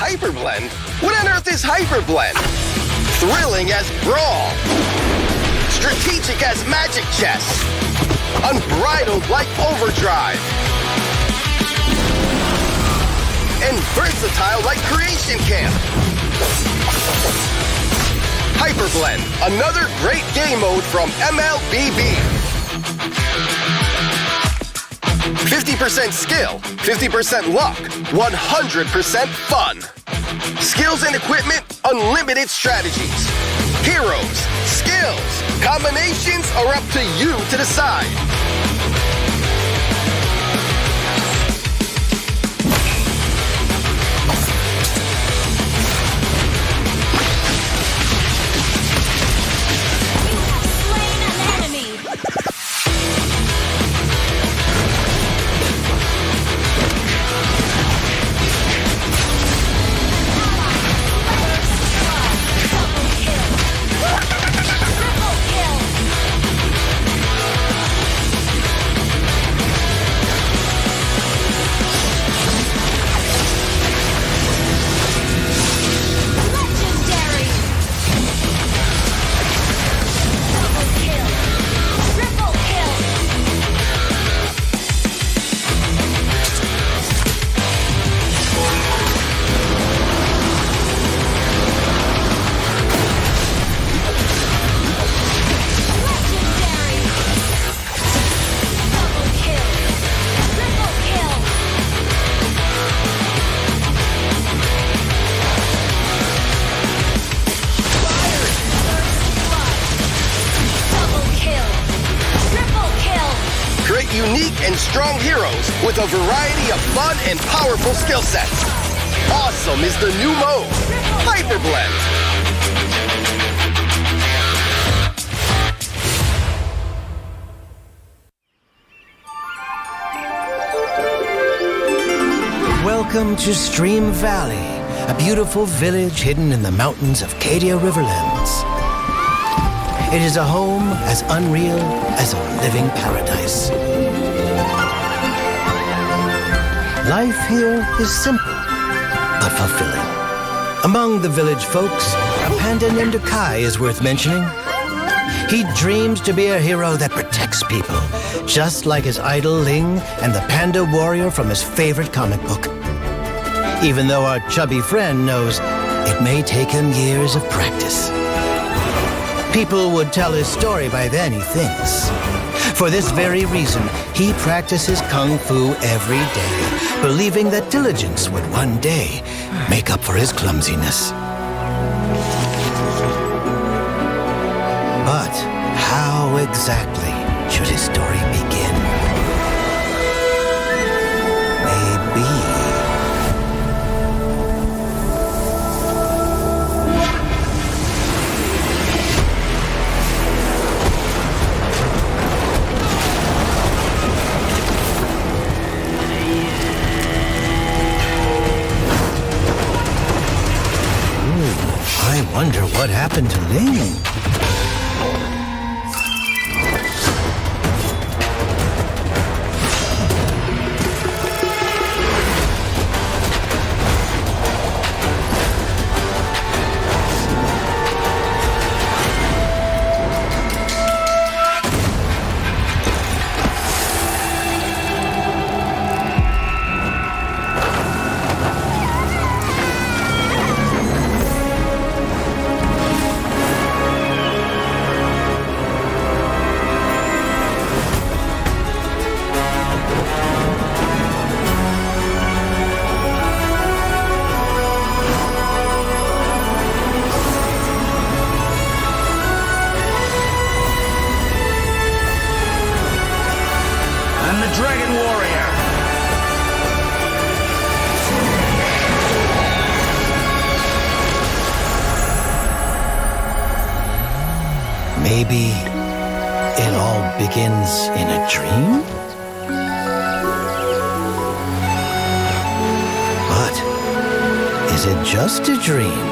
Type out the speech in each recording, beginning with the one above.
Hyperblend? What on earth is Hyperblend? Thrilling as Brawl. Strategic as Magic Chess. Unbridled like Overdrive. And versatile like Creation Camp. Hyperblend, another great game mode from MLBB. 50% skill, 50% luck, 100% fun. Skills and equipment, unlimited strategies. Heroes, skills, combinations are up to you to decide. Unique and strong heroes with a variety of fun and powerful skill sets. Awesome is the new mode, Hyperblend. Welcome to Stream Valley, a beautiful village hidden in the mountains of Cadia Riverlands. It is a home as unreal as a living paradise. Life here is simple, but fulfilling. Among the village folks, a panda named Kai is worth mentioning. He dreams to be a hero that protects people, just like his idol Ling and the panda warrior from his favorite comic book. Even though our chubby friend knows it may take him years of practice. People would tell his story by then, he thinks. For this very reason, he practices Kung Fu every day, believing that diligence would one day make up for his clumsiness. But how exactly should his story begin? Maybe... I wonder what happened to Ling. Maybe it all begins in a dream? But is it just a dream?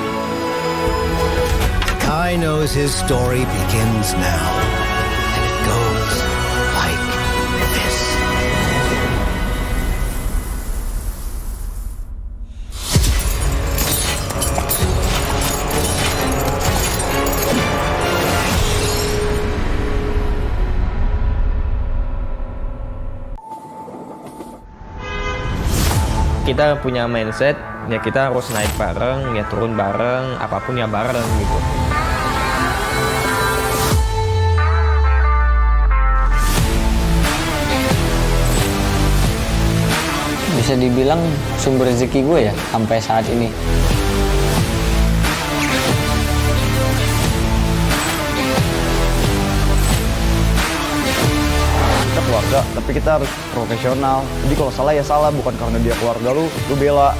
Kai knows his story begins now, and it goes like this. kita punya mindset ya kita harus naik bareng, ya turun bareng, apapun ya bareng gitu. Bisa dibilang sumber rezeki gue ya sampai saat ini. Kita keluarga, tapi kita harus profesional. Jadi kalau salah ya salah, bukan karena dia keluarga lu bela.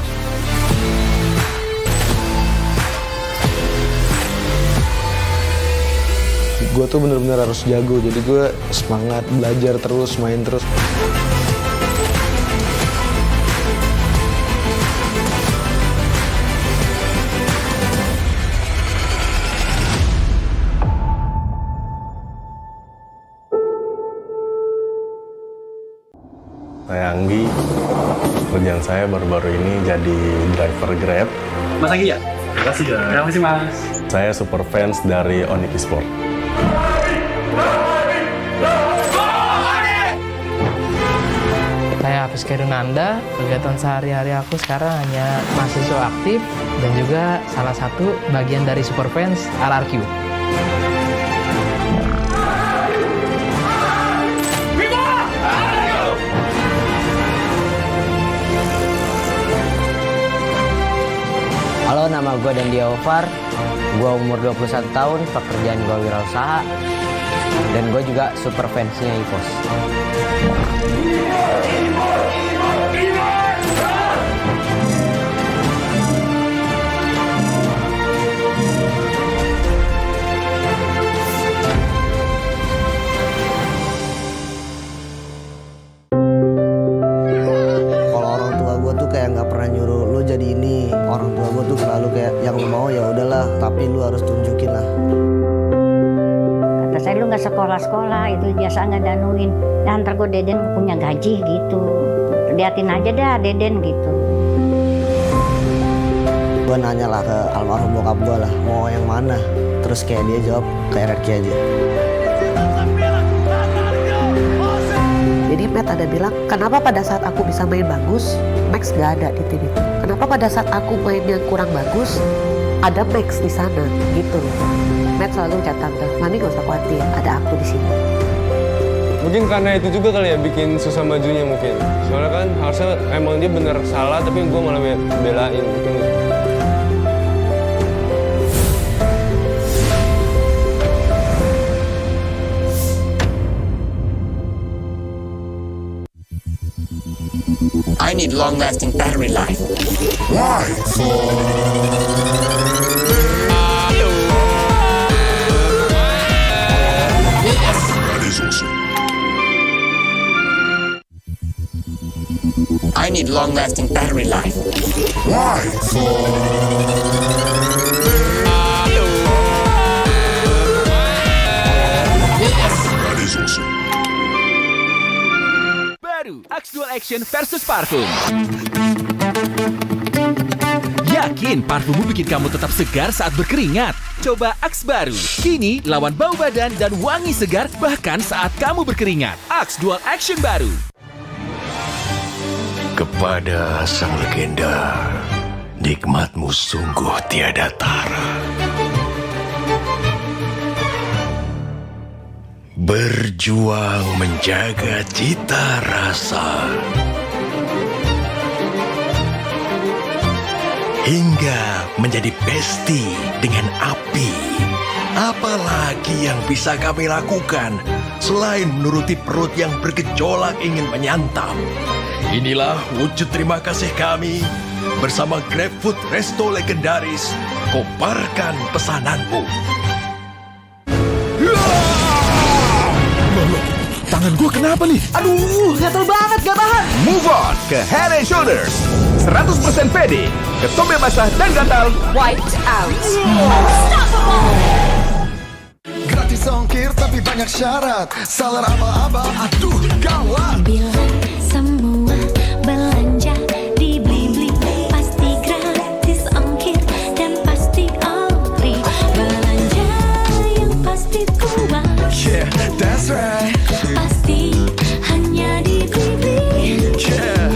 Gue tuh bener-bener harus jago, jadi gue semangat belajar terus, main terus. Saya Anggi, kerjaan saya baru-baru ini jadi driver Grab. Mas Anggi ya? Terima kasih ya. Terima kasih Mas. Saya super fans dari ONIC Esports. Saya Hafiz Kerunanda, kegiatan sehari-hari aku sekarang hanya mahasiswa aktif dan juga salah satu bagian dari super fans RRQ. Halo, nama gue Dandia Ovar. Gue umur 21 tahun, pekerjaan gue wirausaha. Dan gue juga super fansnya EVOS. Nggak pernah nyuruh lu jadi ini. Orang tua gue tuh selalu kayak yang lu mau ya udahlah, tapi lu harus tunjukin lah. Kata saya lu nggak sekolah-sekolah, itu biasa nggak danuin. Dan ntar gue Deden punya gaji gitu. Liatin aja dah Deden gitu. Gue nanya lah ke almarhum bokap gue lah, mau yang mana? Terus kayak dia jawab ke RRQ aja. Jadi Matt ada bilang, kenapa pada saat aku bisa main bagus, Max gak ada di tim itu? Kenapa pada saat aku main yang kurang bagus, ada Max di sana, gitu loh. Matt selalu ucap tante, Mami gak usah khawatir, ada aku di sini. Mungkin karena itu juga kali ya bikin susah majunya mungkin. Soalnya kan harusnya emang dia bener salah, tapi gue malah belain mungkin. I need long-lasting battery life. Why? That is awesome. I need long-lasting battery life. Why? That is awesome. Axe Dual Action versus parfum. Yakin parfummu bikin kamu tetap segar saat berkeringat? Coba Axe baru. Kini lawan bau badan dan wangi segar bahkan saat kamu berkeringat. Axe Dual Action baru. Kepada sang legenda, nikmatmu sungguh tiada tara. Berjuang menjaga cita rasa hingga menjadi besti dengan api. Apalagi yang bisa kami lakukan selain menuruti perut yang bergejolak ingin menyantap? Inilah wujud terima kasih kami bersama GrabFood Resto Legendaris. Kobarkan pesananmu. Tangan gue kenapa nih? Aduh, gatel banget, gak tahan. Move on ke Head & Shoulders. 100% pede, ketombe basah dan gatal. Wiped out. Gratis ongkir tapi banyak syarat. Salah aba-aba, aduh gawat. Bila semua belanja di Blibli pasti gratis ongkir dan pasti ori. Belanja yang pasti kuat. Yeah, that's right. Pasti hanya di Blibli. Yeah.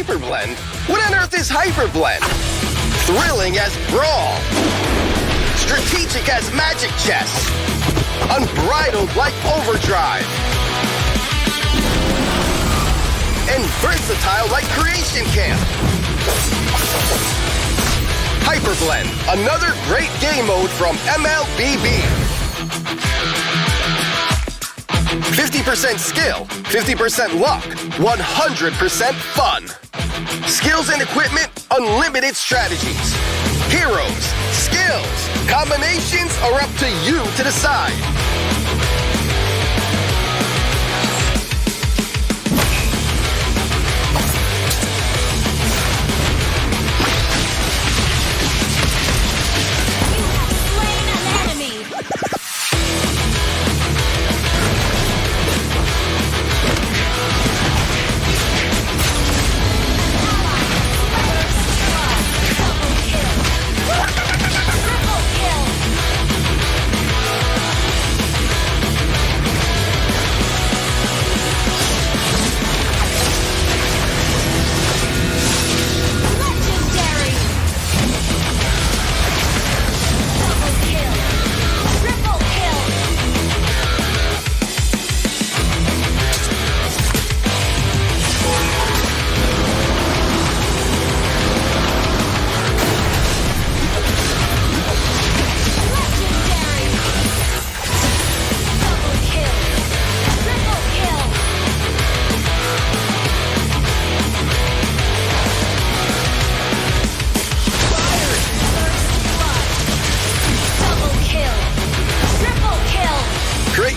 Hyperblend? What on earth is Hyperblend? Thrilling as Brawl. Strategic as Magic Chess. Unbridled like Overdrive. And versatile like Creation Camp. Hyperblend, another great game mode from MLBB. 50% skill, 50% luck, 100% fun. Skills and equipment, unlimited strategies. Heroes, skills, combinations are up to you to decide.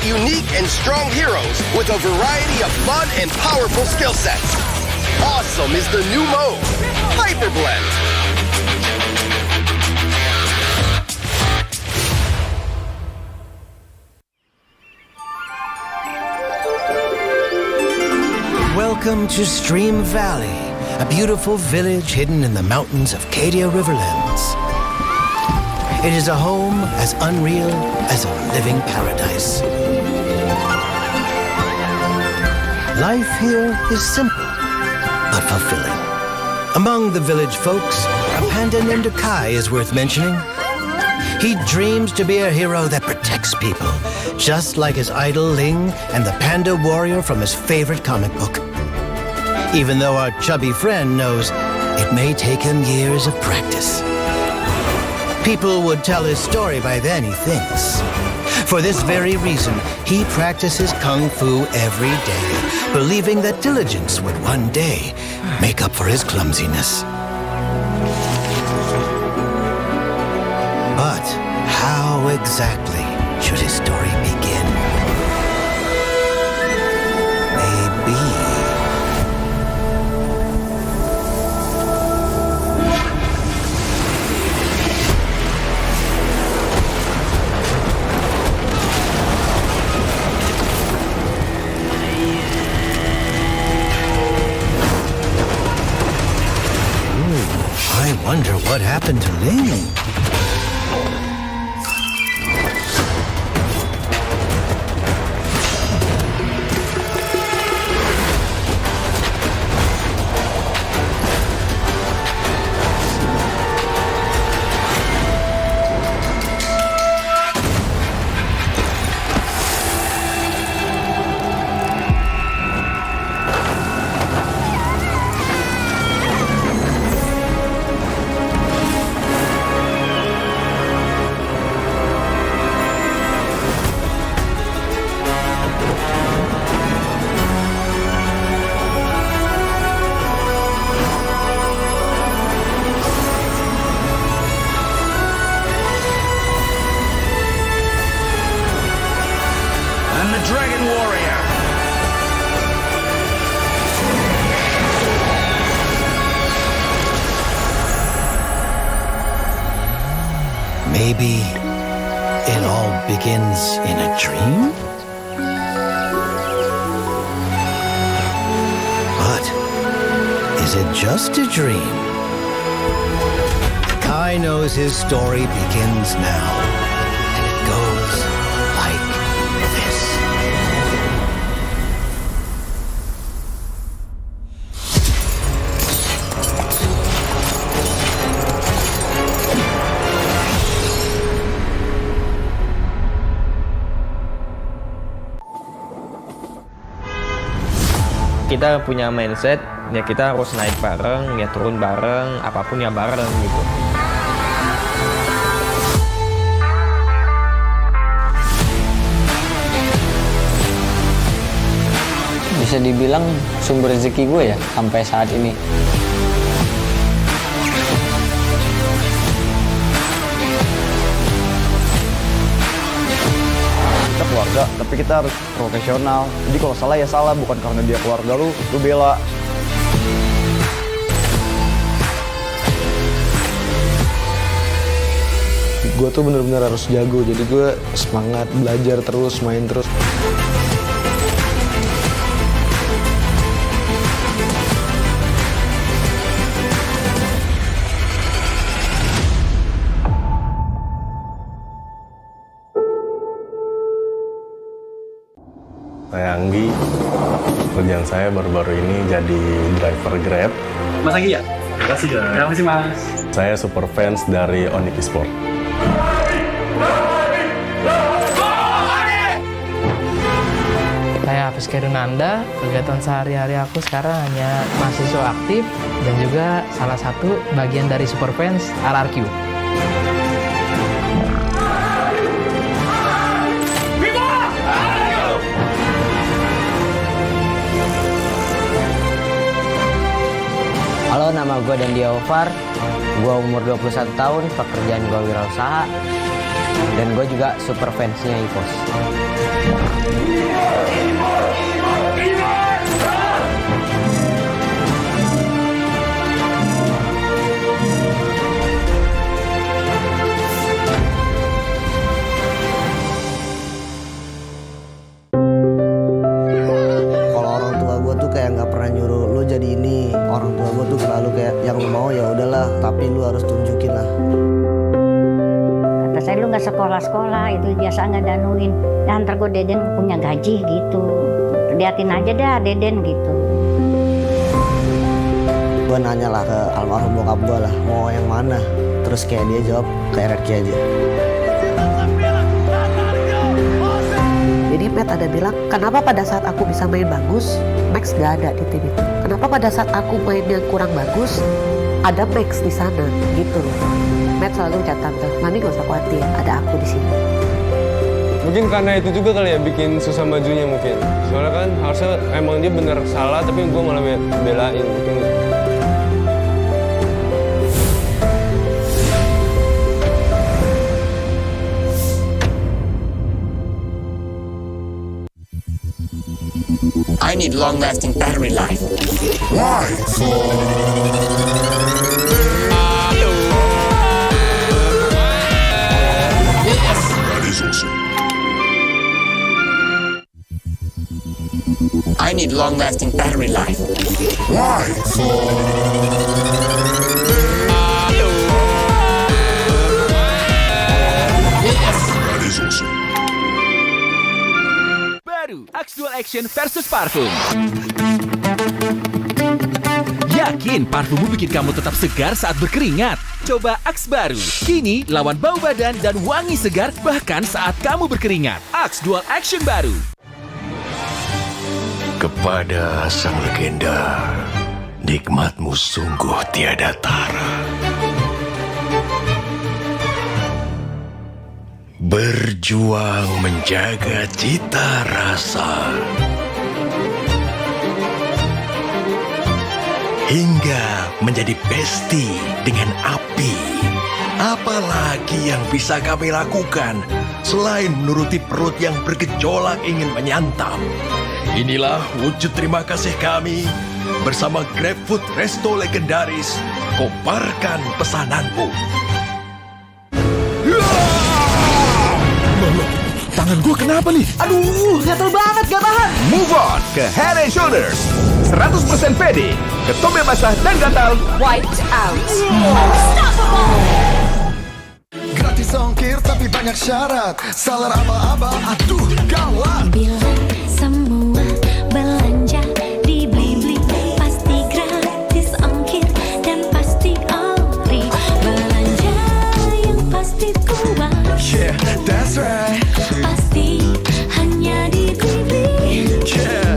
Unique and strong heroes with a variety of fun and powerful skill sets. Awesome is the new mode, Hyperblend. Welcome to Stream Valley, a beautiful village hidden in the mountains of Cadia Riverlands. It is a home as unreal as a living paradise. Life here is simple, but fulfilling. Among the village folks, a panda named Kai is worth mentioning. He dreams to be a hero that protects people, just like his idol Ling and the panda warrior from his favorite comic book. Even though our chubby friend knows it may take him years of practice. People would tell his story by then, he thinks. For this very reason, he practices kung fu every day, believing that diligence would one day make up for his clumsiness. But how exactly should his story begin? Maybe... I wonder what happened to Ling. Maybe it all begins in a dream? But is it just a dream? Kai knows his story begins now, and it goes like this. kita punya mindset ya kita harus naik bareng, ya turun bareng, apapun ya bareng gitu. Bisa dibilang sumber rezeki gue ya sampai saat ini. Kita keluarga, tapi kita harus profesional. Jadi kalau salah ya salah, bukan karena dia keluarga lu bela. Gue tuh bener-bener harus jago, jadi gue semangat belajar terus, main terus. Saya Anggi, kerjaan saya baru-baru ini jadi driver Grab. Mas Anggi ya? Terima kasih ya. Terima kasih Mas. Saya super fans dari ONIC Esports. Saya Hafiz Kerunanda, kegiatan sehari-hari aku sekarang hanya mahasiswa aktif dan juga salah satu bagian dari super fans RRQ. Halo, nama gue Dandia Ovar. Gue umur 21 tahun, pekerjaan gue wirausaha. Dan gue juga super fansnya EVOS. Kalau orang tua gue tuh kayak nggak pernah nyuruh lo jadi ini. Orang tua gue tuh selalu kayak yang lo mau ya udahlah, tapi lo harus tunjukin lah. Kata saya lu nggak sekolah-sekolah, itu biasa nggak danuin. Dan ntar gue Deden punya gaji gitu. Liatin aja dah Deden gitu. Gue nanya lah ke almarhum bokap gue lah, mau yang mana? Terus kayak dia jawab ke RRQ aja. Jadi Matt ada bilang, kenapa pada saat aku bisa main bagus, Max gak ada di tim itu? Kenapa pada saat aku main yang kurang bagus, ada Max di sana gitu loh. Matt selalu ucap tante, mami gak usah khawatir, ada aku di sini. Mungkin karena itu juga kali ya bikin susah majunya mungkin. Soalnya kan harusnya emang dia bener salah tapi gue malah belain mungkin. I need long-lasting battery life. Why? That is awesome. I need long-lasting battery life. Why? That is awesome. Baru Actual Action versus Parfum. Yakin parfummu bikin kamu tetap segar saat berkeringat? Coba Axe baru. Kini lawan bau badan dan wangi segar bahkan saat kamu berkeringat. Axe Dual Action baru. Kepada sang legenda, nikmatmu sungguh tiada tara. Berjuang menjaga cita rasa hingga menjadi besti dengan api. Apalagi yang bisa kami lakukan selain menuruti perut yang bergejolak ingin menyantap? Inilah wujud terima kasih kami bersama GrabFood Resto legendaris. Koparkan pesananmu. Tangan gue kenapa nih? Aduh, gatel banget, gak tahan. Move on ke Head and Shoulders. 100% pede, ketombe basah dan gatal. Wiped out. Gratis ongkir tapi banyak syarat. Salar aba-aba, aduh gawat. Bila semua belanja di Blibli pasti gratis ongkir dan pasti ori. Belanja yang pasti kuat. Yeah, that's right. Pasti hanya di Blibli. Yeah.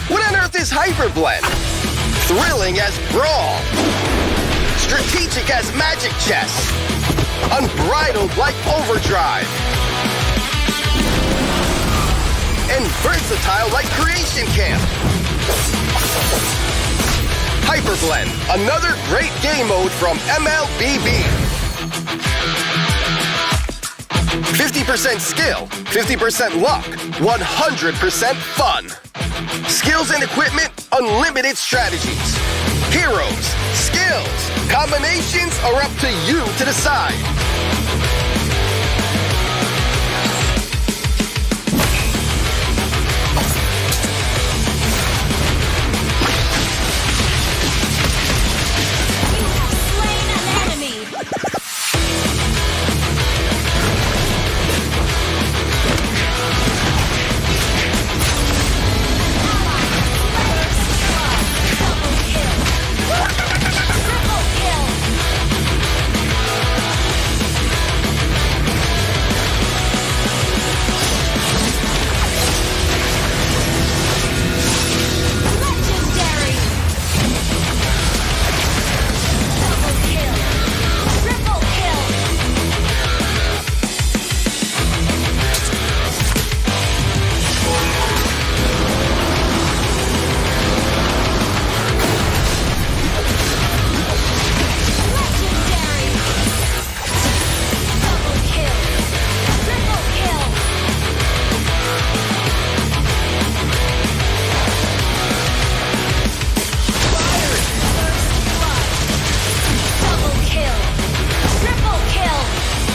What on earth is Hyperblend? Thrilling as Brawl. Strategic as Magic Chess. Unbridled like Overdrive. And versatile like Creation Camp. Hyperblend, another great game mode from MLBB. 50% skill, 50% luck, 100% fun. Skills and equipment, unlimited strategies. Heroes, skills, combinations are up to you to decide.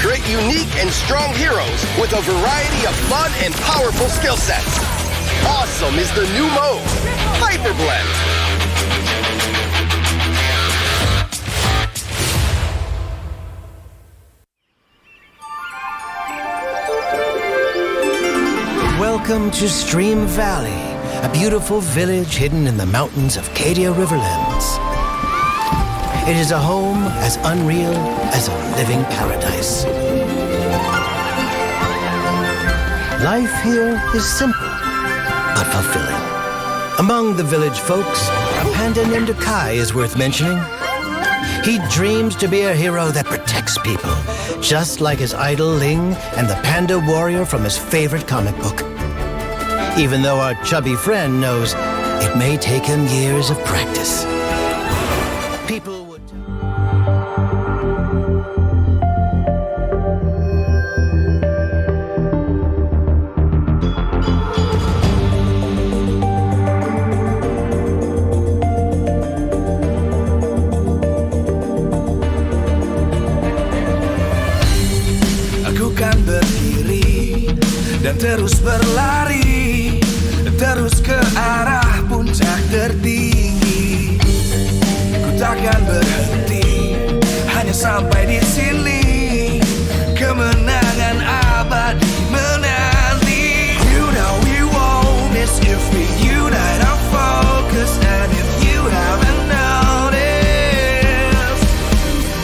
Create unique and strong heroes with a variety of fun and powerful skill sets. Awesome is the new mode, Hyperblend. Welcome to Stream Valley, a beautiful village hidden in the mountains of Cadia Riverlands. It is a home as unreal as a living paradise. Life here is simple, but fulfilling. Among the village folks, a panda named Kai is worth mentioning. He dreams to be a hero that protects people, just like his idol Ling and the panda warrior from his favorite comic book. Even though our chubby friend knows it may take him years of practice. People would... Aku kan berdiri dan terus berlari, terus ke arah puncak tertinggi. Ku takkan berhenti, hanya sampai di sini. Kemenangan abadi menanti. You know we won't miss if we unite our focus. And if you haven't noticed,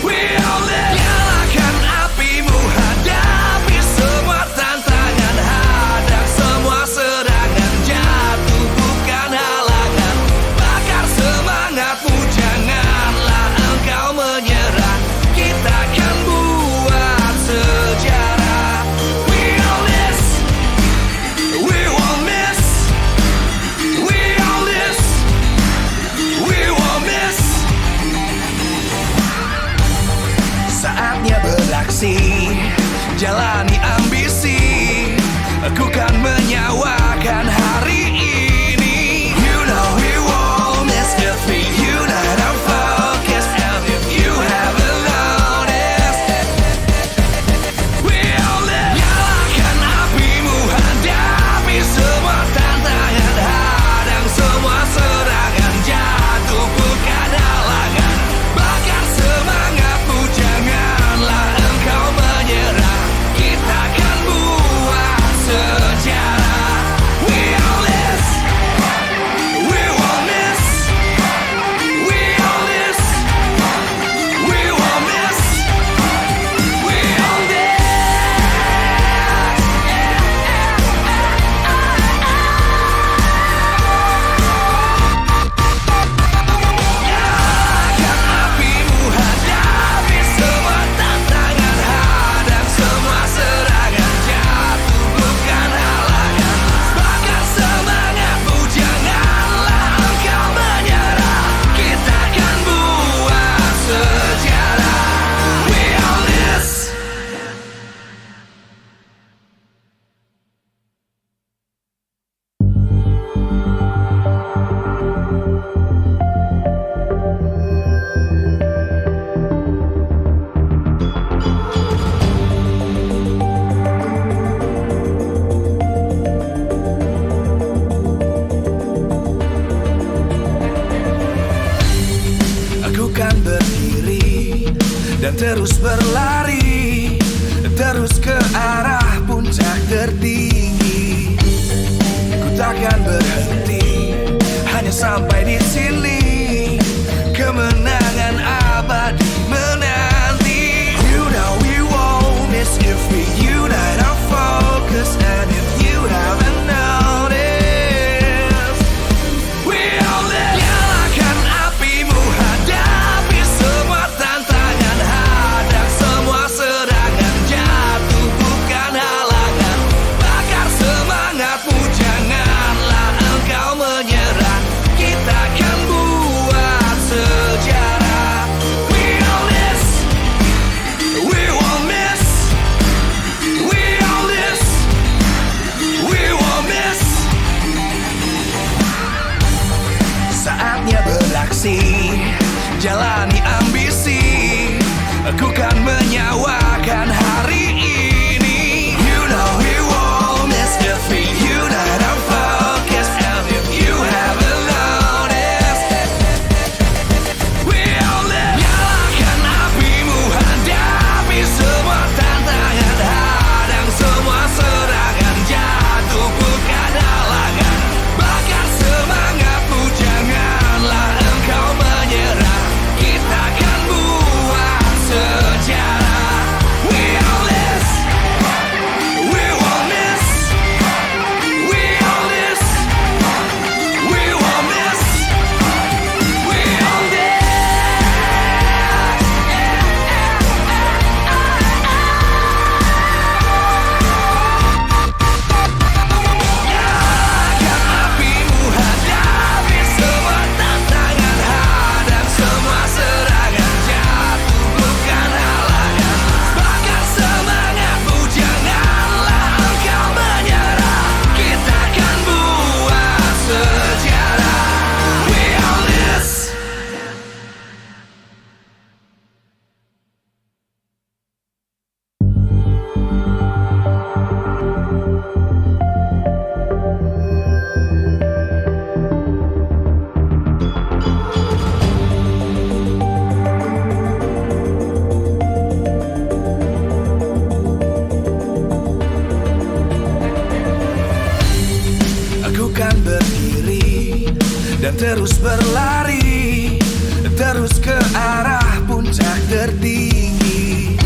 we'll nyalakan apimu, hadapi semua tantangan, hadang semua serangan, jatuh bukan halangan, bakar semangatmu, janganlah engkau menyerah, kita akan buat sejarah. We all this, we won't miss, we all this, we won't miss. Saatnya beraksi, jalani ambisi, aku kan menyawakan hari ini. You know we won't miss if we unite our focus. And if you haven't noticed, we'll nyalakan apimu, hadapi semua tantangan, hadang semua serangan, jatuh bukan halangan, bakar semangatmu, janganlah engkau menyerah, kita akan buat sejarah. terus berlari, terus ke arah puncak tertinggi. Ku takkan berhenti, hanya sampai di sini. Kemenangan abadi menanti. You know we won't miss if we unite our focus. And if you haven't noticed, we all live. Nyalakan apimu, hadapi semua tantangan, hadang semua serangan, jatuh bukan halangan. Bakar semangatmu, janganlah engkau menyerah. Kita akan buat sejarah. We all this, we won't miss. We all this, we won't miss. Saatnya beraksi, jalani ambisi. Aku kan menyawakan hari ini. You know we won't miss if we unite our focus. And if you haven't noticed, we all live. Nyalakan apimu, hadapi semua tantangan, hadang semua serangan, jatuh bukan halangan. Bakar semangatmu, janganlah engkau menyerah. Kita akan buat sejarah. We all this, we won't miss. We all this, we won't miss. We all this. Nyalakan apimu, hadapi semua tantangan, hadang semua serangan, jatuh bukan halangan. Bakar semangatmu, janganlah engkau menyerah. Kita akan buat sejarah. We all this. Aku kan berdiri dan terus berlari, terus ke arah puncak tertinggi.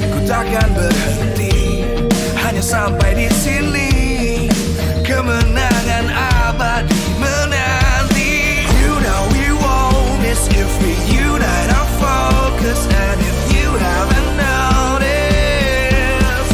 Ku takkan berhenti, hanya sampai di sini. Kemenangan abadi menanti. You know we won't miss if we unite our focus. And if you haven't noticed,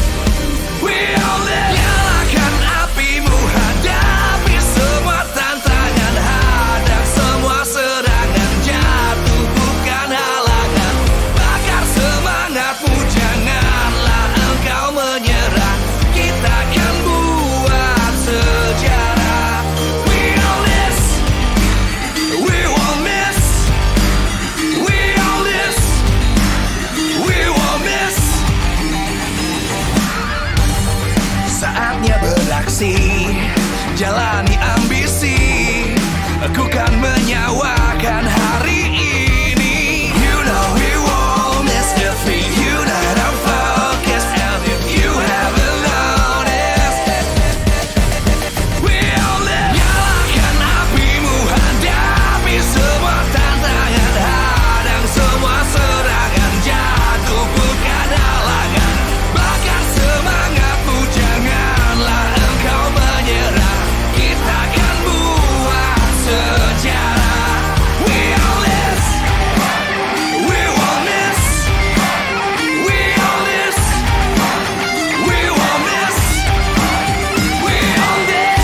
we all live. Nyalakan apimu, hadapi semua tantangan, hadang semua serangan, jatuh bukan halangan. Bakar semangatmu, janganlah engkau menyerah. Kita akan buat sejarah. We all this, we won't miss. We all this, we won't miss. Saatnya beraksi, jalani ambisi. Aku kan menyawakan hari ini. You know we won't miss if we unite our focus. And if you haven't noticed, we all live. Nyalakan apimu, hadapi semua tantangan, hadang semua serangan, jatuh bukan halangan. Bakar semangatmu, janganlah engkau menyerah. Kita akan buat sejarah. We all this, we won't miss. We all this, we won't miss. We all this.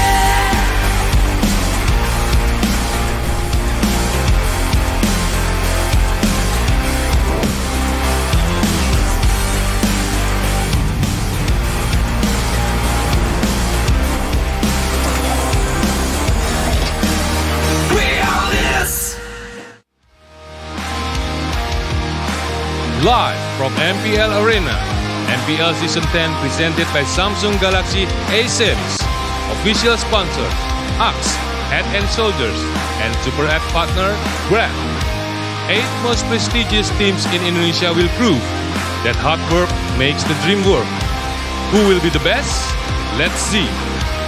We all this. Live from MPL Arena, MPL Season 10 presented by Samsung Galaxy A Series. Official sponsor, Axe, Head and Shoulders, and Super App partner, Grab. 8 most prestigious teams in Indonesia will prove that hard work makes the dream work. Who will be the best? Let's see.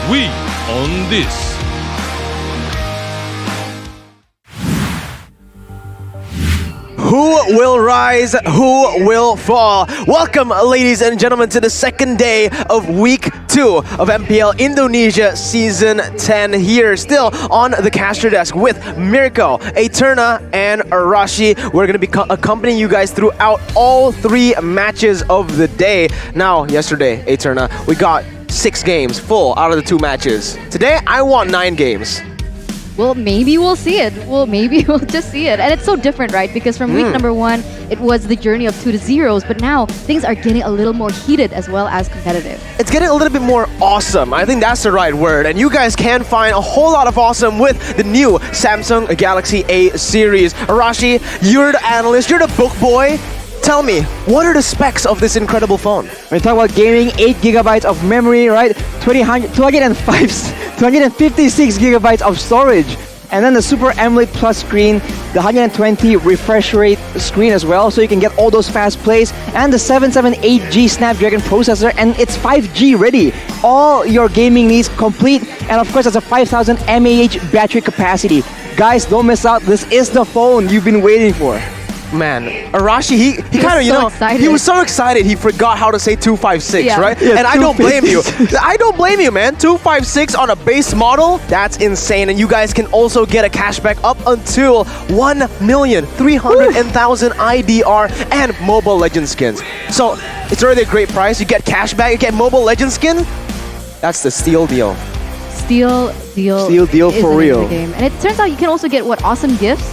We own this. Who will rise? Who will fall? Welcome, ladies and gentlemen, to the second day of week 2 of MPL Indonesia Season 10 here, still on the caster desk with Mirko, Eterna, and Arashi. We're going to be accompanying you guys throughout all 3 matches of the day. Now, yesterday, Eterna, we got 6 games full out of the 2 matches. Today, I want 9 games. Well, maybe we'll see it. Well, maybe we'll just see it. And it's so different, right? Because from week number 1, it was the journey of 2 to 0s, but now things are getting a little more heated as well as competitive. It's getting a little bit more awesome. I think that's the right word. And you guys can find a whole lot of awesome with the new Samsung Galaxy A series. Arashi, you're the analyst, you're the book boy. Tell me, what are the specs of this incredible phone? When you talk about gaming, 8 gigabytes of memory, right? 256 gigabytes of storage. And then the Super AMOLED Plus screen, the 120 refresh rate screen as well, so you can get all those fast plays. And the 778G Snapdragon processor, and it's 5G ready. All your gaming needs complete. And of course, it's a 5000 mAh battery capacity. Guys, don't miss out. This is the phone you've been waiting for. Man, Arashi, he kind of, you know, he was so excited he forgot how to say 256, right? Yeah, and I don't blame you. I don't blame you, man. 256 on a base model, that's insane. And you guys can also get a cashback up until 1,300,000 IDR and Mobile Legends skins. So it's already a great price. You get cashback, you get Mobile Legends skin. That's the steal deal. Steal deal for real. Game. And it turns out you can also get awesome gifts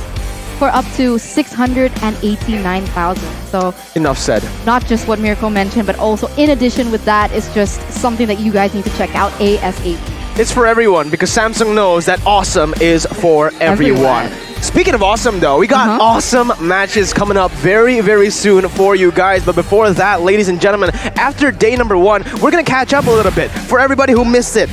for up to 689,000. So enough said. Not just what Mirko mentioned, but also in addition with that is just something that you guys need to check out ASAP. It's for everyone because Samsung knows that awesome is for everyone. Speaking of awesome though, we got awesome matches coming up very, very soon for you guys. But before that, ladies and gentlemen, after day number 1, we're going to catch up a little bit for everybody who missed it.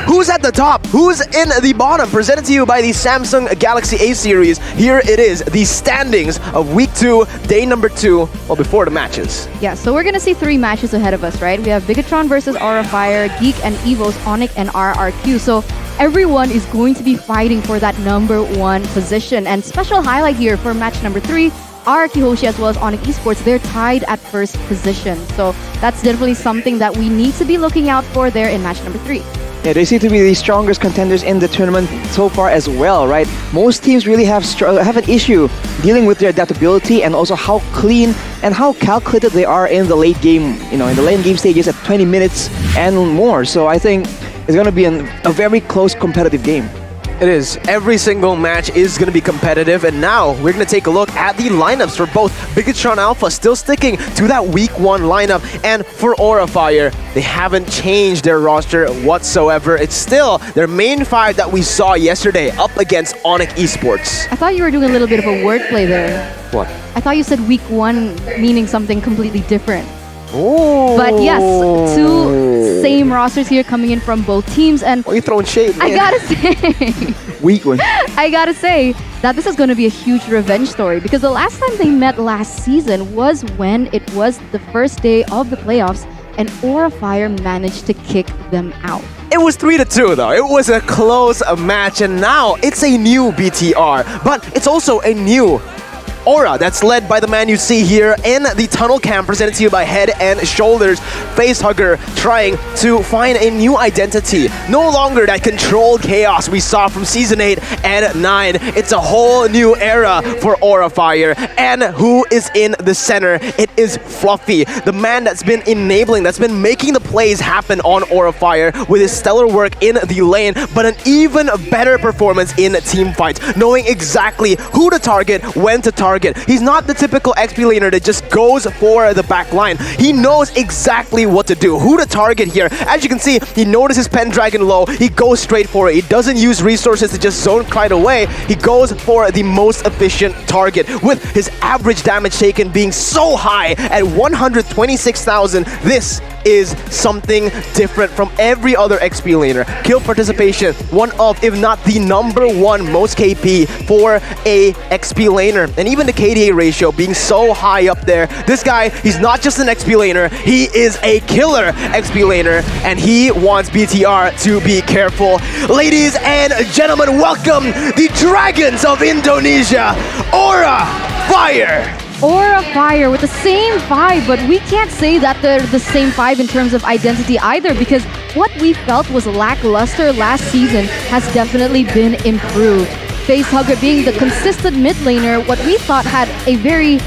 Who's at the top? Who's in the bottom? Presented to you by the Samsung Galaxy A series. Here it is, the standings of week 2, day number 2, well, before the matches. Yeah, so we're going to see 3 matches ahead of us, right? We have Bigetron versus Aura Fire, Geek and EVOS, ONIC and RRQ. So everyone is going to be fighting for that number 1 position. And special highlight here for match number 3, RRQ Hoshi as well as ONIC Esports, they're tied at first position. So that's definitely something that we need to be looking out for there in match number 3. Yeah, they seem to be the strongest contenders in the tournament so far as well, right? Most teams really have an issue dealing with their adaptability and also how clean and how calculated they are in the late game, in the late game stages at 20 minutes and more. So I think it's going to be a very close competitive game. It is. Every single match is going to be competitive. And now we're going to take a look at the lineups for both Bigetron Alpha, still sticking to that week 1 lineup. And for Aura Fire, they haven't changed their roster whatsoever. It's still their main 5 that we saw yesterday up against ONIC Esports. I thought you were doing a little bit of a wordplay there. What? I thought you said week 1 meaning something completely different. Oh. But yes, 2 same rosters here coming in from both teams, and you throwing shade, man. I gotta say, weak one. I gotta say that this is going to be a huge revenge story because the last time they met last season was when it was the first day of the playoffs, and Aura Fire managed to kick them out. It was 3-2 though. It was a close match, and now it's a new BTR, but it's also a new Aura that's led by the man you see here in the tunnel cam, presented to you by Head and Shoulders. Facehugger trying to find a new identity. No longer that controlled chaos we saw from Season 8 and 9. It's a whole new era for Aura Fire. And who is in the center? It is Fluffy, the man that's been enabling, that's been making the plays happen on Aura Fire with his stellar work in the lane, but an even better performance in team fights, knowing exactly who to target, when to target. He's not the typical XP laner that just goes for the back line. He knows exactly what to do, who to target here. As you can see, he notices Pendragon low, he goes straight for it. He doesn't use resources to just zone Clyde away. He goes for the most efficient target, with his average damage taken being so high at 126,000. This is something different from every other XP laner. Kill participation, one of, if not the #1 most KP for a XP laner. And even even the KDA ratio being so high up there. This guy, he's not just an XP laner, he is a killer XP laner, and he wants BTR to be careful. Ladies and gentlemen, welcome the Dragons of Indonesia, Aura Fire! Aura Fire with the same 5, but we can't say that they're the same 5 in terms of identity either, because what we felt was lackluster last season has definitely been improved. Facehugger being the consistent mid laner, what we thought had a very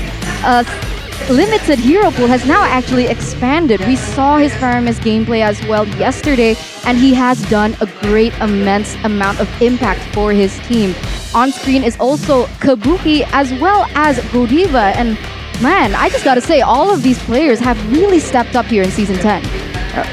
limited hero pool has now actually expanded. We saw his Paramis gameplay as well yesterday, and he has done a great, immense amount of impact for his team. On screen is also Kabuki as well as Godiva, and man, I just gotta say, all of these players have really stepped up here in Season 10.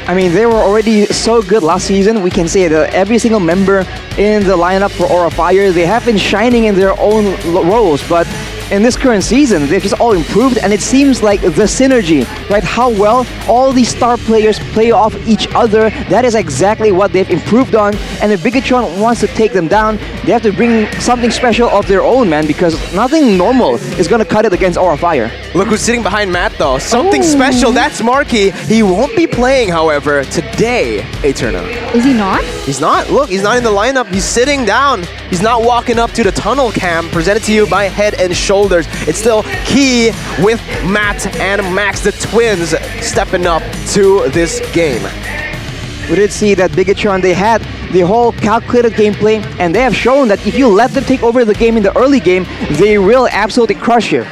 I mean, they were already so good last season. We can say that every single member in the lineup for Aura Fire, they have been shining in their own roles, but in this current season, they've just all improved, and it seems like the synergy, right? How well all these star players play off each other, that is exactly what they've improved on. And if Bigetron wants to take them down, they have to bring something special of their own, man, because nothing normal is going to cut it against Aura Fire. Look who's sitting behind Matt, though. Something special, that's Marky. He won't be playing, however, today, Eterna. Is he not? He's not. Look, he's not in the lineup. He's sitting down. He's not walking up to the tunnel cam presented to you by Head and Shoulders. It's still Key with Matt and Max, the twins, stepping up to this game. We did see that Bigetron, they had the whole calculated gameplay, and they have shown that if you let them take over the game in the early game, they will absolutely crush you.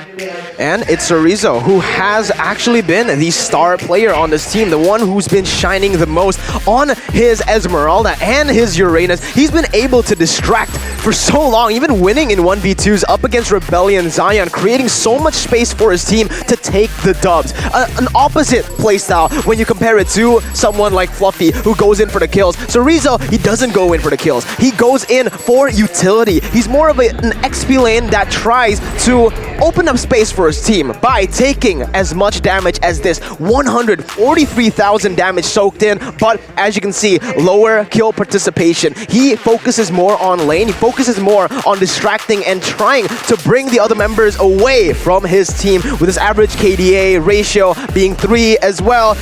And it's Sorizo, who has actually been the star player on this team, the one who's been shining the most on his Esmeralda and his Uranus. He's been able to distract for so long, even winning in 1v2s up against Rebellion Zion, creating so much space for his team to take the dubs. An opposite playstyle when you compare it to someone like Fluffy, who goes in for the kills. Sorizo, he doesn't go in for the kills. He goes in for utility. He's more of an XP lane that tries to open up space for his team by taking as much damage as this. 143,000 damage soaked in, but as you can see, lower kill participation. He focuses more on lane, he focuses more on distracting and trying to bring the other members away from his team, with his average KDA ratio being 3 as well.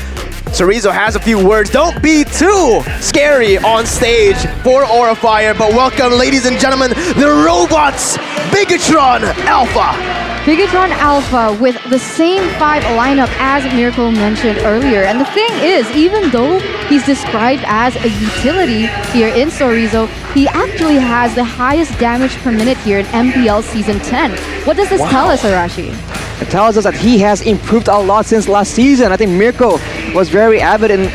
Sorizo has a few words. Don't be too scary on stage for Aura Fire, but welcome, ladies and gentlemen, the robots, Bigetron Alpha. Bigetron Alpha with the same 5 lineup as Miracle mentioned earlier. And the thing is, even though he's described as a utility here in Sorizo, he actually has the highest damage per minute here in MPL Season 10. What does this tell us, Arashi? It tells us that he has improved a lot since last season. I think Mirko was very avid in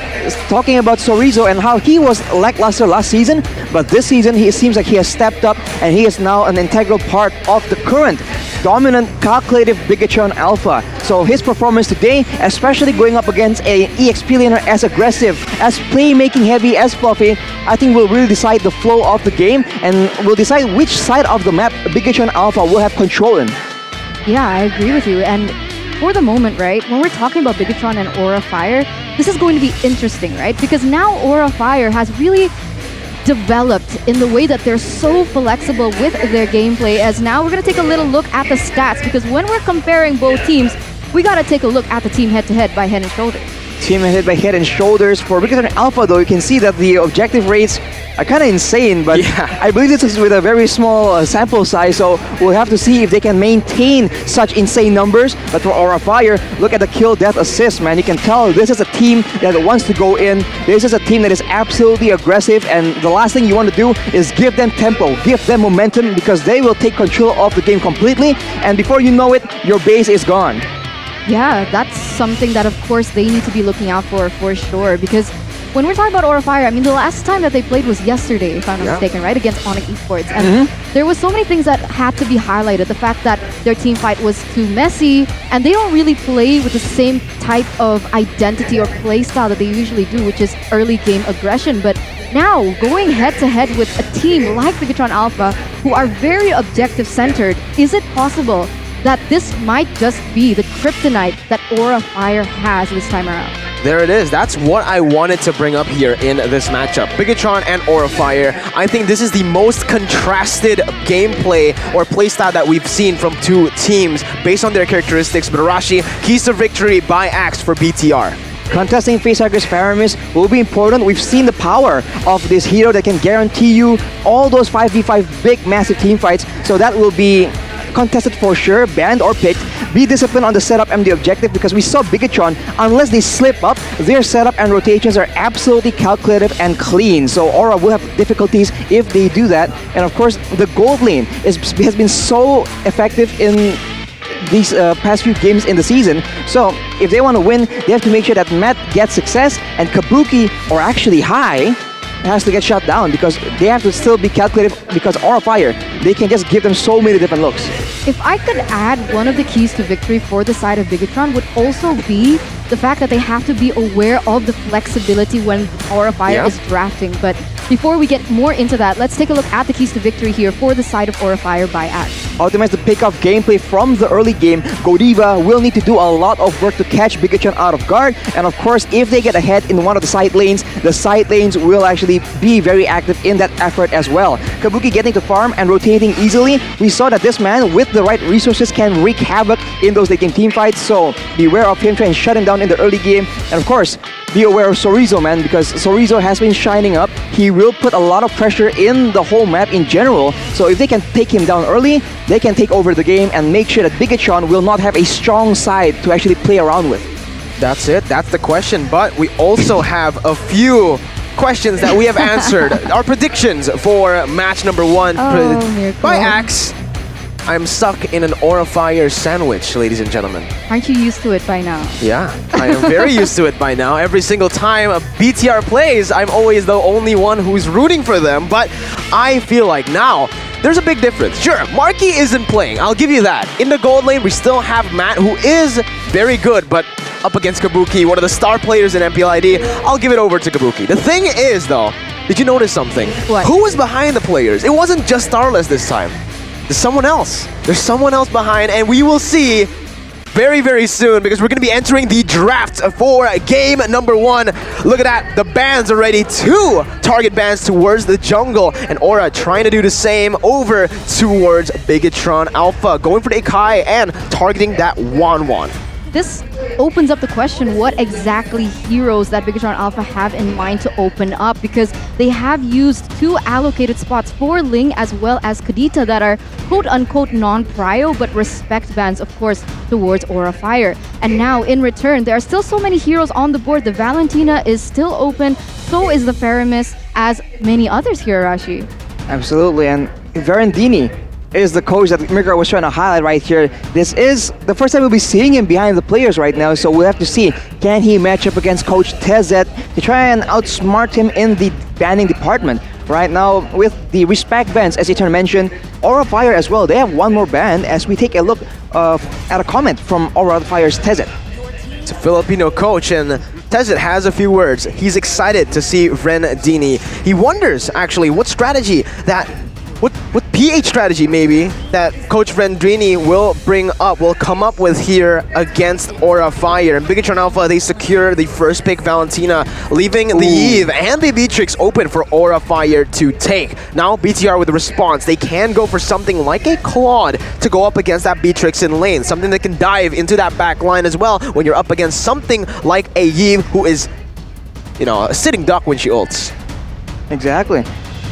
talking about Sorizo and how he was lackluster last season, but this season it seems like he has stepped up and he is now an integral part of the current dominant calculative Bigetron Alpha. So his performance today, especially going up against a EXP laner as aggressive, as playmaking heavy as Fluffy, I think will really decide the flow of the game and will decide which side of the map Bigetron Alpha will have control in. Yeah, I agree with you. And for the moment, right, when we're talking about Bigetron and Aura Fire, this is going to be interesting, right? Because now Aura Fire has really developed in the way that they're so flexible with their gameplay, as now we're going to take a little look at the stats, because when we're comparing both teams, we got to take a look at the team head-to-head by Head and Shoulders. Team head by Head and Shoulders. For Bigetron Alpha, though, you can see that the objective rates are kind of insane, but I believe this is with a very small sample size, so we'll have to see if they can maintain such insane numbers. But for Aura Fire, look at the kill, death, assist, man. You can tell this is a team that wants to go in. This is a team that is absolutely aggressive, and the last thing you want to do is give them tempo, give them momentum, because they will take control of the game completely, and before you know it, your base is gone. Yeah, that's something that, of course, they need to be looking out for sure. Because when we're talking about Aura Fire, I mean, the last time that they played was yesterday, if I'm not mistaken, right? Against ONIC Esports. And there was so many things that had to be highlighted. The fact that their team fight was too messy, and they don't really play with the same type of identity or play style that they usually do, which is early game aggression. But now, going head-to-head with a team like Bigetron Alpha, who are very objective-centered, is it possible that this might just be the kryptonite that Aura Fire has this time around? There it is. That's what I wanted to bring up here in this matchup. Bigetron and Aura Fire. I think this is the most contrasted gameplay or playstyle that we've seen from two teams based on their characteristics. But Arashi, keys to victory by Axe for BTR. Contesting Facehugger's Paramis will be important. We've seen the power of this hero that can guarantee you all those 5v5 big, massive team fights. So that will be contested for sure, banned or picked. Be disciplined on the setup and the objective, because we saw Bigetron, unless they slip up, their setup and rotations are absolutely calculative and clean. So Aura will have difficulties if they do that. And of course, the gold lane has been so effective in these past few games in the season. So if they want to win, they have to make sure that Matt gets success and Kabuki, or actually High, has to get shut down, because they have to still be calculative, because Aura Fire, they can just give them so many different looks. If I could add, one of the keys to victory for the side of Bigetron would also be the fact that they have to be aware of the flexibility when Aura Fire is drafting. But before we get more into that, let's take a look at the keys to victory here for the side of Aura Fire by Axe. Optimize the pick-off gameplay from the early game. Godiva will need to do a lot of work to catch Bigetron out of guard. And of course, if they get ahead in one of the side lanes, the side lanes will actually be very active in that effort as well. Kabuki getting to farm and rotating easily. We saw that this man, with the right resources, can wreak havoc in those late game team fights. So beware of him trying to shut him down in the early game. And of course, be aware of Sorizo, man, because Sorizo has been shining up. He will put a lot of pressure in the whole map in general. So if they can take him down early, they can take over the game and make sure that Bigetron will not have a strong side to actually play around with. That's it. That's the question. But we also have a few questions that we have answered. Our predictions for match number 1 by Axe. I'm stuck in an Aura Fire sandwich, ladies and gentlemen. Aren't you used to it by now? Yeah, I am very used to it by now. Every single time a BTR plays, I'm always the only one who's rooting for them. But I feel like now, there's a big difference. Sure, Marky isn't playing, I'll give you that. In the gold lane, we still have Matt, who is very good, but up against Kabuki, one of the star players in MPL ID, I'll give it over to Kabuki. The thing is, though, did you notice something? What? Who was behind the players? It wasn't just Starless this time. There's someone else. There's someone else behind, and we will see very, very soon, because we're going to be entering the draft for game number 1. Look at that. The bans already. 2 target bans towards the jungle, and Aura trying to do the same over towards Bigetron Alpha, going for the Ikai and targeting that Wanwan. This opens up the question, what exactly heroes that Bigetron Alpha have in mind to open up, because they have used 2 allocated spots for Ling as well as Kadita that are quote-unquote non-prio but respect bans, of course, towards Aura Fire. And now, in return, there are still so many heroes on the board. The Valentina is still open, so is the Faramis, as many others here, Arashi. Absolutely, and Verendini is the coach that Mirka was trying to highlight right here. This is the first time we'll be seeing him behind the players right now, so we'll have to see, can he match up against Coach Tezet to try and outsmart him in the banning department. Right now, with the respect bans, as Ethan mentioned, Aura Fire as well, they have 1 more ban as we take a look at a comment from Aura Fire's Tezet. It's a Filipino coach, and Tezet has a few words. He's excited to see Verendini. He wonders, actually, what strategy that what PH strategy maybe that Coach Verendini will come up with here against Aura Fire. And Bigetron Alpha, they secure the first pick, Valentina, leaving the Eve and the Beatrix open for Aura Fire to take. Now BTR with the response, they can go for something like a Claude to go up against that Beatrix in lane, something that can dive into that back line as well when you're up against something like a Eve who is, you know, a sitting duck when she ults. Exactly.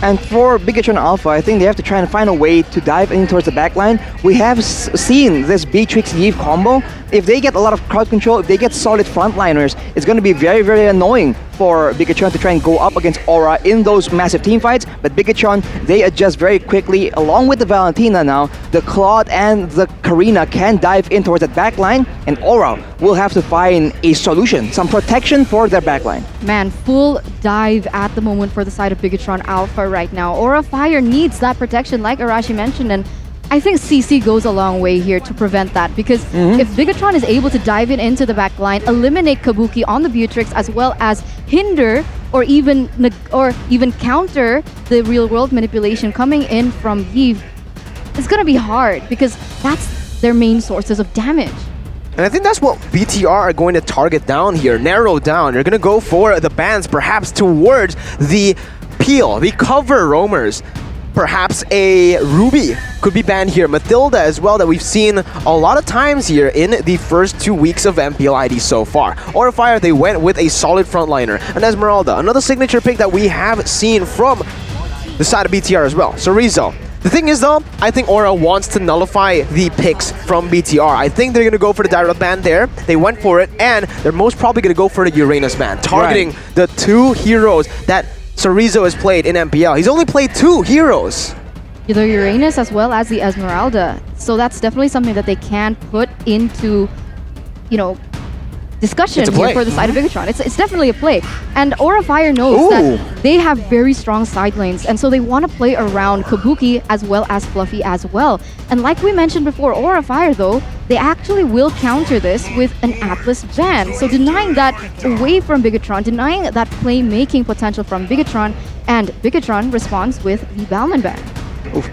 And for Bigetron Alpha, I think they have to try and find a way to dive in towards the backline. We have seen this Beatrix-Eve combo. If they get a lot of crowd control, if they get solid frontliners, it's going to be very, very annoying for Bigetron to try and go up against Aura in those massive team fights. But Bigetron, they adjust very quickly. Along with the Valentina now, the Claude and the Karina can dive in towards that backline, and Aura will have to find a solution, some protection for their backline. Man, full dive at the moment for the side of Bigetron Alpha right now. Aura Fire needs that protection, like Arashi mentioned, and I think CC goes a long way here to prevent that, because if Bigetron is able to dive into the back line, eliminate Kabuki on the Beatrix, as well as hinder or even counter the real-world manipulation coming in from Eve, it's going to be hard, because that's their main sources of damage. And I think that's what BTR are going to target down here, narrow down. They're going to go for the bans perhaps towards the peel, the cover roamers. Perhaps a Ruby could be banned here. Matilda as well, that we've seen a lot of times here in the first 2 weeks of MPL ID so far. Aura Fire, they went with a solid frontliner. And Esmeralda, another signature pick that we have seen from the side of BTR as well. So Rizzo. The thing is though, I think Aura wants to nullify the picks from BTR. I think they're going to go for the direct ban there. They went for it, and they're most probably going to go for the Uranus ban, targeting the 2 heroes that Sorizo has played in MPL. He's only played 2 heroes. The Uranus as well as the Esmeralda. So that's definitely something that they can put into, you know, discussion here for the side of Bigetron. It's definitely a play. And Aura Fire knows that they have very strong side lanes, and so they want to play around Kabuki as well as Fluffy as well. And like we mentioned before, Aura Fire though, they actually will counter this with an Atlas ban. So denying that away from Bigetron, denying that playmaking potential from Bigetron, and Bigetron responds with the Balman ban.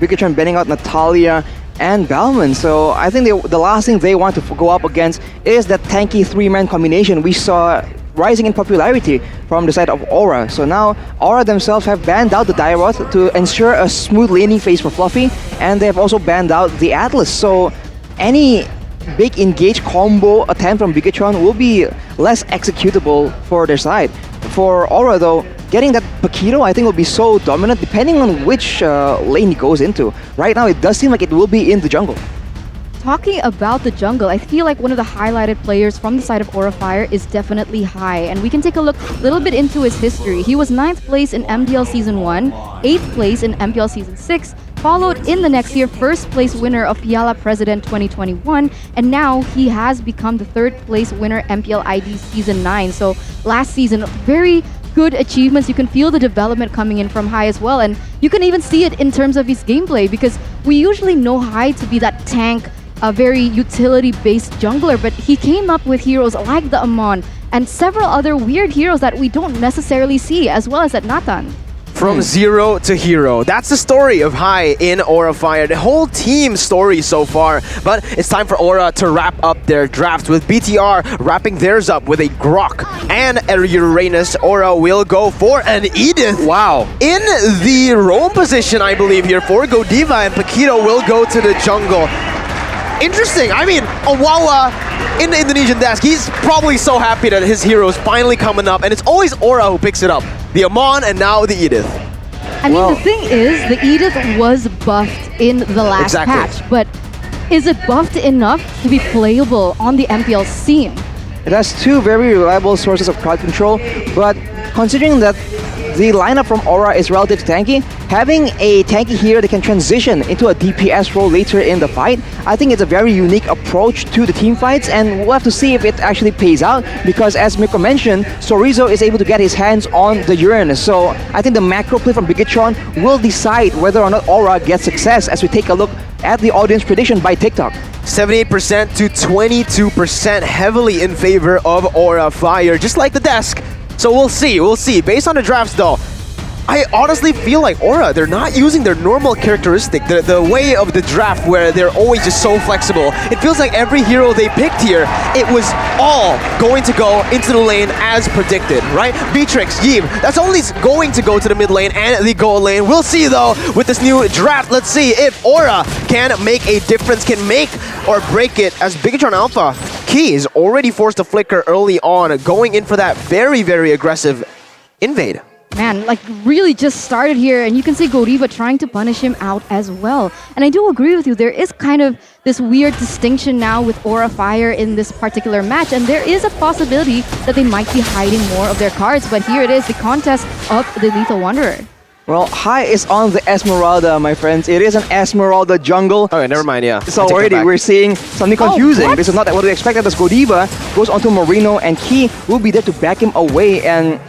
Bigetron banning out Natalia and Balman. So I think the last thing they want to go up against is that tanky 3-man combination we saw rising in popularity from the side of Aura. So now Aura themselves have banned out the Dairoth to ensure a smooth laning phase for Fluffy, and they have also banned out the Atlas. So any big engage combo attempt from Bigetron will be less executable for their side. For Aura though, getting that Paquito I think will be so dominant depending on which lane he goes into. Right now it does seem like it will be in the jungle. Talking about the jungle, I feel like one of the highlighted players from the side of Aura Fire is definitely Hai, and we can take a look a little bit into his history. He was 9th place in MPL Season 1, 8th place in MPL Season 6, followed in the next year 1st place winner of Piala President 2021, and now he has become the 3rd place winner MPL ID Season 9. So last season, very good achievements. You can feel the development coming in from Hai as well, and you can even see it in terms of his gameplay, because we usually know Hai to be that tank, a very utility-based jungler, but he came up with heroes like the Amon and several other weird heroes that we don't necessarily see, as well as that Nathan. From zero to hero. That's the story of Hai in Aura Fire. The whole team story so far. But it's time for Aura to wrap up their drafts, with BTR wrapping theirs up with a Grok and a Uranus. Aura will go for an Edith. Wow. In the roam position, I believe, here for Godiva, and Paquito will go to the jungle. Interesting. I mean, Owawa in the Indonesian desk, he's probably so happy that his hero's finally coming up, and it's always Aura who picks it up. The Amon and now the Edith. I mean, the thing is, the Edith was buffed in the last patch, but is it buffed enough to be playable on the MPL scene? It has 2 very reliable sources of crowd control, but considering that the lineup from Aura is relatively tanky, having a tanky here that can transition into a DPS role later in the fight, I think it's a very unique approach to the team fights, and we'll have to see if it actually pays out, because as Miko mentioned, Sorizo is able to get his hands on the Uranus. So I think the macro play from Bigetron will decide whether or not Aura gets success, as we take a look at the audience prediction by TikTok. 78% to 22%, heavily in favor of Aura Fire, just like the desk. So we'll see. Based on the drafts though, I honestly feel like Aura, they're not using their normal characteristic, the way of the draft where they're always just so flexible. It feels like every hero they picked here, it was all going to go into the lane as predicted, right? Beatrix, Yves, that's only going to go to the mid lane and the gold lane. We'll see though with this new draft. Let's see if Aura can make a difference, can make or break it, as Bigetron Alpha Key is already forced to flicker early on, going in for that very, very aggressive invade. Man, like really just started here, and you can see Godiva trying to punish him out as well. And I do agree with you, there is kind of this weird distinction now with Aura Fire in this particular match, and there is a possibility that they might be hiding more of their cards, but here it is, the contest of the Lethal Wanderer. Well, Hai is on the Esmeralda, my friends. It is an Esmeralda jungle. Okay, never mind, yeah. So already we're seeing something confusing. This is not what we expected, as Godiva goes onto Marino, and Key will be there to back him away. And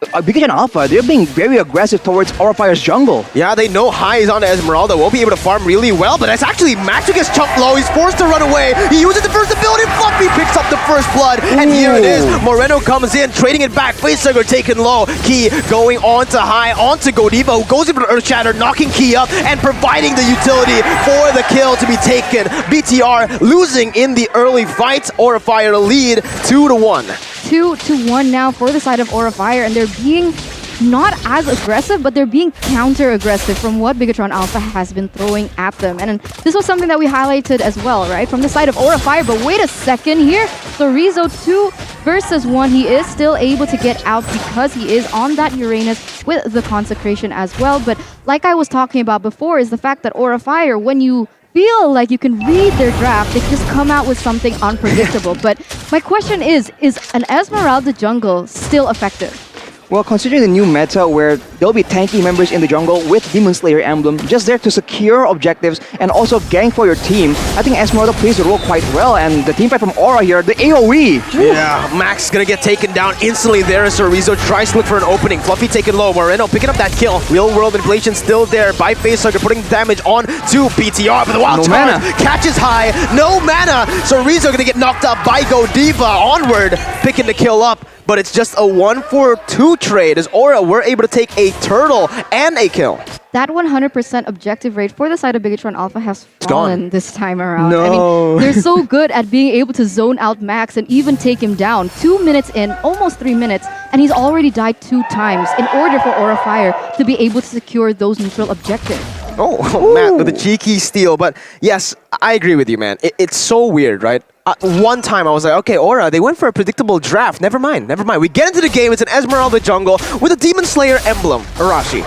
Bigetron Alpha, they're being very aggressive towards Aura Fire's jungle. Yeah, they know High is on Esmeralda, won't be able to farm really well, but it's actually Max who gets chunked low. He's forced to run away. He uses the first ability. Fluffy picks up the first blood, and here it is. Moreno comes in, trading it back. Facehugger taken low. Key going on to High, onto Godiva, who goes in for the Earth Shatter, knocking Key up and providing the utility for the kill to be taken. BTR losing in the early fight. Aura Fire lead 2-1. 2-1 now for the side of Aura Fire, and they're being not as aggressive, but they're being counter-aggressive from what Bigetron Alpha has been throwing at them. And this was something that we highlighted as well, right? From the side of Aura Fire, but wait a second here. So Rizzo 2 versus 1, he is still able to get out because he is on that Uranus with the Consecration as well. But like I was talking about before, is the fact that Aura Fire, when you feel like you can read their draft, they just come out with something unpredictable. But my question is an Esmeralda jungle still effective? Well, considering the new meta where there'll be tanky members in the jungle with Demon Slayer emblem just there to secure objectives and also gank for your team, I think Esmeralda plays the role quite well, and the teamfight from Aura here, the AoE! Yeah, Max is gonna get taken down instantly there as Rizzo tries to look for an opening. Fluffy taken low, Moreno picking up that kill. Real world inflation still there by Facehugger, putting damage on to BTR, but the wild charge catches High, no mana! So Rizzo gonna get knocked up by Godiva, onward, picking the kill up. But it's just a 1-for-2 trade as Aura were able to take a turtle and a kill. That 100% objective rate for the side of Bigetron Alpha has fallen this time around. No. I mean, they're so good at being able to zone out Max and even take him down. 2 minutes in, almost 3 minutes, and he's already died 2 times in order for Aura Fire to be able to secure those neutral objectives. Oh, Matt with a cheeky steal. But yes, I agree with you, man. It's so weird, right? One time I was like, okay, Aura, they went for a predictable draft. Never mind. We get into the game. It's an Esmeralda jungle with a Demon Slayer emblem. Arashi.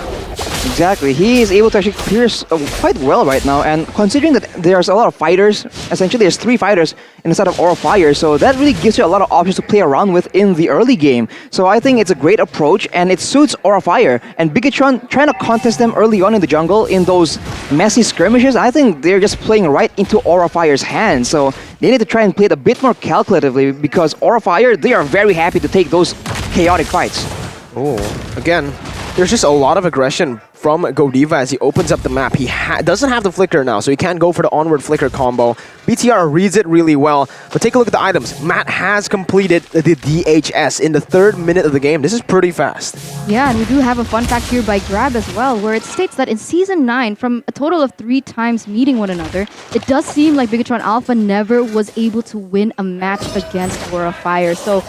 Exactly. He is able to actually pierce quite well right now, and considering that there's a lot of fighters, essentially there's 3 fighters inside of Aura Fire, so that really gives you a lot of options to play around with in the early game. So I think it's a great approach, and it suits Aura Fire. And Bigetron trying to contest them early on in the jungle in those messy skirmishes, I think they're just playing right into Aura Fire's hands. So they need to try and play it a bit more calculatively, because Aura Fire, they are very happy to take those chaotic fights. Oh, again, there's just a lot of aggression from Godiva as he opens up the map. He doesn't have the flicker now, so he can't go for the onward flicker combo. BTR reads it really well, but take a look at the items. Matt has completed the DHS in the 3rd minute of the game. This is pretty fast. Yeah, and we do have a fun fact here by Grab as well, where it states that in Season 9, from a total of 3 times meeting one another, it does seem like Bigetron Alpha never was able to win a match against Aura Fire. So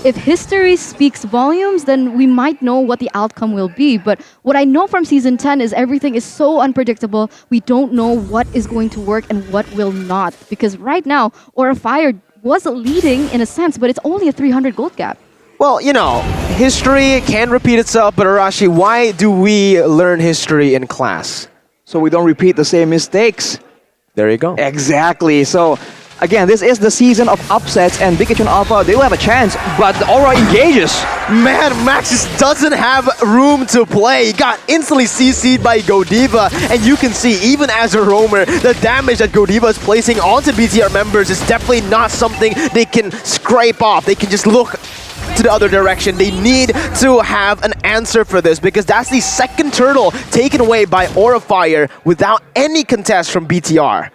if history speaks volumes, then we might know what the outcome will be. But what I know from Season 10 is everything is so unpredictable. We don't know what is going to work and what will not. Because right now, Aura Fire was leading in a sense, but it's only a 300 gold gap. Well, you know, history can repeat itself, but Arashi, why do we learn history in class? So we don't repeat the same mistakes. There you go. Exactly. So again, this is the season of upsets, and Bigetron Alpha, they will have a chance, but the Aura engages. Man, Max just doesn't have room to play. He got instantly CC'd by Godiva, and you can see, even as a roamer, the damage that Godiva is placing onto BTR members is definitely not something they can scrape off. They can just look to the other direction. They need to have an answer for this, because that's the 2nd turtle taken away by Aura Fire without any contest from BTR.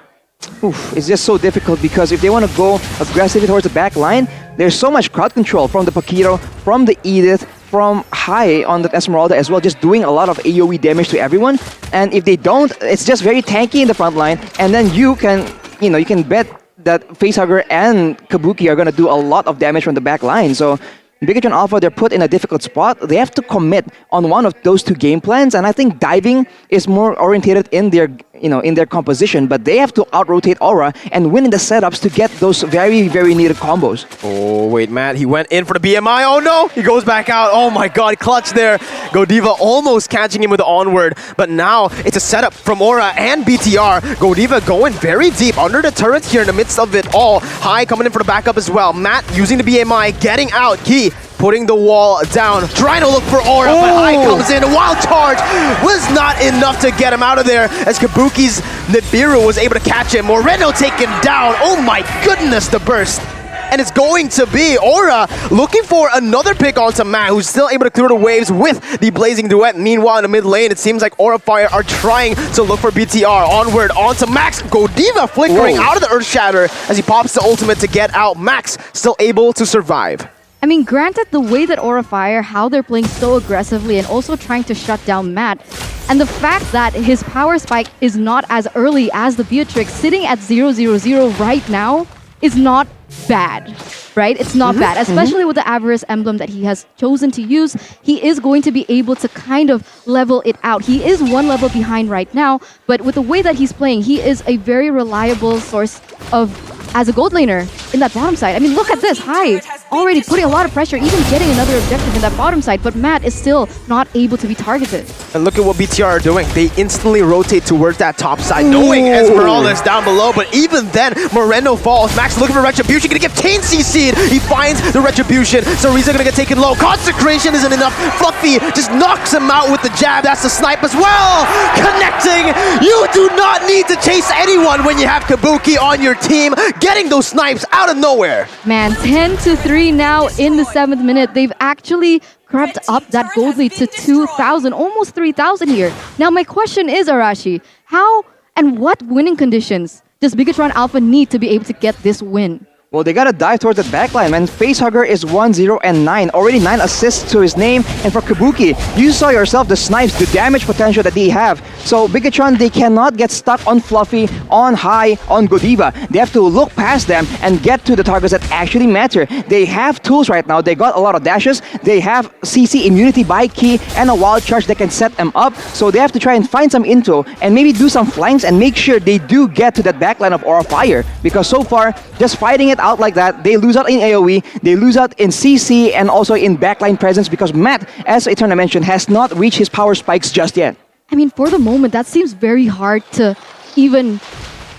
Oof, it's just so difficult, because if they want to go aggressively towards the back line, there's so much crowd control from the Paquito, from the Edith, from High on the Esmeralda as well, just doing a lot of AoE damage to everyone. And if they don't, it's just very tanky in the front line, and then you can bet that Facehugger and Kabuki are going to do a lot of damage from the back line. So Bigetron Alpha, they're put in a difficult spot. They have to commit on one of those 2 game plans, and I think diving is more orientated in their composition, but they have to out-rotate Aura and win in the setups to get those very, very needed combos. Oh, wait, Matt, he went in for the BMI. Oh, no, he goes back out. Oh, my God, clutch there. Godiva almost catching him with the onward, but now it's a setup from Aura and BTR. Godiva going very deep under the turret here in the midst of it all. High coming in for the backup as well. Matt using the BMI, getting out. Key putting the wall down, trying to look for Aura, but High comes in. A wild charge was not enough to get him out of there, as Kabuki's Nibiru was able to catch him. Moreno taken down. Oh my goodness, the burst. and it's going to be Aura looking for another pick onto Matt, who's still able to clear the waves with the Blazing Duet. Meanwhile, in the mid lane, it seems like Aura Fire are trying to look for BTR. Onward, onto Max. Godiva flickering out of the Earth Shatter as he pops the ultimate to get out. Max still able to survive. I mean, granted, the way that Aura Fire, how they're playing so aggressively and also trying to shut down Matt, and the fact that his power spike is not as early as the Beatrix, sitting at 0-0-0 right now is not bad, right? It's not bad, especially with the Avarice emblem that he has chosen to use. He is going to be able to kind of level it out. He is one level behind right now, but with the way that he's playing, he is a very reliable source of as a gold laner in that bottom side. I mean, look at this. Hai already putting a lot of pressure, even getting another objective in that bottom side, but Matt is still not able to be targeted. And look at what BTR are doing. They instantly rotate towards that top side, knowing Esmeralda is down below, but even then, Moreno falls. Max looking for Retribution, gonna get Tain CC'd. He finds the Retribution. Sariza gonna get taken low. Consecration isn't enough. Fluffy just knocks him out with the jab. That's the snipe as well. Connecting. You do not need to chase anyone when you have Kabuki on your team. Getting those snipes out of nowhere. Man, 10-3 now in the 7th minute. They've actually crept up that gold lead to 2,000, almost 3,000 here. Now my question is, Arashi, how and what winning conditions does Bigetron Alpha need to be able to get this win? Well, they gotta dive towards the backline, man. Facehugger is 1-0-9. Already 9 assists to his name. And for Kabuki, you saw yourself the snipes, the damage potential that they have. So Bigetron, they cannot get stuck on Fluffy, on Hai, on Godiva. They have to look past them and get to the targets that actually matter. They have tools right now. They got a lot of dashes. They have CC immunity by Key and a wild charge that can set them up. So they have to try and find some intro and maybe do some flanks and make sure they do get to that backline of Aura Fire. Because so far, just fighting it out like that, they lose out in AoE, they lose out in CC and also in backline presence because Matt, as Eterna mentioned, has not reached his power spikes just yet. I mean, for the moment, that seems very hard to even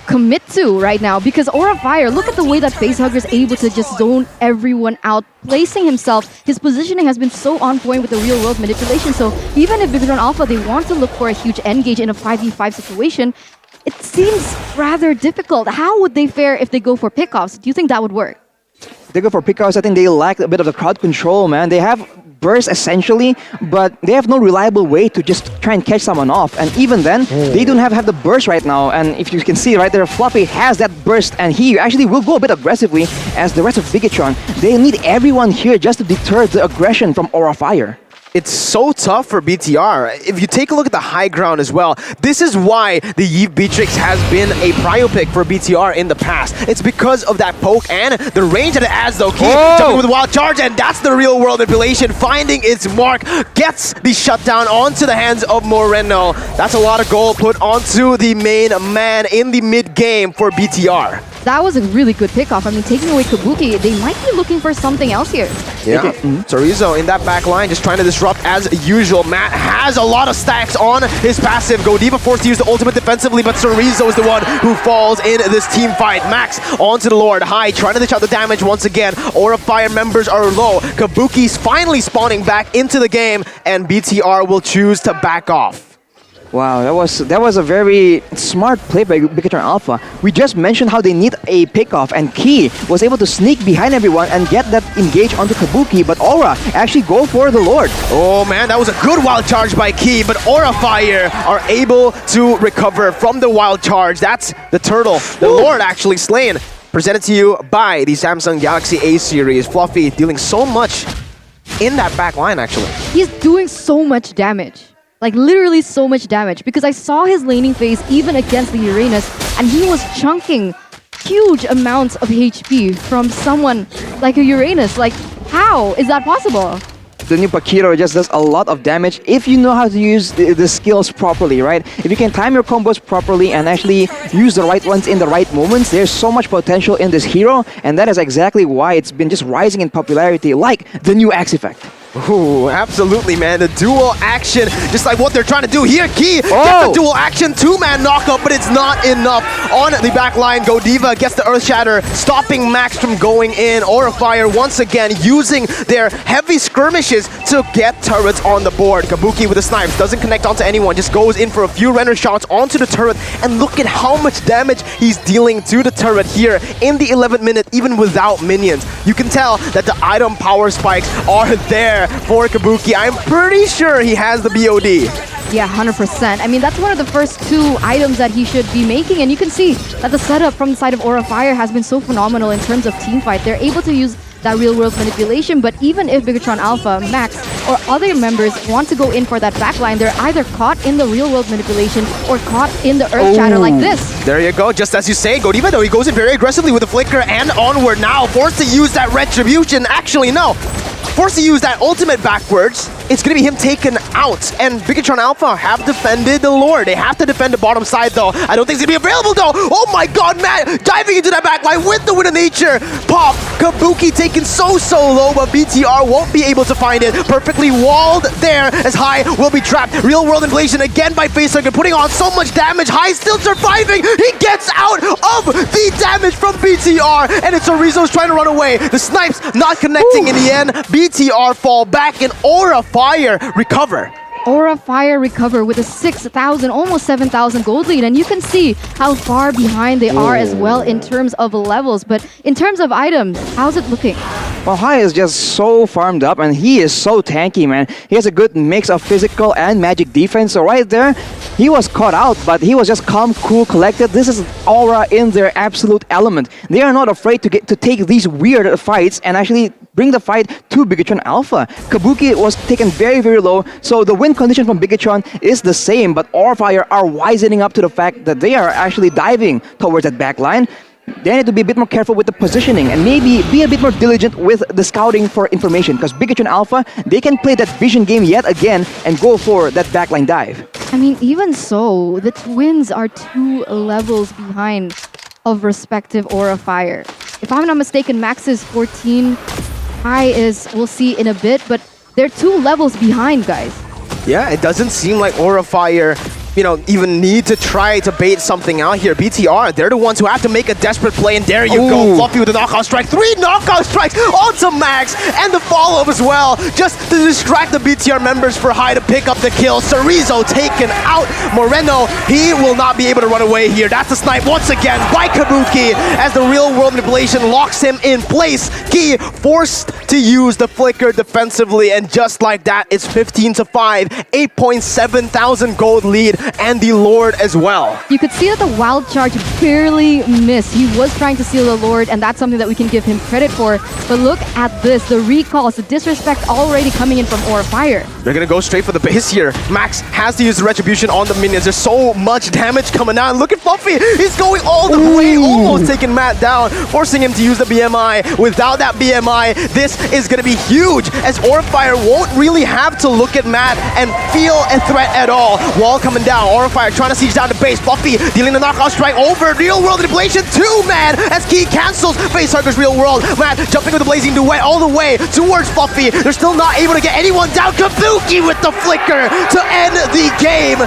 commit to right now because Aura Fire, look at the way that Facehugger is able to just zone everyone out, placing himself. His positioning has been so on point with the real world manipulation. So even if Bigetron Alpha, they want to look for a huge engage in a 5v5 situation, it seems rather difficult. How would they fare if they go for pickoffs? Do you think that would work? They go for pickoffs. I think they lack a bit of the crowd control, man. They have burst essentially, but they have no reliable way to just try and catch someone off. And even then, they don't have the burst right now. And if you can see right there, Fluffy has that burst, and he actually will go a bit aggressively as the rest of Bigetron. They need everyone here just to deter the aggression from Aura Fire. It's so tough for BTR. If you take a look at the high ground as well, this is why the Yves Beatrix has been a prio pick for BTR in the past. It's because of that poke and the range that it adds though. Keep jumping with a wild charge, and that's the real world manipulation finding its mark. Gets the shutdown onto the hands of Moreno. That's a lot of gold put onto the main man in the mid game for BTR. That was a really good pickoff. I mean, taking away Kabuki, they might be looking for something else here. Yeah, Torizo in that back line just trying to disrupt as usual. Matt has a lot of stacks on his passive. Godiva forced to use the ultimate defensively, but Torizo is the one who falls in this team fight. Max onto the Lord. Hai trying to dish out the damage once again. Aura Fire members are low. Kabuki's finally spawning back into the game, and BTR will choose to back off. Wow, that was a very smart play by Bigetron Alpha. We just mentioned how they need a pickoff, and Key was able to sneak behind everyone and get that engage onto Kabuki, but Aura actually go for the Lord. Oh man, that was a good wild charge by Key, but Aura Fire are able to recover from the wild charge. That's the turtle, the Lord actually slain. Presented to you by the Samsung Galaxy A series. Fluffy dealing so much in that back line actually. He's doing so much damage. Like literally so much damage, because I saw his laning phase even against the Uranus, and he was chunking huge amounts of HP from someone like a Uranus. Like, how is that possible? The new Pakiro just does a lot of damage if you know how to use the skills properly, right? If you can time your combos properly and actually use the right ones in the right moments, there's so much potential in this hero, and that is exactly why it's been just rising in popularity, like the new Axe effect. Ooh, absolutely, man. The dual action, just like what they're trying to do here. Key gets the dual action, two-man knockup, but it's not enough. On the back line, Godiva gets the Earth Shatter, stopping Max from going in. Aura Fire once again using their heavy skirmishes to get turrets on the board. Kabuki with the snipes, doesn't connect onto anyone, just goes in for a few render shots onto the turret, and look at how much damage he's dealing to the turret here in the 11th minute, even without minions. You can tell that the item power spikes are there for Kabuki. I'm pretty sure he has the BOD. Yeah, 100%. I mean, that's one of the first two items that he should be making, and you can see that the setup from the side of Aura Fire has been so phenomenal in terms of team fight. They're able to use that real-world manipulation, but even if Bigetron Alpha, Max, or other members want to go in for that backline, they're either caught in the real-world manipulation or caught in the Earth Shatter like this. There you go, just as you say, Godiva though, he goes in very aggressively with the Flicker and onward now, forced to use that Retribution. Actually, no. Forced to use that ultimate backwards. It's going to be him taken out. And Bigetron Alpha have defended the lore. They have to defend the bottom side, though. I don't think it's going to be available, though. Oh my god, man. Diving into that backline with the Wind of Nature. Pop. Kabuki taken so low, but BTR won't be able to find it. Perfectly walled there as High will be trapped. Real world inflation again by Facehugger, putting on so much damage. High still surviving. He gets out of the damage from BTR. And it's Orizo's trying to run away. The snipes not connecting in the end. BTR fall back and Aura Fire recover. Aura Fire recover with a 6,000, almost 7,000 gold lead, and you can see how far behind they are as well in terms of levels. But in terms of items, how's it looking? Well, High is just so farmed up, and he is so tanky, man. He has a good mix of physical and magic defense. So right there, he was caught out, but he was just calm, cool, collected. This is Aura in their absolute element. They are not afraid to take these weird fights and actually bring the fight to Bigetron Alpha. Kabuki was taken very low, so the win condition from Bigetron is the same, but Aura Fire are wisening up to the fact that they are actually diving towards that backline. They need to be a bit more careful with the positioning and maybe be a bit more diligent with the scouting for information, because Bigetron Alpha, they can play that vision game yet again and go for that backline dive. I mean, even so, the Twins are 2 levels behind of respective Aura Fire. If I'm not mistaken, Max is 14, High is, we'll see in a bit, but they're 2 levels behind, guys. Yeah, it doesn't seem like Aura Fire, even need to try to bait something out here. BTR, they're the ones who have to make a desperate play, and there you go. Fluffy with the knockout strike. 3 knockout strikes onto Max, and the follow-up as well, just to distract the BTR members for High to pick up the kill. Cerezo taken out. Moreno, he will not be able to run away here. That's a snipe once again by Kabuki, as the real-world manipulation locks him in place. Key forced to use the Flicker defensively, and just like that, it's 15-5, 8.7 thousand gold lead, and the Lord as well. You could see that the Wild Charge barely missed. He was trying to steal the Lord, and that's something that we can give him credit for. But look at this, the recalls, the disrespect already coming in from Aura Fire. They're gonna go straight for the base here. Max has to use the Retribution on the minions. There's so much damage coming out. Look at Fluffy, he's going all the way, almost taking Matt down, forcing him to use the BMI. Without that BMI, this is gonna be huge, as Aura Fire won't really have to look at Matt and feel a threat at all. Wall coming down. Aura Fire trying to siege down the base. Fluffy dealing the knockout strike over. Real world manipulation 2-man as Key cancels Facehugger's real world. Matt jumping with the blazing duet all the way towards Fluffy. They're still not able to get anyone down. Kabuki with the Flicker to end the game.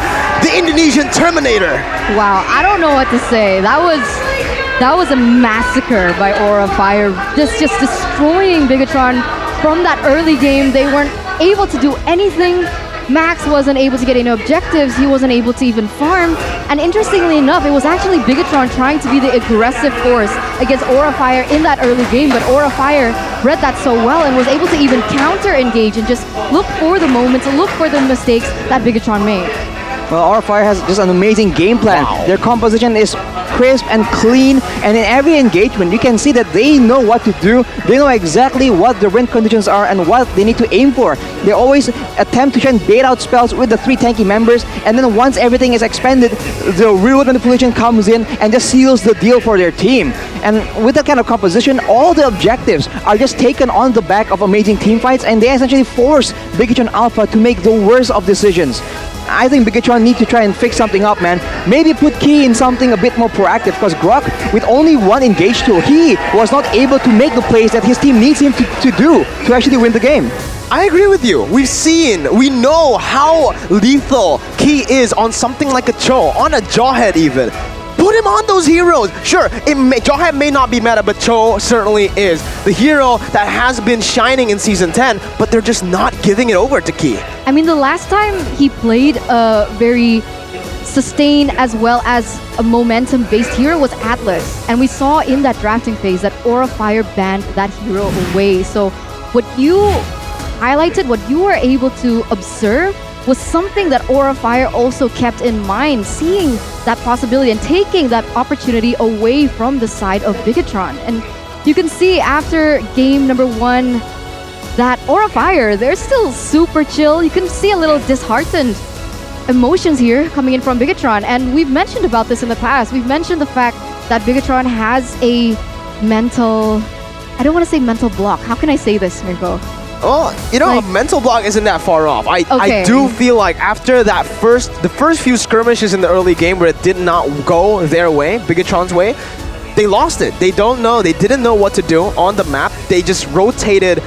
The Indonesian Terminator. Wow, I don't know what to say. That was a massacre by Aura Fire. Just destroying Bigetron from that early game. They weren't able to do anything. Max wasn't able to get any objectives, he wasn't able to even farm, and interestingly enough, it was actually Bigetron trying to be the aggressive force against Aura Fire in that early game, but Aura Fire read that so well and was able to even counter-engage and just look for the moments, look for the mistakes that Bigetron made. Well, Aura Fire has just an amazing game plan. Their composition is crisp and clean, and in every engagement you can see that they know what to do. They know exactly what the win conditions are and what they need to aim for. They always attempt to try and bait out spells with the 3 tanky members, and then once everything is expended, the real manipulation comes in and just seals the deal for their team. And with that kind of composition, all the objectives are just taken on the back of amazing team fights, and they essentially force Bigetron Alpha to make the worst of decisions. I think Bigetron need to try and fix something up, man. Maybe put Key in something a bit more proactive, because Grok, with only 1 engage tool, he was not able to make the plays that his team needs him to do to actually win the game. I agree with you. We know how lethal Key is on something like a Cho, on a Jawhead even. Put him on those heroes. Sure, Jawhead may not be meta, but Cho certainly is. The hero that has been shining in Season 10, but they're just not giving it over to Key. I mean, the last time he played a very sustained as well as a momentum-based hero was Atlas. And we saw in that drafting phase that Aura Fire banned that hero away. So what you highlighted, what you were able to observe was something that Aura Fire also kept in mind, seeing that possibility and taking that opportunity away from the side of Bigetron. And you can see after game number 1 that Aura Fire, they're still super chill. You can see a little disheartened emotions here coming in from Bigetron. And we've mentioned about this in the past. We've mentioned the fact that Bigetron has a mental, I don't want to say mental block. How can I say this, Mirko? Oh, you know, a mental block isn't that far off. I do feel like after the first few skirmishes in the early game where it did not go their way, Bigetron's way, they lost it. They didn't know what to do on the map. They just rotated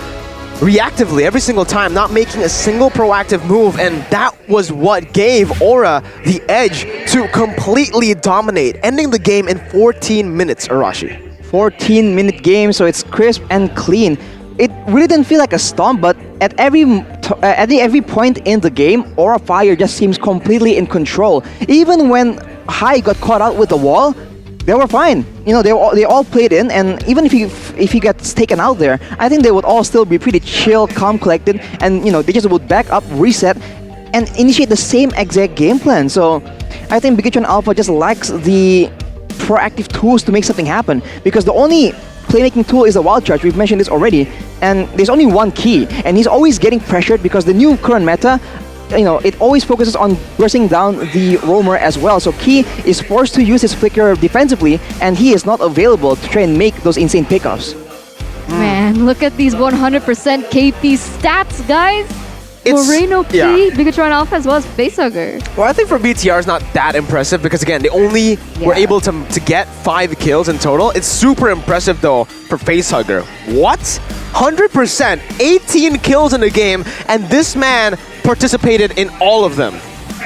reactively every single time, not making a single proactive move, and that was what gave Aura the edge to completely dominate, ending the game in 14 minutes, Arashi. 14-minute game, so it's crisp and clean. It really didn't feel like a stomp, but at every point in the game, Aura Fire just seems completely in control. Even when Hai got caught out with the wall, they were fine. You know, they all played in, and even if he gets taken out there, I think they would all still be pretty chill, calm, collected, and you know, they just would back up, reset, and initiate the same exact game plan. So I think Bigetron Alpha just lacks the proactive tools to make something happen, because the only playmaking tool is a wild charge. We've mentioned this already, and there's only one Key, and he's always getting pressured because the new current meta, you know, it always focuses on bursting down the roamer as well. So Key is forced to use his flicker defensively, and he is not available to try and make those insane pickoffs. Man, look at these 100% KP stats, guys. Moreno P, Bigetron Alpha, as well as Facehugger. Well, I think for BTR it's not that impressive because again, they only were able to get 5 kills in total. It's super impressive though for Facehugger. What? 100%, 18 kills in the game, and this man participated in all of them.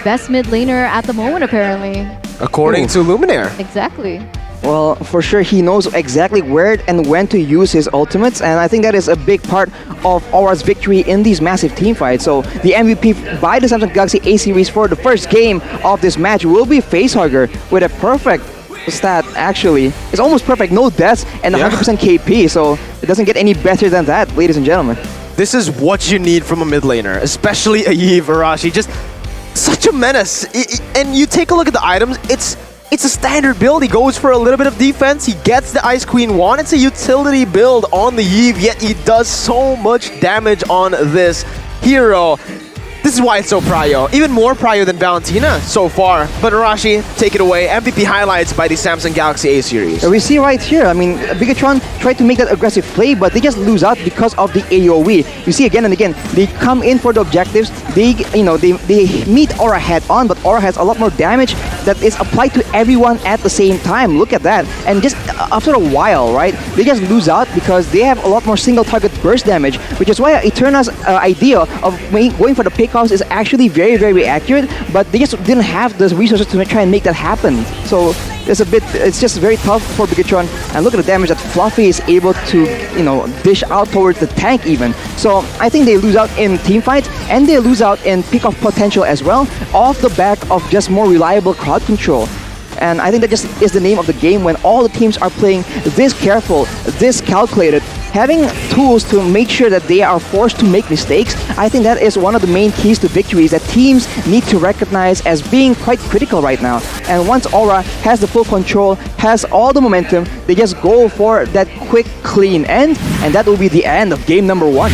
Best mid laner at the moment, apparently. According to Luminaire. Exactly. Well, for sure, he knows exactly where and when to use his ultimates, and I think that is a big part of Aura's victory in these massive team fights. So the MVP by the Samsung Galaxy A series for the first game of this match will be Facehugger with a perfect stat, actually. It's almost perfect, no deaths and 100% KP, so it doesn't get any better than that, ladies and gentlemen. This is what you need from a mid laner, especially a Yves Arashi. Just such a menace. And you take a look at the items, it's a standard build. He goes for a little bit of defense. He gets the Ice Queen wand. It's a utility build on the Yves, yet he does so much damage on this hero. This is why it's so prio. Even more prio than Valentina so far. But Arashi, take it away. MVP highlights by the Samsung Galaxy A series. We see right here, I mean, Bigetron tried to make that aggressive play, but they just lose out because of the AoE. You see again and again, they come in for the objectives. They meet Aura head on, but Aura has a lot more damage that is applied to everyone at the same time. Look at that. And just after a while, right, they just lose out because they have a lot more single target burst damage, which is why Eterna's idea of going for the pick is actually very, very accurate, but they just didn't have the resources to try and make that happen. So it's just very tough for Bigetron. And look at the damage that Fluffy is able to, you know, dish out towards the tank even. So I think they lose out in team fights, and they lose out in pick-off potential as well, off the back of just more reliable crowd control. And I think that just is the name of the game when all the teams are playing this careful, this calculated, having tools to make sure that they are forced to make mistakes. I think that is one of the main keys to victories that teams need to recognize as being quite critical right now. And once Aura has the full control, has all the momentum, they just go for that quick, clean end, and that will be the end of game number 1.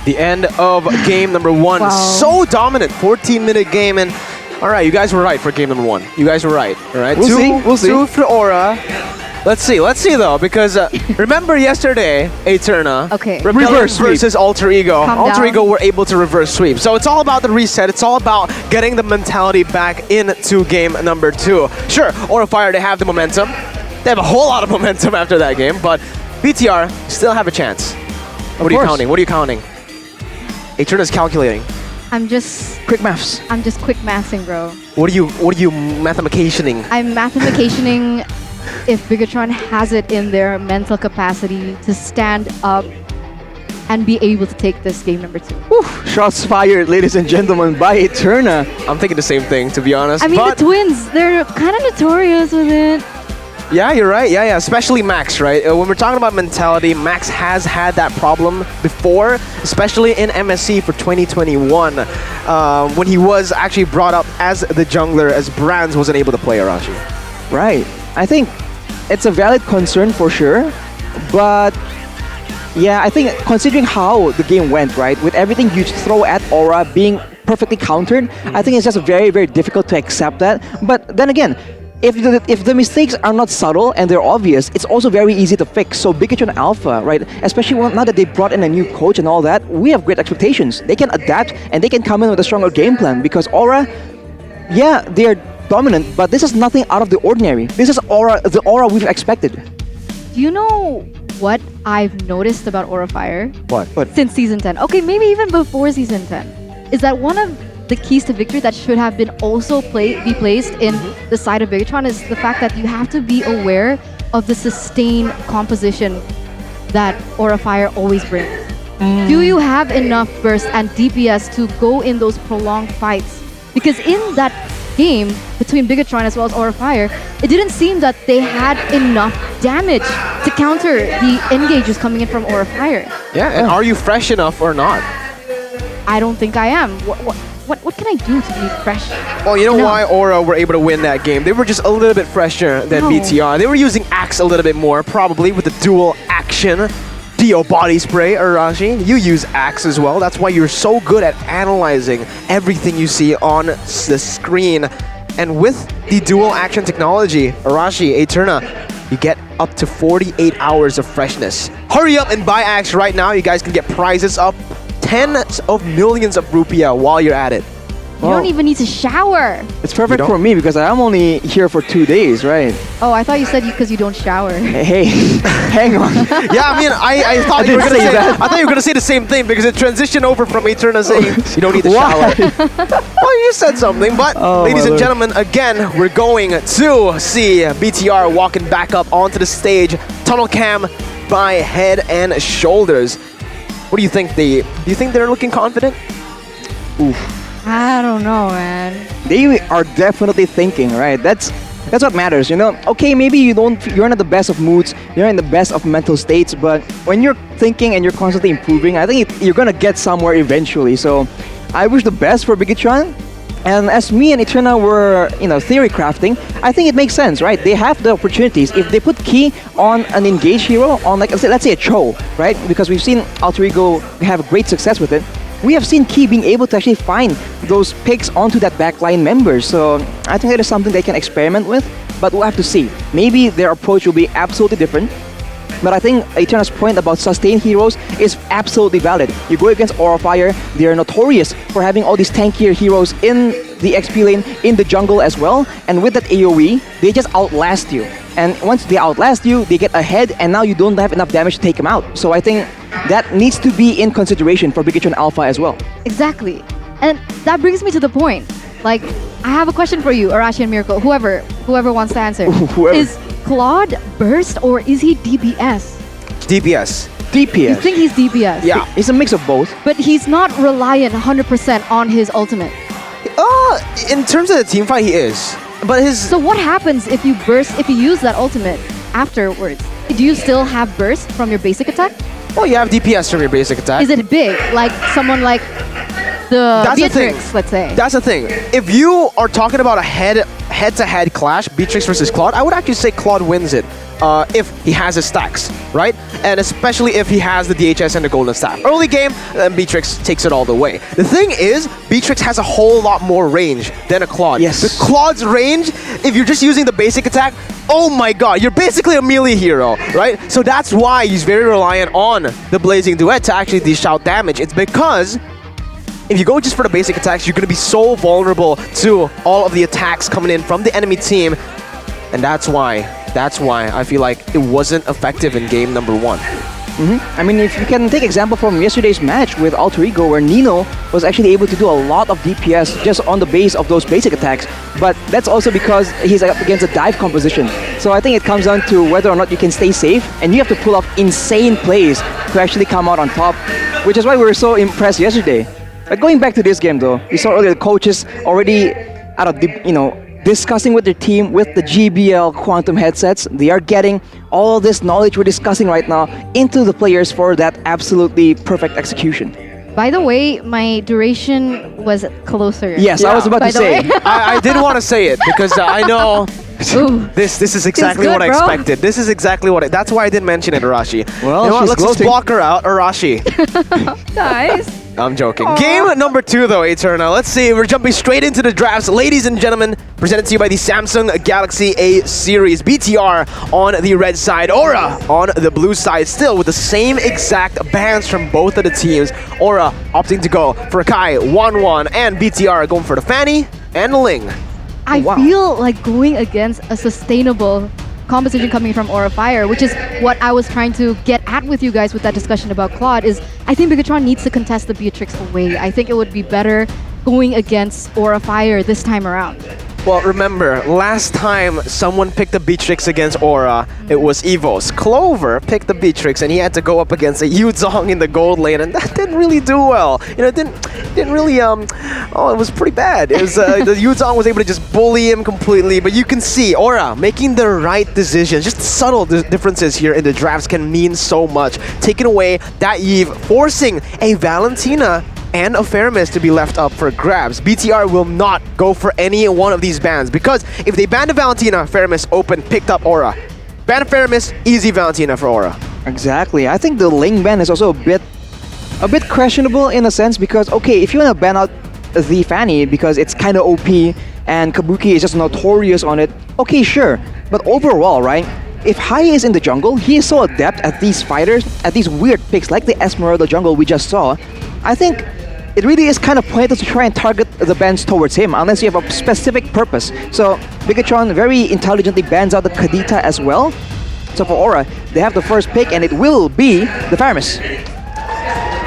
The end of game number 1. Wow. So dominant, 14-minute game, and all right, you guys were right for game number 1. You guys were right. All right, we'll see. 2 for Aura. Let's see though, because remember yesterday, Eterna, reverse sweep versus Alter Ego. Alter Ego were able to reverse sweep. So it's all about the reset. It's all about getting the mentality back into game number 2. Sure, Aura Fire, they have the momentum. They have a whole lot of momentum after that game, but BTR still have a chance. What are you counting? Eterna's calculating. I'm just quick maths. I'm just quick mathing, bro. What are you mathematicationing? I'm mathematicationing if Bigetron has it in their mental capacity to stand up and be able to take this game number 2. Shots fired, ladies and gentlemen, by Eterna. I'm thinking the same thing, to be honest. I mean, the twins, they're kind of notorious with it. Yeah, you're right. Yeah, especially Max, right? When we're talking about mentality, Max has had that problem before, especially in MSC for 2021, when he was actually brought up as the jungler, as Brands wasn't able to play Arashi. Right. I think it's a valid concern for sure, but yeah, I think considering how the game went, right, with everything you throw at Aura being perfectly countered, I think it's just very, very difficult to accept that. But then again, if the mistakes are not subtle and they're obvious, it's also very easy to fix. So Bigetron Alpha, right, especially now that they brought in a new coach and all that, we have great expectations. They can adapt and they can come in with a stronger game plan because Aura, yeah, they're dominant, but this is nothing out of the ordinary. This is the Aura we've expected. Do you know what I've noticed about Aura Fire? What? Since Season 10. Okay, maybe even before Season 10. Is that one of the keys to victory that should have been also be placed in the side of Bigetron is the fact that you have to be aware of the sustained composition that Aura Fire always brings. Do you have enough burst and DPS to go in those prolonged fights? Because in that game between Bigetron as well as Aura Fire, it didn't seem that they had enough damage to counter the engages coming in from Aura Fire. Yeah, and are you fresh enough or not? I don't think I am. What can I do to be fresh? Well, you know why Aura were able to win that game? They were just a little bit fresher than BTR. They were using Axe a little bit more, probably with the dual action. Dio body spray, Arashi. You use Axe as well. That's why you're so good at analyzing everything you see on the screen. And with the dual action technology, Arashi, Eterna, you get up to 48 hours of freshness. Hurry up and buy Axe right now. You guys can get prizes up tens of millions of rupiah while you're at it. You don't even need to shower. It's perfect for me because I'm only here for 2 days, right? Oh, I thought you said because you don't shower. Hey, hang on. Yeah, I mean, I thought you were gonna say that. I thought you were gonna say the same thing because it transitioned over from Eterna saying you don't need to shower. Well, you said something, but ladies and gentlemen, again, we're going to see BTR walking back up onto the stage, tunnel cam by Head and Shoulders. What do you think? Do you think they're looking confident? Oof. I don't know, man. They are definitely thinking, right? That's what matters, you know? Okay, maybe you're not the best of moods, you're not in the best of mental states, but when you're thinking and you're constantly improving, I think you're gonna get somewhere eventually. So I wish the best for Bigetron. And as me and Eterna were, theory crafting, I think it makes sense, right? They have the opportunities. If they put key on an engaged hero, on let's say a Cho, right? Because we've seen Alter Ego have great success with it. We have seen Key being able to actually find those picks onto that backline member. So I think that is something they can experiment with, but we'll have to see. Maybe their approach will be absolutely different. But I think Eterna's point about sustained heroes is absolutely valid. You go against Aura Fire, they are notorious for having all these tankier heroes in the XP lane, in the jungle as well. And with that AoE, they just outlast you. And once they outlast you, they get ahead, and now you don't have enough damage to take them out. So I think that needs to be in consideration for Bigetron Alpha as well. Exactly. And that brings me to the point. Like, I have a question for you, Arashi and Miracle, whoever wants to answer. Is Claude burst or is he DPS? DPS. DPS. You think he's DPS? Yeah. It's a mix of both. But he's not reliant 100% on his ultimate. In terms of the team fight, he is. But So what happens if you use that ultimate afterwards? Do you still have burst from your basic attack? Well, you have DPS from your basic attack. Is it big? Like someone like the Beatrix, let's say. That's the thing. If you are talking about a head-to-head clash, Beatrix versus Claude, I would actually say Claude wins it if he has his stacks, right? And especially if he has the DHS and the Golden Staff. Early game, then Beatrix takes it all the way. The thing is, Beatrix has a whole lot more range than a Claude. Yes. The Claude's range, if you're just using the basic attack, oh my god, you're basically a melee hero, right? So that's why he's very reliant on the Blazing Duet to actually dish out damage. It's because if you go just for the basic attacks, you're going to be so vulnerable to all of the attacks coming in from the enemy team. And that's why I feel like it wasn't effective in game number 1. I mean, if you can take example from yesterday's match with Alter Ego, where Nino was actually able to do a lot of DPS just on the base of those basic attacks, but that's also because he's up against a dive composition. So I think it comes down to whether or not you can stay safe, and you have to pull off insane plays to actually come out on top, which is why we were so impressed yesterday. But going back to this game though, we saw earlier the coaches already discussing with their team with the GBL Quantum headsets. They are getting all this knowledge we're discussing right now into the players for that absolutely perfect execution. By the way, my duration was closer. Yes, I was about to say. I did want to say it because I know this is exactly good, what I bro. expected. This is exactly what that's why I didn't mention it, Arashi. Well, you know what? she's Let's just gloating. block her out, Arashi. Guys. I'm joking. Game number 2 though, Eterna. Let's see. We're jumping straight into the drafts. Ladies and gentlemen, presented to you by the Samsung Galaxy A series. BTR on the red side, Aura on the blue side, still with the same exact bans from both of the teams. Aura opting to go for Kai 1-1, and BTR going for the Fanny and Ling. I feel like going against a sustainable composition coming from Aura Fire, which is what I was trying to get at with you guys with that discussion about Claude, is I think Bigetron needs to contest the Beatrix away. I think it would be better going against Aura Fire this time around. Well, remember, last time someone picked the Beatrix against Aura, it was EVOS. Clover picked the Beatrix and he had to go up against a Yuzong in the gold lane, and that didn't really do well. You know, it didn't really, it was pretty bad. It was, the Yuzong was able to just bully him completely, but you can see Aura making the right decisions. Just subtle differences here in the drafts can mean so much. Taking away that Eve, forcing a Valentina and a Faramis to be left up for grabs. BTR will not go for any one of these bans, because if they ban the Valentina, Faramis open, picked up Aura. Ban of Faramis, easy Valentina for Aura. Exactly. I think the Ling ban is also a bit questionable in a sense, because okay, if you want to ban out the Fanny because it's kind of OP and Kabuki is just notorious on it, okay, sure. But overall, right, if Hai is in the jungle, he is so adept at these fighters, at these weird picks like the Esmeralda jungle we just saw. I think it really is kind of pointless to try and target the bans towards him unless you have a specific purpose. So Bigetron very intelligently bans out the Kadita as well. So for Aura, they have the first pick, and it will be the Faramis.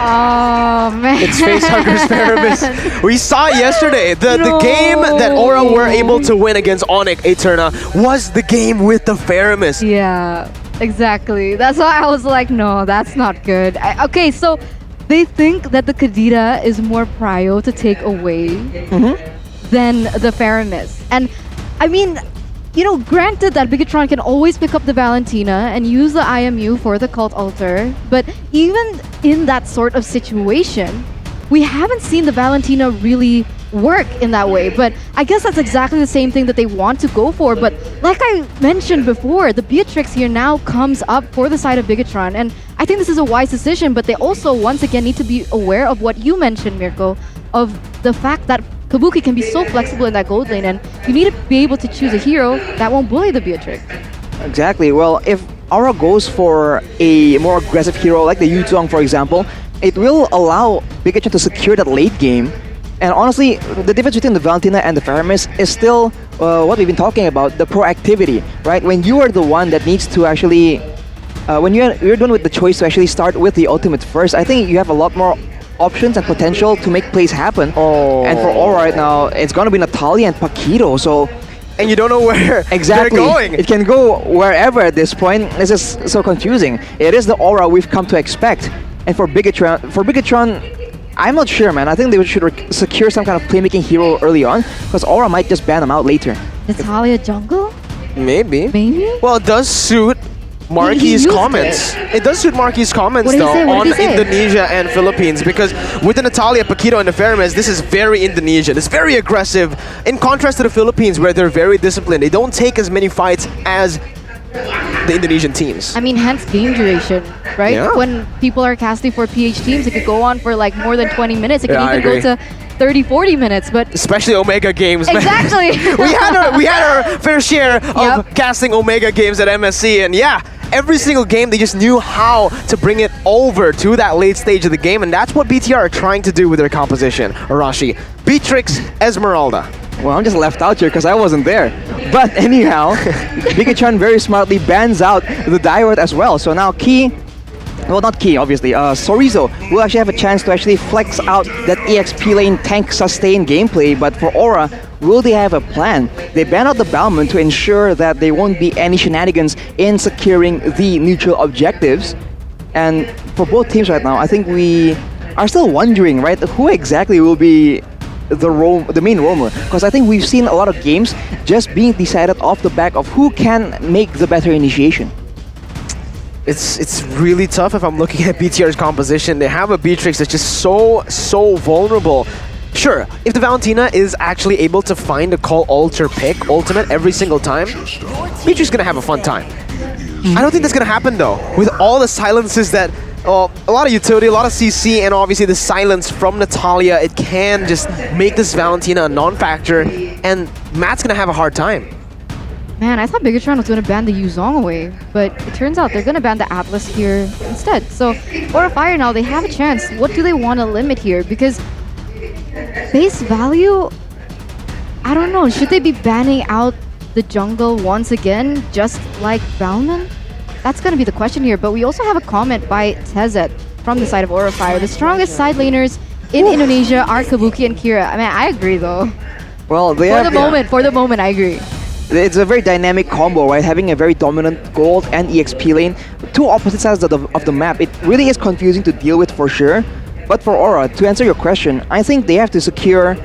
Oh man. It's Facehugger's Faramis. We saw it yesterday. The game that Aura were able to win against ONIC Eterna was the game with the Faramis. Yeah, exactly. That's why I was like, no, that's not good. Okay, so they think that the Kadita is more prio to take away than the Faramis. And I mean, you know, granted that Bigetron can always pick up the Valentina and use the IMU for the Cult Altar, but even in that sort of situation, we haven't seen the Valentina really work in that way. But I guess that's exactly the same thing that they want to go for. But like I mentioned before, the Beatrix here now comes up for the side of Bigetron, and I think this is a wise decision, but they also once again need to be aware of what you mentioned, Mirko, of the fact that Kabuki can be so flexible in that gold lane, and you need to be able to choose a hero that won't bully the Beatrix. Exactly. Well, if Aura goes for a more aggressive hero like the Yuzong, for example, it will allow Bigetron to secure that late game. And honestly, the difference between the Valentina and the Faramis is still what we've been talking about, the proactivity, right? When you are the one that needs to actually, when you're done with the choice to actually start with the ultimate first, I think you have a lot more options and potential to make plays happen. And for Aura right now, it's going to be Natalia and Paquito, so... And you don't know where exactly they're going. It can go wherever at this point. This is so confusing. It is the Aura we've come to expect. And for Bigetron, I'm not sure, man. I think they should secure some kind of playmaking hero early on, because Aura might just ban them out later. Natalia jungle? Maybe. Maybe? Well, it does suit Marky's comments. It does suit Marky's comments though on Indonesia and Philippines, because with the Natalia, Paquito, and the Faramis, this is very Indonesian. It's very aggressive. In contrast to the Philippines, where they're very disciplined. They don't take as many fights as the Indonesian teams. I mean, hence game duration, right? Yeah. When people are casting for PH teams, it could go on for like more than 20 minutes. It can Yeah, even go to 30-40 minutes, but especially Omega games. Exactly. we had our fair share of casting Omega games at MSC, and yeah, every single game they just knew how to bring it over to that late stage of the game, and that's what BTR are trying to do with their composition. Arashi, Beatrix, Esmeralda. Well, I'm just left out here because I wasn't there. But anyhow, Bigetron very smartly bans out the Direward as well. So now Key well, not Key, obviously, Sorizo will actually have a chance to actually flex out that EXP lane tank sustain gameplay, but for Aura, will they have a plan? They ban out the Balmond to ensure that there won't be any shenanigans in securing the neutral objectives. And for both teams right now, I think we are still wondering, right, who exactly will be the main roamer, because I think we've seen a lot of games just being decided off the back of who can make the better initiation. It's really tough if I'm looking at BTR's composition. They have a Beatrix that's just so vulnerable. Sure, if the Valentina is actually able to find a call alter pick ultimate every single time, Beatrix is gonna have a fun time. I don't think that's gonna happen though, with all the silences that a lot of utility, a lot of CC, and obviously the silence from Natalia. It can just make this Valentina a non-factor, and Matt's gonna have a hard time. Man, I thought Bigetron was going to ban the Yuzong away, but it turns out they're going to ban the Atlas here instead. So, Aura Fire now, they have a chance. What do they want to limit here? Because base value, I don't know. Should they be banning out the jungle once again, just like Balmond? That's going to be the question here. But we also have a comment by Tezet from the side of Aura Fire. The strongest side laners in Indonesia are Kabuki and Kira. I mean, I agree though. Well, they for the moment, I agree. It's a very dynamic combo, right? Having a very dominant gold and EXP lane, two opposite sides of the map. It really is confusing to deal with for sure. But for Aura, to answer your question, I think they have to secure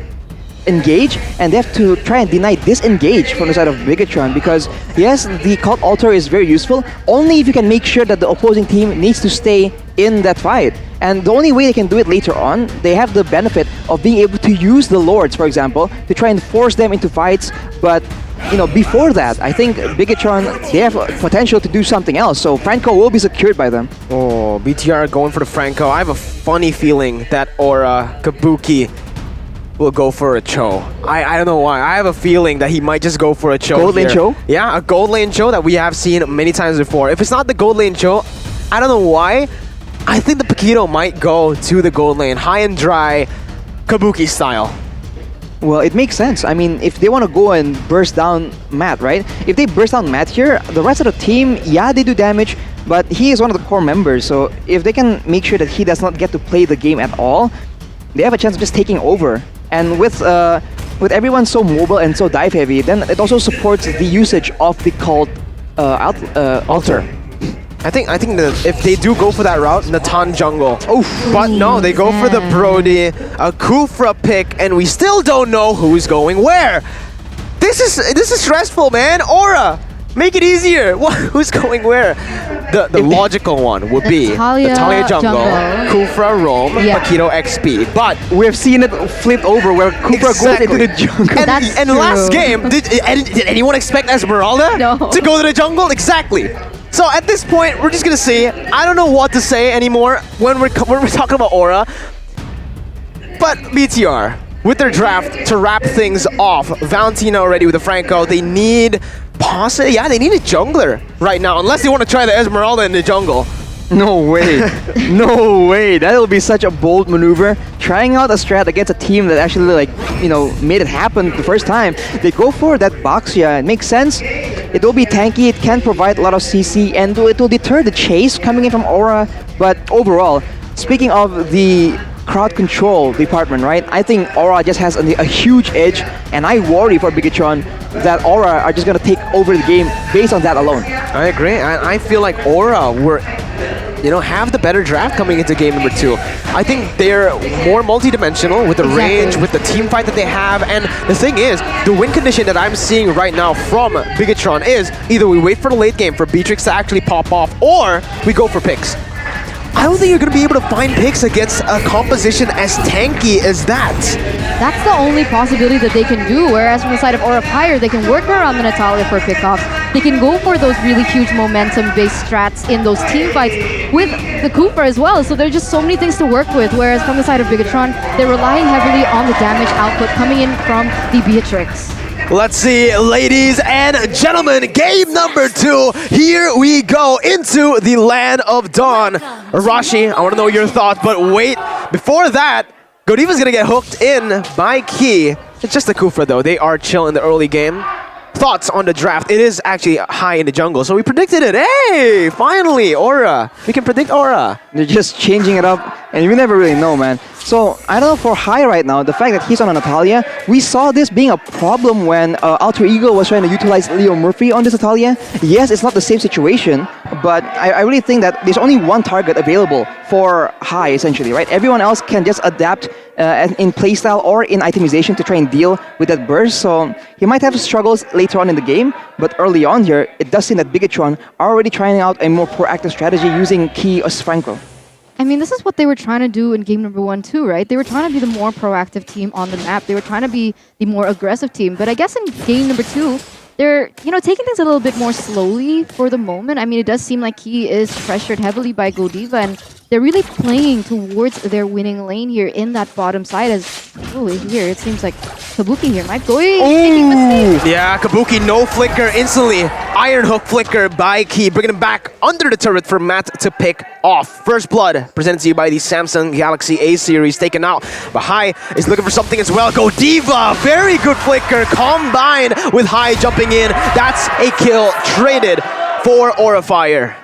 engage, and they have to try and deny disengage from the side of Bigetron, because yes, the cult altar is very useful only if you can make sure that the opposing team needs to stay in that fight. And the only way they can do it later on, they have the benefit of being able to use the Lords, for example, to try and force them into fights. But you know, before that, I think Bigetron, they have potential to do something else. So Franco will be secured by them. Oh, BTR going for the Franco. I have a funny feeling that Aura Kabuki will go for a Cho. I don't know why. I have a feeling that he might just go for a Cho. Gold lane Cho? Yeah, a gold lane Cho that we have seen many times before. If it's not the gold lane Cho, I don't know why. I think the Paquito might go to the gold lane, high and dry, Kabuki style. Well, it makes sense. I mean, if they want to go and burst down Matt, right? If they burst down Matt here, the rest of the team, yeah, they do damage, but he is one of the core members. So if they can make sure that he does not get to play the game at all, they have a chance of just taking over. And with everyone so mobile and so dive heavy, then it also supports the usage of the cult altar. I think that if they do go for that route, Natan jungle. But no, they go for the Brody, a Kufra pick, and we still don't know who's going where. This is stressful, man. Aura, make it easier. Who's going where? The logical one would be Natalia jungle, Kufra roam, Paquito XP. But we've seen it flip over where Kufra goes into the jungle. And last game, did anyone expect Esmeralda to go to the jungle? Exactly. So at this point, we're just gonna say, I don't know what to say anymore when we're talking about Aura. But BTR, with their draft to wrap things off, Valentina already with the Franco, they need they need a jungler right now, unless they want to try the Esmeralda in the jungle. No way. No way. That'll be such a bold maneuver. Trying out a strat against a team that actually, like, you know, made it happen the first time. They go for that Boxia. It makes sense. It will be tanky. It can provide a lot of CC, and it will deter the chase coming in from Aura. But overall, speaking of the crowd control department, right? I think Aura just has a huge edge, and I worry for Bigetron that Aura are just going to take over the game based on that alone. I agree. I feel like Aura were, have the better draft coming into game number 2. I think they're more multi-dimensional with the range, with the team fight that they have, and the thing is, the win condition that I'm seeing right now from Bigetron is either we wait for the late game for Beatrix to actually pop off, or we go for picks. I don't think you're going to be able to find picks against a composition as tanky as that. That's the only possibility that they can do, whereas from the side of Aura Fire, they can work around the Natalia for pickoffs. They can go for those really huge momentum-based strats in those team fights with the Cooper as well. So there's just so many things to work with, whereas from the side of Bigetron, they're relying heavily on the damage output coming in from the Beatrix. Let's see, ladies and gentlemen, game number 2. Here we go into the land of Dawn. Arashi, I want to know your thoughts, but wait, before that, Godiva's gonna get hooked in by Key. It's just a Kufra though, they are chill in the early game. thoughts on the draft. It is actually high in the jungle, so we predicted it. Hey, finally, Aura. We can predict Aura. They're just changing it up, and you never really know, man. So, I don't know, for High right now, the fact that he's on a Natalia, we saw this being a problem when Alter Ego was trying to utilize Leo Murphy on this Natalia. Yes, it's not the same situation, but I really think that there's only one target available for High, essentially, right? Everyone else can just adapt in playstyle or in itemization to try and deal with that burst, so he might have struggles later on in the game, but early on here, it does seem that Bigetron are already trying out a more proactive strategy using Key as Franco. I mean, this is what they were trying to do in game number 1 too, right? They were trying to be the more proactive team on the map. They were trying to be the more aggressive team. But I guess in game number 2, they're, taking things a little bit more slowly for the moment. I mean, it does seem like he is pressured heavily by Godiva, and they're really playing towards their winning lane here in that bottom side. As here it seems like Kabuki here might go making mistakes. Yeah, Kabuki no flicker instantly. Iron Hook flicker by Key, bringing him back under the turret for Matt to pick off. First blood presented to you by the Samsung Galaxy A series, taken out. But High is looking for something as well. Godiva, very good flicker, combined with High jumping in. That's a kill traded for Aura Fire.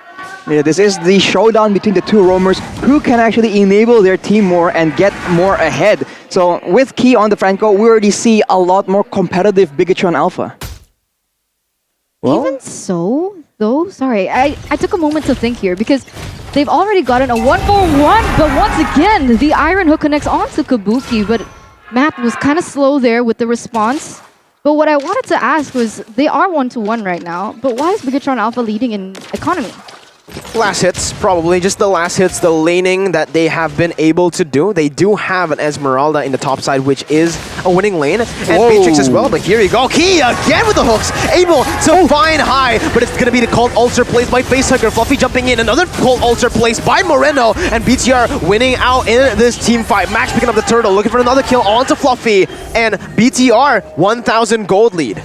Yeah, this is the showdown between the two roamers who can actually enable their team more and get more ahead. So with Key on the Franco, we already see a lot more competitive Bigetron Alpha. Well, even so, though, sorry, I took a moment to think here because they've already gotten a 1-for-1, but once again, the Iron Hook connects onto Kabuki, but Matt was kind of slow there with the response. But what I wanted to ask was, they are 1-1 right now, but why is Bigetron Alpha leading in economy? Last hits, probably. Just the last hits, the laning that they have been able to do. They do have an Esmeralda in the top side, which is a winning lane. And Matrix as well, but here you go. Key again with the hooks, able to find High, but it's going to be the Cold Ulcer placed by Facehugger. Fluffy jumping in, another Cold Ulcer placed by Moreno, and BTR winning out in this team fight. Max picking up the turtle, looking for another kill onto Fluffy, and BTR 1,000 gold lead.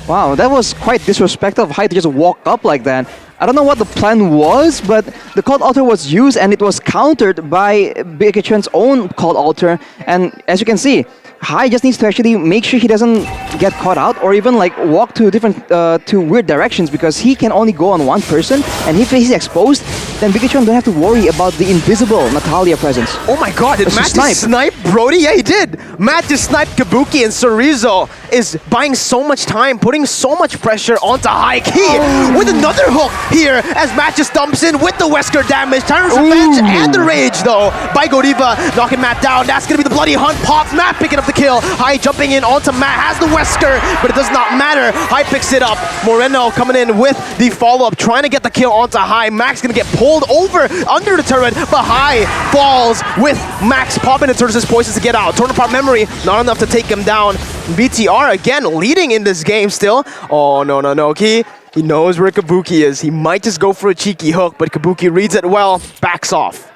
Wow, that was quite disrespectful of High to just walk up like that. I don't know what the plan was, but the Cold Altar was used and it was countered by Bigetron's own Cold Altar. And as you can see, High just needs to actually make sure he doesn't get caught out or even like walk to different to weird directions, because he can only go on one person, and if he's exposed, then Bigetron don't have to worry about the invisible Natalia presence. Oh my god, did Matt just snipe Brody? Yeah, he did. Matt just sniped Kabuki, and Chorizo is buying so much time, putting so much pressure onto High. Key with another hook here as Matt just dumps in with the Wesker damage. Tyrant's Revenge and the Rage though by Godiva, knocking Matt down. That's gonna be the Bloody Hunt. Pops Matt picking up the kill. High jumping in onto Matt, has the Wesker, but it does not matter. High picks it up. Moreno coming in with the follow-up, trying to get the kill onto High. Max gonna get pulled over under the turret, but High falls with Max popping into his poisons to get out. Torn apart memory, not enough to take him down. BTR again leading in this game still. Oh no, Key. He knows where Kabuki is. He might just go for a cheeky hook, but Kabuki reads it well, backs off.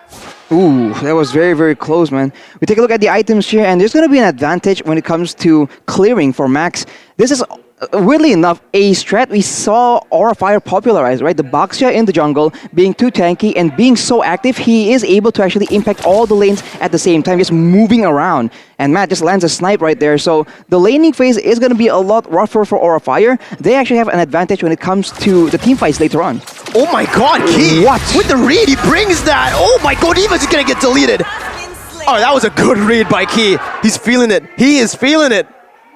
Ooh, that was very, very close, man. We take a look at the items here, and there's going to be an advantage when it comes to clearing for Max. This is, weirdly enough, a strat we saw Aura Fire popularize, right? The Baxia in the jungle being too tanky and being so active, he is able to actually impact all the lanes at the same time, just moving around. And Matt just lands a snipe right there, so the laning phase is going to be a lot rougher for Aura Fire. They actually have an advantage when it comes to the team fights later on. Oh my god, Key! What? With the read, he brings that! Oh my god, Eva's just gonna get deleted! Oh, that was a good read by Key. He's feeling it. He is feeling it.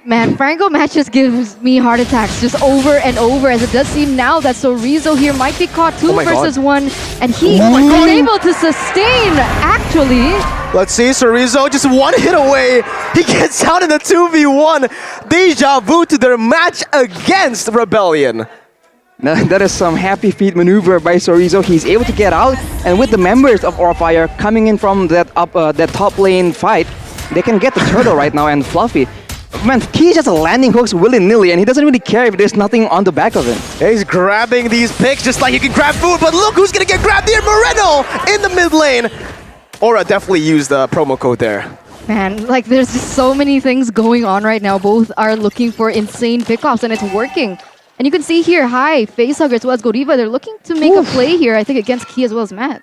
Man, Franco match just gives me heart attacks just over and over, as it does seem now that Chorizo here might be caught 2 versus 1, and he is able to sustain, actually. Let's see, Chorizo just one hit away. He gets out in the 2v1. Deja vu to their match against Rebellion. That is some happy feet maneuver by Chorizo. He's able to get out, and with the members of Aura Fire coming in from that top lane fight, they can get the turtle right now and Fluffy. Man, he's just landing hooks willy-nilly, and he doesn't really care if there's nothing on the back of him. He's grabbing these picks just like you can grab food, but look who's gonna get grabbed here! Moreno in the mid lane! Aura definitely used the promo code there. Man, like there's just so many things going on right now. Both are looking for insane pickoffs, and it's working. And you can see here, High, Facehugger as well as Godiva, they're looking to make a play here, I think, against Key as well as Matt.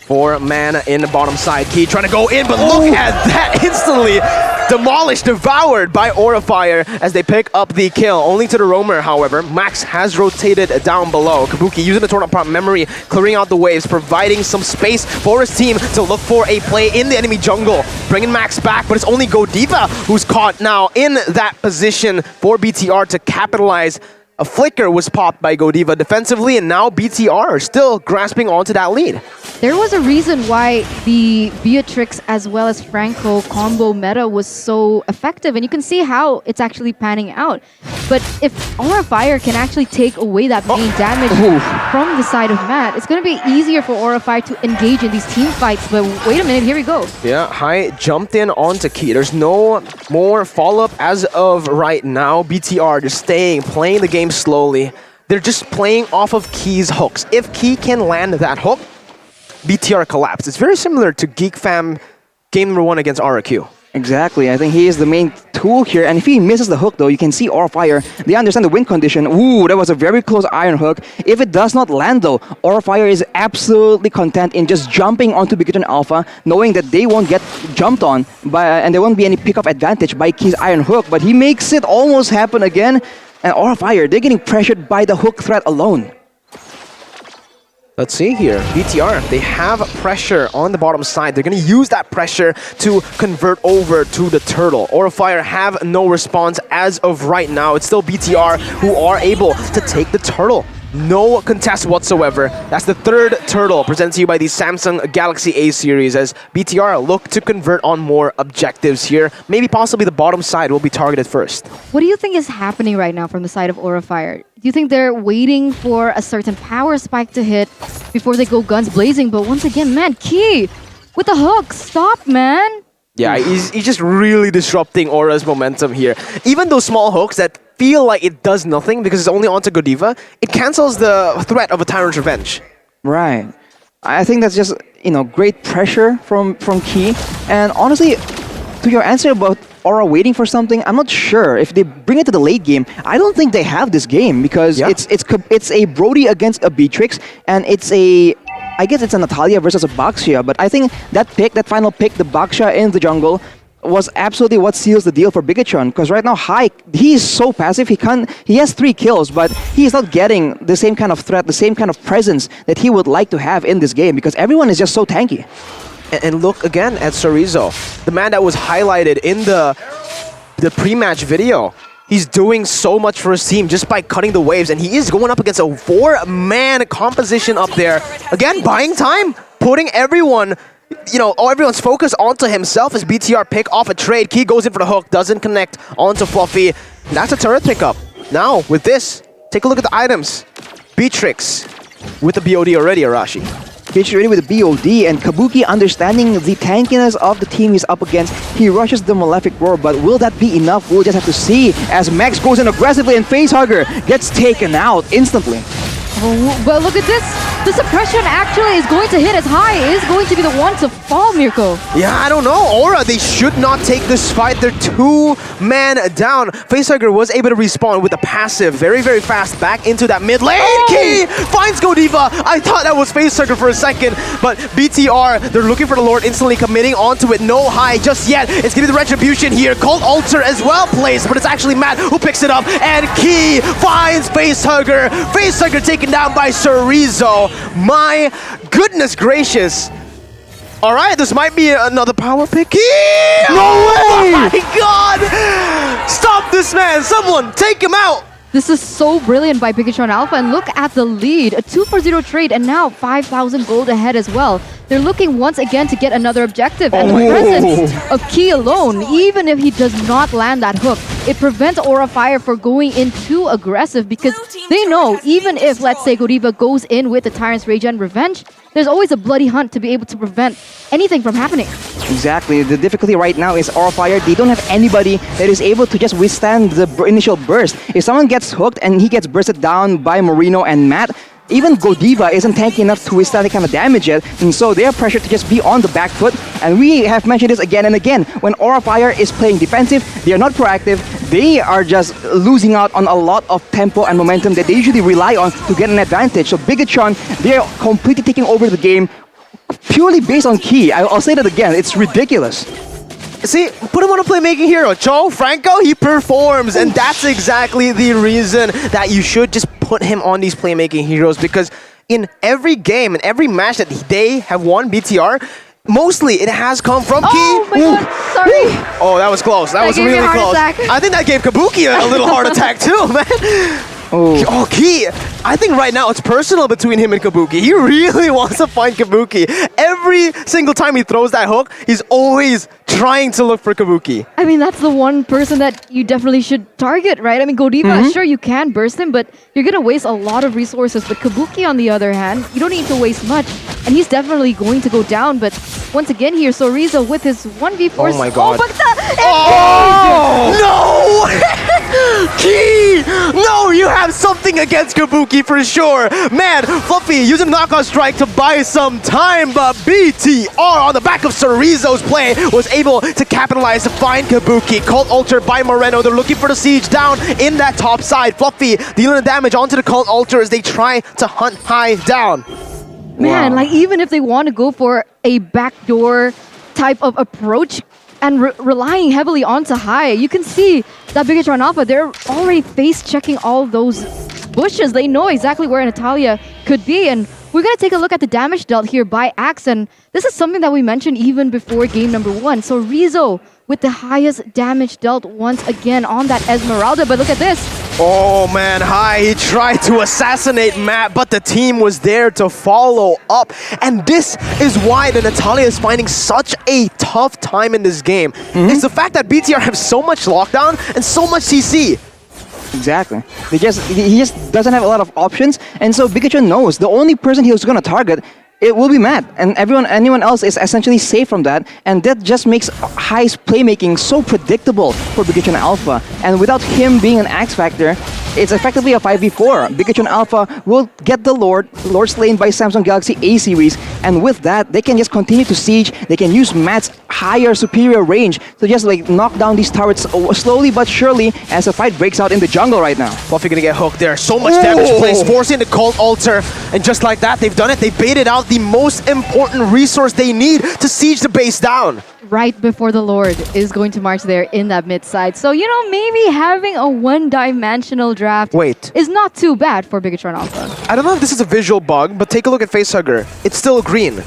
4 mana in the bottom side. Key trying to go in, but look at that instantly. demolished, devoured by Aura Fire as they pick up the kill. Only to the roamer, however. Max has rotated down below. Kabuki using the torn apart memory, clearing out the waves, providing some space for his team to look for a play in the enemy jungle. Bringing Max back, but it's only Godiva who's caught now in that position for BTR to capitalize. A flicker was popped by Godiva defensively, and now BTR are still grasping onto that lead. There was a reason why the Beatrix as well as Franco combo meta was so effective, and you can see how it's actually panning out. But if Aura Fire can actually take away that main damage from the side of Matt, it's going to be easier for Aura Fire to engage in these team fights. But wait a minute, here we go. Yeah, Hai jumped in onto Key. There's no more follow-up as of right now. BTR just staying, playing the game slowly. They're just playing off of Key's hooks. If Key can land that hook, BTR collapse. It's very similar to Geek Fam game number 1 against RRQ. Exactly. I think he is the main tool here. And if he misses the hook, though, you can see Aura Fire. They understand the wind condition. Ooh, that was a very close iron hook. If it does not land, though, Aura Fire is absolutely content in just jumping onto Bigetron Alpha, knowing that they won't get jumped on and there won't be any pick-up advantage by Key's iron hook. But he makes it almost happen again. And Aura Fire, they're getting pressured by the hook threat alone. Let's see here. BTR, they have pressure on the bottom side. They're going to use that pressure to convert over to the turtle. Aura Fire have no response as of right now. It's still BTR who are able to take the turtle. No contest whatsoever. That's the third turtle presented to you by the Samsung Galaxy A series as BTR look to convert on more objectives here. Maybe possibly the bottom side will be targeted first. What do you think is happening right now from the side of Aura Fire? Do you think they're waiting for a certain power spike to hit before they go guns blazing? But once again, man, Key with the hook. Stop, man. Yeah, he's just really disrupting Aura's momentum here. Even those small hooks that feel like it does nothing because it's only onto Godiva, it cancels the threat of a Tyrant's Revenge. Right. I think that's just, great pressure from Key. And honestly, to your answer about Aura waiting for something, I'm not sure. If they bring it to the late game, I don't think they have this game because it's a Brody against a Beatrix, and I guess it's a Natalia versus a Baxia, but I think that final pick, the Baxia in the jungle, was absolutely what seals the deal for Bigetron. Because right now, he is so passive. He has 3 kills, but he is not getting the same kind of threat, the same kind of presence that he would like to have in this game because everyone is just so tanky. And look again at Sorizo, the man that was highlighted in the pre-match video. He's doing so much for his team just by cutting the waves, and he is going up against a 4-man composition up there. Again, buying time, putting everyone's focus onto himself as BTR pick off a trade. Key goes in for the hook, doesn't connect onto Fluffy. That's a turret pickup. Now, with this, take a look at the items. Beatrix with the BOD already, Arashi. Beatrix ready with the BOD, and Kabuki, understanding the tankiness of the team he's up against, he rushes the Malefic Roar, but will that be enough? We'll just have to see as Max goes in aggressively and Facehugger gets taken out instantly. Oh, but look at this. The suppression actually is going to hit as high. Is going to be the one to fall, Mirko. Yeah, I don't know. Aura, they should not take this fight. They're 2-man down. Facehugger was able to respawn with a passive very, very fast back into that mid lane. Key finds Godiva. I thought that was Facehugger for a second, but BTR, they're looking for the Lord, instantly committing onto it. No high just yet. It's going to be the Retribution here. Cold Altar as well plays, but it's actually Matt who picks it up, and Key finds Facehugger. Facehugger taken down by Sorizo. My goodness gracious. All right, this might be another power pick. Yeah! No way! Oh my god! Stop this man! Someone take him out! This is so brilliant by Bigetron Alpha, and look at the lead. A 2-4-0 trade, and now 5,000 gold ahead as well. They're looking once again to get another objective, and the presence of Key alone, even if he does not land that hook, it prevents Aura Fire from going in too aggressive because they know even if, let's say, Godiva goes in with the Tyrant's Rage and Revenge, there's always a bloody hunt to be able to prevent anything from happening. Exactly. The difficulty right now is Aura Fire. They don't have anybody that is able to just withstand the initial burst. If someone gets hooked and he gets bursted down by Marino and Matt, even Godiva isn't tanky enough to withstand the kind of damage yet, and so they are pressured to just be on the back foot. And we have mentioned this again and again. When Aura Fire is playing defensive, they are not proactive. They are just losing out on a lot of tempo and momentum that they usually rely on to get an advantage. So Bigetron, they are completely taking over the game purely based on Key. I'll say that again. It's ridiculous. See, put him on a playmaking hero. Cho, Franco, he performs. And that's exactly the reason that you should just put him on these playmaking heroes, because in every game, in every match that they have won, BTR, mostly it has come from Key. Oh my god, sorry. Oh, that was close. That was gave me really a heart close. attack. I think that gave Kabuki a little heart attack too, man. Oh, Key. I think right now it's personal between him and Kabuki. He really wants to find Kabuki. Every single time he throws that hook, he's always trying to look for Kabuki. I mean, that's the one person that you definitely should target, right? I mean, Godiva, sure, you can burst him, but you're going to waste a lot of resources. But Kabuki, on the other hand, you don't need to waste much. And he's definitely going to go down. But once again here, Soriza with his 1v4. Oh my god. Oh, no! Key! No, you have something against Kabuki for sure. Man, Fluffy using knockout strike to buy some time, but BTR on the back of Sorizo's play was able to capitalize to find Kabuki. Cult Altar by Moreno. They're looking for the siege down in that top side. Fluffy dealing the damage onto the Cult Altar as they try to hunt high down. Man, like even if they want to go for a backdoor type of approach and relying heavily onto high, you can see that Bigetron Alpha, they're already face checking all those bushes. They know exactly where Natalia could be, and we're going to take a look at the damage dealt here by Axe, and this is something that we mentioned even before game number 1. So Rizzo with the highest damage dealt once again on that Esmeralda, but look at this. Oh man, High, he tried to assassinate Matt, but the team was there to follow up. And this is why the Natalia is finding such a tough time in this game. It's the fact that BTR have so much lockdown and so much CC. Exactly. He just doesn't have a lot of options, and so Bigetron knows the only person he was going to target, it will be Matt, and anyone else is essentially safe from that, and that just makes High's playmaking so predictable for Bigetron Alpha. And without him being an X factor, it's effectively a 5v4. Bigetron Alpha will get the Lord slain by Samsung Galaxy A series, and with that, they can just continue to siege. They can use Matt's higher, superior range to just like knock down these turrets slowly but surely as a fight breaks out in the jungle right now. Fluffy gonna get hooked there. So much damage placed, forcing the Cult Altar, and just like that, they've done it. They baited out the most important resource they need to siege the base down. Right before the Lord is going to march there in that mid side. So, you know, maybe having a one-dimensional draft is not too bad for Bigetron Alpha. I don't know if this is a visual bug, but take a look at Facehugger. It's still green.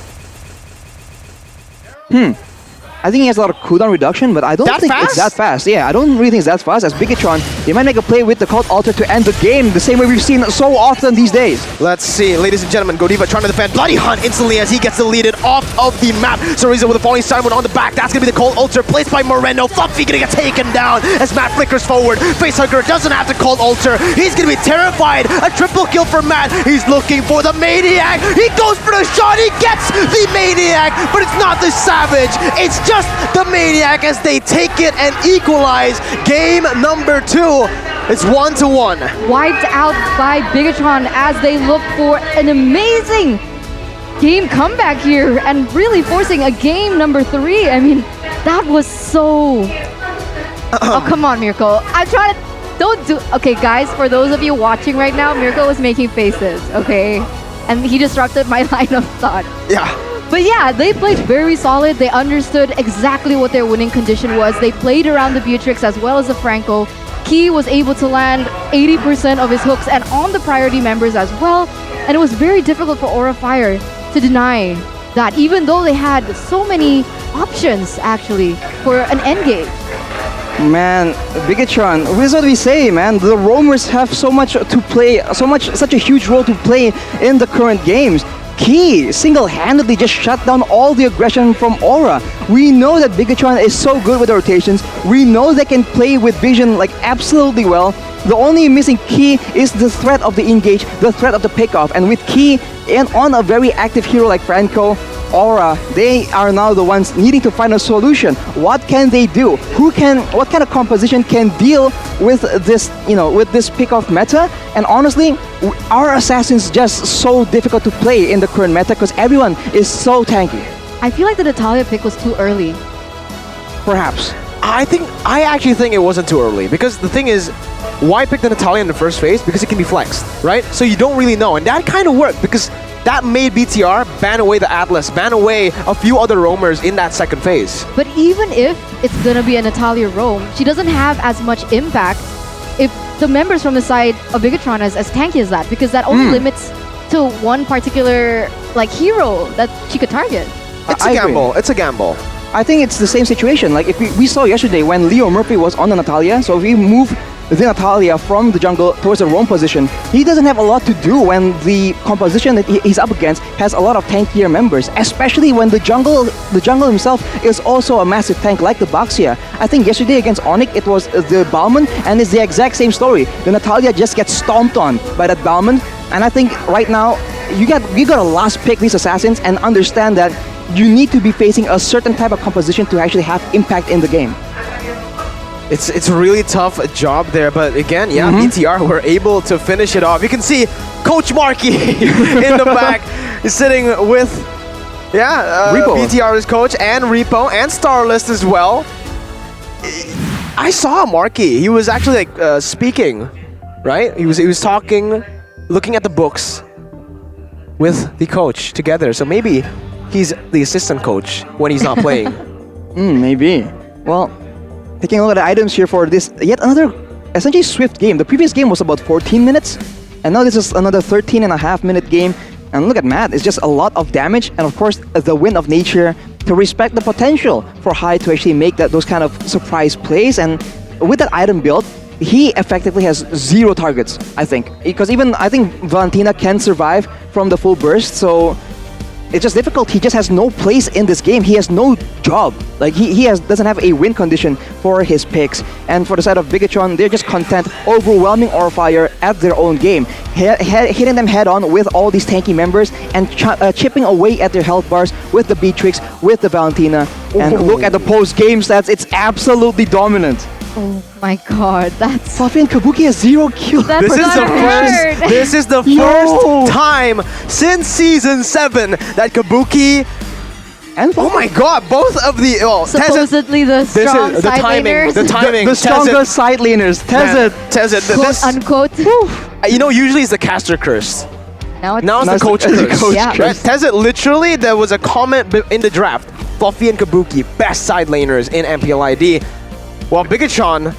I think he has a lot of cooldown reduction, but I don't think it's that fast. Yeah, I don't really think it's that fast. As Bigetron, they might make a play with the Cult Altar to end the game, the same way we've seen so often these days. Let's see, ladies and gentlemen, Godiva trying to defend Bloody Hunt instantly as he gets deleted off of the map. Soriza with a falling Simon on the back. That's going to be the Cult Altar placed by Moreno. Fluffy going to get taken down as Matt flickers forward. Facehugger doesn't have the Cult Altar. He's going to be terrified. A triple kill for Matt. He's looking for the Maniac. He goes for the shot. He gets the Maniac, but it's not the Savage. It's just the Maniac as they take it and equalize game number 2. It's 1-1. Wiped out by Bigetron as they look for an amazing game comeback here and really forcing a game number 3. I mean, that was so... Oh, come on, Mirko. I'm trying to... Don't do... Okay, guys, for those of you watching right now, Mirko was making faces, okay? And he disrupted my line of thought. Yeah. But yeah, they played very solid. They understood exactly what their winning condition was. They played around the Beatrix as well as the Franco. Key was able to land 80% of his hooks and on the priority members as well. And it was very difficult for Aura Fire to deny that, even though they had so many options actually for an endgame. Man, Bigetron, this is what we say, man. The roamers have so much to play, such a huge role to play in the current games. Key single-handedly just shut down all the aggression from Aura. We know that Bigetron is so good with the rotations. We know they can play with vision like absolutely well. The only missing Key is the threat of the engage, the threat of the pickoff. And with Key and on a very active hero like Franco, Aura, they are now the ones needing to find a solution. What can they do? What kind of composition can deal with this, with this pick-off meta? And honestly, our Assassin's just so difficult to play in the current meta because everyone is so tanky. I feel like the Natalia pick was too early. Perhaps. I actually think it wasn't too early, because the thing is, why pick the Natalia in the first phase? Because it can be flexed, right? So you don't really know, and that kind of worked because that made BTR ban away the Atlas, ban away a few other roamers in that second phase. But even if it's gonna be a Natalia roam, she doesn't have as much impact if the members from the side of Bigetron is as tanky as that, because that only limits to one particular like hero that she could target. It's a gamble. It's a gamble. I think it's the same situation. Like if we saw yesterday when Leo Murphy was on the Natalia, so if we move the Natalia from the jungle towards the roam position, he doesn't have a lot to do when the composition that he's up against has a lot of tankier members, especially when the jungle himself is also a massive tank like the Baxia. I think yesterday against ONIC it was the Balman, and it's the exact same story. The Natalia just gets stomped on by that Balman, and I think right now you got to last pick these assassins and understand that you need to be facing a certain type of composition to actually have impact in the game. It's a really tough job there, but again, yeah, BTR were able to finish it off. You can see Coach Marky in the back is sitting with, Repo. BTR's coach and Repo and Starlist as well. I saw Marky. He was actually like speaking, right? He was talking, looking at the books with the coach together. So maybe he's the assistant coach when he's not playing. Maybe. Well, taking a look at the items here for this yet another essentially swift game. The previous game was about 14 minutes, and now this is another 13.5-minute game. And look at Matt, it's just a lot of damage, and of course the Wind of Nature to respect the potential for Hai to actually make those kind of surprise plays. And with that item build, he effectively has 0 targets, I think. Because even I think Valentina can survive from the full burst, so it's just difficult. He just has no place in this game. He has no job. Like he doesn't have a win condition for his picks. And for the side of Bigetron, they're just content overwhelming Orfire at their own game, hitting them head on with all these tanky members and chipping away at their health bars with the Beatrix, with the Valentina. And look at the post-game stats. It's absolutely dominant. Oh my god, that's... Fluffy and Kabuki has 0 kills. This is the first time since Season 7 that Kabuki and oh my god, both of the supposedly the strong side laners. The timing. The strongest side laners. Tezit. Quote unquote. You know, usually it's the caster curse. Now it's the coach curse. Yeah. Right? Tezit, literally, there was a comment in the draft. Fluffy and Kabuki, best side laners in MPL ID. Well, Bigetron,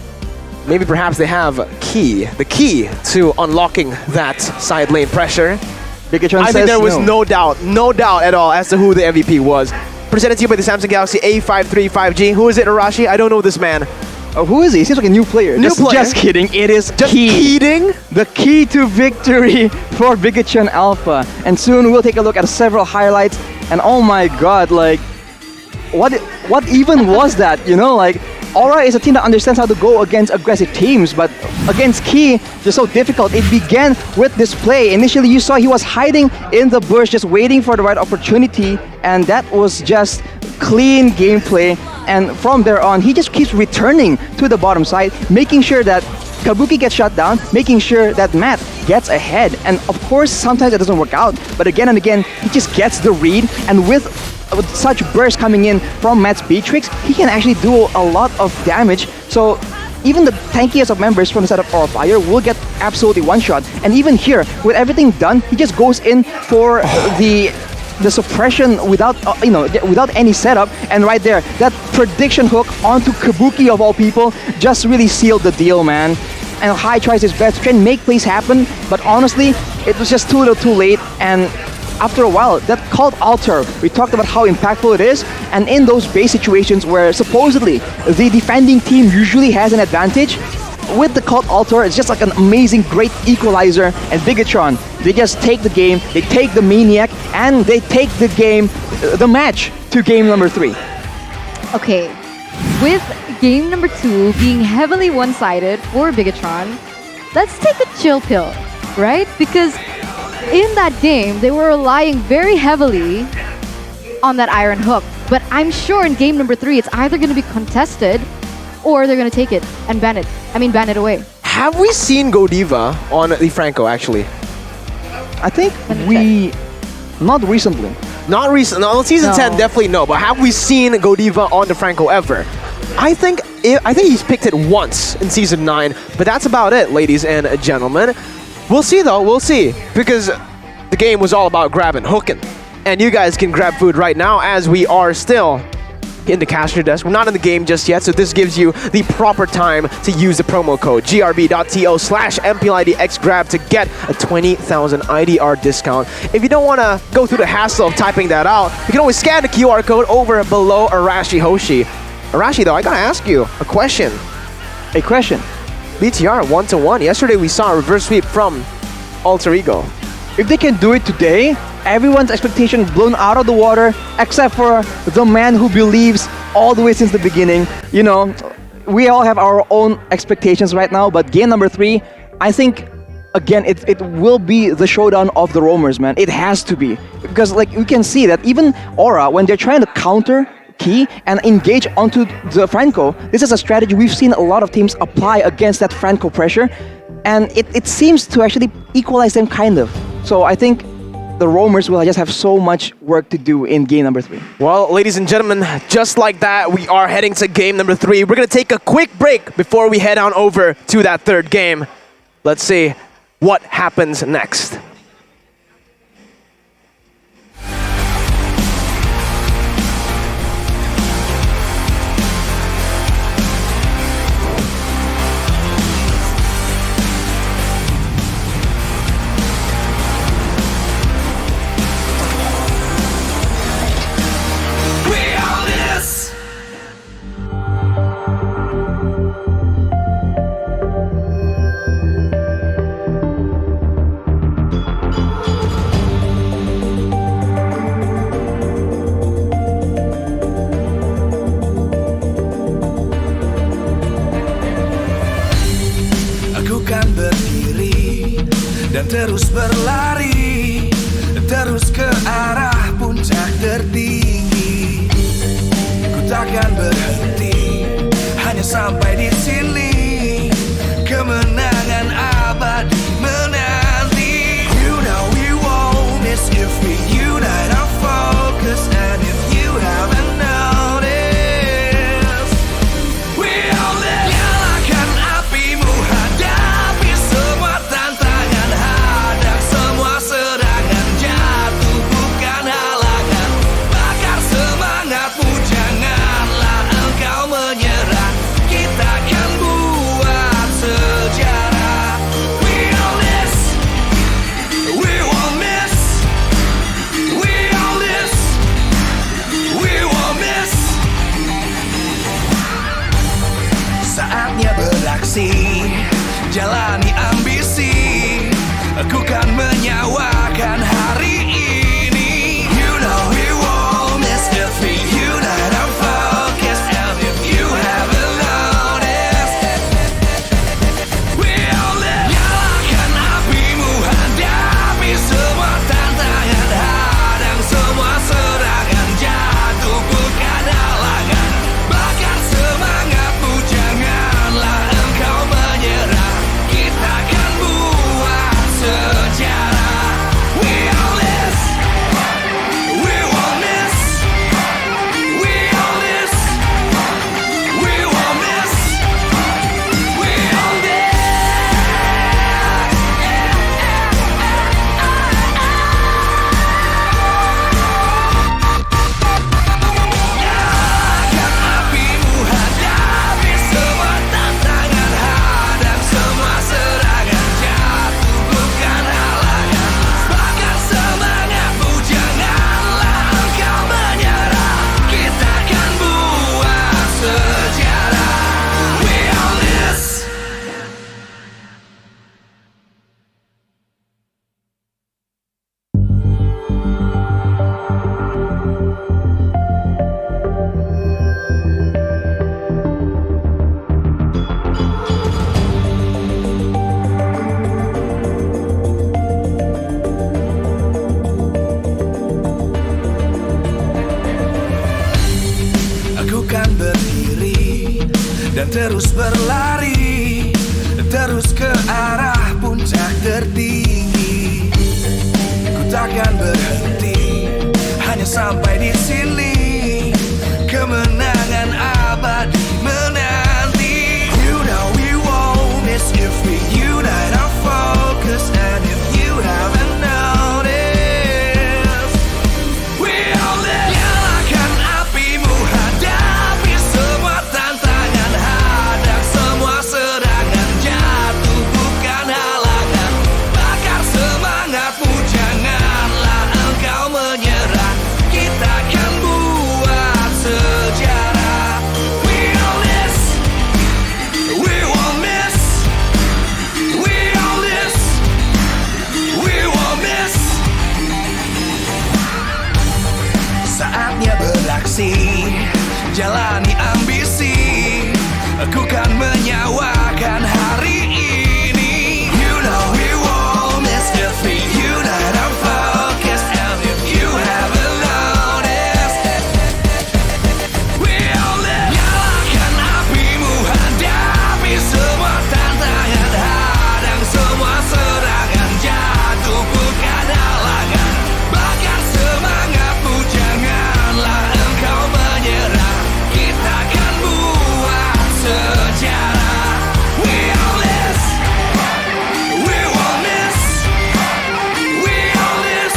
maybe perhaps they have the key to unlocking that side lane pressure. Bigetron I think there was no doubt at all as to who the MVP was. Presented to you by the Samsung Galaxy A53 5G. Who is it, Arashi? I don't know this man. Who is he? He seems like a new player. Just kidding. It is just Keating. The key to victory for Bigetron Alpha. And soon we'll take a look at several highlights. And oh my god, like, what even was that? You know, like, Aura is a team that understands how to go against aggressive teams, but against Key, just so difficult. It began with this play. Initially, you saw he was hiding in the bush, just waiting for the right opportunity, and that was just clean gameplay. And from there on, he just keeps returning to the bottom side, making sure that Kabuki gets shut down, making sure that Matt gets ahead. And of course, sometimes it doesn't work out, but again and again, he just gets the read, and with such bursts coming in from Matt's Beatrix, he can actually do a lot of damage. So even the tankiest of members from the side of Orfire will get absolutely one-shot. And even here, with everything done, he just goes in for the suppression without without any setup, and right there, that prediction hook onto Kabuki of all people just really sealed the deal, man. And Hai tries his best to try and make plays happen, but honestly, it was just too little too late. And after a while, that called altar, we talked about how impactful it is, and in those base situations where supposedly the defending team usually has an advantage, with the cult altar, it's just like an amazing, great equalizer. And Bigetron, they just take the game, they take the Maniac, and they take the game, the match to game number 3. Okay, with game number 2 being heavily one-sided for Bigetron, let's take the chill pill, right? Because in that game, they were relying very heavily on that Iron Hook. But I'm sure in game number 3, it's either going to be contested or they're going to take it and ban it away. Have we seen Godiva on the Franco, actually? I think not recently. Not recent. No, season 10 definitely no. But have we seen Godiva on the Franco ever? I think he's picked it once in season 9, but that's about it, ladies and gentlemen. We'll see though. We'll see, because the game was all about grabbing, hooking. And you guys can grab food right now as we are still in the cashier desk. We're not in the game just yet, so this gives you the proper time to use the promo code grb.to/MPLIDXgrab to get a 20,000 IDR discount. If you don't want to go through the hassle of typing that out, you can always scan the QR code over below RRQ Hoshi. Arashi, though, I gotta ask you a question. A question? BTR 1-1. Yesterday we saw a reverse sweep from Alter Ego. If they can do it today, everyone's expectation blown out of the water, except for the man who believes all the way since the beginning. You know, we all have our own expectations right now, but game number 3, I think, again, it will be the showdown of the roamers, man. It has to be. Because, like, we can see that even Aura, when they're trying to counter Key and engage onto the Franco, this is a strategy we've seen a lot of teams apply against that Franco pressure, and it seems to actually equalize them, kind of. So I think the roamers will just have so much work to do in game number 3. Well, ladies and gentlemen, just like that, we are heading to game number 3. We're going to take a quick break before we head on over to that third game. Let's see what happens next. Terus berlari, terus ke arah puncak tertinggi. Ku takkan berhenti, hanya sampai di sini. Kemenangan abadi menanti. You know we won't miss if we unite our focus. And if you haven't noticed, we all live. Nyalakan apimu, hadapi semua tantangan. Jalani ambisi, aku kan menyawakan hari ini. You know we won't miss if we unite our focus. And if you haven't noticed, we all live. Nyalakan apimu, hadapi semua tantangan. Hadang semua serangan, jatuh bukan halangan. Bakar semangatmu, janganlah engkau menyerah. Terus berlari, terus ke arah puncak tertinggi. Ku takkan berhenti, hanya sampai di sini. Kemenangan abadi menanti. You know we won't miss if we unite our focus. And if you haven't noticed, prestasi, jalani ambisi, aku kan menyawakan hari ini. You know we won't miss if we unite our focus, and if you haven't noticed, we'll live. Nyalakan apimu, hadapi semua tantangan, hadang semua serangan, jatuh bukan halangan, bakar semangatmu, janganlah engkau menyerah, kita akan buat sejarah. We all this, we won't miss, we all this,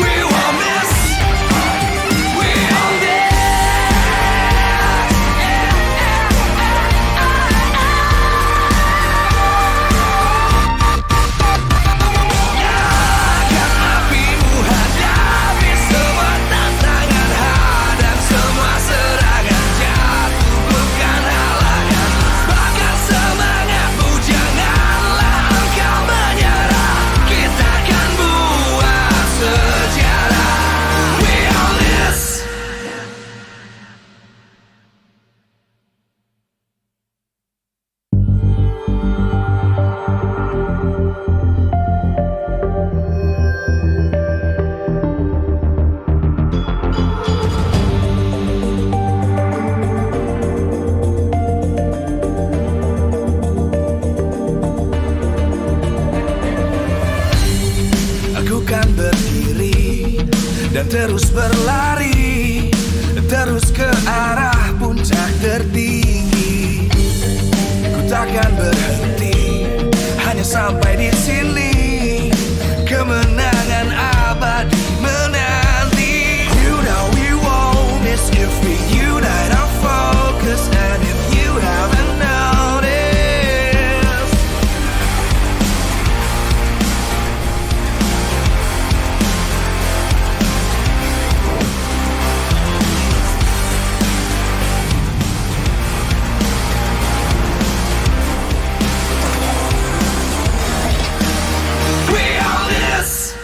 we won't miss, we all this. Nyalakan apimu, hadapi semua tantangan, hadang semua serangan, jatuh bukan halangan, bakar semangatmu, janganlah engkau menyerah, kita akan buat sejarah. We all this. Aku kan berdiri dan terus berlari, terus ke arah puncak tertinggi. Ku takkan berhenti, hanya sampai di sini. Kemenangan abadi menanti. You know we won't miss if we unite our focus, and if you haven't noticed, we all this.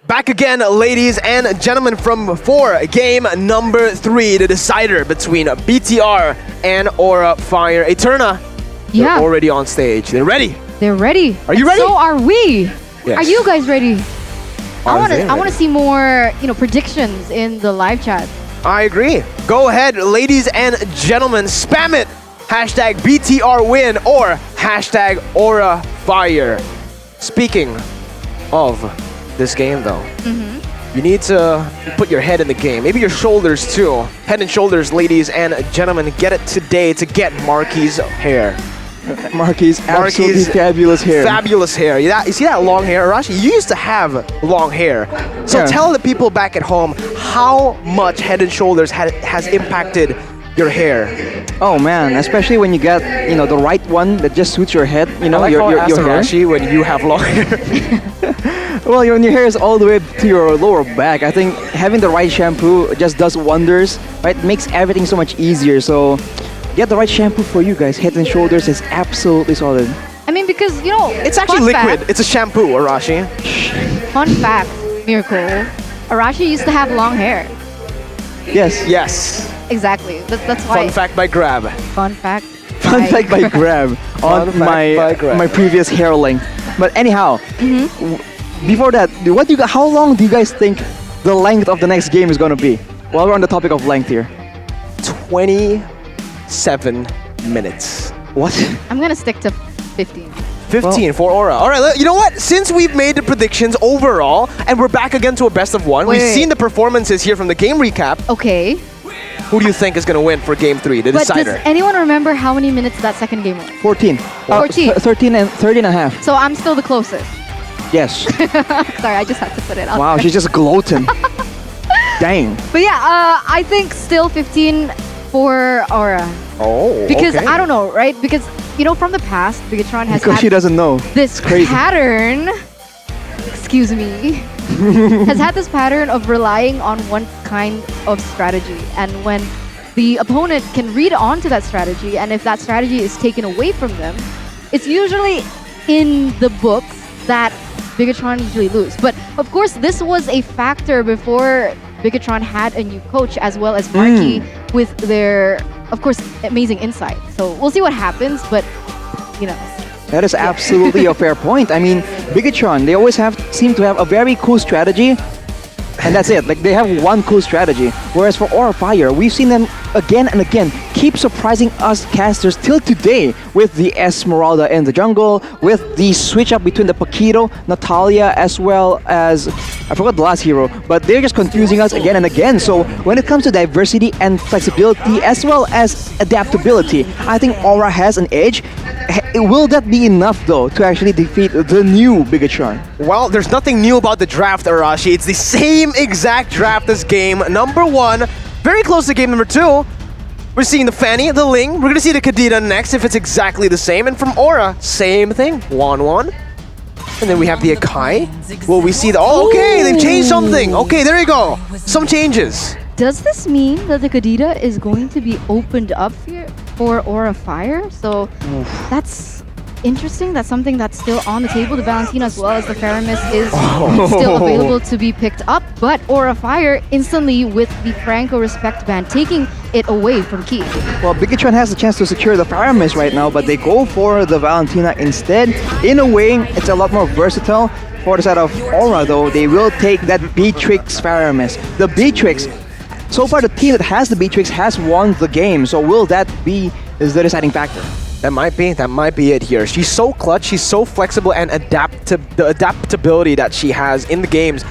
Back again, ladies and gentlemen, for game number 3, the decider between BTR and Aura Fire. Eterna, Yeah. they're already on stage. They're ready. They're ready. Are you And ready? So are we. Yes. Are you guys ready? Are I they want to ready? see more, predictions in the live chat. I agree. Go ahead, ladies and gentlemen, spam it. Hashtag BTR win or hashtag Aura Fire. Speaking of this game though, you need to put your head in the game. Maybe your shoulders too. Head and shoulders, ladies and gentlemen. Get it today to get Marky's hair. Marky's absolutely fabulous hair. Fabulous hair. You see that long hair, Arashi? You used to have long hair. So Yeah. tell the people back at home how much Head and Shoulders has impacted your hair. Oh man, especially when you get, the right one that just suits your head, I like your how I asked hair. Arashi when you have long hair. Well, when your hair is all the way to your lower back, I think having the right shampoo just does wonders, right? Makes everything so much easier. So get the right shampoo for you guys. Head and Shoulders is absolutely solid. I mean, because, It's actually fun liquid. fact- It's a shampoo, Arashi. Fun fact, Miracle. Arashi used to have long hair. Yes. Yes. Exactly. That's why. Fun fact by Grab. Fun fact. Fun fact by Grab on Fun fact by Grab. my previous hair length. But anyhow, before that, how long do you guys think the length of the next game is going to be? While we're on the topic of length here. 27 minutes. What? I'm gonna stick to 15. 15 for Aura. All right, you know what? Since we've made the predictions overall, and we're back again to a best of one, we've Wait. seen the performances here from the game recap. Okay. Who do you think is going to win for game 3, the But decider? does anyone remember how many minutes that second game was? 14. 14. 13 and 13 and a half. So I'm still the closest. Yes. Sorry, I just had to put it out Wow, there. she's just gloating. Dang. But yeah, I think still 15 for Aura. Oh, Because okay. I don't know, right? Because, from the past, Bigetron has Because had she doesn't know. this Crazy. pattern, excuse me, has had this pattern of relying on one kind of strategy. And when the opponent can read onto that strategy, and if that strategy is taken away from them, it's usually in the books that Bigetron usually lose. But of course, this was a factor before Bigetron had a new coach as well as Marky with their, of course, amazing insight. So we'll see what happens, but you know. That is absolutely a fair point. I mean, Bigetron, they always seem to have a very cool strategy, and that's it. Like, they have one cool strategy. Whereas for Aura Fire, we've seen them again and again keep surprising us casters till today with the Esmeralda in the jungle, with the switch up between the Paquito, Natalia, as well as, I forgot the last hero, but they're just confusing us again and again. So when it comes to diversity and flexibility as well as adaptability, I think Aura has an edge. Will that be enough though to actually defeat the new Bigetron? Well, there's nothing new about the draft, Arashi. It's the same exact draft as game number 1. Very close to game number 2. We're seeing the Fanny, the Ling. We're gonna see the Kadita next if it's exactly the same. And from Aura, same thing. 1-1. And then we have the Akai. Will we see the... Oh, okay, they've changed something. Okay, there you go. Some changes. Does this mean that the Kadita is going to be opened up here for Aura Fire? So that's interesting. That's something that's still on the table. The Valentina as well as the Faramis is still available to be picked up. But Aura Fire instantly with the Franco Respect ban taking it away from Key. Well, Bigetron has the chance to secure the Faramis right now, but they go for the Valentina instead. In a way, it's a lot more versatile. For the side of Aura though, they will take that Beatrix Faramis. The Beatrix, so far the team that has the Beatrix has won the game, so will that be the deciding factor? That might be it here. She's so clutch, she's so flexible, and the adaptability that she has in the games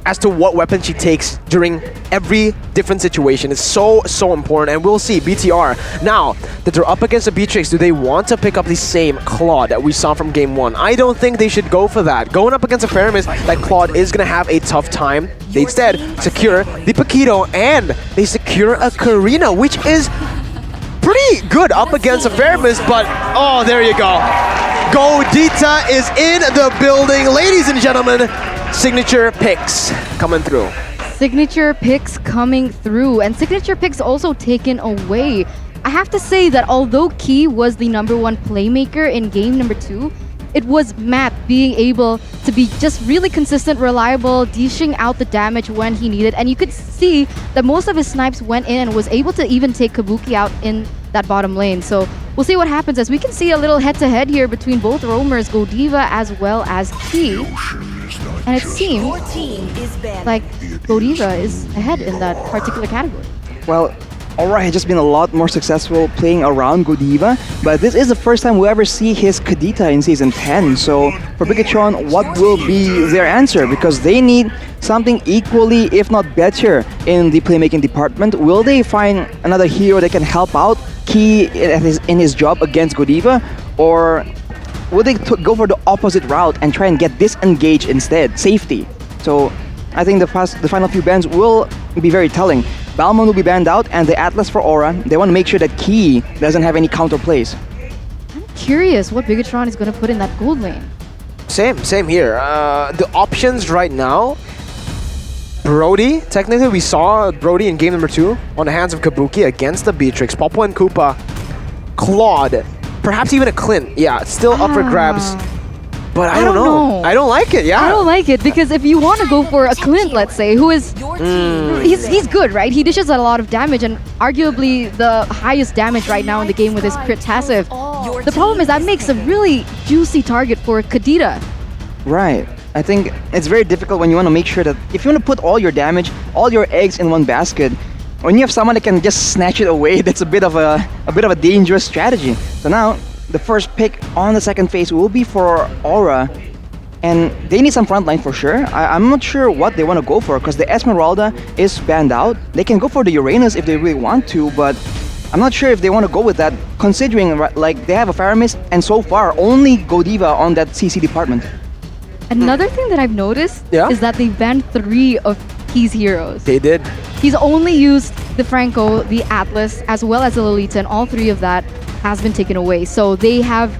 as to what weapon she takes during every different situation is so important. And we'll see BTR now that they're up against a Beatrix. Do they want to pick up the same Claude that we saw from game 1? I don't think they should go for that. Going up against a Faramis, that Claude is gonna have a tough time. They instead secure the Paquito and they secure a Karina, which is pretty good up against a Faramis, but oh, there you go. Godita is in the building, ladies and gentlemen. Signature picks coming through. Signature picks coming through, and signature picks also taken away. I have to say that although Key was the #1 playmaker in game number 2, it was Matt being able to be just really consistent, reliable, dishing out the damage when he needed. And you could see that most of his snipes went in and was able to even take Kabuki out in that bottom lane. So we'll see what happens as we can see a little head-to-head here between both roamers, Godiva as well as Key. And it seems like Godiva is ahead in that particular category. Well, Aura has just been a lot more successful playing around Godiva, but this is the first time we'll ever see his Kadita in Season 10. So for Bigetron, what will be their answer? Because they need something equally, if not better, in the playmaking department. Will they find another hero that can help out Key in his job against Godiva? Or will they go for the opposite route and try and get disengaged instead? Safety. So I think the final few bans will be very telling. Balmond will be banned out, and the Atlas for Aura, they want to make sure that Key doesn't have any counter plays. I'm curious what Bigetron is going to put in that gold lane. Same here. The options right now, Brody, technically we saw Brody in game number 2 on the hands of Kabuki against the Beatrix. Popo and Koopa, Claude, perhaps even a Clint. Yeah, it's still up for grabs. But I don't know. I don't like it, yeah. I don't like it because if you want to go for a Clint, let's say, who is... He's good, right? He dishes a lot of damage and arguably the highest damage right now in the game with his crit passive. The problem is that makes a really juicy target for Kadita. Right. I think it's very difficult when you want to make sure that if you want to put all your damage, all your eggs in one basket, when you have someone that can just snatch it away, that's a bit of a dangerous strategy. So now the first pick on the second phase will be for Aura, and they need some frontline for sure. I'm not sure what they want to go for because the Esmeralda is banned out. They can go for the Uranus if they really want to, but I'm not sure if they want to go with that considering like they have a Faramis and so far only Godiva on that CC department. Another thing that I've noticed is that they banned 3 of Key's heroes. They did. He's only used the Franco, the Atlas, as well as the Lolita, and all 3 of that has been taken away. So they have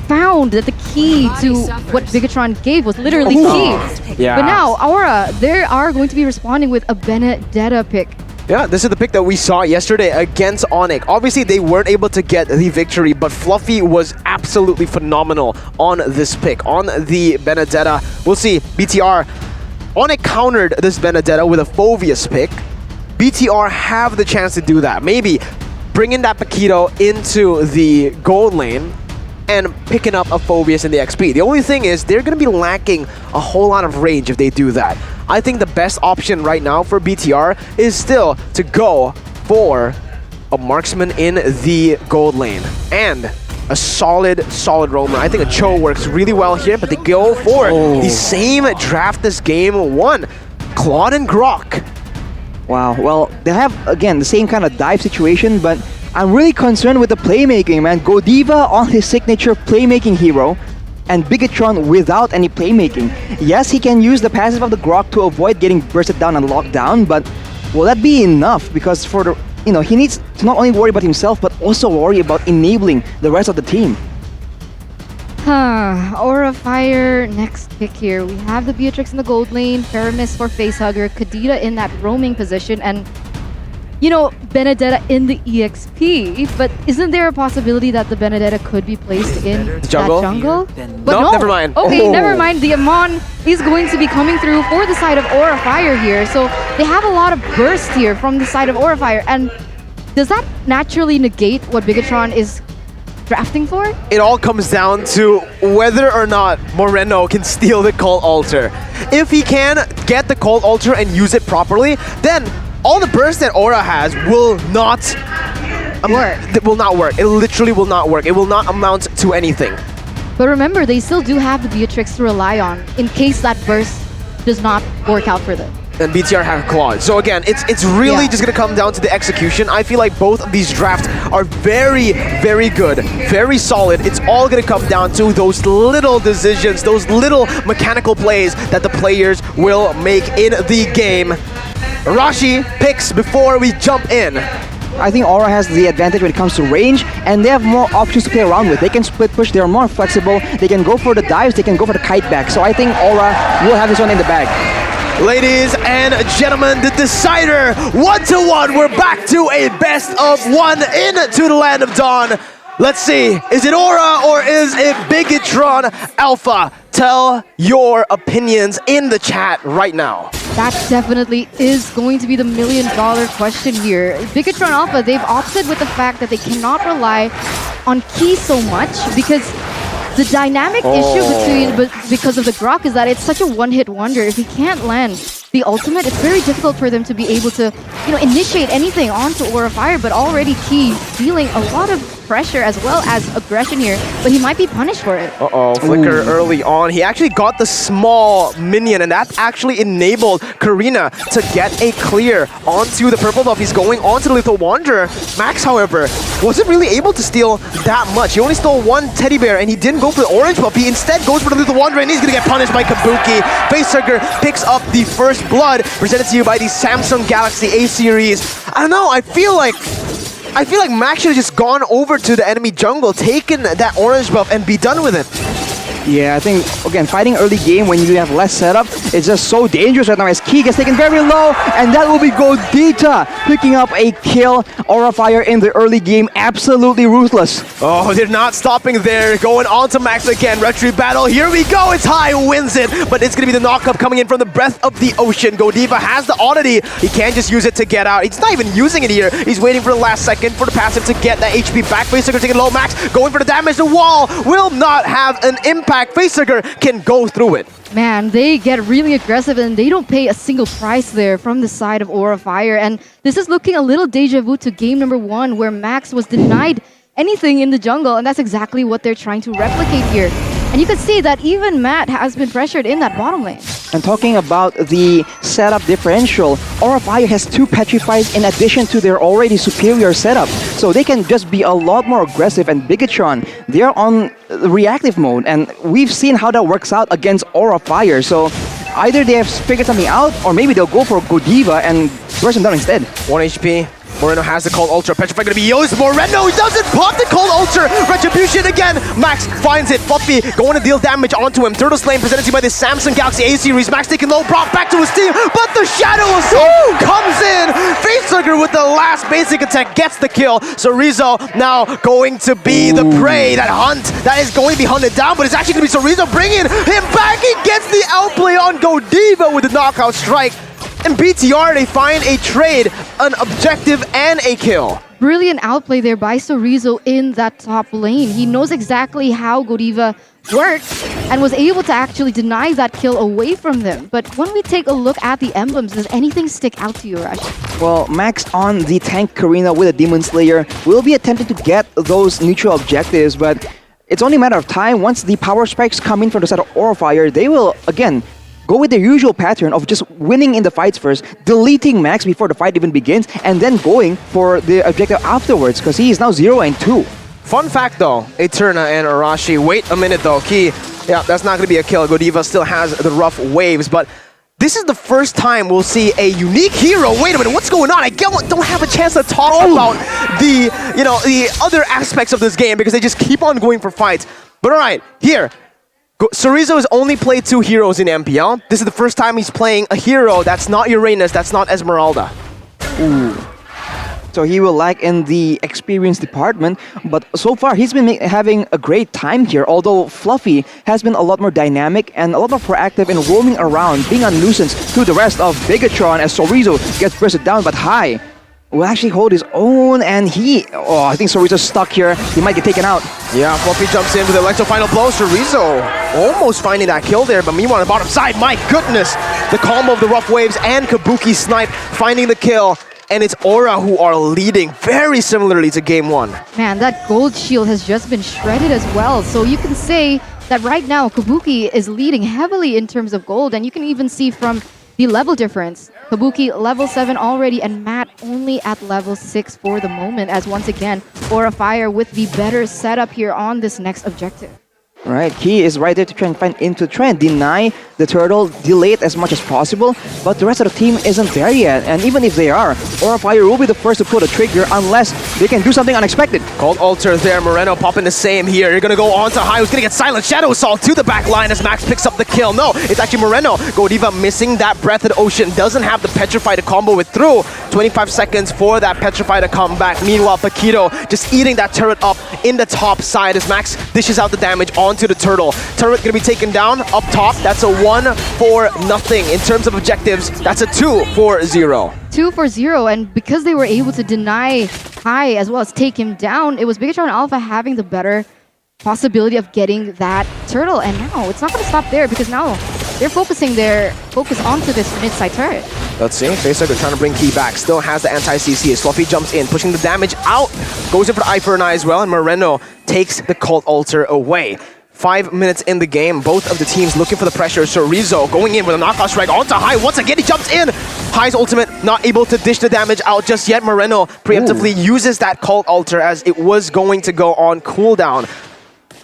found that the key to what Bigetron gave was literally Key. Yeah. But now, Aura, they are going to be responding with a Benedetta pick. Yeah, this is the pick that we saw yesterday against ONIC. Obviously, they weren't able to get the victory, but Fluffy was absolutely phenomenal on this pick, on the Benedetta. We'll see. BTR, ONIC countered this Benedetta with a Phoveus pick. BTR have the chance to do that. Maybe bringing that Paquito into the gold lane and picking up a Phoveus in the XP. The only thing is they're going to be lacking a whole lot of range if they do that. I think the best option right now for BTR is still to go for a marksman in the gold lane and a solid roamer. I think a Cho works really well here, but they go for the same draft as game 1. Claude and Grok. Wow, well, they have, again, the same kind of dive situation, but I'm really concerned with the playmaking, man. Godiva on his signature playmaking hero, and Bigetron without any playmaking. Yes, he can use the passive of the Grok to avoid getting bursted down and locked down, but will that be enough? Because for the, he needs to not only worry about himself, but also worry about enabling the rest of the team. Aura Fire, next pick here. We have the Beatrix in the gold lane, Faramis for Facehugger, Kadita in that roaming position, and Benedetta in the EXP. But isn't there a possibility that the Benedetta could be placed in that jungle? But no, never mind. Okay, never mind. The Amon is going to be coming through for the side of Aura Fire here. So they have a lot of burst here from the side of Aura Fire. And does that naturally negate what Bigetron is drafting for? It all comes down to whether or not Moreno can steal the Cult Altar. If he can get the Cult Altar and use it properly, then all the burst that Aura has will not work. It will not work. It literally will not work. It will not amount to anything. But remember, they still do have the Beatrix to rely on in case that burst does not work out for them. And BTR have Claude. So again, it's really just going to come down to the execution. I feel like both of these drafts are very, very good, very solid. It's all going to come down to those little decisions, those little mechanical plays that the players will make in the game. Rashi picks before we jump in. I think Aura has the advantage when it comes to range, and they have more options to play around with. They can split push, they're more flexible, they can go for the dives, they can go for the kite back. So I think Aura will have this one in the bag. Ladies and gentlemen, the decider, 1-1. We're back to a best of 1 into the Land of Dawn. Let's see, is it Aura or is it Bigetron Alpha? Tell your opinions in the chat right now. That definitely is going to be the $1 million question here. Bigetron Alpha, they've opted with the fact that they cannot rely on Key so much because the dynamic issue because of the Grok is that it's such a one-hit wonder. If he can't land the ultimate, it's very difficult for them to be able to, initiate anything onto Aura Fire. But already Key feeling a lot of pressure as well as aggression here, but he might be punished for it. Flicker early on. He actually got the small minion, and that actually enabled Karina to get a clear onto the purple buff. He's going onto the Lethal Wanderer. Max, however, wasn't really able to steal that much. He only stole 1 teddy bear, and he didn't go for the orange buff. He instead goes for the Lethal Wanderer, and he's going to get punished by Kabuki. Facehugger picks up the first blood, presented to you by the Samsung Galaxy A series. I don't know, I feel like Max should have just gone over to the enemy jungle, taken that orange buff, and be done with it. Yeah, I think, again, fighting early game when you have less setup, it's just so dangerous right now as Key gets taken very low, and that will be Godita picking up a kill. Aura Fire in the early game, absolutely ruthless. Oh, they're not stopping there. Going on to Max again. Retry battle. Here we go. It's high, wins it, but it's going to be the knockup coming in from the Breath of the Ocean. Godiva has the oddity. He can't just use it to get out. He's not even using it here. He's waiting for the last second for the passive to get that HP back. Facehugger taking low. Max going for the damage. The wall will not have an impact. Facehugger can go through it. Man, they get really aggressive and they don't pay a single price there from the side of Aura Fire. And this is looking a little deja vu to game number 1 where Max was denied anything in the jungle, and that's exactly what they're trying to replicate here. And you can see that even Matt has been pressured in that bottom lane. And talking about the setup differential, Aura Fire has 2 Petrifies in addition to their already superior setup. So they can just be a lot more aggressive, and Bigetron, they're on reactive mode. And we've seen how that works out against Aura Fire. So either they have figured something out, or maybe they'll go for Godiva and burst him down instead. 1 HP. Moreno has the Cold Ultra. Petrify gonna be used. Moreno doesn't pop the Cold Ultra. Retribution again. Max finds it. Fluffy going to deal damage onto him. Turtle Slane presented to you by the Samsung Galaxy A series. Max taking low, brought back to his team, but the Shadow Assault comes in. Facehugger with the last basic attack gets the kill. So Rizzo now going to be the prey. That hunt that is going to be hunted down, but it's actually going to be Rizzo bringing him back. He gets the outplay on Godiva with the knockout strike. And BTR, they find a trade, an objective, and a kill. Brilliant outplay there by Sorizo in that top lane. He knows exactly how Godiva works and was able to actually deny that kill away from them. But when we take a look at the emblems, does anything stick out to you, Rush? Well, Max on the tank Karina with a Demon Slayer will be attempting to get those neutral objectives, but it's only a matter of time. Once the power spikes come in from the side of Aura Fire, they will, again, go with their usual pattern of just winning in the fights first, deleting Max before the fight even begins, and then going for the objective afterwards, because he is now 0-2. Fun fact though, Eterna and Arashi, wait a minute though, Key, yeah, that's not going to be a kill. Godiva still has the rough waves, but this is the first time we'll see a unique hero. Wait a minute, what's going on? I don't have a chance to talk about the, the other aspects of this game because they just keep on going for fights. But all right, here, Sorizo has only played 2 heroes in MPL. This is the first time he's playing a hero that's not Uranus, that's not Esmeralda. Ooh. So he will lack in the experience department, but so far he's been having a great time here, although Fluffy has been a lot more dynamic and a lot more proactive in roaming around, being a nuisance to the rest of Bigetron as Sorizo gets bursted down, but High will actually hold his own, and I think Sorizo's stuck here. He might get taken out. Yeah, Fluffy jumps in with the Electro Final Blow. Sorizo almost finding that kill there, but meanwhile on the bottom side, my goodness, the combo of the Rough Waves and Kabuki Snipe finding the kill, and it's Aura who are leading very similarly to Game 1. Man, that gold shield has just been shredded as well, so you can say that right now Kabuki is leading heavily in terms of gold, and you can even see from the level difference. Kabuki level 7 already, and Matt only at level 6 for the moment, as once again, Aura Fire with the better setup here on this next objective. Right, he is right there to try and deny the turtle, delay it as much as possible, but the rest of the team isn't there yet, and even if they are, Aura Fire will be the first to pull the trigger unless they can do something unexpected. Cold Ultra there, Moreno popping the same here. You're gonna go on to High, who's gonna get Silent Shadow Assault to the back line as Max picks up the kill. No, it's actually Moreno. Godiva missing that Breath of the Ocean, doesn't have the Petrify to combo it through. 25 seconds for that Petrify to come back. Meanwhile, Paquito just eating that turret up in the top side as Max dishes out the damage onto the turtle. Turret gonna be taken down up top. That's a 1-for-0 in terms of objectives. That's a 2-for-0. 2-for-0, and because they were able to deny High as well as take him down, it was Bigetron Alpha having the better possibility of getting that turtle. And now it's not going to stop there because now they're focusing their focus onto this mid-side turret. Let's see, Facehugger trying to bring Key back. Still has the anti-CC as Fluffy jumps in, pushing the damage out. Goes in for the Eye for an Eye as well, and Moreno takes the Cold Ultra away. 5 minutes in the game, both of the teams looking for the pressure. Sorizo going in with a knockout strike onto High. Once again, he jumps in. High's ultimate not able to dish the damage out just yet. Moreno preemptively uses that Cold Ultra as it was going to go on cooldown.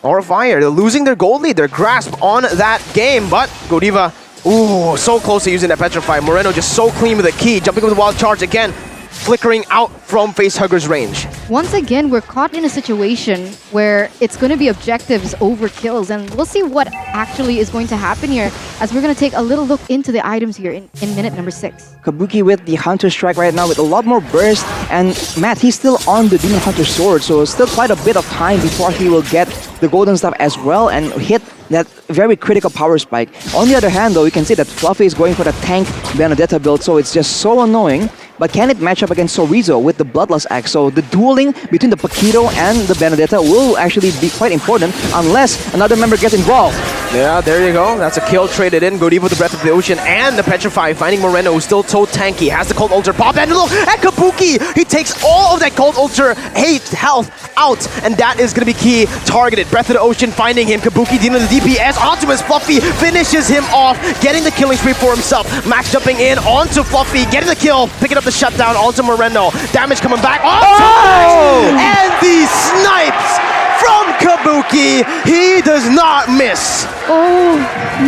Aura Fire, they're losing their gold lead, their grasp on that game, but Godiva, ooh, so close to using that Petrify. Moreno just so clean with a Key, jumping with the Wild Charge again, flickering out from Facehugger's range. Once again, we're caught in a situation where it's going to be objectives over kills, and we'll see what actually is going to happen here as we're going to take a little look into the items here in minute number 6. Kabuki with the Hunter Strike right now with a lot more burst, and Matt, he's still on the Demon Hunter Sword, so still quite a bit of time before he will get the golden stuff as well and hit that very critical power spike. On the other hand though, you can see that Fluffy is going for the tank Benedetta build, so it's just so annoying. But can it match up against Sorizo with the Bloodlust Axe? So the dueling between the Paquito and the Benedetta will actually be quite important unless another member gets involved. Yeah, there you go. That's a kill traded in. Godiva with the Breath of the Ocean and the Petrify, finding Moreno, who's still so tanky. Has the Cold Ultra pop, and look at Kabuki! He takes all of that Cold Ultra health out, and that is going to be Key targeted. Breath of the Ocean finding him. Kabuki dealing with the DPS onto his Fluffy, finishes him off, getting the killing spree for himself. Max jumping in onto Fluffy, getting the kill, picking up the shutdown onto Moreno. Damage coming back onto Max, and the snipes from Kabuki. He does not miss. Oh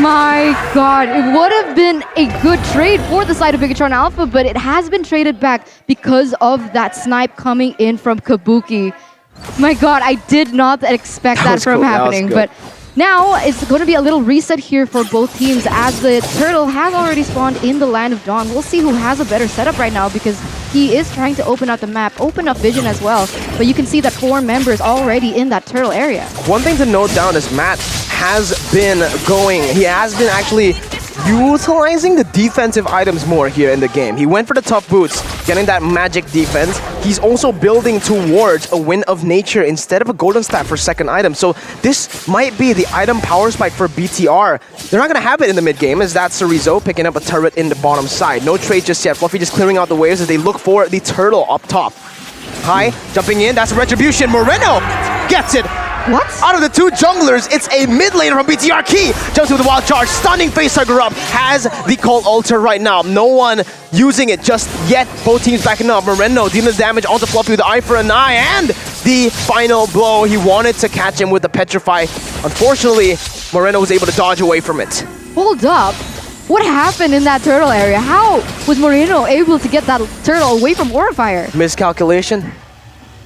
my god. It would have been a good trade for the side of Bigetron Alpha, but it has been traded back because of that snipe coming in from Kabuki. My god, I did not expect that from happening. But now it's going to be a little reset here for both teams as the turtle has already spawned in the Land of Dawn. We'll see who has a better setup right now because he is trying to open up the map, open up vision as well. But you can see that 4 members already in that turtle area. One thing to note down is Matt has been going, he has been actually utilizing the defensive items more here in the game. He went for the tough boots, getting that magic defense. He's also building towards a Wind of Nature instead of a golden staff for second item. So this might be the item power spike for BTR. They're not going to have it in the mid game as that's Cerezo picking up a turret in the bottom side. No trade just yet. Fluffy just clearing out the waves as they look for the turtle up top. High, jumping in, that's Retribution. Moreno gets it. What? Out of the 2 junglers, it's a mid laner from BTR. Key jumps with the wild charge, stunning facehugger up, has the Cold Altar right now. No one using it just yet. Both teams backing up. Moreno dealing the damage onto Fluffy with the eye for an eye, and the final blow. He wanted to catch him with the Petrify. Unfortunately, Moreno was able to dodge away from it. Hold up. What happened in that turtle area? How was Moreno able to get that turtle away from Aura Fire? Miscalculation.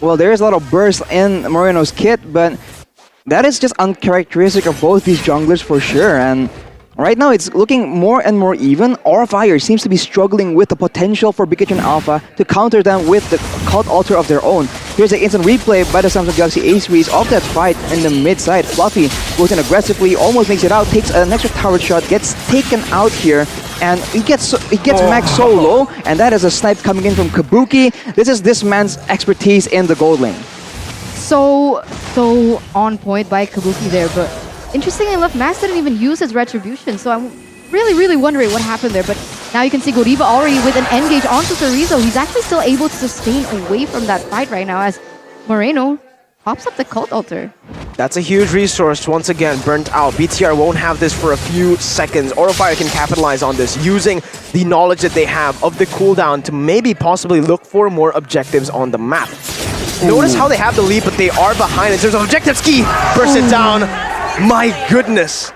Well, there is a lot of burst in Moreno's kit, but that is just uncharacteristic of both these junglers for sure. And right now, it's looking more and more even. Aura Fire seems to be struggling with the potential for Bigetron Alpha to counter them with the Cult Altar of their own. Here's an instant replay by the Samsung Galaxy A-Series of that fight in the mid side. Fluffy goes in aggressively, almost makes it out, takes an extra tower shot, gets taken out here, and he gets Max so low, and that is a snipe coming in from Kabuki. This is this man's expertise in the gold lane. So on point by Kabuki there, but interestingly enough, Max didn't even use his Retribution, so I'm really wondering what happened there. But now you can see Godiva already with an engage onto Cerezo. He's actually still able to sustain away from that fight right now as Moreno pops up the Cult Altar. That's a huge resource, once again, burnt out. BTR won't have this for a few seconds. Aura Fire can capitalize on this, using the knowledge that they have of the cooldown to maybe possibly look for more objectives on the map. Notice how they have the lead, but they are behind in terms of objectives. Key burst it down. My goodness.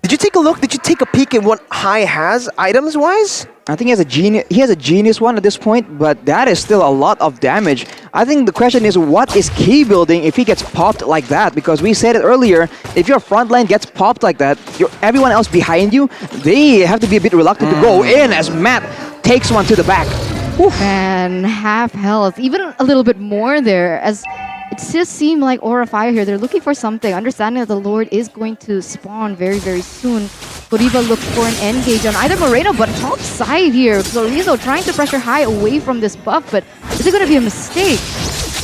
Did you take a look? Did you take a peek at what High has, items-wise? I think he has a genius one at this point, but that is still a lot of damage. I think the question is, what is Key building if he gets popped like that? Because we said it earlier, if your front line gets popped like that, everyone else behind you, they have to be a bit reluctant to go in as Matt takes one to the back. Oof. And half health, even a little bit more there, as it just seemed like Aura Fire here. They're looking for something, understanding that the Lord is going to spawn very soon. Godiva looks for an engage on either Moreno, but top side here. Cerezo trying to pressure High away from this buff, but is it going to be a mistake?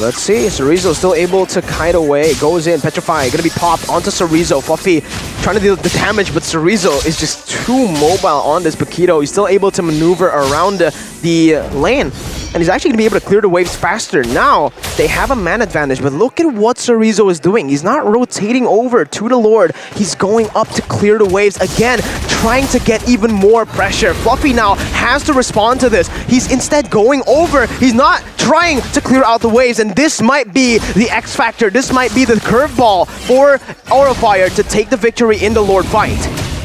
Let's see. Cerezo still able to kite away. Goes in. Petrify. Going to be popped onto Cerezo. Fluffy trying to deal the damage, but Cerezo is just too mobile on this Paquito. He's still able to maneuver around the lane. And he's actually going to be able to clear the waves faster. Now, they have a man advantage, but look at what Cerezo is doing. He's not rotating over to the Lord. He's going up to clear the waves again, trying to get even more pressure. Fluffy now has to respond to this. He's instead going over. He's not trying to clear out the waves, and this might be the X factor. This might be the curveball for Aura Fire to take the victory in the Lord fight.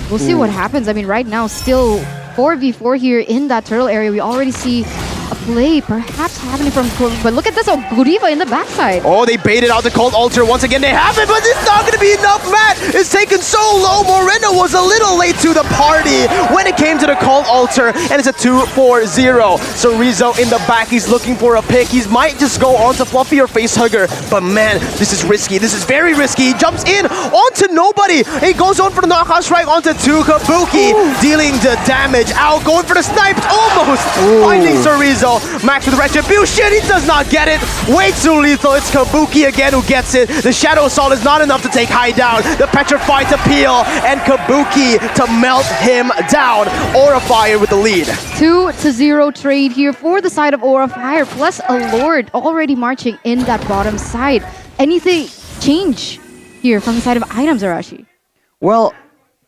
We'll see what happens. I mean, right now, still 4v4 here in that turtle area. We already see a play perhaps happening from Godiva, but look at this, Godiva in the backside. Oh, they baited out the Cold Altar once again. They have it, but it's not going to be enough. Matt is taken so low. Moreno was a little late to the party when it came to the Cold Altar, and it's a 2-4-0. Cerezo in the back, he's looking for a pick. He might just go onto Fluffy or Facehugger, but man, this is risky. This is very risky. He jumps in onto nobody. He goes on for the knockout strike onto Kabuki, dealing the damage out, going for the snipe, almost finding Cerezo. Max with Retribution, he does not get it. Way too lethal. It's Kabuki again who gets it. The Shadow Assault is not enough to take High down. The Petrify to peel, and Kabuki to melt him down. Aura Fire with the lead. 2-0 trade here for the side of Aura Fire, plus a Lord already marching in that bottom side. Anything change here from the side of items, Arashi? Well,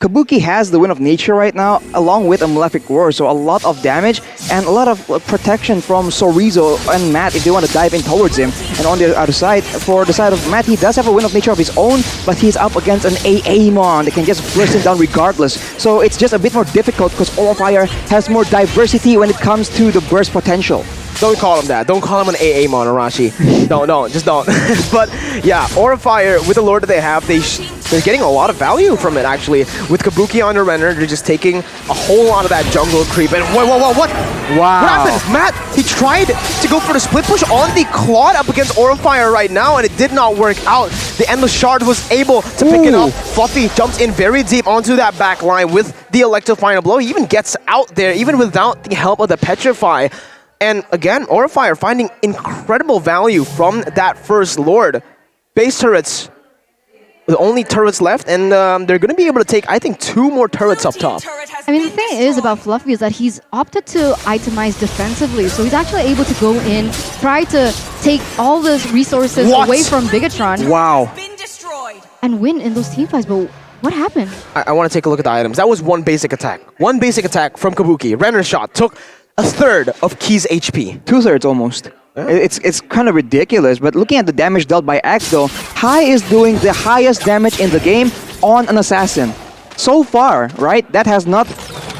Kabuki has the Wind of Nature right now, along with a Malefic Roar, so a lot of damage and a lot of protection from Sorizo and Matt if they want to dive in towards him. And on the other side, for the side of Matt, he does have a Wind of Nature of his own, but he's up against an AA-mon that can just burst him down regardless. So it's just a bit more difficult because Aura Fire has more diversity when it comes to the burst potential. Don't call him that. Don't call him an AA Mon, Arashi. don't. Just don't. But yeah, Aura Fire, with the lore that they have, they're getting a lot of value from it, actually. With Kabuki on the Renner, they're just taking a whole lot of that jungle creep. And whoa, what? Wow. What happened? Matt, he tried to go for the split push on the Claude up against Aura Fire right now, and it did not work out. The Endless Shard was able to pick it up. Fluffy jumps in very deep onto that back line with the Electro Final Blow. He even gets out there, even without the help of the Petrify. And again, Aura Fire finding incredible value from that first Lord. Base turrets, the only turrets left, and they're going to be able to take, I think, 2 more turrets up top. I mean, the thing is about Fluffy is that he's opted to itemize defensively, so he's actually able to go in, try to take all the resources away from Bigetron. Wow. And win in those teamfights, but what happened? I want to take a look at the items. That was one basic attack. One basic attack from Kabuki. Renner shot took a third of Key's HP. 2/3 almost. It's kind of ridiculous, but looking at the damage dealt by Axe though, Hai is doing the highest damage in the game on an assassin. So far, right? That has not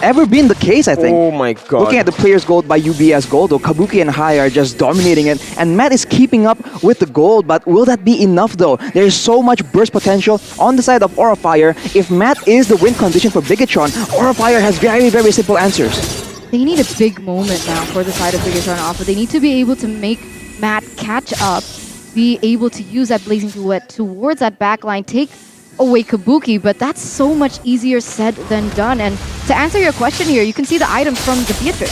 ever been the case, I think. Oh my god. Looking at the player's gold by UBS Gold though, Kabuki and Hai are just dominating it, and Matt is keeping up with the gold, but will that be enough though? There is so much burst potential on the side of Aura Fire. If Matt is the win condition for Bigetron, Aura Fire has very, very simple answers. They need a big moment now for the side of Bigetron Alpha. They need to be able to make Matt catch up, be able to use that Blazing Duet towards that backline, take away Kabuki, but that's so much easier said than done. And to answer your question here, you can see the items from the Beatrix.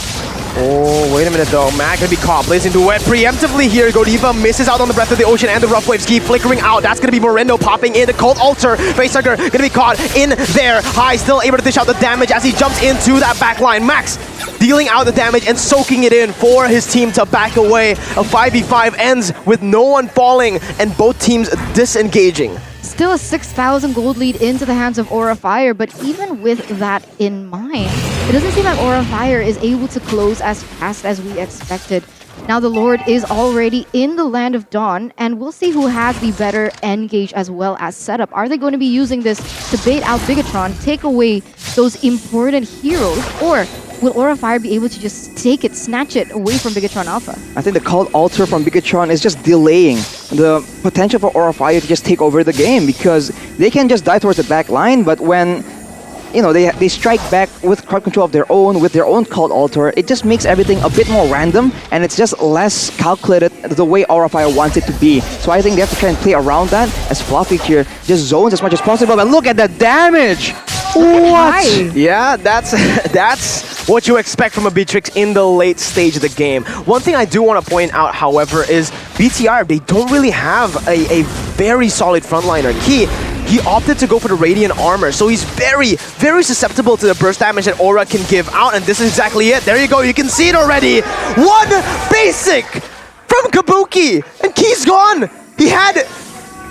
Oh, wait a minute though. Matt gonna be caught. Blazing Duet preemptively here. Godiva misses out on the Breath of the Ocean and the Rough Waves keep flickering out. That's gonna be Morendo popping in. The Cold Altar. Facehugger gonna be caught in there. Hai still able to dish out the damage as he jumps into that backline. Max dealing out the damage and soaking it in for his team to back away. A 5v5 ends with no one falling and both teams disengaging. Still a 6,000 gold lead into the hands of Aura Fire, but even with that in mind, it doesn't seem like Aura Fire is able to close as fast as we expected. Now the Lord is already in the Land of Dawn, and we'll see who has the better engage as well as setup. Are they going to be using this to bait out Bigetron, take away those important heroes, or will Aura Fire be able to just take it, snatch it away from Bigetron Alpha? I think the Cult Altar from Bigetron is just delaying the potential for Aura Fire to just take over the game, because they can just dive towards the back line, but when they strike back with crowd control of their own, with their own Cult Altar, it just makes everything a bit more random, and it's just less calculated the way Aura Fire wants it to be. So I think they have to try and play around that, as Fluffy here just zones as much as possible, but look at the damage! What? Yeah, that's what you expect from a Beatrix in the late stage of the game. One thing I do want to point out, however, is BTR, they don't really have a very solid frontliner. He opted to go for the Radiant Armor, so he's very, very susceptible to the burst damage that Aura can give out, and this is exactly it. There you go, you can see it already. One basic from Kabuki, and Key's gone. He had...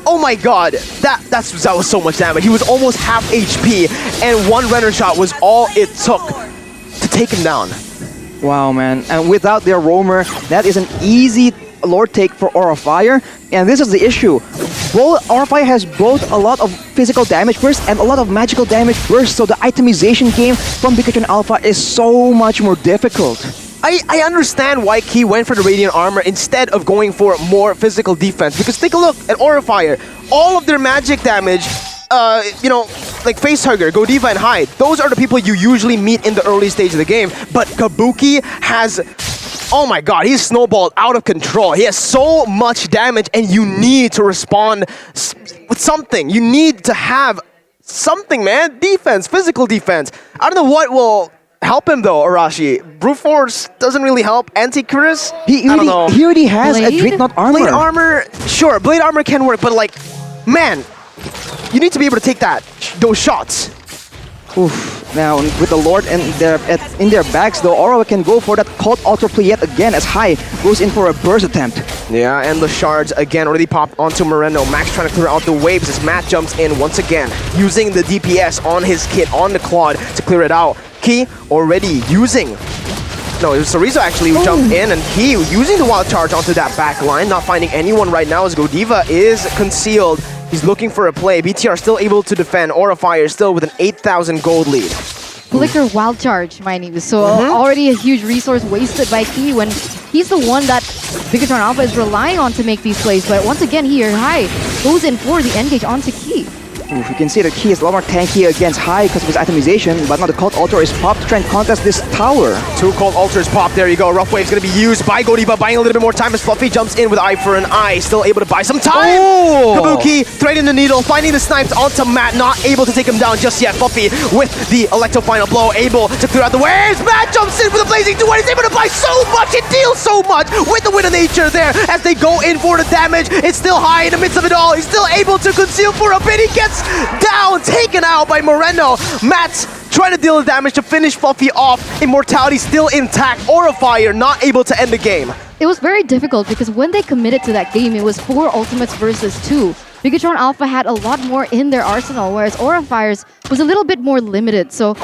Oh my god, that was so much damage. He was almost half HP, and one Renner shot was all it took to take him down. Wow, man. And without their roamer, that is an easy Lord take for Aura Fire. And this is the issue. Aura Fire has both a lot of physical damage burst and a lot of magical damage burst, so the itemization game from Bigetron Alpha is so much more difficult. I understand why Key went for the Radiant Armor instead of going for more physical defense, because take a look at Aura Fire. All of their magic damage, like Facehugger, Godiva, and Hyde, those are the people you usually meet in the early stage of the game, but Kabuki has... Oh my god, he's snowballed out of control. He has so much damage, and you need to respond with something. You need to have something, man. Defense, physical defense. I don't know what will help him though, Arashi. Brute Force doesn't really help. Anti-Chris? He already has a Dreadnought Armor. Blade Armor, sure. Blade Armor can work, but like, man, you need to be able to take those shots. Oof. Now, with the Lord in their backs, though, Aura can go for that Cult Altar play yet again as Hai goes in for a burst attempt. Yeah, and the shards again already popped onto Moreno. Max trying to clear out the waves as Matt jumps in once again, using the DPS on his kit, on the Claude, to clear it out. Key already using... No, it was Sorizo actually who jumped in, and Key using the wild charge onto that back line, not finding anyone right now as Godiva is concealed. He's looking for a play. BTR still able to defend. Aura Fire still with an 8,000 gold lead. Flicker wild charge, mind you. So already a huge resource wasted by Key when he's the one that Bigetron Alpha is relying on to make these plays. But once again here, Hai goes in for the engage onto Key. Oof, you can see that Key is a lot more tanky against High because of his itemization, but now the Cult Altar is popped to try and contest this tower. 2 Cult Altars popped, there you go. Rough Wave's gonna be used by Godiva, buying a little bit more time as Fluffy jumps in with Eye for an Eye, still able to buy some time! Oh! Kabuki threading the needle, finding the snipes onto Matt, not able to take him down just yet. Fluffy with the Electro Final Blow, able to clear out the waves. Matt jumps in with a Blazing 2 and he's able to buy so much, it deals so much with the Wind of Nature there as they go in for the damage. It's still High in the midst of it all, he's still able to conceal for a bit, he gets down, taken out by Moreno. Matt's trying to deal the damage to finish Fluffy off. Immortality still intact. Aura Fire not able to end the game. It was very difficult because when they committed to that game, it was 4 ultimates versus 2. Bigetron Alpha had a lot more in their arsenal, whereas Aura Fire's was a little bit more limited. So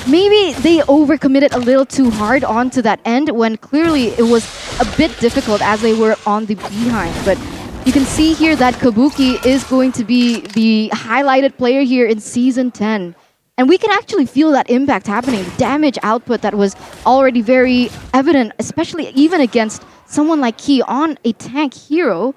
maybe they overcommitted a little too hard onto that end when clearly it was a bit difficult as they were on the behind. But you can see here that Kabuki is going to be the highlighted player here in Season 10. And we can actually feel that impact happening. The damage output that was already very evident, especially even against someone like Key on a tank hero.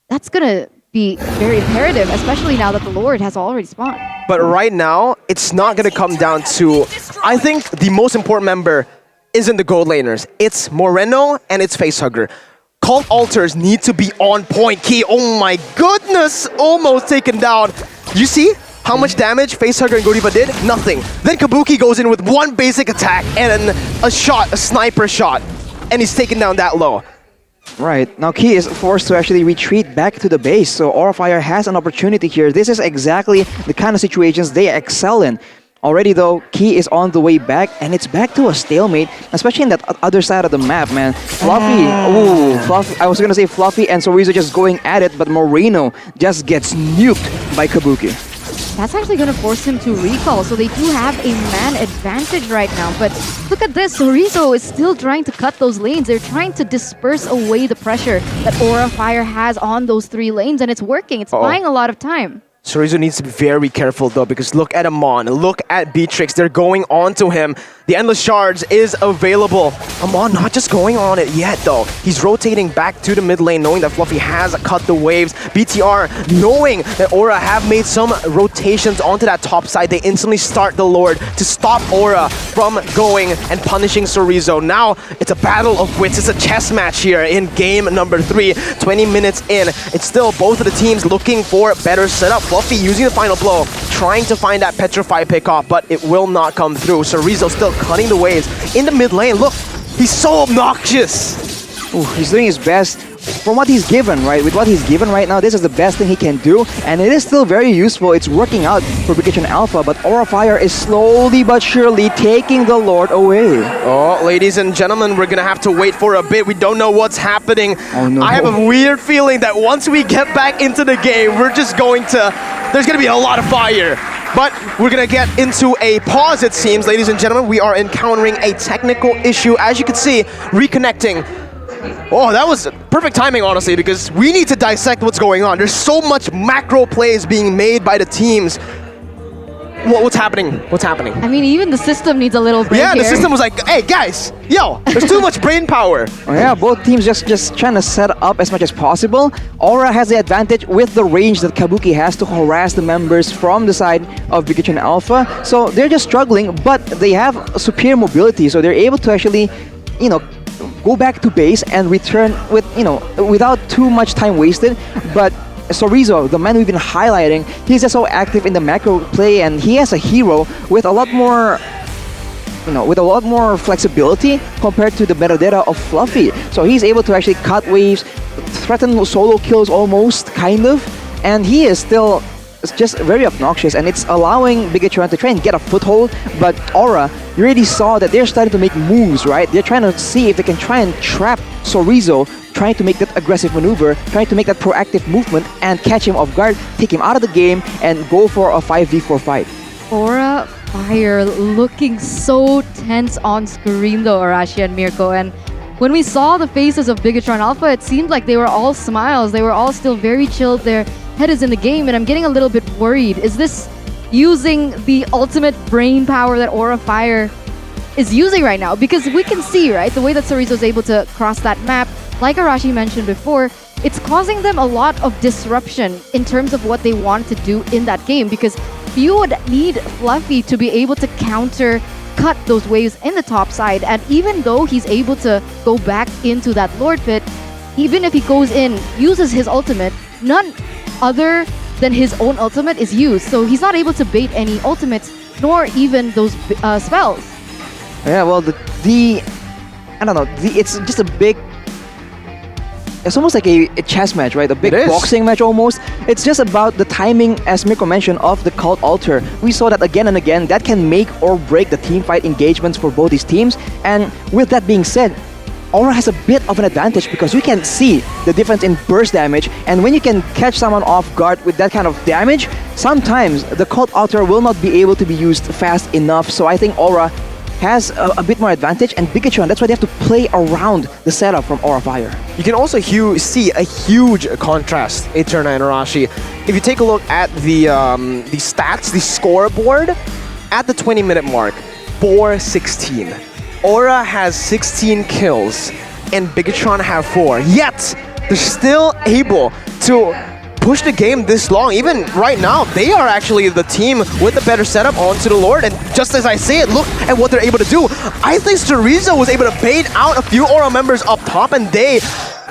That's going to be very imperative, especially now that the Lord has already spawned. But right now, it's not going to come down to... I think the most important member isn't the gold laners. It's Moreno and it's Facehugger. Cult Altars need to be on point. Key, oh my goodness, almost taken down. You see how much damage Facehugger and Godiva did? Nothing. Then Kabuki goes in with one basic attack and a shot, a sniper shot, and he's taken down that low. Right, now Key is forced to actually retreat back to the base, so Aura Fire has an opportunity here. This is exactly the kind of situations they excel in. Already though, Key is on the way back, and it's back to a stalemate, especially in that other side of the map, man. Fluffy, I was gonna say Fluffy and Sorizo just going at it, but Moreno just gets nuked by Kabuki. That's actually going to force him to recall, so they do have a man advantage right now. But look at this, Sorizo is still trying to cut those lanes. They're trying to disperse away the pressure that Aura Fire has on those 3 lanes, and it's working. It's buying a lot of time. Sorizo needs to be very careful though, because look at Amon, look at Beatrix, they're going on to him. The Endless Shards is available. Amon not just going on it yet though. He's rotating back to the mid lane, knowing that Fluffy has cut the waves. BTR, knowing that Aura have made some rotations onto that top side, they instantly start the Lord to stop Aura from going and punishing Sorizo. Now it's a battle of wits, it's a chess match here in game number 3. 20 minutes in, it's still both of the teams looking for better setup. Fluffy using the final blow, trying to find that Petrify pickoff, but it will not come through. Sorizo still cutting the waves in the mid lane. Look, he's so obnoxious. Ooh, he's doing his best from what he's given, right? With what he's given right now, this is the best thing he can do, and it is still very useful. It's working out for Bigetron Alpha, but Aura Fire is slowly but surely taking the Lord away. Oh, ladies and gentlemen, we're gonna have to wait for a bit. We don't know what's happening. Oh, no. I have a weird feeling that once we get back into the game, we're just going to... There's gonna be a lot of fire. But we're gonna get into a pause, it seems. Ladies and gentlemen, we are encountering a technical issue. As you can see, reconnecting. Oh, that was perfect timing, honestly, because we need to dissect what's going on. There's so much macro plays being made by the teams. What's happening? What's happening? I mean, even the system needs a little break. Yeah, the system was like, hey, guys, yo, there's too much brain power. Oh, yeah, both teams just trying to set up as much as possible. Aura has the advantage with the range that Kabuki has to harass the members from the side of Bigetron Alpha. So they're just struggling, but they have superior mobility, so they're able to actually, you know, go back to base and return with, you know, without too much time wasted. But Sorizo, the man we've been highlighting, he's just so active in the macro play, and he has a hero with a lot more, you know, with a lot more flexibility compared to the metadata of Fluffy. So he's able to actually cut waves, threaten solo kills almost, kind of, and he is still just very obnoxious, and it's allowing Bigetron to try and get a foothold. But Aura, you already saw that they're starting to make moves, right? They're trying to see if they can try and trap Sorizo, trying to make that aggressive maneuver, trying to make that proactive movement and catch him off guard, take him out of the game, and go for a 5v4 fight. Aura Fire looking so tense on screen though, Arashi and Mirko. And when we saw the faces of Bigetron Alpha, it seemed like they were all smiles. They were all still very chilled. Their head is in the game, and I'm getting a little bit worried. Is this using the ultimate brain power that Aura Fire is using right now? Because we can see, right, the way that Sorizo is able to cross that map, like Arashi mentioned before, it's causing them a lot of disruption in terms of what they want to do in that game, because you would need Fluffy to be able to cut those waves in the top side. And even though he's able to go back into that Lord Pit, even if he goes in, uses his ultimate, none other than his own ultimate is used. So he's not able to bait any ultimates, nor even those spells. Yeah, well, I don't know, it's just a big... It's almost like a chess match, right? A big boxing match almost. It's just about the timing, as Mirko mentioned, of the Cult Altar. We saw that again and again. That can make or break the team fight engagements for both these teams. And with that being said, Aura has a bit of an advantage because you can see the difference in burst damage. And when you can catch someone off guard with that kind of damage, sometimes the Cult Altar will not be able to be used fast enough. So I think Aura has a bit more advantage, and Bigetron, that's why they have to play around the setup from Aura Fire. You can also see a huge contrast, Eterna and Arashi. If you take a look at the stats, the scoreboard, at the 20-minute mark, 4-16. Aura has 16 kills, and Bigetron have 4. Yet, they're still able to push the game this long. Even right now, they are actually the team with the better setup onto the Lord. And just as I say it, look at what they're able to do. I think Sorizo was able to bait out a few Aura members up top, and they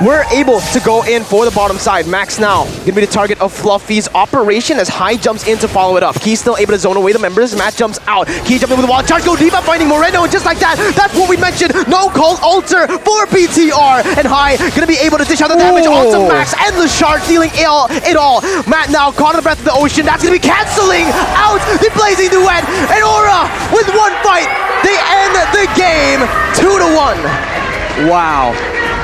were able to go in for the bottom side. Max now gonna be the target of Fluffy's operation as High jumps in to follow it up. Key's still able to zone away the members. Matt jumps out. Key jumping with the wall charge. Go deep up, finding Moreno, and just like that, that's what we mentioned. No Cult Altar for BTR, and High gonna be able to dish out the damage onto Max and the Shard, dealing it all. Matt now caught in the breath of the ocean. That's gonna be canceling out the Blazing Duet, and Aura with one fight, they end the game 2-1. Wow.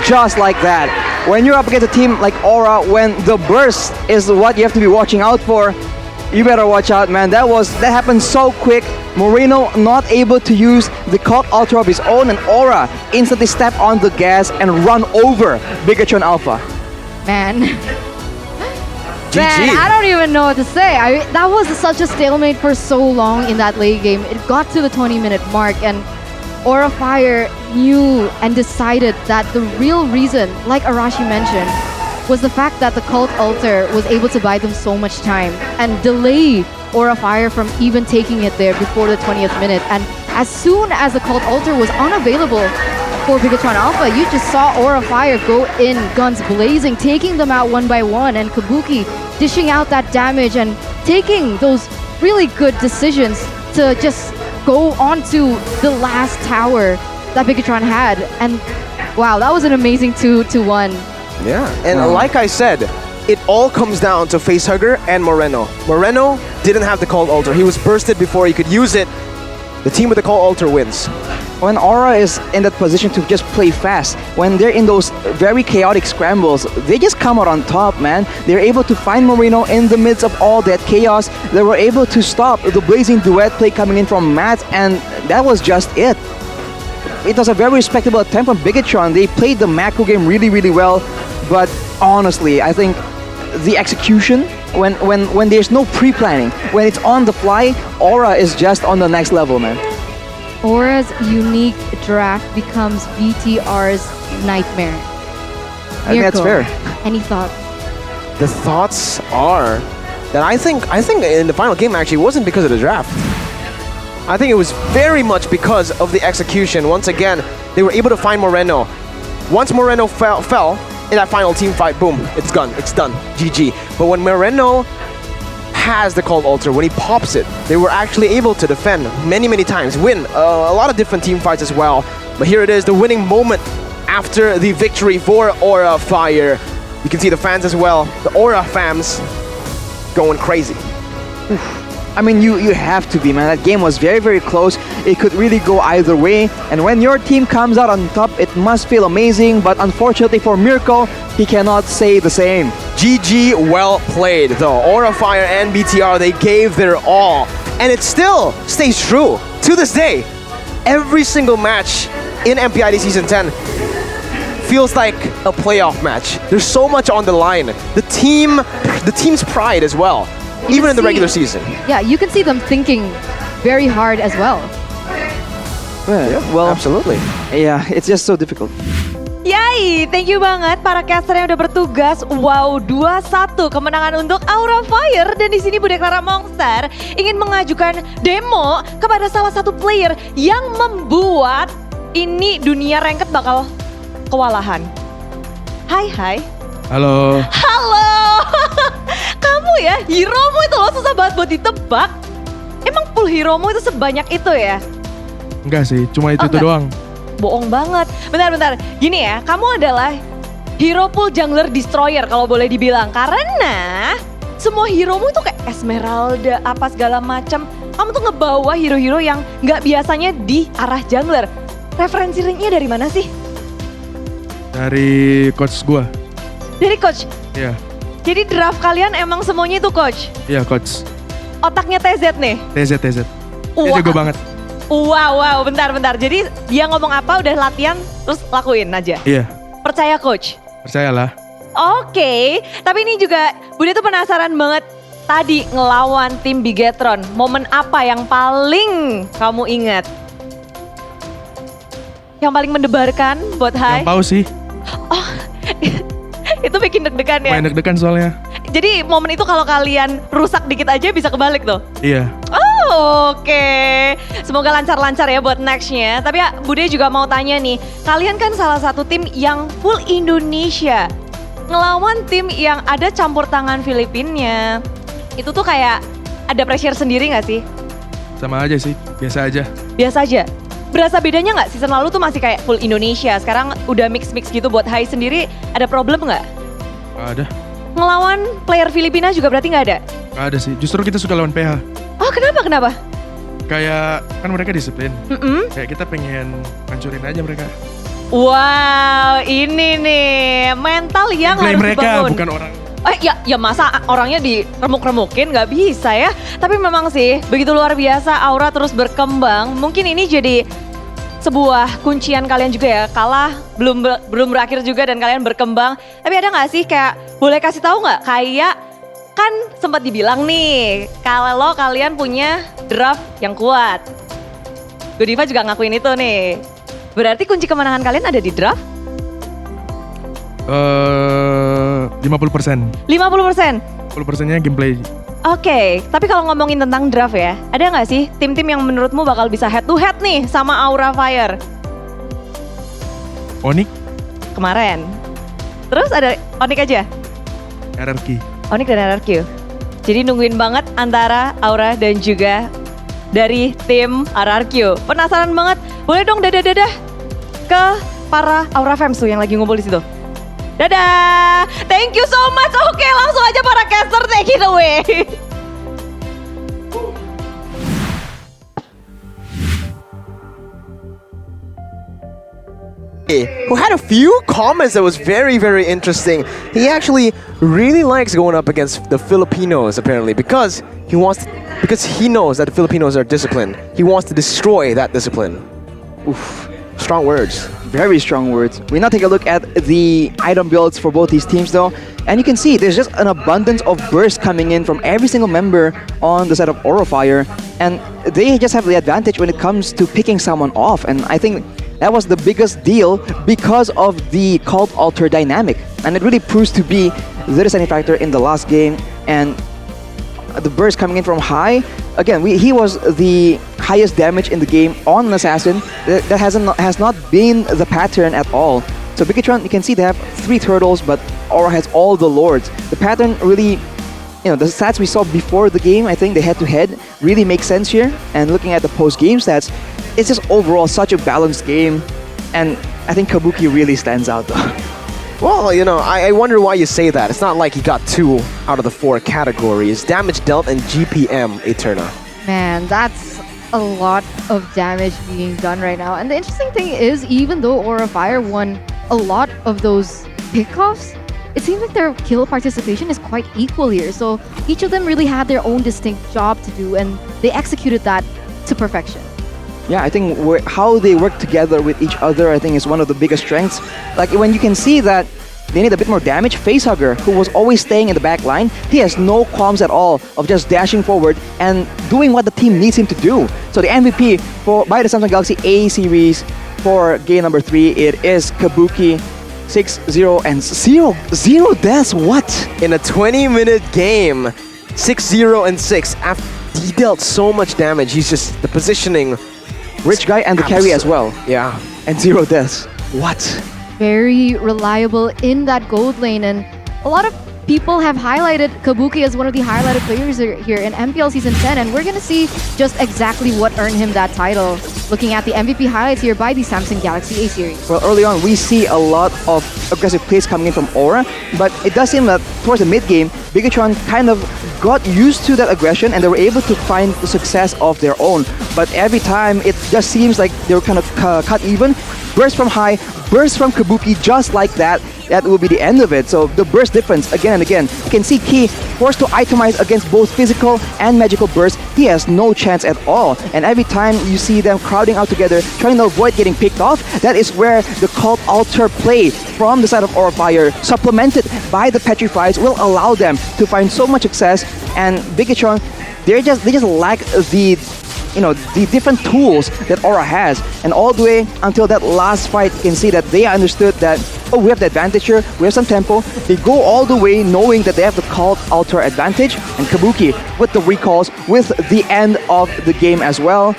Just like that. When you're up against a team like Aura, when the burst is what you have to be watching out for, you better watch out, man. That happened so quick. Moreno not able to use the Cult Altar of his own, and Aura instantly step on the gas and run over Bigetron Alpha. Man. GG. Man, I don't even know what to say. That was such a stalemate for so long in that late game. It got to the 20-minute mark, and Aura Fire knew and decided that the real reason, like Arashi mentioned, was the fact that the Cult Altar was able to buy them so much time and delay Aura Fire from even taking it there before the 20th minute. And as soon as the Cult Altar was unavailable for Bigetron Alpha, you just saw Aura Fire go in, guns blazing, taking them out one by one, and Kabuki dishing out that damage and taking those really good decisions to just go onto the last tower that Bigetron had. And wow, that was an amazing 2-1. Yeah, and like I said, it all comes down to Facehugger and Moreno. Moreno didn't have the Cult Altar. He was bursted before he could use it. The team with the Cult Altar wins. When Aura is in that position to just play fast, when they're in those very chaotic scrambles, they just come out on top, man. They're able to find Moreno in the midst of all that chaos. They were able to stop the Blazing Duet play coming in from Matt, and that was just it. It was a very respectable attempt from Bigetron. They played the macro game really, really well, but honestly, I think the execution, when there's no pre-planning, when it's on the fly, Aura is just on the next level, man. Aura's unique draft becomes BTR's nightmare. I think that's fair. Any thoughts? The thoughts are that I think in the final game actually wasn't because of the draft. I think it was very much because of the execution. Once again, they were able to find Moreno. Once Moreno fell in that final team fight, boom, it's done, GG. But when Moreno has the Cult Altar, when he pops it, they were actually able to defend many, many times, win a lot of different team fights as well. But here it is, the winning moment after the victory for Aura Fire. You can see the fans as well, the Aura fams going crazy. I mean, you have to be, man. That game was very, very close. It could really go either way. And when your team comes out on top, it must feel amazing. But unfortunately for Mirko, he cannot say the same. GG, well played though. Aura Fire and BTR, they gave their all. And it still stays true to this day. Every single match in MPL ID Season 10 feels like a playoff match. There's so much on the line. The team's pride as well, even in the regular season. Yeah, you can see them thinking very hard as well. Well, absolutely. Yeah, it's just so difficult. Yay, thank you banget para caster yang udah bertugas. Wow, 2-1 kemenangan untuk Aura Fire. Dan di sini Bigetron Monster ingin mengajukan demo kepada salah satu player yang membuat ini dunia ranked bakal kewalahan. Hai. Halo. Halo. Kamu ya, heromu itu loh susah banget buat ditebak. Emang full heromu itu sebanyak itu ya? Enggak sih, cuma itu doang. Bohong banget. Bentar. Gini ya, kamu adalah hero pool jungler destroyer kalau boleh dibilang. Karena semua heromu itu kayak Esmeralda, apa segala macam. Kamu tuh ngebawa hero-hero yang nggak biasanya di arah jungler. Referensi ringnya dari mana sih? Dari coach gua. Dari coach? Iya. Jadi draft kalian emang semuanya itu coach? Iya, coach. Otaknya TZ nih? TZ. Dia jago banget. Wow, bentar. Jadi dia ngomong apa udah latihan terus lakuin aja? Iya. Percaya coach? Percayalah. Oke, tapi ini juga Bude tuh penasaran banget tadi ngelawan tim Bigetron. Momen apa yang paling kamu ingat? Yang paling mendebarkan buat Hai? Yang tahu sih. Oh, itu bikin deg-degan ya? Main deg-degan soalnya. Jadi momen itu kalau kalian rusak dikit aja bisa kebalik tuh? Iya. Oke, semoga lancar-lancar ya buat nextnya. Tapi ya Bude juga mau tanya nih, kalian kan salah satu tim yang full Indonesia. Ngelawan tim yang ada campur tangan Filipinnya. Itu tuh kayak ada pressure sendiri gak sih? Sama aja sih, biasa aja. Biasa aja? Berasa bedanya gak? Season lalu tuh masih kayak full Indonesia, sekarang udah mix-mix gitu buat Hai sendiri. Ada problem gak? Gak ada. Ngelawan player Filipina juga berarti gak ada? Gak ada sih, justru kita suka lawan PH. Oh kenapa? Kayak kan mereka disiplin. Kayak kita pengen hancurin aja mereka. Wow, ini nih mental yang harus mereka dibangun. Bukan orang. Ya masa orangnya diremuk-remukin nggak bisa ya. Tapi memang sih begitu luar biasa Aura terus berkembang. Mungkin ini jadi sebuah kuncian kalian juga ya. Kalah belum berakhir juga dan kalian berkembang. Tapi ada nggak sih kayak boleh kasih tahu nggak kayak kan sempat dibilang nih, kalau kalian punya draft yang kuat. Godiva juga ngakuin itu nih. Berarti kunci kemenangan kalian ada di draft? 50%. 50%? 50%-nya gameplay. Oke, tapi kalau ngomongin tentang draft ya, ada nggak sih tim-tim yang menurutmu bakal bisa head to head nih sama Aura Fire? ONIC. Kemarin. Terus ada ONIC aja? RRQ. ONIC dan RRQ. Jadi nungguin banget antara Aura dan juga dari tim RRQ. Penasaran banget. Boleh dong dadah-dadah ke para Aura fans tuh yang lagi ngumpul di situ. Dadah. Thank you so much. Oke, langsung aja para caster take it away. Who had a few comments that was very, very interesting. He actually really likes going up against the Filipinos apparently because he knows that the Filipinos are disciplined. He wants to destroy that discipline. Oof. Strong words. Very strong words. We now take a look at the item builds for both these teams though. And you can see there's just an abundance of burst coming in from every single member on the side of Aura Fire. And they just have the advantage when it comes to picking someone off. And I think that was the biggest deal because of the cult alter dynamic. And it really proves to be the deciding factor in the last game. And the burst coming in from Hai, again, he was the highest damage in the game on an assassin. That has not been the pattern at all. So Bigetron, you can see they have 3 turtles, but Aura has all the lords. The pattern really, the stats we saw before the game, I think the head-to-head really makes sense here. And looking at the post-game stats, it's just overall such a balanced game. And I think Kabuki really stands out though. Well, you know, I wonder why you say that. It's not like he got 2 out of the 4 categories. Damage dealt and GPM Eterna. Man, that's a lot of damage being done right now. And the interesting thing is, even though Aura Fire won a lot of those pickoffs, it seems like their kill participation is quite equal here. So each of them really had their own distinct job to do, and they executed that to perfection. Yeah, I think how they work together with each other, I think, is one of the biggest strengths. Like when you can see that they need a bit more damage, Facehugger, who was always staying in the back line, he has no qualms at all of just dashing forward and doing what the team needs him to do. So the MVP by the Samsung Galaxy A series for game number 3, it is Kabuki. 6-0 and 0 deaths. What? In a 20-minute game, 6-0 and 6. After he dealt so much damage, he's just the positioning. Rich guy and the carry as well. Yeah. And 0 deaths. What? Very reliable in that gold lane, and a lot of people have highlighted Kabuki as one of the highlighted players here in MPL Season 10, and we're gonna see just exactly what earned him that title. Looking at the MVP highlights here by the Samsung Galaxy A series. Well, early on, we see a lot of aggressive plays coming in from Aura, but it does seem that towards the mid-game, Bigetron kind of got used to that aggression and they were able to find the success of their own. But every time, it just seems like they were kind of cut even. Burst from high, burst from Kabuki, just like that. That will be the end of it. So the burst difference, again and again. You can see Key forced to itemize against both physical and magical bursts. He has no chance at all. And every time you see them crowding out together, trying to avoid getting picked off, that is where the Cult Altar play from the side of Aura Fire, supplemented by the Petrifies, will allow them to find so much success. And Bigetron, they just lack the different tools that Aura has. And all the way until that last fight, you can see that they understood that, oh, we have the advantage here, we have some tempo. They go all the way knowing that they have the Cult Altar advantage. And Kabuki with the recalls, with the end of the game as well.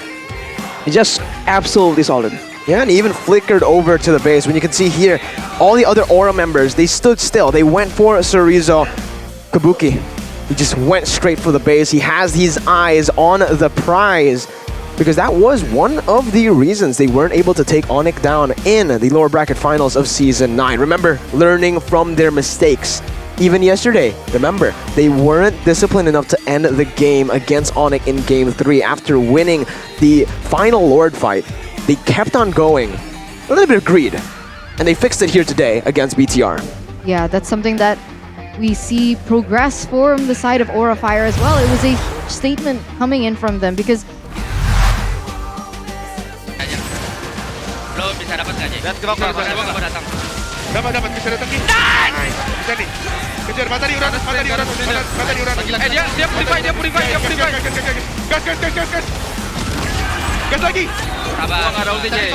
It's just absolutely solid. Yeah, and he even flickered over to the base. When you can see here, all the other Aura members, they stood still. They went for Sorizo. Kabuki, he just went straight for the base. He has his eyes on the prize, because that was one of the reasons they weren't able to take ONIC down in the lower bracket finals of Season 9. Remember, learning from their mistakes. Even yesterday, remember, they weren't disciplined enough to end the game against ONIC in Game 3 after winning the final Lord fight. They kept on going. A little bit of greed. And they fixed it here today against BTR. Yeah, that's something that we see progress from the side of Aura Fire as well. It was a huge statement coming in from them because lo bisa dapat nggak, Ji? Gua datang. Dapat, bisa datang, Ki. Nice. Bisa nih. Kejar, mata di uran. Dia purify. Gas. Gas lagi. Sabar. Gua nggak ada ulti, Ji.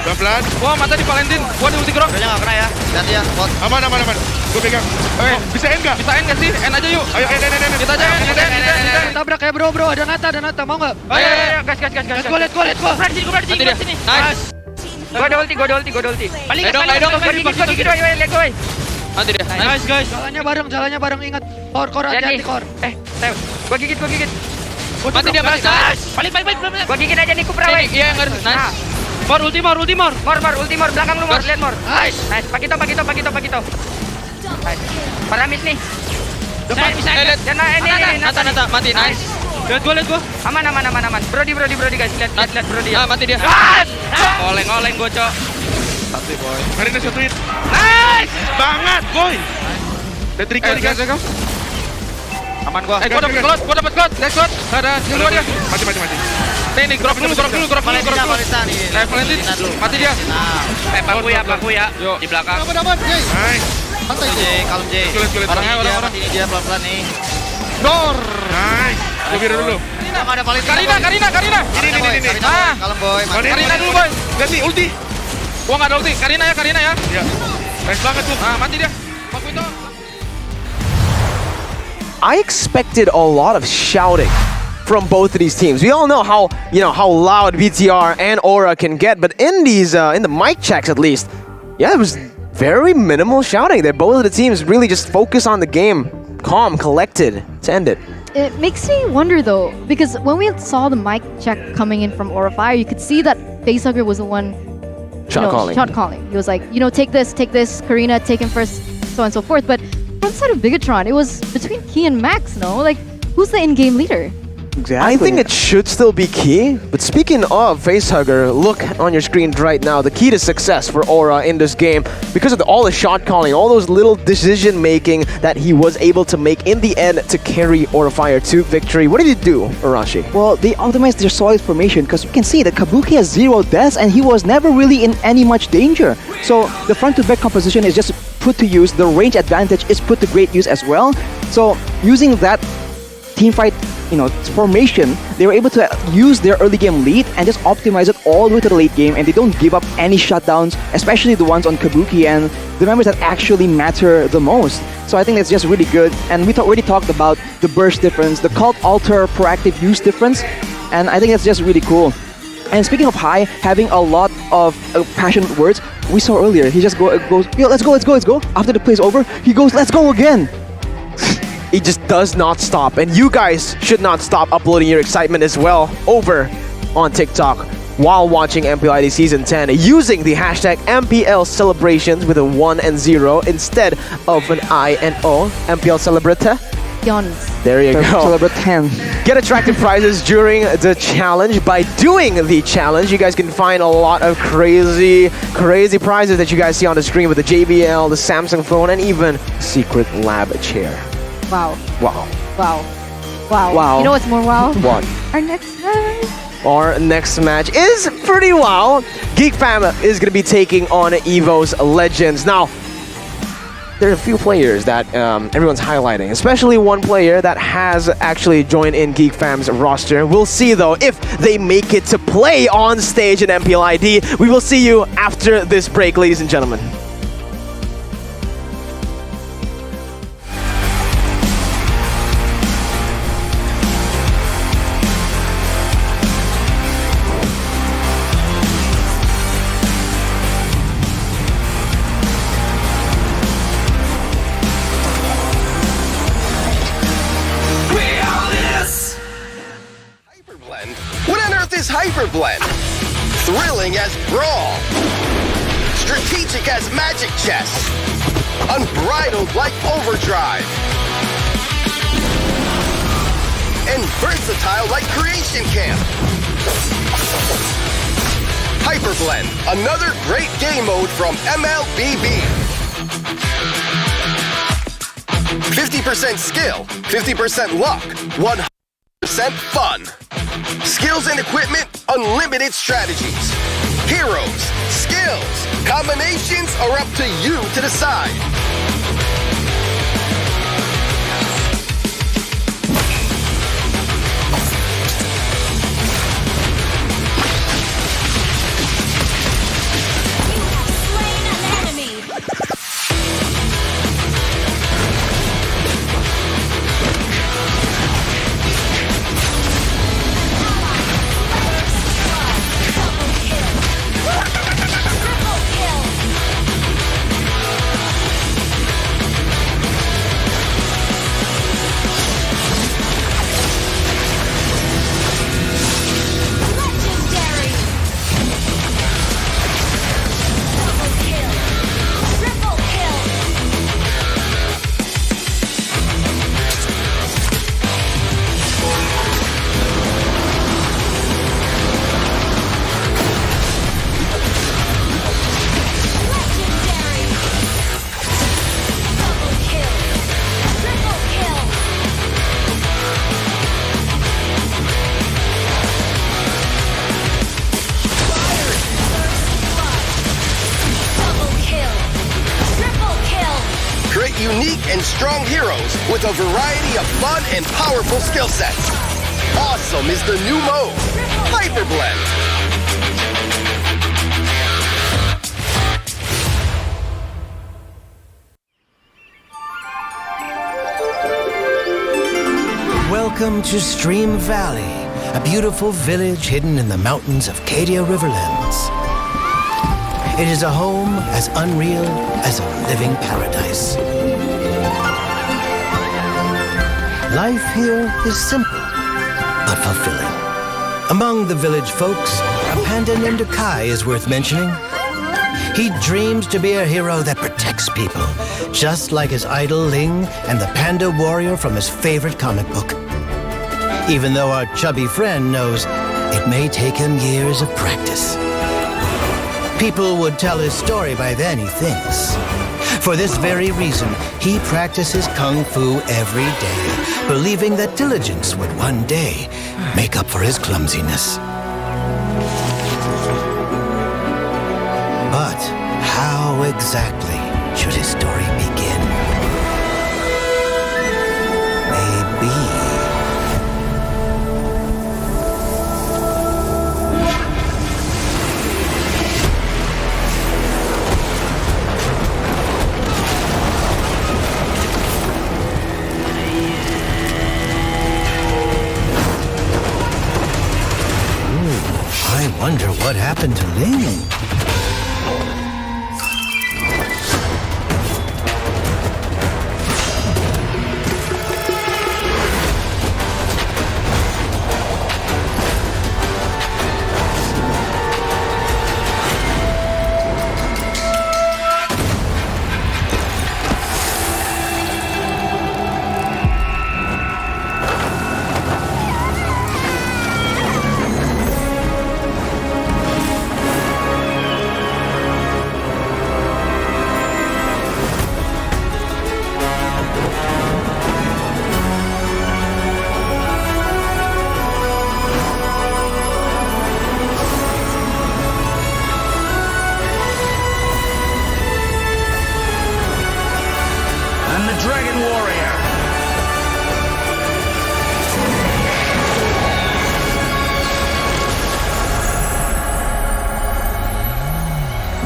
Pelan-pelan. Wah, mata di Valentine. Gua di ulti grok. Udah nggak kena ya. Hati ya. Aman. Gua pegang. Bisa end nggak? Bisa end nggak sih? End aja yuk. Ayo, end. Kita aja end. Tabrak ya bro, ada Nata, mau nggak? Ayo, gas. Lihat gua. Gua sini. Nice. Gua ada ulti. Balik dong. Gigi dong, lihat gue. Nanti deh. Nice guys. Jalannya bareng ingat. Core hati-hati core. Gua gigit. Mati dia, nice. Balik. Gua gigit aja nih Kupra, weh. Iya, harus. Nice. Mor, ulti mor. Belakang lu, Mor. Lihat, Mor. Nice. Pakito. Nice. Paramis nih. Depan bisa. Ini. Nata. Mati. Nice. Lihat gua. Aman. Brody guys. Lihat Brody. Mati dia. Oleng gua, Cok. Santai, boy. Hari ini satuin. Nice. Banget, boy. Letrik kali, guys. Aman gua. Gua dapat slot. Next slot. Ada di luar dia. Mati. Nih, grok dulu. Valentine. Mati dia. Paku ya. Di belakang. Dapat. Nice. Santai, J. Kalem, J. Orang. Ini dia pelan-pelan nih. Dor. Nice. Gua biru dulu. Ada Valentine. Karina. Ini. Kalem, boy. Karina dulu, boy. Lihat nih, ulti. Gua nggak ada ulti. Karina ya. Iya. Nice banget tuh. Mati dia. Paku itu. I expected a lot of shouting from both of these teams. We all know how loud BTR and Aura can get, but in the mic checks at least, yeah, it was very minimal shouting. That both of the teams really just focus on the game, calm, collected to end it. it makes me wonder though, because when we saw the mic check coming in from Aura Fire, you could see that Facehugger was the one Shot calling. Shot calling. He was like, take this, Karina, take him first, so on and so forth. But from the side of Bigetron, it was between Key and Max, no? Like, who's the in-game leader? I think it should still be Key. But speaking of Facehugger, look on your screen right now. The key to success for Aura in this game, because of all the shot calling, all those little decision making that he was able to make in the end to carry Aura Fire to victory. What did he do, Arashi? Well, they optimized their solid formation because you can see that Kabuki has 0 deaths and he was never really in any much danger. So the front to back composition is just put to use. The range advantage is put to great use as well. So using that teamfight formation, they were able to use their early game lead and just optimize it all the way to the late game, and they don't give up any shutdowns, especially the ones on Kabuki and the members that actually matter the most. So I think that's just really good. And we already talked about the burst difference, the cult alter proactive use difference, and I think that's just really cool. And speaking of High having a lot of passionate words, we saw earlier, he just goes, yo, let's go. After the play's over, he goes, let's go again. He just does not stop, and you guys should not stop uploading your excitement as well over on TikTok while watching MPL ID Season 10 using the hashtag MPL Celebrations with a 1 and 0 instead of an I and O. MPL Celebrate. There you go. Celebrate 10. Get attractive prizes during the challenge. By doing the challenge, you guys can find a lot of crazy prizes that you guys see on the screen with the JBL, the Samsung phone, and even Secret Lab chair. Wow. Wow. Wow. Wow. Wow. You know what's more wow? What? Our next match. Our next match is pretty wow. Geek Fam is going to be taking on EVOS Legends. Now, there are a few players that everyone's highlighting, especially one player that has actually joined in Geek Fam's roster. We'll see, though, if they make it to play on stage in MPL ID. We will see you after this break, ladies and gentlemen. Hyperblend, thrilling as brawl, strategic as magic chess, unbridled like overdrive, and versatile like creation camp. Hyperblend, another great game mode from MLBB. 50% skill, 50% luck, 100% fun. Skills and equipment, unlimited strategies. Heroes, skills, combinations are up to you to decide. Unique and strong heroes with a variety of fun and powerful skill sets. Awesome is the new mode, Hyperblend. Welcome to Stream Valley, a beautiful village hidden in the mountains of Cadia Riverlands. It is a home as unreal as a living paradise. Life here is simple, but fulfilling. Among the village folks, a panda named Kai is worth mentioning. He dreams to be a hero that protects people, just like his idol Ling and the panda warrior from his favorite comic book. Even though our chubby friend knows it may take him years of practice. People would tell his story by then, he thinks. For this very reason, he practices kung fu every day, believing that diligence would one day make up for his clumsiness. But how exactly should his story begin? Maybe... I wonder what happened to Ling.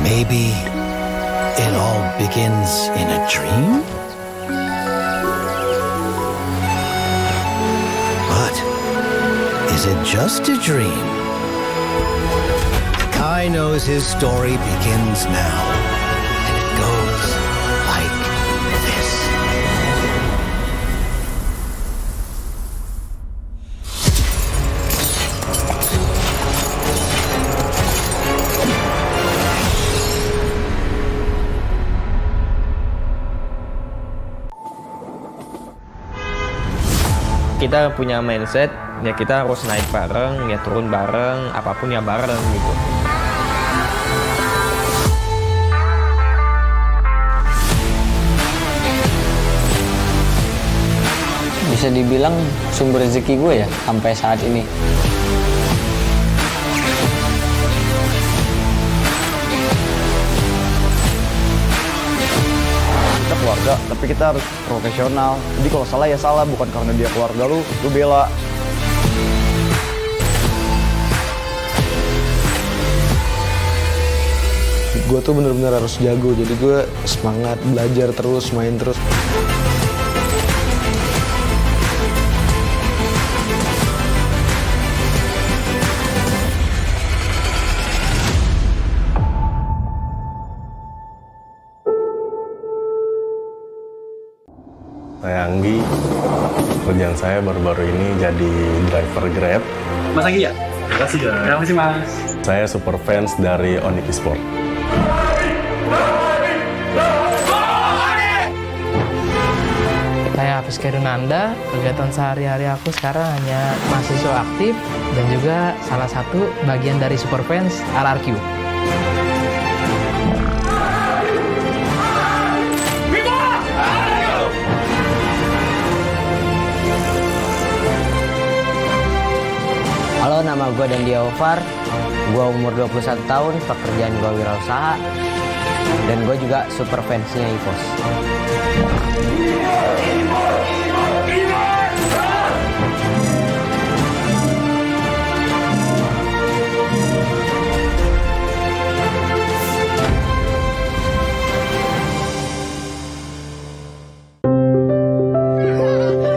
Maybe it all begins in a dream? But is it just a dream? Kai knows his story begins now, and it goes like this. Kita punya mindset, ya kita harus naik bareng, ya turun bareng, apapun ya bareng gitu. Bisa dibilang sumber rezeki gue ya sampai saat ini. Kita keluarga, tapi kita harus profesional. Jadi kalau salah ya salah, bukan karena dia keluarga lu bela. Gue tuh bener-bener harus jago, jadi gue semangat belajar terus, main terus. Saya Anggi, kerjaan saya baru-baru ini jadi driver Grab. Mas Anggi ya? Terima kasih ya. Terima kasih Mas. Saya super fans dari ONIC Esports. Saya Hafiz Kerunanda, kegiatan sehari-hari aku sekarang hanya mahasiswa aktif dan juga salah satu bagian dari super fans RRQ. Halo, nama gue dan dia Ovar. Gue umur 21 tahun, pekerjaan gue wirausaha. Dan gue juga super fansnya EVOS.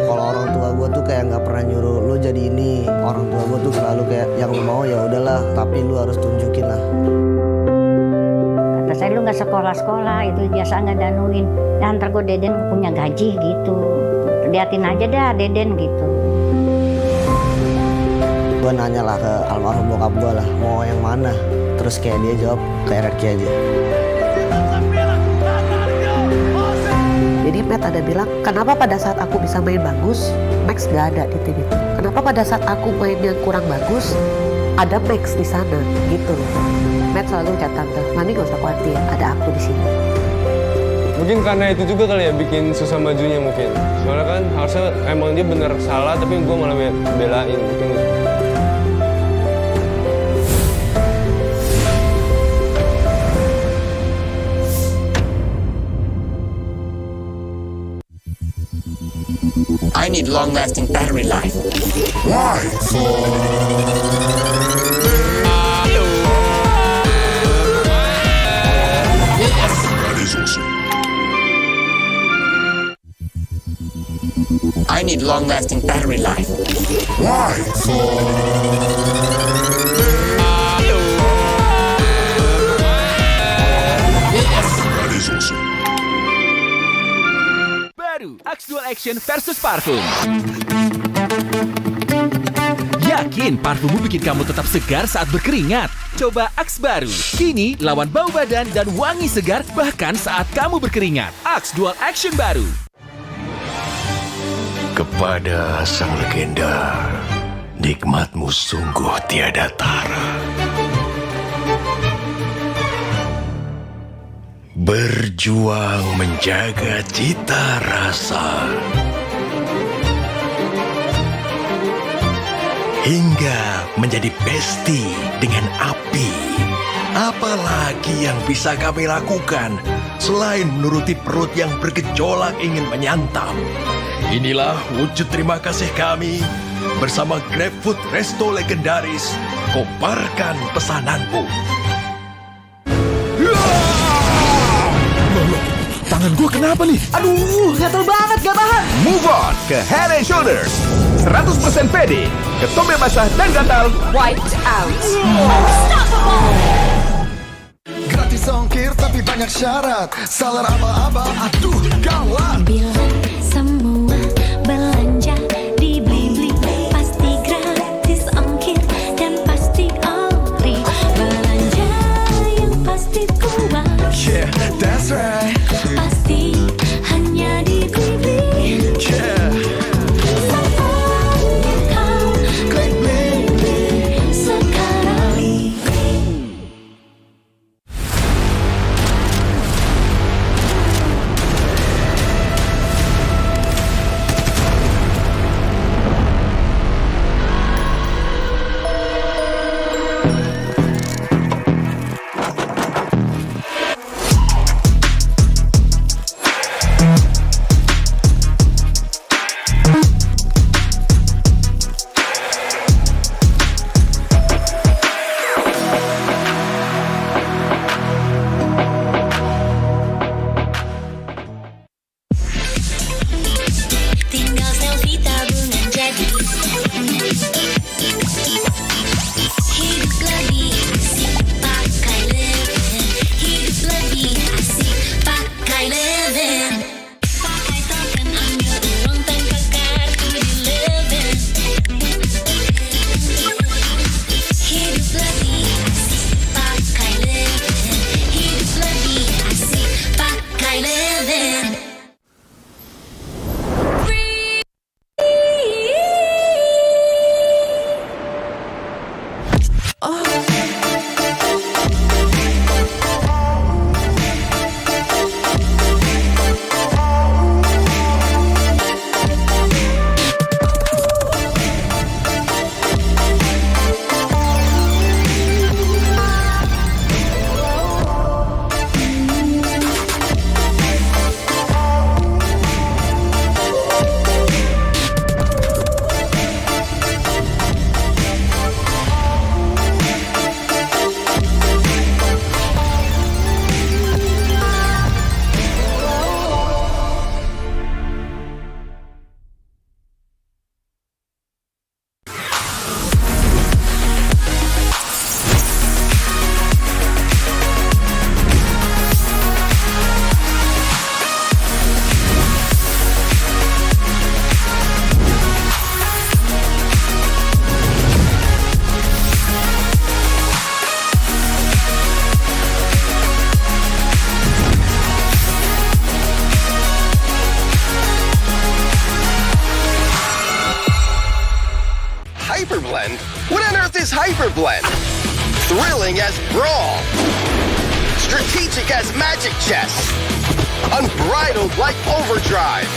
Kalau orang tua gue tuh kayak nggak pernah nyuruh lo jadi ini. Orang tua gue tuh selalu kayak yang lo mau ya udahlah, tapi lo harus tunjukin lah. Kata saya lu nggak sekolah-sekolah, itu biasa nggak danuin. Ya ntar gue Deden punya gaji gitu. Liatin aja dah Deden gitu. Gue gue nanya lah ke almarhum bokap gue lah, mau yang mana? Terus kayak dia jawab ke RRQ aja. Jadi Matt ada bilang, kenapa pada saat aku bisa main bagus, Max gak ada di tim itu? Kenapa pada saat aku main yang kurang bagus, ada Max di sana, gitu. Matt selalu ucap tante, Mami gak usah khawatir, ada aku di sini. Mungkin karena itu juga kali ya bikin susah majunya mungkin. Soalnya kan harusnya emang dia bener salah, tapi gue malah belain mungkin. I need long-lasting battery life. Why? That is awesome. I need long-lasting battery life. Why? That is awesome. Baru Axe Dual Action versus parfum. Yakin parfummu bikin kamu tetap segar saat berkeringat? Coba Axe baru. Kini lawan bau badan dan wangi segar bahkan saat kamu berkeringat. Axe Dual Action baru. Kepada sang legenda, nikmatmu sungguh tiada tara. Berjuang menjaga cita rasa hingga menjadi besti dengan api. Apalagi yang bisa kami lakukan selain menuruti perut yang bergejolak ingin menyantap? Inilah wujud terima kasih kami bersama GrabFood Resto Legendaris. Koparkan pesananmu. Tangan gue kenapa nih? Aduh, gatel banget, gak tahan. Move on ke Head and Shoulders. 100% pede, ketombe basah dan gatal. Wiped out. Gratis ongkir tapi banyak syarat. Salar aba-aba, aduh gawat. Bila semua belanja di Blibli pasti gratis ongkir dan pasti ori. Belanja yang pasti kuat. Yeah, that's right. Pasti hanya di Blibli. Yeah. Kau klik Blibli sekarang. is Hyper Blend. Thrilling as Brawl. Strategic as Magic Chess. Unbridled like Overdrive.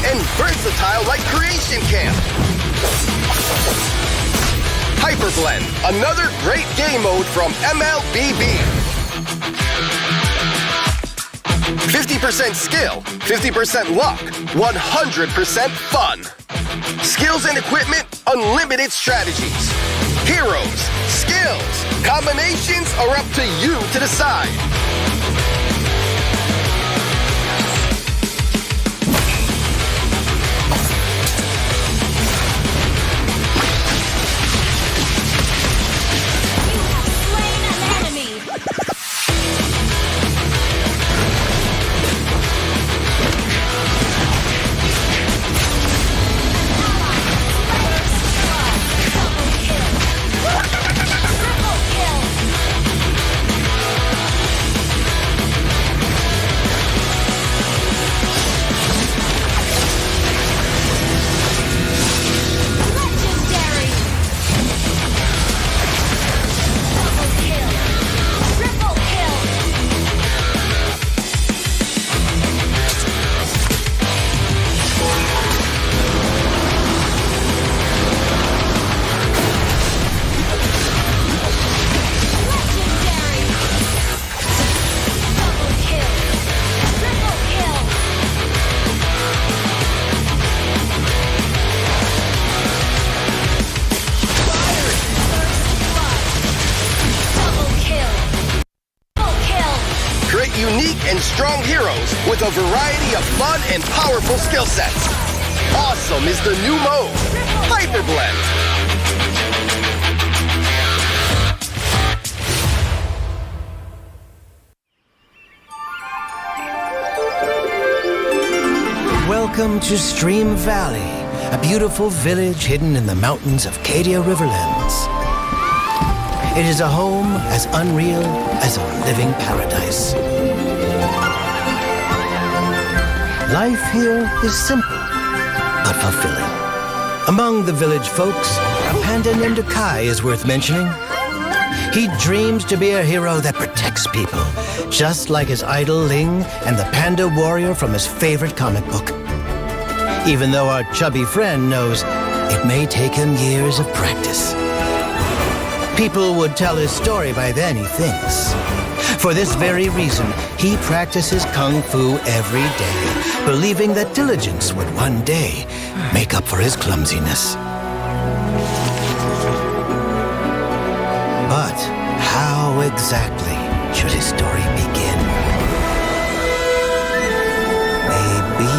And versatile like Creation Camp. Hyper Blend, another great game mode from MLBB. 50% skill, 50% luck, 100% fun. Skills and equipment, unlimited strategies. Heroes, skills, combinations are up to you to decide. Unique and strong heroes with a variety of fun and powerful skill sets. Awesome is the new mode, Hyper Blend. Welcome to Stream Valley, a beautiful village hidden in the mountains of Cadia Riverlands. It is a home as unreal as a living paradise. Life here is simple, but fulfilling. Among the village folks, a panda named Kai is worth mentioning. He dreams to be a hero that protects people, just like his idol Ling and the panda warrior from his favorite comic book. Even though our chubby friend knows it may take him years of practice. People would tell his story by then, he thinks. For this very reason, he practices Kung Fu every day, believing that diligence would one day make up for his clumsiness. But how exactly should his story begin? Maybe...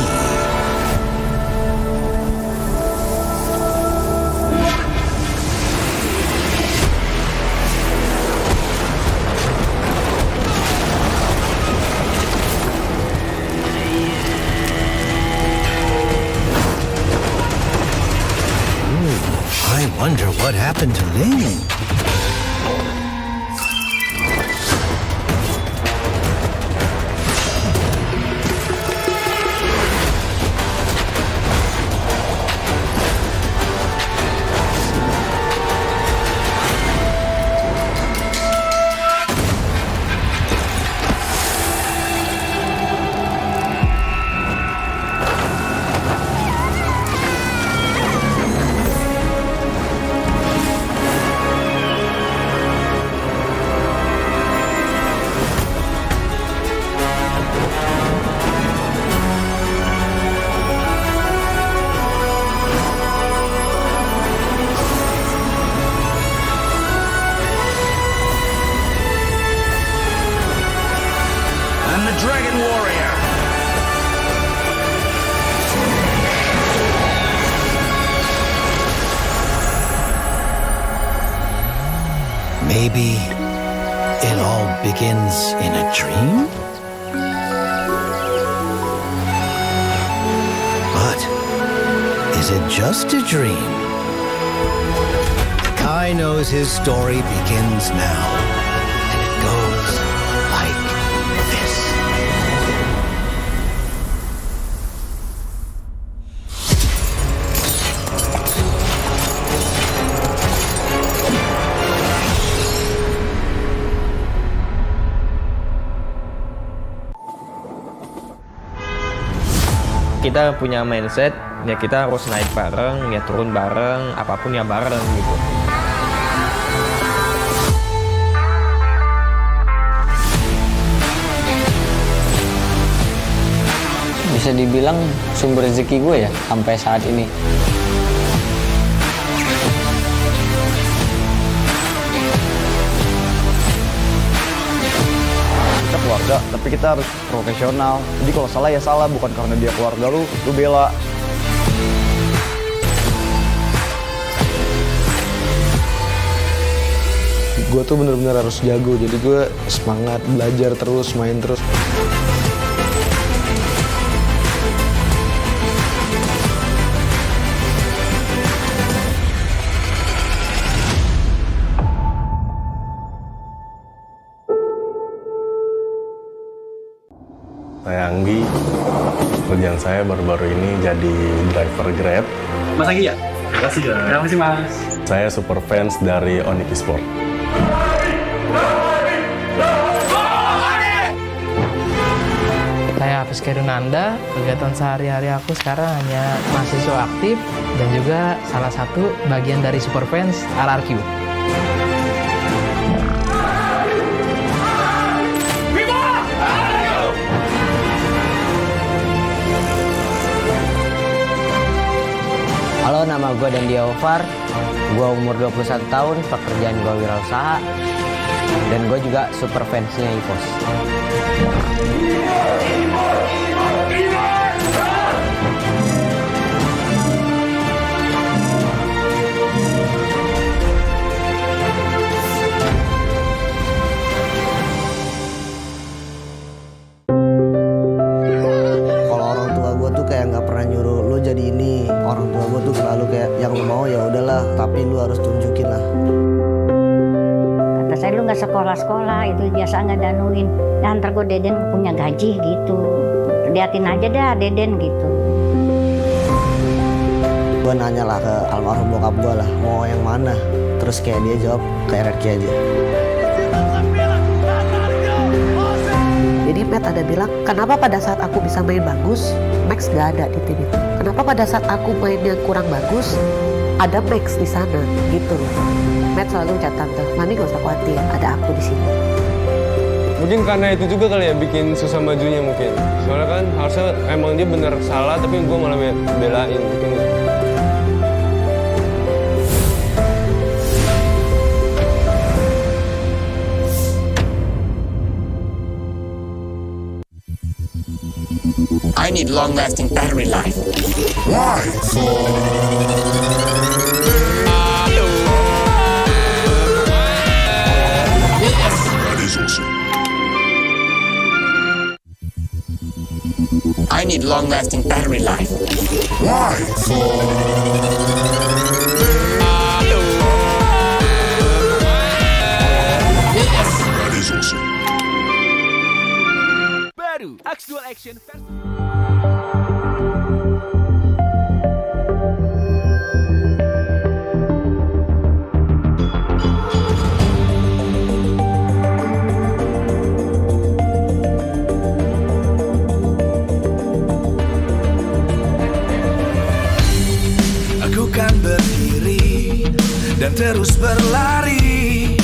I wonder what happened to Ling. Maybe it all begins in a dream? But is it just a dream? Kai knows his story begins now, and it goes like this. kita punya mindset ya kita harus naik bareng, ya turun bareng, apapun ya bareng gitu. Bisa dibilang sumber rezeki gue ya sampai saat ini. Kita keluarga, tapi kita harus profesional. Jadi kalau salah ya salah, bukan karena dia keluarga lu bela. Gue tuh bener-bener harus jago, jadi gue semangat belajar terus, main terus. Saya Anggi, kerjaan saya baru-baru ini jadi driver Grab. Mas Anggi ya? Terima kasih ya. Terima kasih Mas. Saya super fans dari ONIC Esports. Saya Hafiz Kerunanda, kegiatan sehari-hari aku sekarang hanya mahasiswa aktif dan juga salah satu bagian dari super fans RRQ. Halo, nama gue dan dia Ovar. Gue umur 21 tahun, pekerjaan gue wirausaha. Dan gue juga super fansnya EVOS. Kalau orang tua gue tuh kayak nggak pernah nyuruh lo jadi ini. Orang tua gue tuh selalu kayak yang lo mau ya udahlah, tapi lo harus tunjukin lah. Kata saya lu nggak sekolah-sekolah, itu biasa nggak danuin. Ya ntar gue Deden punya gaji gitu. Liatin aja dah Deden gitu. Gue nanya lah ke almarhum bokap gue lah, mau yang mana? Terus kayak dia jawab ke RRQ aja. Jadi Matt ada bilang, kenapa pada saat aku bisa main bagus, Max gak ada di tim itu? Kenapa pada saat aku main yang kurang bagus, ada Max di sana gitu loh. Matt selalu ucap tante, mami gak usah khawatir, ada aku di sini. Mungkin karena itu juga kali ya bikin susah majunya mungkin. Soalnya kan harusnya emang dia bener salah tapi gue malah belain mungkin. I need long-lasting battery life. Why? That is awesome. I need long-lasting battery life. Why? That is awesome. Baru Actual Action versi Aku kan berdiri dan terus berlari,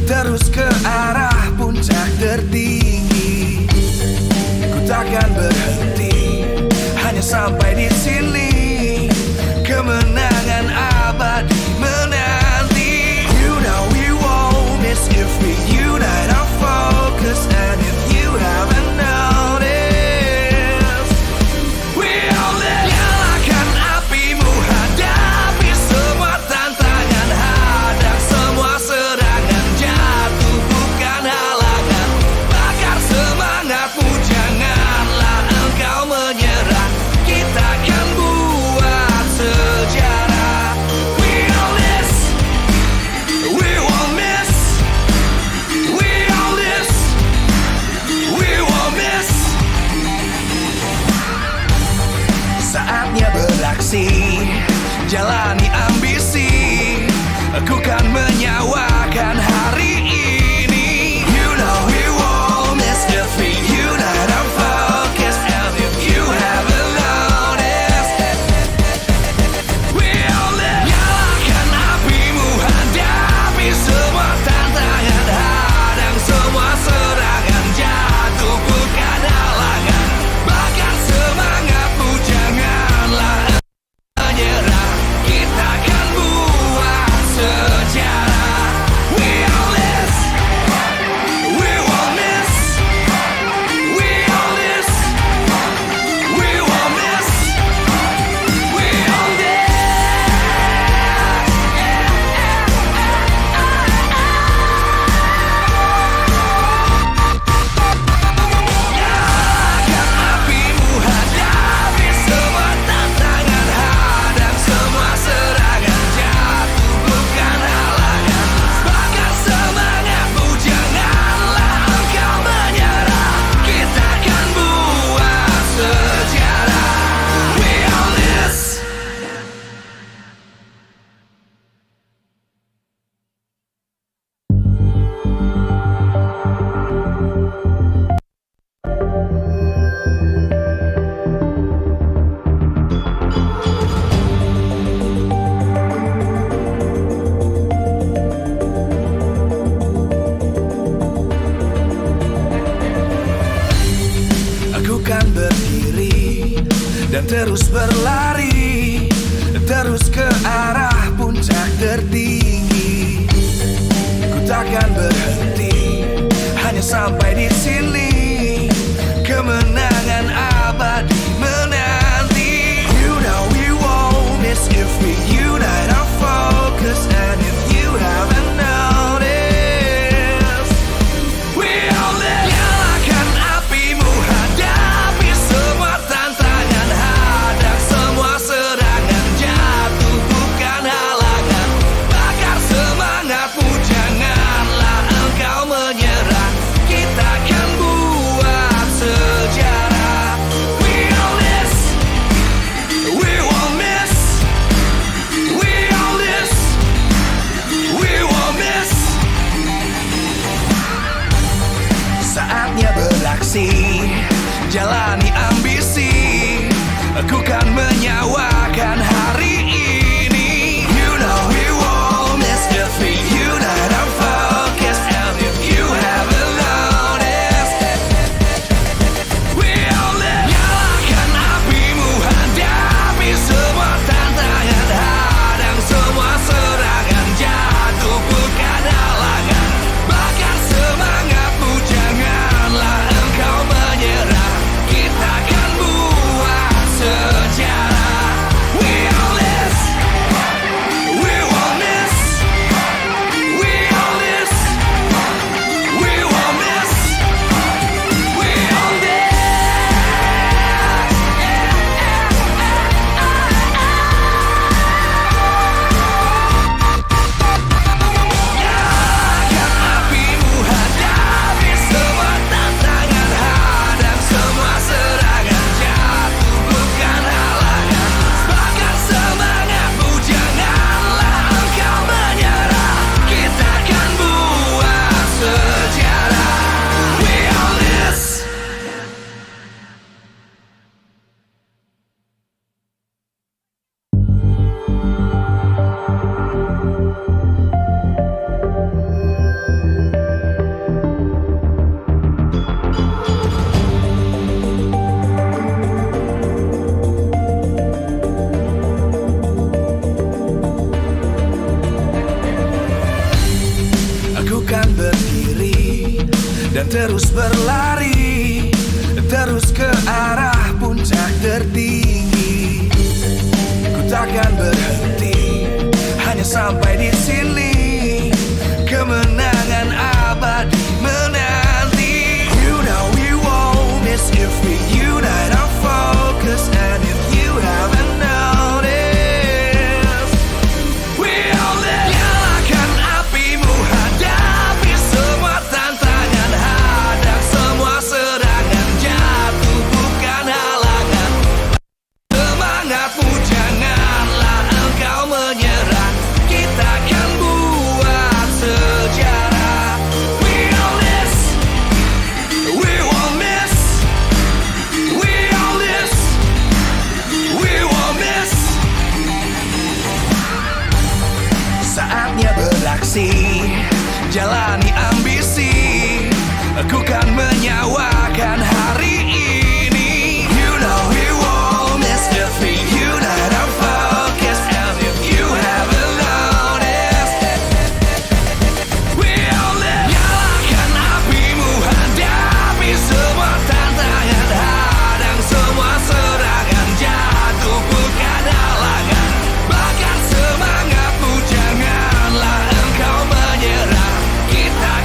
terus ke arah puncak tertinggi. Ku takkan berhenti, hanya sampai di sini. Kemenangan abadi menanti. You know we won't miss if we unite our focus. And if you haven't noticed, we'll nyalakan apimu, hadapi semua tantangan, hadang semua serangan, jatuh bukan halangan, bakar semangatmu, janganlah engkau menyerah, kita kan dan terus berlari, terus ke arah puncak tertinggi. Ku takkan berhenti, hanya sampai di sini. Kemenangan abadi menanti. You know we won't miss if we unite our focus. And if you haven't noticed, we all live. Nyalakan apimu, hadapi semua tantangan, hadang semua serangan, jatuh bukan halangan. Bakar semangatmu, janganlah engkau menyerah. Kita akan buat sejarah. We all this, we won't miss. We all this, we won't miss. Saatnya beraksi, jalani ambisi. Aku kan menyawakan hari ini. You know we won't miss if we unite our focus. And if you haven't noticed, we all live. Nyalakan apimu, hadapi semua tantangan, hadang semua serangan, jatuh bukan halangan. Bakar semangatmu, janganlah engkau menyerah. Kita akan buat sejarah. We all this, we won't miss. We all this, we won't miss. We all this. Nyalakan apimu, hadapi semua tantangan, hadang semua serangan, jatuh bukan halangan. Bakar semangatmu, janganlah engkau menyerah. Kita akan buat sejarah. We all this. Aku kan berdiri dan terus berlari, terus ke arah puncak tertinggi. Ku takkan berhenti, hanya sampai di sini. Kemenangan abadi menanti. You know we won't miss if we unite our focus. And if you haven't noticed, we all live. Nyalakan apimu, hadapi semua tantangan, hadang semua serangan, jatuh bukan halangan. Semangatmu, janganlah engkau menyerah. Kita akan buat sejarah. We all this, we won't miss. We all this, we won't miss. Saatnya beraksi, jalani ambisi. Aku kan menyawakan hari ini. You know we won't miss if we unite our focus. And if you haven't noticed, we all live. Nyalakan apimu, hadapi semua tantangan, hadang semua serangan, jatuh bukan halangan. Bakar semangatmu, janganlah engkau menyerah. Kita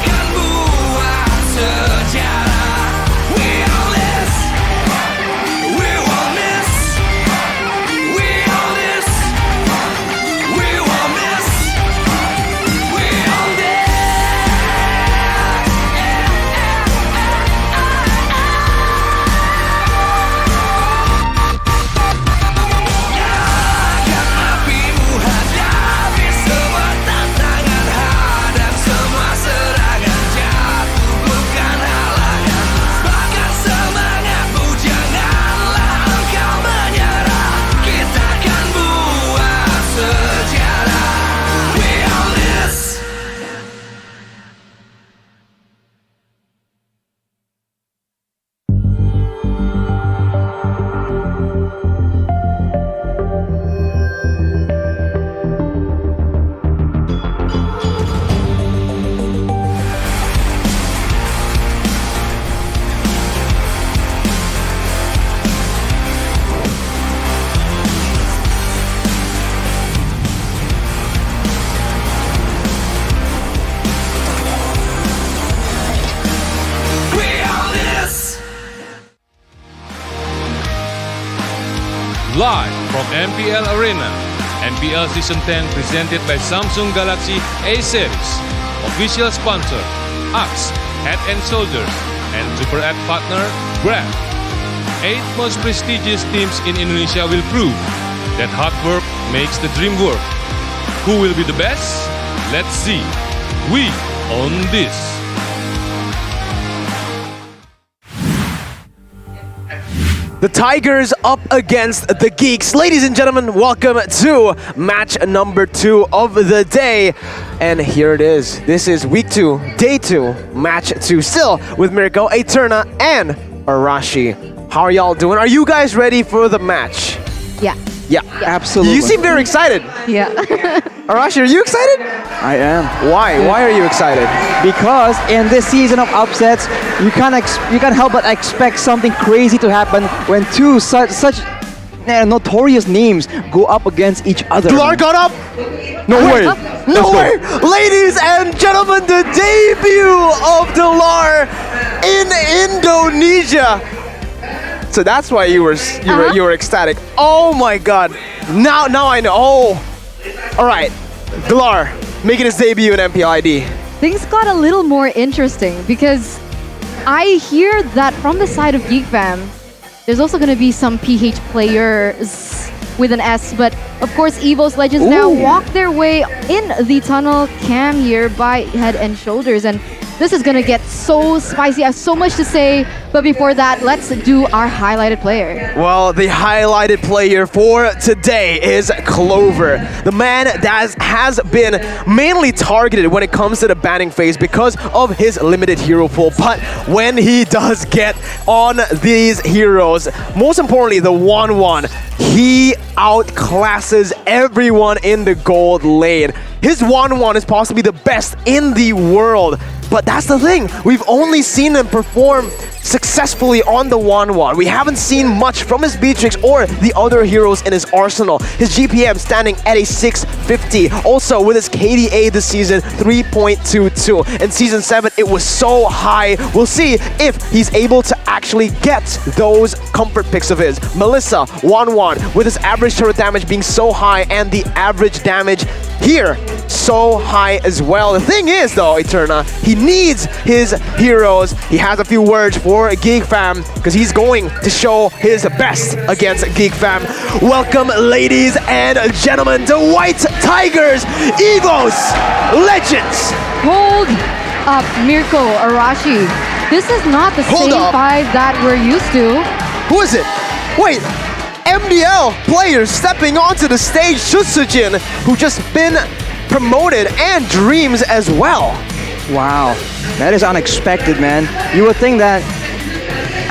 Live from MPL Arena, MPL Season 10 presented by Samsung Galaxy A Series. Official sponsor, Axe, Head and Shoulders, and Super App partner, Grab. 8 most prestigious teams in Indonesia will prove that hard work makes the dream work. Who will be the best? Let's see. We own this. The Tigers up against the Geeks. Ladies and gentlemen, welcome to match number 2 of the day. And here it is. This is week 2, day 2, match 2. Still with Mirko, Eterna, and Arashi. How are y'all doing? Are you guys ready for the match? Yeah. Yeah, absolutely. You seem very excited. Yeah. Arashi, are you excited? I am. Why? Why are you excited? Because in this season of upsets, you can't help but expect something crazy to happen when two such notorious names go up against each other. Dlar got up? No way. No way! Ladies and gentlemen, the debut of Dlar in Indonesia. So that's why you were ecstatic. Oh my God! Now I know. Oh, all right. Dlar making his debut in MPL ID. Things got a little more interesting because I hear that from the side of Geek Fam, there's also going to be some PH players with an S, but of course EVOS Legends now walk their way in the tunnel cam here by Head and Shoulders, and this is gonna get so spicy. I have so much to say, but before that, let's do our highlighted player. Well, the highlighted player for today is Clover, the man that has been mainly targeted when it comes to the banning phase because of his limited hero pool. But when he does get on these heroes, most importantly, the 1-1, he outclasses everyone in the gold lane. His 1-1 is possibly the best in the world. But that's the thing, we've only seen him perform successfully on the 1-1. We haven't seen much from his Beatrix or the other heroes in his arsenal. His GPM standing at a 650. Also with his KDA this season, 3.22. In Season 7, it was so high. We'll see if he's able to actually get those comfort picks of his. Melissa, 1-1, with his average turret damage being so high and the average damage here so high as well. The thing is though, Eterna, he needs his heroes. He has a few words for Geek Fam because he's going to show his best against Geek Fam. Welcome, ladies and gentlemen, the White Tigers, EVOS Legends. Hold up, Mirko, Arashi. This is not the same five that we're used to. Who is it? Wait. MDL players stepping onto the stage, Shutsujin, who just been promoted, and Dreams as well. Wow, that is unexpected, man. You would think that,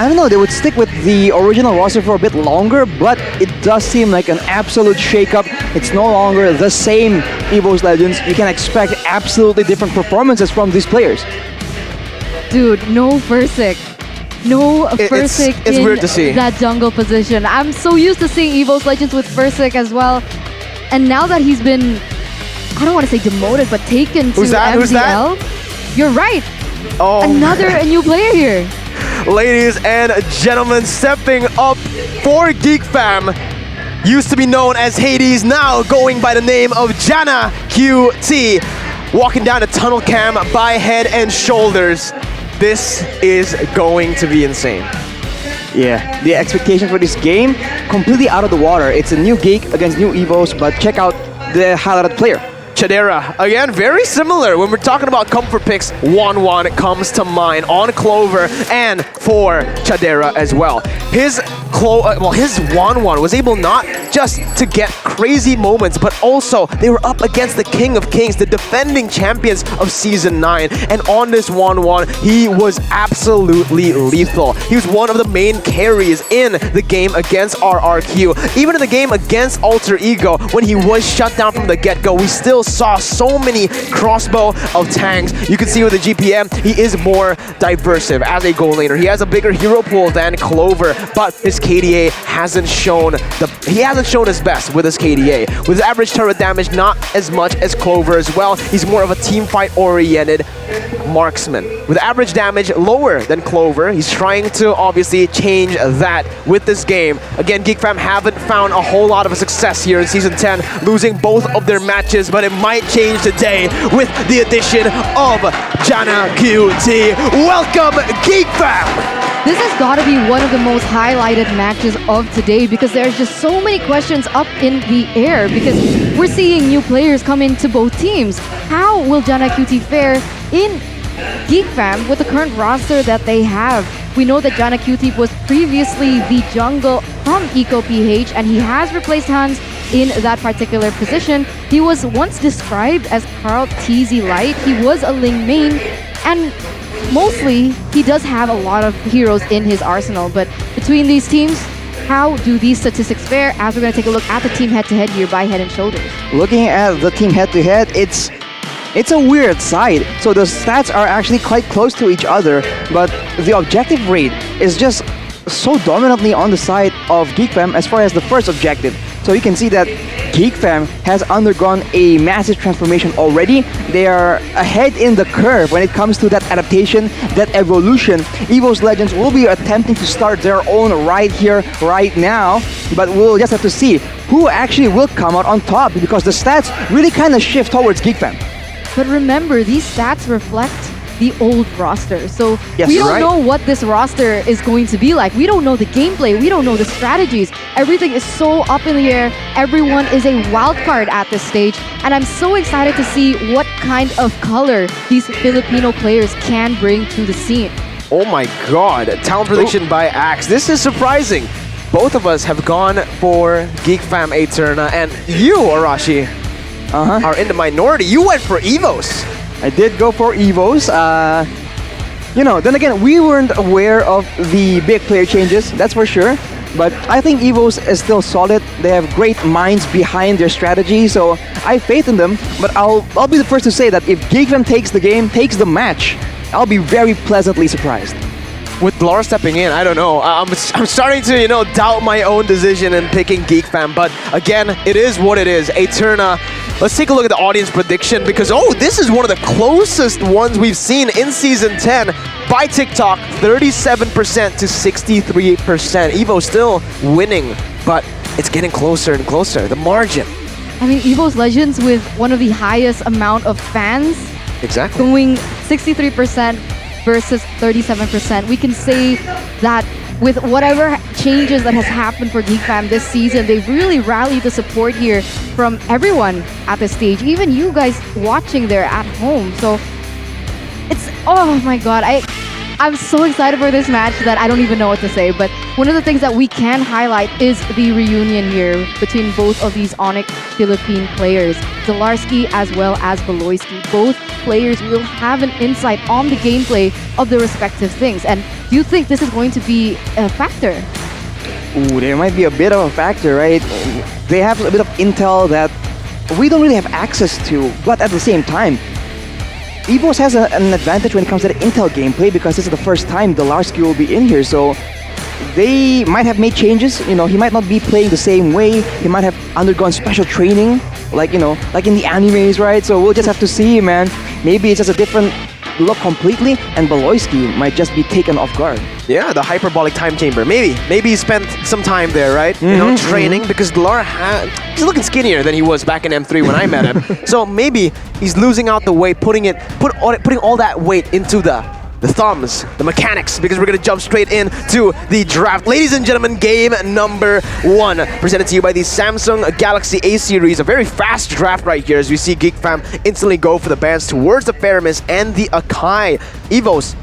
I don't know, they would stick with the original roster for a bit longer, but it does seem like an absolute shakeup. It's no longer the same EVOS Legends. You can expect absolutely different performances from these players. Dude, no Versik. No Versik it's in weird to see. that jungle position. I'm so used to seeing EVOS Legends with Versik as well. And now that he's been, I don't want to say demoted, but taken to MPL. Who's that? You're right. Oh, a new player here. Ladies and gentlemen, stepping up for Geek Fam. Used to be known as Hades, now going by the name of Jana QT. Walking down the tunnel cam by Head and Shoulders. This is going to be insane. Yeah, the expectation for this game, completely out of the water. It's a new Geek against new EVOS, but check out the highlighted player. Chadera, again, very similar. When we're talking about comfort picks, 1-1 comes to mind on Clover and for Chadera as well. His 1-1 was able not just to get crazy moments, but also they were up against the King of Kings, the defending champions of Season 9. And on this 1-1, he was absolutely lethal. He was one of the main carries in the game against RRQ. Even in the game against Alter Ego, when he was shut down from the get-go, we still saw so many crossbow of tanks. You can see with the GPM, he is more diversive as a goal laner. He has a bigger hero pool than Clover, but his KDA hasn't shown his best with his KDA. With his average turret damage, not as much as Clover as well. He's more of a team fight oriented marksman. With average damage lower than Clover, he's trying to obviously change that with this game. Again, Geek Fam haven't found a whole lot of success here in Season 10, losing both of their matches, but it might change today with the addition of Jana QT. Welcome, Geek Fam! This has got to be one of the most highlighted matches of today because there's just so many questions up in the air because we're seeing new players come into both teams. How will Jana QT fare in Geek Fam with the current roster that they have? We know that Jana QT was previously the jungle from Eco PH and he has replaced Hans in that particular position. He was once described as Carl TZ Light. He was a Ling main and mostly he does have a lot of heroes in his arsenal, but between these teams, how do these statistics fare? As we're going to take a look at the team head-to-head here by Head & Shoulders. Looking at the team head-to-head, it's a weird side. So the stats are actually quite close to each other, but the objective rate is just so dominantly on the side of Geek Fam as far as the first objective. So you can see that Geek Fam has undergone a massive transformation already. They are ahead in the curve when it comes to that adaptation, that evolution. EVOS Legends will be attempting to start their own right here, right now, but we'll just have to see who actually will come out on top because the stats really kind of shift towards Geek Fam. But remember, these stats reflect the old roster. So yes, we don't know what this roster is going to be like. We don't know the gameplay. We don't know the strategies. Everything is so up in the air. Everyone is a wild card at this stage. And I'm so excited to see what kind of color these Filipino players can bring to the scene. Oh my god, talent prediction by Axe. This is surprising. Both of us have gone for Geek Fam Eterna, and you, Arashi, are in the minority. You went for EVOS. I did go for EVOS. Then again, we weren't aware of the big player changes, that's for sure. But I think EVOS is still solid. They have great minds behind their strategy, so I have faith in them. But I'll be the first to say that if Geek Fam takes the game, takes the match, I'll be very pleasantly surprised. With Lar stepping in, I don't know. I'm starting to, doubt my own decision in picking Geek Fam. But again, it is what it is. Eterna. Let's take a look at the audience prediction because, this is one of the closest ones we've seen in Season 10 by TikTok. 37% to 63%. Evo still winning, but it's getting closer and closer. The margin. I mean, EVOS Legends with one of the highest amount of fans. Exactly. Going 63% versus 37%. We can say that with whatever changes that has happened for Geek Fam this season, they've really rallied the support here from everyone at this stage, even you guys watching there at home. So it's, oh my god, I'm so excited for this match that I don't even know what to say. But one of the things that we can highlight is the reunion here between both of these ONIC Philippine players, Zalarski as well as Beloyski. Both players will have an insight on the gameplay of the respective things. And do you think this is going to be a factor? Ooh, there might be a bit of a factor, right? They have a bit of intel that we don't really have access to, but at the same time, EVOS has an advantage when it comes to the intel gameplay because this is the first time Zalarski will be in here, so they might have made changes. He might not be playing the same way. He might have undergone special training, like in the animes, right? So we'll just have to see, man. Maybe it's just a different look completely, and Beloyski might just be taken off guard. Yeah, the hyperbolic time chamber. Maybe he spent some time there, right? Training, because Lar he's looking skinnier than he was back in M3 when I met him. So maybe he's losing out the weight, putting all that weight into the thumbs, the mechanics, because we're going to jump straight into the draft. Ladies and gentlemen, game number 1, presented to you by the Samsung Galaxy A series. A very fast draft right here as we see Geek Fam instantly go for the bans towards the Faramis and the Akai. EVOS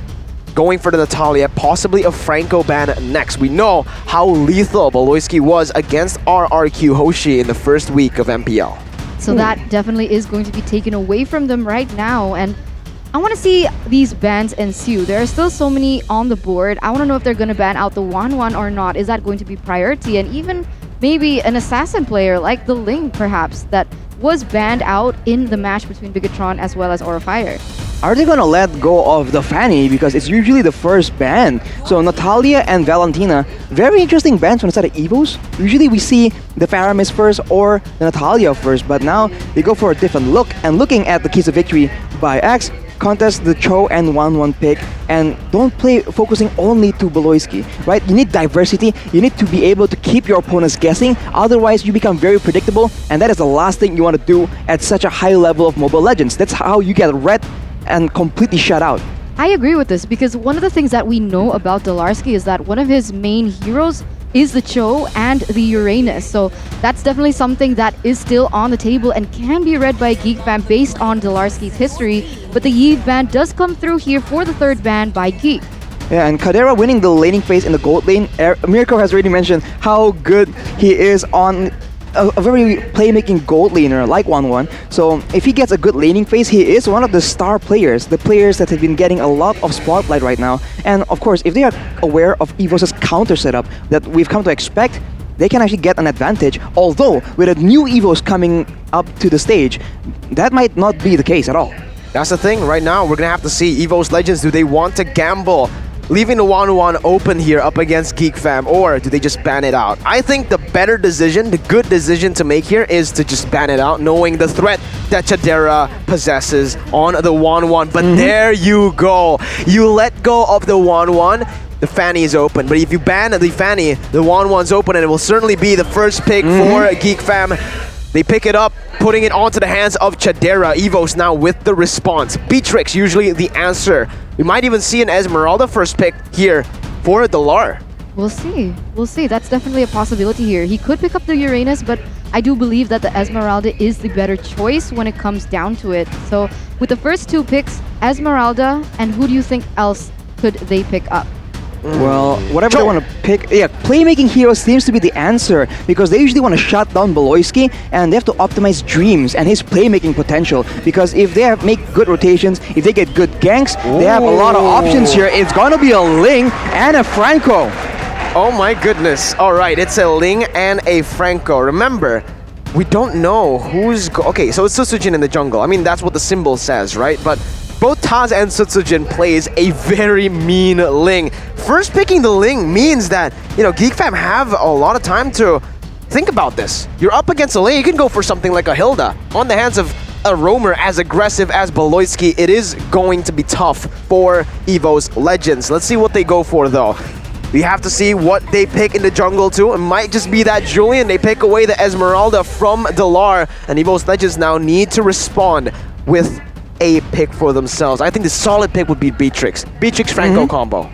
going for the Natalia, possibly a Franco ban next. We know how lethal Beloyski was against RRQ Hoshi in the first week of MPL. So that definitely is going to be taken away from them right now, and I want to see these bans ensue. There are still so many on the board. I want to know if they're going to ban out the 1-1 or not. Is that going to be priority? And even maybe an assassin player like the Ling, perhaps, that was banned out in the match between Bigetron as well as Aura Fire. Are they gonna let go of the Fanny, because it's usually the first ban? So Natalia and Valentina, very interesting bans on the side of EVOS. Usually we see the Faramis first or the Natalia first, but now they go for a different look. And looking at the keys of victory by X, contest the Cho and 1-1 pick, and don't play focusing only to Beloyski, right? You need diversity, you need to be able to keep your opponents guessing, otherwise you become very predictable, and that is the last thing you want to do at such a high level of Mobile Legends. That's how you get red and completely shut out. I agree with this because one of the things that we know about Dolarski is that one of his main heroes is the Cho and the Uranus. So that's definitely something that is still on the table and can be read by Geek Fam based on Dolarski's history. But the Yves ban does come through here for the third ban by Geek. Yeah, and Kadera winning the laning phase in the gold lane. Mirko has already mentioned how good he is on a very playmaking gold laner like 1-1. So if he gets a good laning phase, he is one of the star players, the players that have been getting a lot of spotlight right now. And of course, if they are aware of EVOS's counter setup that we've come to expect, they can actually get an advantage. Although with a new EVOS coming up to the stage, that might not be the case at all. That's the thing. Right now, we're gonna have to see EVOS Legends. Do they want to gamble, leaving the 1-1 open here up against Geek Fam, or do they just ban it out? I think the better decision, the good decision to make here is to just ban it out, knowing the threat that Chadera possesses on the 1-1. But there you go. You let go of the 1-1, the Fanny is open. But if you ban the Fanny, the 1-1's open, and it will certainly be the first pick for Geek Fam. They pick it up, putting it onto the hands of Chadera. EVOS now with the response. Beatrix usually the answer. We might even see an Esmeralda first pick here for Dalar. We'll see. We'll see. That's definitely a possibility here. He could pick up the Uranus, but I do believe that the Esmeralda is the better choice when it comes down to it. So with the first two picks, Esmeralda, and who do you think else could they pick up? Well, whatever they want to pick, yeah, playmaking hero seems to be the answer because they usually want to shut down Beloyski and they have to optimize Dreams and his playmaking potential, because if they make good rotations, if they get good ganks, they have a lot of options here. It's gonna be a Ling and a Franco. Oh my goodness. All right, it's a Ling and a Franco. Remember, we don't know who's... okay, so it's Sutsujin in the jungle. I mean, that's what the symbol says, right? But both Taz and Sutsujin plays a very mean Ling. First picking the Ling means that, you know, Geek Fam have a lot of time to think about this. You're up against a Ling, you can go for something like a Hilda. On the hands of a roamer as aggressive as Beloyski, it is going to be tough for EVOS Legends. Let's see what they go for though. We have to see what they pick in the jungle too. It might just be that Julian. They pick away the Esmeralda from Dalar, and EVOS Legends now need to respond with a pick for themselves. I think the solid pick would be Beatrix. Beatrix-Franco combo.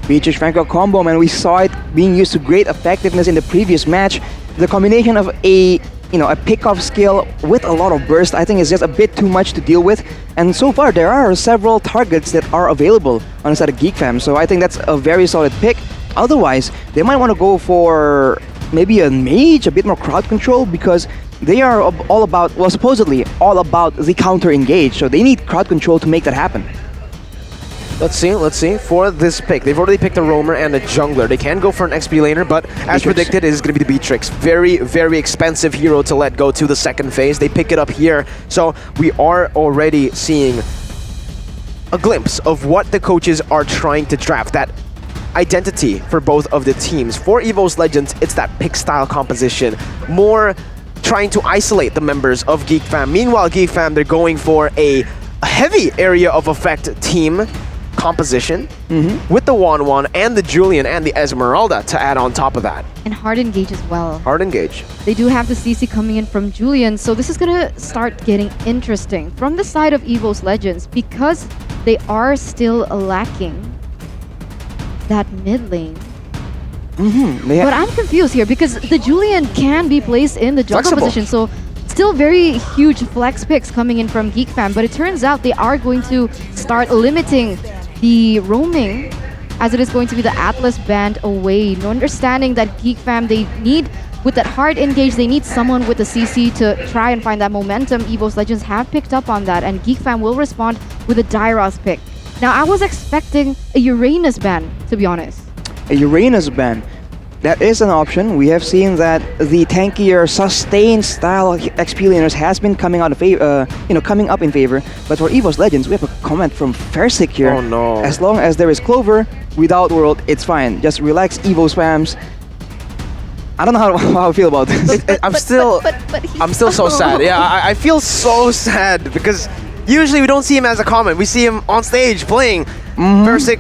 Beatrix-Franco combo, man. We saw it being used to great effectiveness in the previous match. The combination of a pick-off skill with a lot of burst, I think is just a bit too much to deal with. And so far, there are several targets that are available on the side of Geek Fam, so I think that's a very solid pick. Otherwise, they might want to go for maybe a mage, a bit more crowd control, because they are all about, well, supposedly all about the counter engage, so they need crowd control to make that happen. Let's see. For this pick, they've already picked a roamer and a jungler. They can go for an XP laner, but as predicted, it is going to be the Beatrix. Very, very expensive hero to let go to the second phase. They pick it up here, so we are already seeing a glimpse of what the coaches are trying to draft. That identity for both of the teams. For EVOS Legends, it's that pick style composition. More trying to isolate the members of Geek Fam. Meanwhile, Geek Fam, they're going for a heavy area of effect team composition with the 1-1 and the Julian and the Esmeralda to add on top of that. And hard engage as well. Hard engage. They do have the CC coming in from Julian, so this is gonna start getting interesting from the side of EVOS Legends because they are still lacking that mid lane. But I'm confused here because the Julian can be placed in the jungle position, so still very huge flex picks coming in from Geek Fam, but it turns out they are going to start limiting the roaming as it is going to be the Atlas band away. No understanding that Geek Fam, they need, with that hard engage, they need someone with the CC to try and find that momentum. EVOS Legends have picked up on that, and Geek Fam will respond with a Dairos pick. Now, I was expecting a Uranus ban, to be honest. A Uranus ban. that is an option. We have seen that the tankier, sustained style XP laners has been coming out of favor, coming up in favor. But for EVOS Legends, we have a comment from Fairsick here. Oh no! As long as there is Clover, without World, it's fine. Just relax, EVOS fams. I don't know how I feel about this. I'm still so sad. Yeah, I feel so sad because usually we don't see him as a comment. We see him on stage playing. Fairsick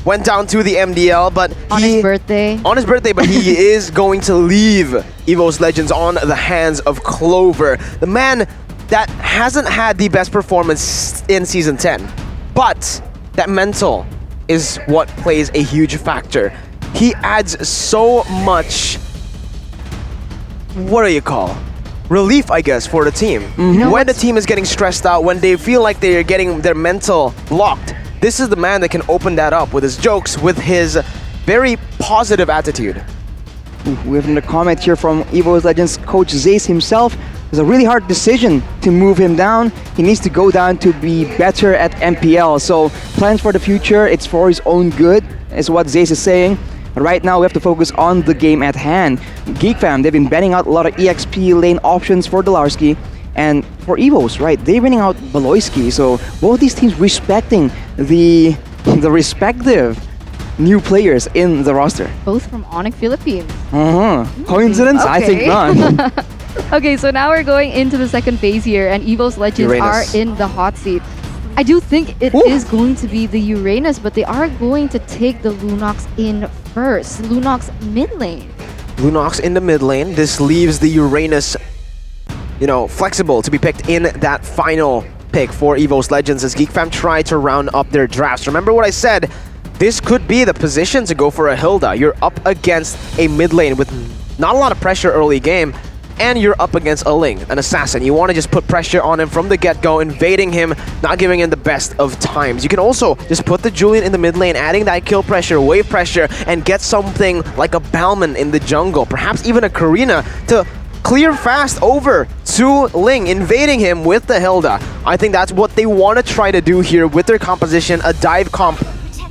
went down to the MDL, but on his birthday, but he is going to leave EVOS Legends on the hands of Clover, the man that hasn't had the best performance in Season 10. But that mental is what plays a huge factor. He adds so much, what do you call? Relief, I guess, for the team. When the team is getting stressed out, when they feel like they're getting their mental blocked, this is the man that can open that up with his jokes, with his very positive attitude. We have a comment here from EVOS Legends coach Zace himself. It's a really hard decision to move him down. He needs to go down to be better at MPL. So plans for the future, it's for his own good, is what Zace is saying. But right now we have to focus on the game at hand. Geek Fam, they've been banning out a lot of EXP lane options for Dalarski. And for EVOS, right, they're winning out Baloyski. So both these teams respecting the respective new players in the roster. Both from ONIC Philippines. Coincidence? Okay. I think not. Okay, so now we're going into the second phase here, and EVOS Legends are in the hot seat. I do think it is going to be the Uranus, but they are going to take the Lunox in first. Lunox mid lane. Lunox in the mid lane. This leaves the Uranus, flexible to be picked in that final pick for EVOS Legends as Geek Fam try to round up their drafts. Remember what I said? This could be the position to go for a Hilda. You're up against a mid lane with not a lot of pressure early game, and you're up against a Ling, an assassin. You want to just put pressure on him from the get-go, invading him, not giving him the best of times. You can also just put the Julian in the mid lane, adding that kill pressure, wave pressure, and get something like a Balman in the jungle, perhaps even a Karina to clear fast over to Ling, invading him with the Hilda. I think that's what they want to try to do here with their composition, a dive comp.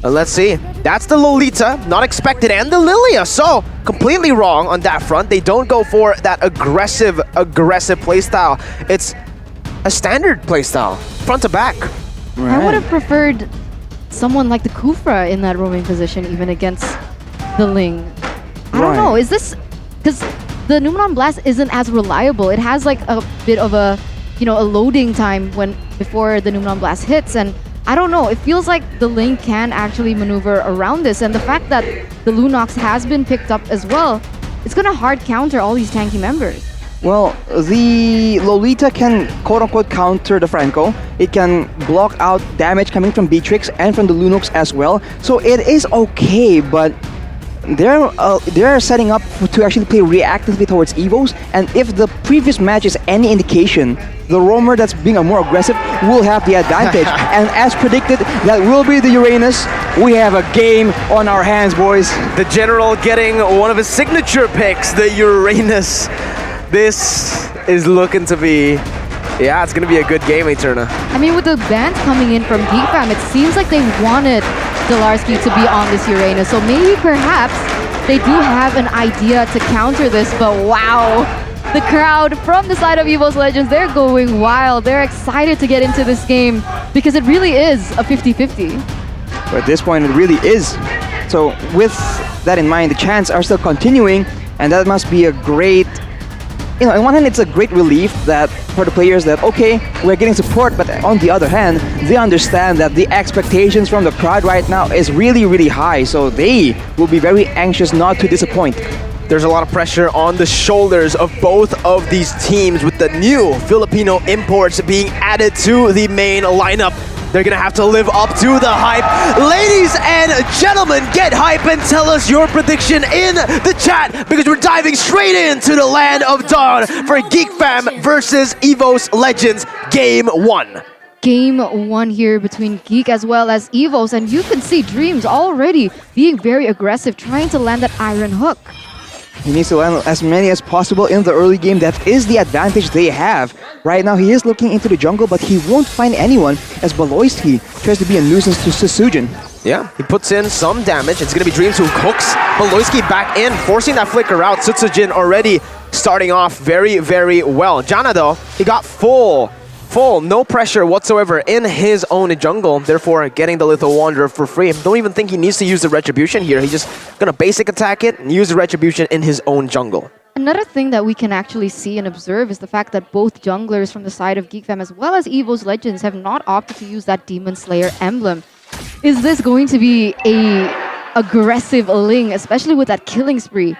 Let's see. That's the Lolita, not expected, and the Lilia. So, completely wrong on that front. They don't go for that aggressive playstyle. It's a standard playstyle, front to back. I would have preferred someone like the Kufra in that roaming position, even against the Ling. I don't know. Is this because the Numenon Blast isn't as reliable? It has like a bit of a loading time before the Numenon Blast hits, and I don't know, it feels like the Ling can actually maneuver around this, and the fact that the Lunox has been picked up as well, it's gonna hard counter all these tanky members. Well, the Lolita can quote-unquote counter the Franco. It can block out damage coming from Beatrix and from the Lunox as well. So it is okay, but they're setting up to actually play reactively towards EVOS, and if the previous match is any indication, the roamer that's being more aggressive will have the advantage. And as predicted, that will be the Uranus. We have a game on our hands, boys. The General getting one of his signature picks, the Uranus. This is looking to be, it's going to be a good game, Eterna. I mean, with the bans coming in from Geek Fam, it seems like they wanted Dalarski to be on this Uranus. So maybe perhaps they do have an idea to counter this, but wow. The crowd from the side of EVOS Legends, they're going wild. They're excited to get into this game because it really is a 50-50. But at this point, it really is. So with that in mind, the chants are still continuing, and that must be a great, on one hand, it's a great relief that for the players that, okay, we're getting support, but on the other hand, they understand that the expectations from the crowd right now is really, really high, so they will be very anxious not to disappoint. There's a lot of pressure on the shoulders of both of these teams with the new Filipino imports being added to the main lineup. They're gonna have to live up to the hype. Ladies and gentlemen, get hype and tell us your prediction in the chat because we're diving straight into the land of dawn for Geek Fam versus EVOS Legends Game 1. Game 1 here between Geek as well as EVOS, and you can see Dreams already being very aggressive, trying to land that Iron Hook. He needs to land as many as possible in the early game. That is the advantage they have. Right now, he is looking into the jungle, but he won't find anyone as Baloyski tries to be a nuisance to Sujin. Yeah, he puts in some damage. It's going to be Dreams who hooks Beloyski back in, forcing that flicker out. Sutsujin already starting off very, very well. Jana, though, he got full, no pressure whatsoever in his own jungle, therefore getting the Lethal Wanderer for free. Don't even think he needs to use the Retribution here. He's just going to basic attack it and use the Retribution in his own jungle. Another thing that we can actually see and observe is the fact that both junglers from the side of Geek Fam as well as EVOS Legends have not opted to use that Demon Slayer emblem. Is this going to be a aggressive Ling, especially with that killing spree?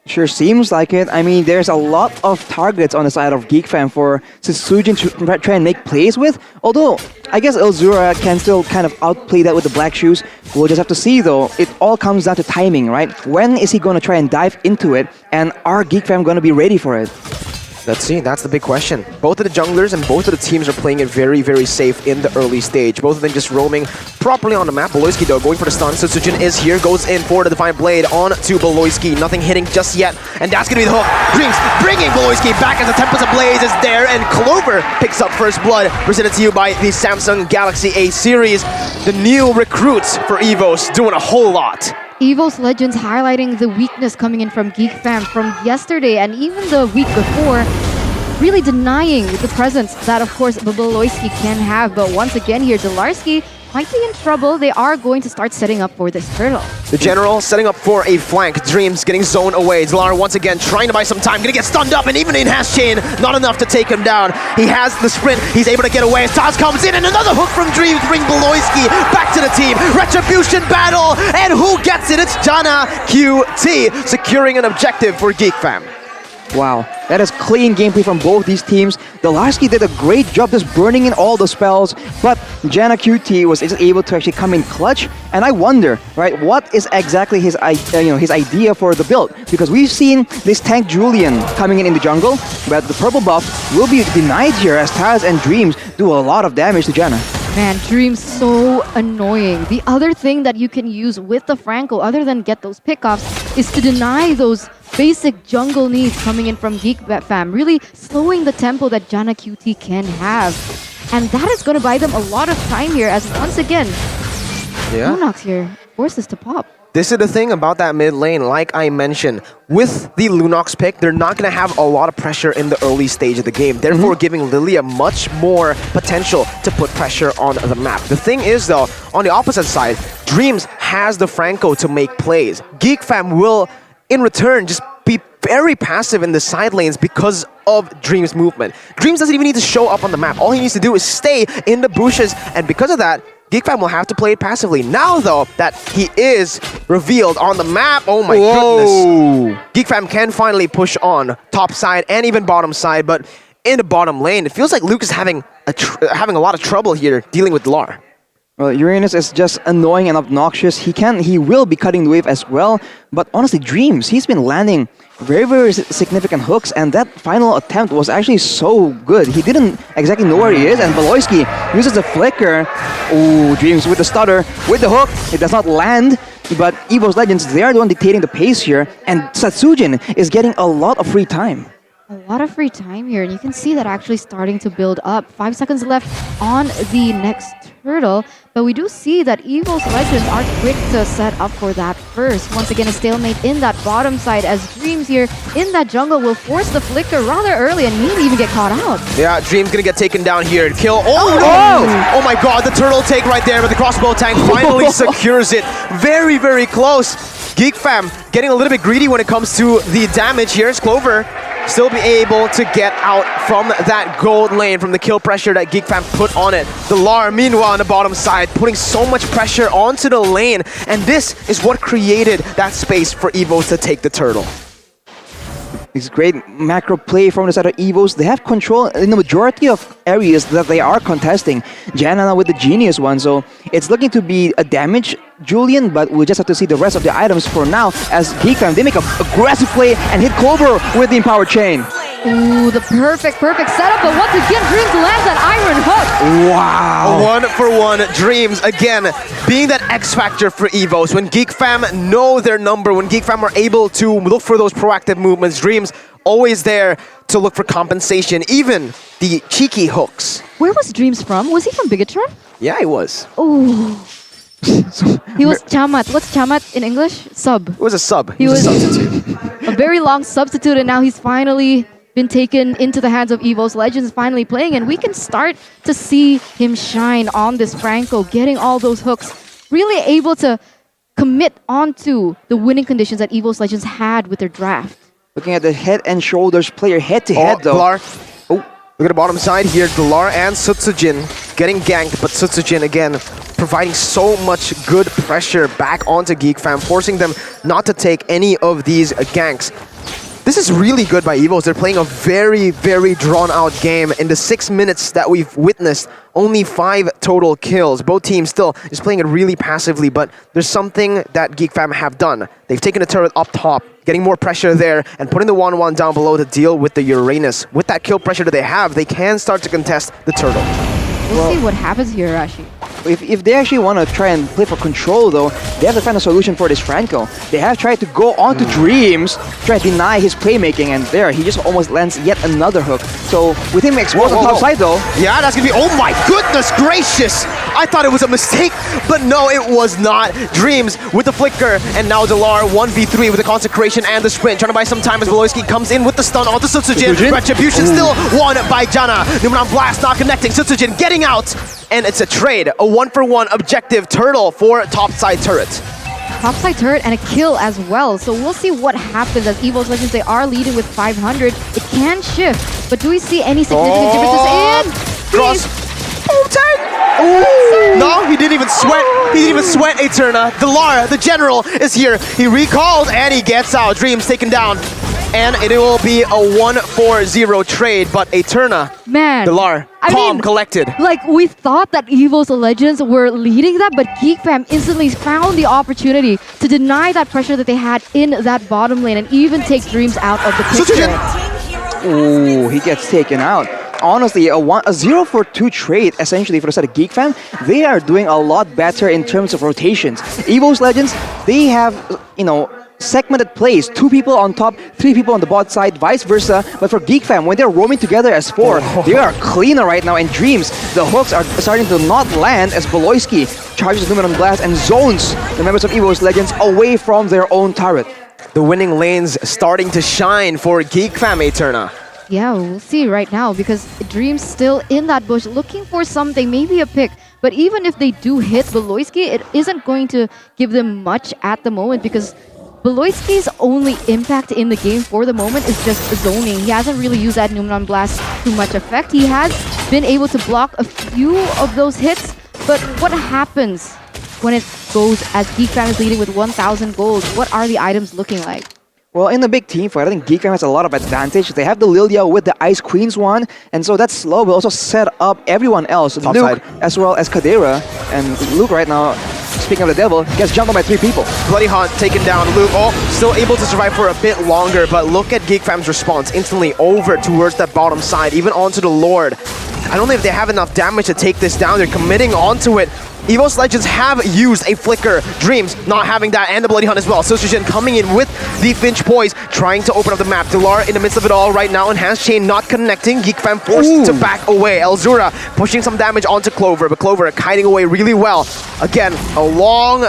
Sure seems like it. I mean, there's a lot of targets on the side of Geek Fam for Sutsujin to try and make plays with. Although, I guess Elzura can still kind of outplay that with the Black Shoes. We'll just have to see, though. It all comes down to timing, right? When is he going to try and dive into it? And are Geek Fam going to be ready for it? Let's see, that's the big question. Both of the junglers and both of the teams are playing it very, very safe in the early stage. Both of them just roaming properly on the map. Beloyski, though, going for the stun. Sutsujin is here, goes in for the Defiant Blade on to Beloyski. Nothing hitting just yet, and that's going to be the hook. Dreams bringing Beloyski back as the Tempest Ablaze is there, and Clover picks up first blood, presented to you by the Samsung Galaxy A series. The new recruits for EVOS doing a whole lot. EVOS Legends highlighting the weakness coming in from Geek Fam from yesterday and even the week before, really denying the presence that, of course, Beloyski can have. But once again here, Delarski might be in trouble. They are going to start setting up for this turtle. The General setting up for a flank. Dreams getting zoned away. Delar once again trying to buy some time. Gonna get stunned up, and even in Hash Chain, not enough to take him down. He has the sprint. He's able to get away as Taz comes in, and another hook from Dreams bring Beloyski back to the team. Retribution battle, and who gets it? It's Jana QT securing an objective for Geek Fam. Wow, that is clean gameplay from both these teams. Delarski did a great job just burning in all the spells, but Jana QT was able to actually come in clutch. And I wonder, right, what is exactly his idea for the build? Because we've seen this tank Julian coming in the jungle, but the purple buff will be denied here as Taz and Dreams do a lot of damage to Jana. Man, Dreams so annoying. The other thing that you can use with the Franco, other than get those pickoffs, is to deny those basic jungle needs coming in from Geek Fam, really slowing the tempo that Jana QT can have. And that is going to buy them a lot of time here, as once again, Lunox here forces to pop. This is the thing about that mid lane, like I mentioned. With the Lunox pick, they're not going to have a lot of pressure in the early stage of the game, therefore giving Lilia much more potential to put pressure on the map. The thing is, though, on the opposite side, Dreams has the Franco to make plays. Geek Fam will, in return, just be very passive in the side lanes because of Dreams' movement. Dreams doesn't even need to show up on the map. All he needs to do is stay in the bushes, and because of that, Geek Fam will have to play it passively. Now, though, that he is revealed on the map, oh my goodness. Geek Fam can finally push on top side and even bottom side, but in the bottom lane, it feels like Luke is having a lot of trouble here dealing with Delar. Well, Uranus is just annoying and obnoxious. He will be cutting the wave as well, but honestly, Dreams, he's been landing very, very significant hooks, and that final attempt was actually so good. He didn't exactly know where he is, and Beloyski uses the flicker. Ooh, Dreams with the stutter, with the hook. It does not land, but EVOS Legends, they are the one dictating the pace here, and Sutsujin is getting a lot of free time. A lot of free time here, and you can see that actually starting to build up. 5 seconds left on the next turtle, but we do see that EVOS Legends are quick to set up for that first. Once again, a stalemate in that bottom side as Dreams here in that jungle will force the flicker rather early and maybe even get caught out. Yeah, Dreams gonna get taken down here. Kill. Oh my god, the turtle take right there, but the crossbow tank finally secures it. Very, very close. Geek Fam getting a little bit greedy when it comes to the damage. Here's Clover. Still be able to get out from that gold lane, from the kill pressure that Geek Fam put on it. Delar, meanwhile, on the bottom side, putting so much pressure onto the lane. And this is what created that space for EVOS to take the turtle. It's great macro play from the side of EVOS. They have control in the majority of areas that they are contesting. Jana with the genius one, so it's looking to be a damage Julian, but we'll just have to see the rest of the items for now as Geek Fam, they make an aggressive play and hit Clover with the empowered chain. Ooh, the perfect setup, but once again, Dreams lands that iron hook. Wow. 1-for-1 Dreams, again, being that X factor for EVOS. When Geek Fam know their number, when Geek Fam are able to look for those proactive movements, Dreams always there to look for compensation, even the cheeky hooks. Where was Dreams from? Was he from Bigetron? Yeah, he was. Ooh. He was chamat. What's chamat in English? Sub. It was a sub. He was a substitute. a very long substitute, and now he's finally been taken into the hands of EVOS Legends, finally playing, and we can start to see him shine on this Franco, getting all those hooks, really able to commit onto the winning conditions that EVOS Legends had with their draft. Looking at the head and shoulders player head-to-head though. Galar. Oh, look at the bottom side here. Galar and Sutsujin getting ganked, but Sutsujin again providing so much good pressure back onto Geek Fam, forcing them not to take any of these ganks. This is really good by EVOS. They're playing a very, very drawn-out game. In the 6 minutes that we've witnessed, only 5 total kills. Both teams still just playing it really passively, but there's something that Geek Fam have done. They've taken the turret up top, getting more pressure there, and putting the 1-1 down below to deal with the Uranus. With that kill pressure that they have, they can start to contest the turtle. We'll see what happens here, Rashi. If they actually want to try and play for control though, they have to find a solution for this Franco. They have tried to go on to Dreams, try to deny his playmaking, and there, he just almost lands yet another hook. So with him exposed on top side though. Yeah, that's gonna be, oh my goodness gracious! I thought it was a mistake, but no, it was not. Dreams with the flicker, and now Delar 1v3 with the consecration and the sprint. Trying to buy some time as Beloyski comes in with the stun onto Sutsujin. Retribution still won by Jana. Numenon Blast not connecting. Sutsujin getting out, and it's a trade. A 1-for-1 objective turtle for topside turret. Topside turret and a kill as well. So we'll see what happens as EVOS Legends, they are leading with 500. It can shift, but do we see any significant differences in? Cross. Oh, tag! No, he didn't even sweat. He didn't even sweat Eterna. Delar, the general, is here. He recalls and he gets out. Dreams taken down. And it will be a 1-4-0 trade, but Eterna, man, Delar, calm, collected. Like, we thought that EVOS Legends were leading that, but Geek Fam instantly found the opportunity to deny that pressure that they had in that bottom lane and even take Dreams out of the picture. Ooh, he gets taken out. Honestly, a 0-for-2 trade essentially for the side of Geek Fam. They are doing a lot better in terms of rotations. EVOS Legends, they have, you know, segmented plays, 2 people on top, 3 people on the bot side, vice versa. But for Geek Fam, when they're roaming together as 4, they are cleaner right now. And Dreams, the hooks are starting to not land as Beloyski charges Numenon Blast and zones the members of EVOS Legends away from their own turret. The winning lanes starting to shine for Geek Fam, Eterna. Yeah, we'll see right now because Dreams still in that bush looking for something, maybe a pick. But even if they do hit Beloyski, it isn't going to give them much at the moment because Beloyski's only impact in the game for the moment is just zoning. He hasn't really used that Numenon Blast to much effect. He has been able to block a few of those hits, but what happens when it goes as Geek Fam is leading with 1,000 gold? What are the items looking like? Well, in the big team fight, I think Geek Fam has a lot of advantage. They have the Lilia with the Ice Queen's one, and so that slow will also set up everyone else. Top Luke, side. as well as Kadera, and Luke right now, speaking of the devil, gets jumped on by 3 people. Bloody Hunt taken down. Luke, still able to survive for a bit longer, but look at Geek Fam's response. Instantly over towards that bottom side, even onto the Lord. I don't know if they have enough damage to take this down. They're committing onto it. EVOS Legends have used a flicker. Dreams not having that, and the Bloody Hunt as well. Sojin coming in with the Finch Poise, trying to open up the map. Delar in the midst of it all right now. Enhanced Chain not connecting. Geek Fam forced to back away. Elzura pushing some damage onto Clover, but Clover kiting away really well. Again, a long,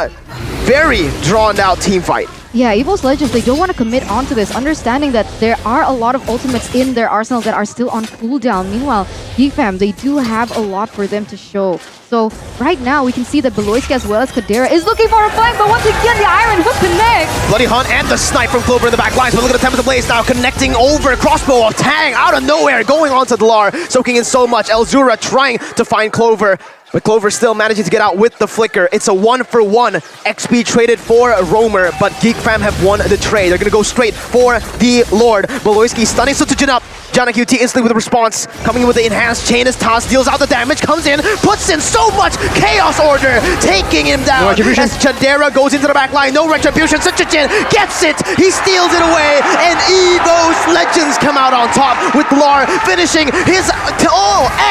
very drawn out team fight. Yeah, EVOS Legends, they don't want to commit onto this, understanding that there are a lot of ultimates in their arsenal that are still on cooldown. Meanwhile, Geek Fam, they do have a lot for them to show. So right now, we can see that Beloyski as well as Kadera is looking for a flank, but once again, the Iron Hook connects. Bloody Hunt and the snipe from Clover in the back lines, but look at the Tempest of Blaze now, connecting over. Crossbow of Tang out of nowhere, going on to Delar, soaking in so much. Elzura trying to find Clover, but Clover still managing to get out with the flicker. It's a 1-for-1 XP traded for Roamer, but Geek Fam have won the trade. They're gonna go straight for the Lord. Beloyski stunning Sutsujin up. Jana QT instantly with a response, coming in with the enhanced chain as Taz deals out the damage, comes in, puts in so much Chaos Order, taking him down. As Chadera goes into the back line, no retribution. Sutsujin gets it, he steals it away, and EVOS Legends come out on top with Lar finishing his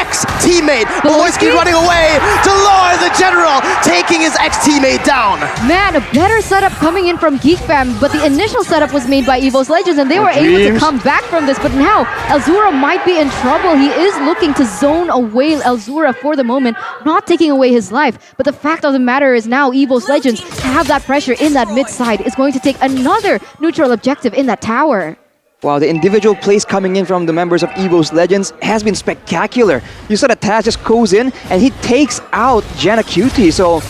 ex-teammate. Beloyski running away. Delar, the general, taking his ex-teammate down. Man, a better setup coming in from Geek Fam, but the initial setup was made by EVOS Legends, and they were able to come back from this. But now, Elzura might be in trouble. He is looking to zone away Elzura for the moment, not taking away his life. But the fact of the matter is now EVOS Legends have that pressure in that mid side. Is going to take another neutral objective in that tower. Wow, the individual plays coming in from the members of EVOS Legends has been spectacular. You saw that Taz just goes in and he takes out Janna Cutie. So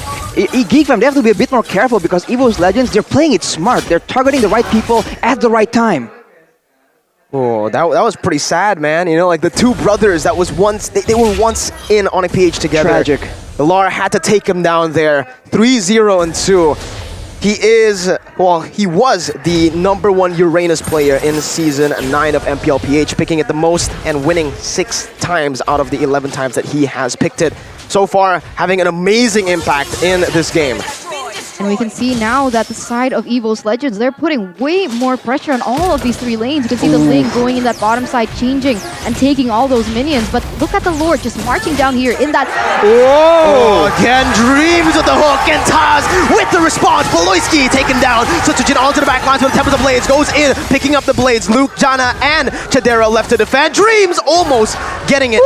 Geek Fam, they have to be a bit more careful because EVOS Legends, they're playing it smart. They're targeting the right people at the right time. Oh, that was pretty sad, man. You know, like the two brothers that was once, they were once in ONIC PH together. Tragic. Lar had to take him down there. 3-0-2. He was the #1 Uranus player in Season 9 of MPL PH, picking it the most and winning 6 times out of the 11 times that he has picked it. So far, having an amazing impact in this game. And we can see now that the side of EVOS Legends, they're putting way more pressure on all of these 3 lanes. You can see the lane going in that bottom side, changing and taking all those minions. But look at the Lord just marching down here in that... Whoa! Again, Dreams with the hook, and Taz with the response. Poloisky taken down. Sutsujin onto the back lines with the Tempest of Blades, goes in, picking up the Blades. Luke, Janna, and Chadera left to defend. Dreams almost getting it.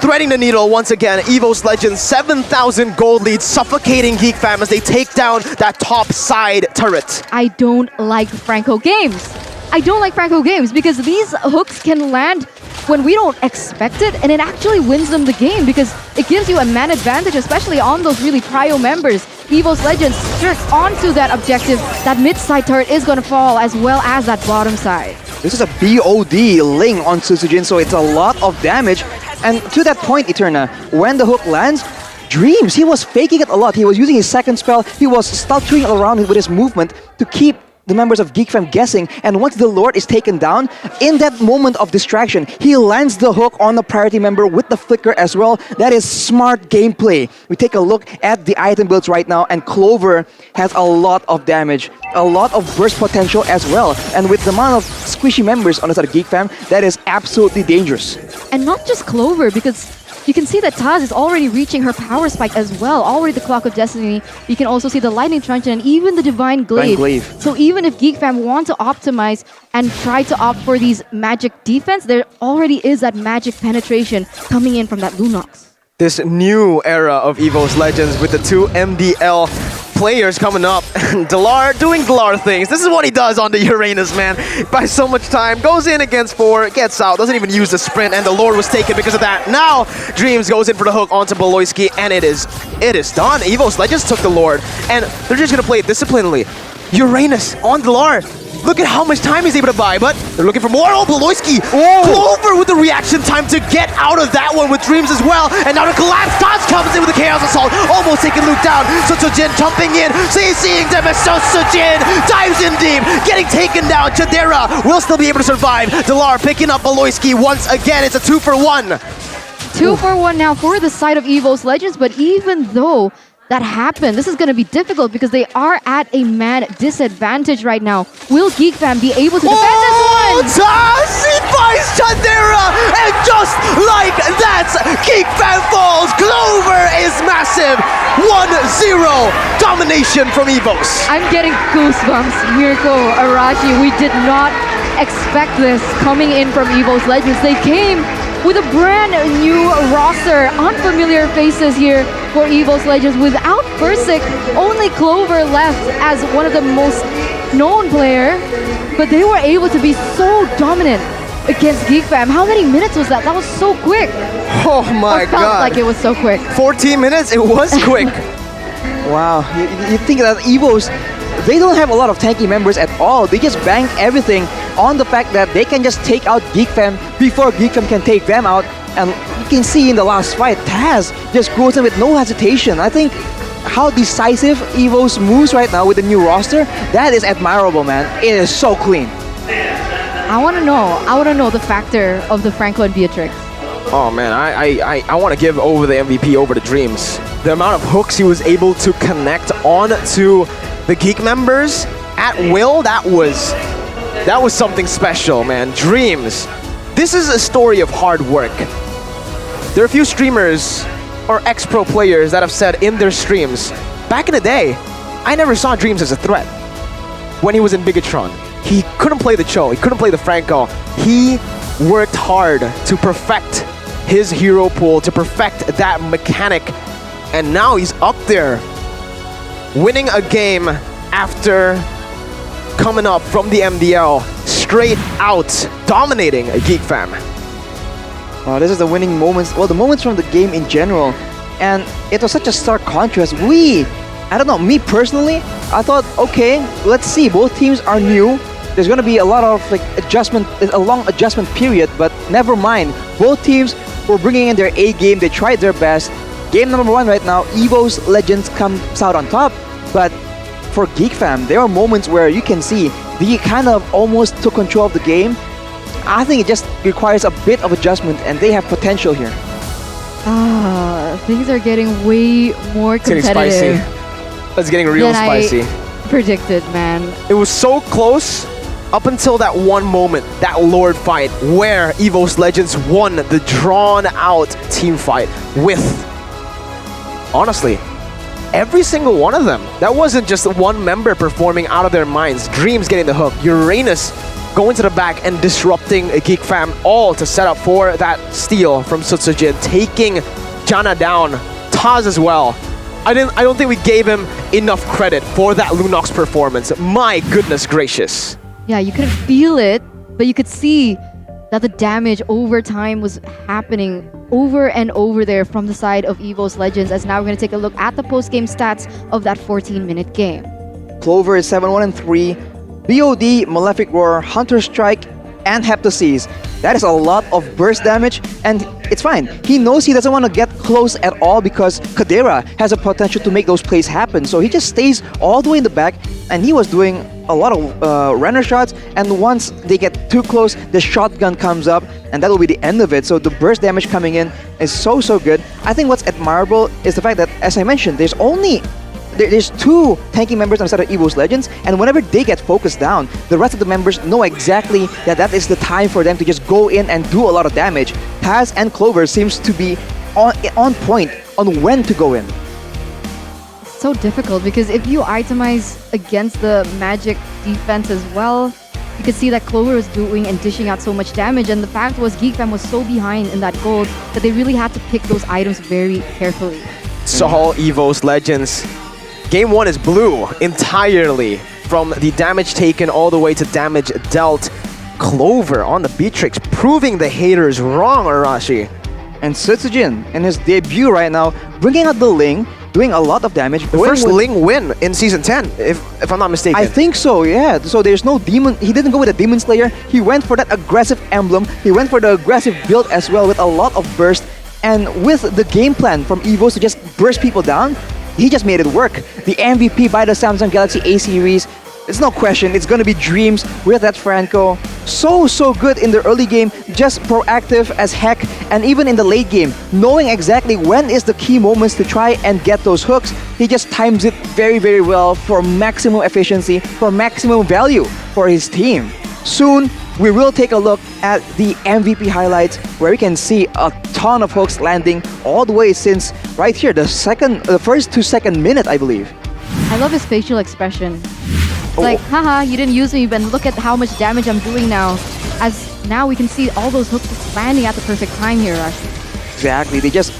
Threading the needle once again. EVOS Legends, 7,000 gold lead, suffocating Geek Fam as they take down that top side turret. I don't like Franco games. I don't like Franco games because these hooks can land when we don't expect it, and it actually wins them the game because it gives you a man advantage, especially on those really prio members. EVOS Legends strict onto that objective. That mid-side turret is going to fall as well as that bottom side. This is a BOD Ling on Susujin, so it's a lot of damage. And to that point, Eterna, when the hook lands, Dreams, he was faking it a lot. He was using his second spell. He was stuttering around with his movement to keep the members of Geek Fam guessing. And once the Lord is taken down, in that moment of distraction, he lands the hook on the priority member with the flicker as well. That is smart gameplay. We take a look at the item builds right now, and Clover has a lot of damage, a lot of burst potential as well. And with the amount of squishy members on the side of Geek Fam, that is absolutely dangerous. And not just Clover, because you can see that Taz is already reaching her power spike as well. Already the Clock of Destiny. You can also see the Lightning Truncheon and even the Divine Glaive. So even if Geek Fam want to optimize and try to opt for these magic defense, there already is that magic penetration coming in from that Lunox. This new era of EVOS Legends with the 2 MDL players coming up. Dalar doing Dalar things. This is what he does on the Uranus, man. Buys so much time, goes in against 4, gets out, doesn't even use the sprint, and the Lord was taken because of that. Now, Dreams goes in for the hook onto Beloyski, and it is done. EVOS Legends took the Lord, and they're just gonna play it disciplinedly. Uranus on Dalar. Look at how much time he's able to buy, but they're looking for more. Oh, Beloyski! Clover with the reaction time to get out of that one with Dreams as well. And now the collapse. Taz comes in with the Chaos Assault, almost taking Luke down. Sutsujin jumping in, seeing them as Sutsujin dives in deep, getting taken down. Chadera will still be able to survive. Dalar picking up Beloyski once again. It's a 2-for-1. 2-for-1 now for the side of EVOS Legends, but even though that happened, this is going to be difficult because they are at a man disadvantage right now. Will Geek Fam be able to defend this one? Taz, he buys Chadera, and just like that, Geek Fam falls. Clover is massive. 1-0 domination from EVOS. I'm getting goosebumps, Mirko, Arashi. We did not expect this coming in from EVOS Legends. They came with a brand new roster, unfamiliar faces here for EVOS Legends. Without Versik, only Clover left as one of the most known player, but they were able to be so dominant against Geek Fam. How many minutes was that? That was so quick. Oh my God. Felt like it was so quick. 14 minutes, it was quick. Wow, you think that EVOS, they don't have a lot of tanky members at all. They just bank everything on the fact that they can just take out Geek Fam before Geek Fam can take them out. And you can see in the last fight, Taz just goes in with no hesitation. I think how decisive EVOS moves right now with the new roster, that is admirable, man. It is so clean. I want to know the factor of the Franco and Beatrix. Oh man, I want to give over the MVP over the Dreams. The amount of hooks he was able to connect on to the Geek members at will, that was something special, man. Dreams. This is a story of hard work. There are a few streamers or ex-pro players that have said in their streams, back in the day, I never saw Dreams as a threat. When he was in Bigetron, he couldn't play the Cho, he couldn't play the Franco. He worked hard to perfect his hero pool, to perfect that mechanic, and now he's up there winning a game after coming up from the MDL, straight out dominating a Geek Fam. This is the winning moments, well, the moments from the game in general, and it was such a stark contrast. I don't know, me personally, I thought, okay, let's see, both teams are new. There's gonna be a lot of a long adjustment period, but never mind. Both teams were bringing in their A game, they tried their best. Game number 1 right now, EVOS Legends comes out on top, but for Geek Fam, there are moments where you can see they kind of almost took control of the game. I think it just requires a bit of adjustment, and they have potential here. Things are getting way more competitive. It's getting spicy. It's getting real spicy. I predicted, man. It was so close up until that one moment, that Lord fight, where EVOS Legends won the drawn-out team fight with, honestly, every single one of them. That wasn't just one member performing out of their minds. Dreams getting the hook, Uranus going to the back and disrupting a Geek Fam, all to set up for that steal from Sutsujin, taking Jana down, Taz as well. I don't think we gave him enough credit for that Lunox performance. My goodness gracious. Yeah, you couldn't feel it, but you could see that the damage over time was happening over and over there from the side of EVOS Legends, as now we're going to take a look at the post-game stats of that 14-minute game. Clover is 7-1-3. BOD, Malefic Roar, Hunter Strike, and Heptoseize. That is a lot of burst damage, and it's fine. He knows he doesn't want to get close at all because Kadera has a potential to make those plays happen. So he just stays all the way in the back, and he was doing a lot of runner shots, and once they get too close, the shotgun comes up, and that will be the end of it. So the burst damage coming in is so good. I think what's admirable is the fact that, as I mentioned, there's two tanking members on the side of EVOS Legends, and whenever they get focused down, the rest of the members know exactly that is the time for them to just go in and do a lot of damage. Taz and Clover seems to be on point on when to go in. So difficult because if you itemize against the magic defense as well, you could see that Clover was doing and dishing out so much damage, and the fact was Geek Fam was so behind in that gold that they really had to pick those items very carefully. Saul EVOS Legends. Game 1 is blue entirely, from the damage taken all the way to damage dealt. Clover on the Beatrix, proving the haters wrong, Arashi. And Sutsujin, in his debut right now, bringing out the Ling, doing a lot of damage. The first Ling win in Season 10, if I'm not mistaken. I think so, yeah. So there's no Demon. He didn't go with a Demon Slayer. He went for that aggressive emblem. He went for the aggressive build as well with a lot of burst. And with the game plan from EVOS to just burst people down, he just made it work. The MVP by the Samsung Galaxy A series, it's no question, it's gonna be Dreams with that Franco. So good in the early game, just proactive as heck, and even in the late game, knowing exactly when is the key moments to try and get those hooks. He just times it very well for maximum efficiency, for maximum value for his team. Soon, we will take a look at the MVP highlights where we can see a ton of hooks landing all the way since right here, the first to second minute, I believe. I love his facial expression. It's like, haha, you didn't use me, but look at how much damage I'm doing now. As now we can see all those hooks just landing at the perfect time here, Rashi. Exactly, they just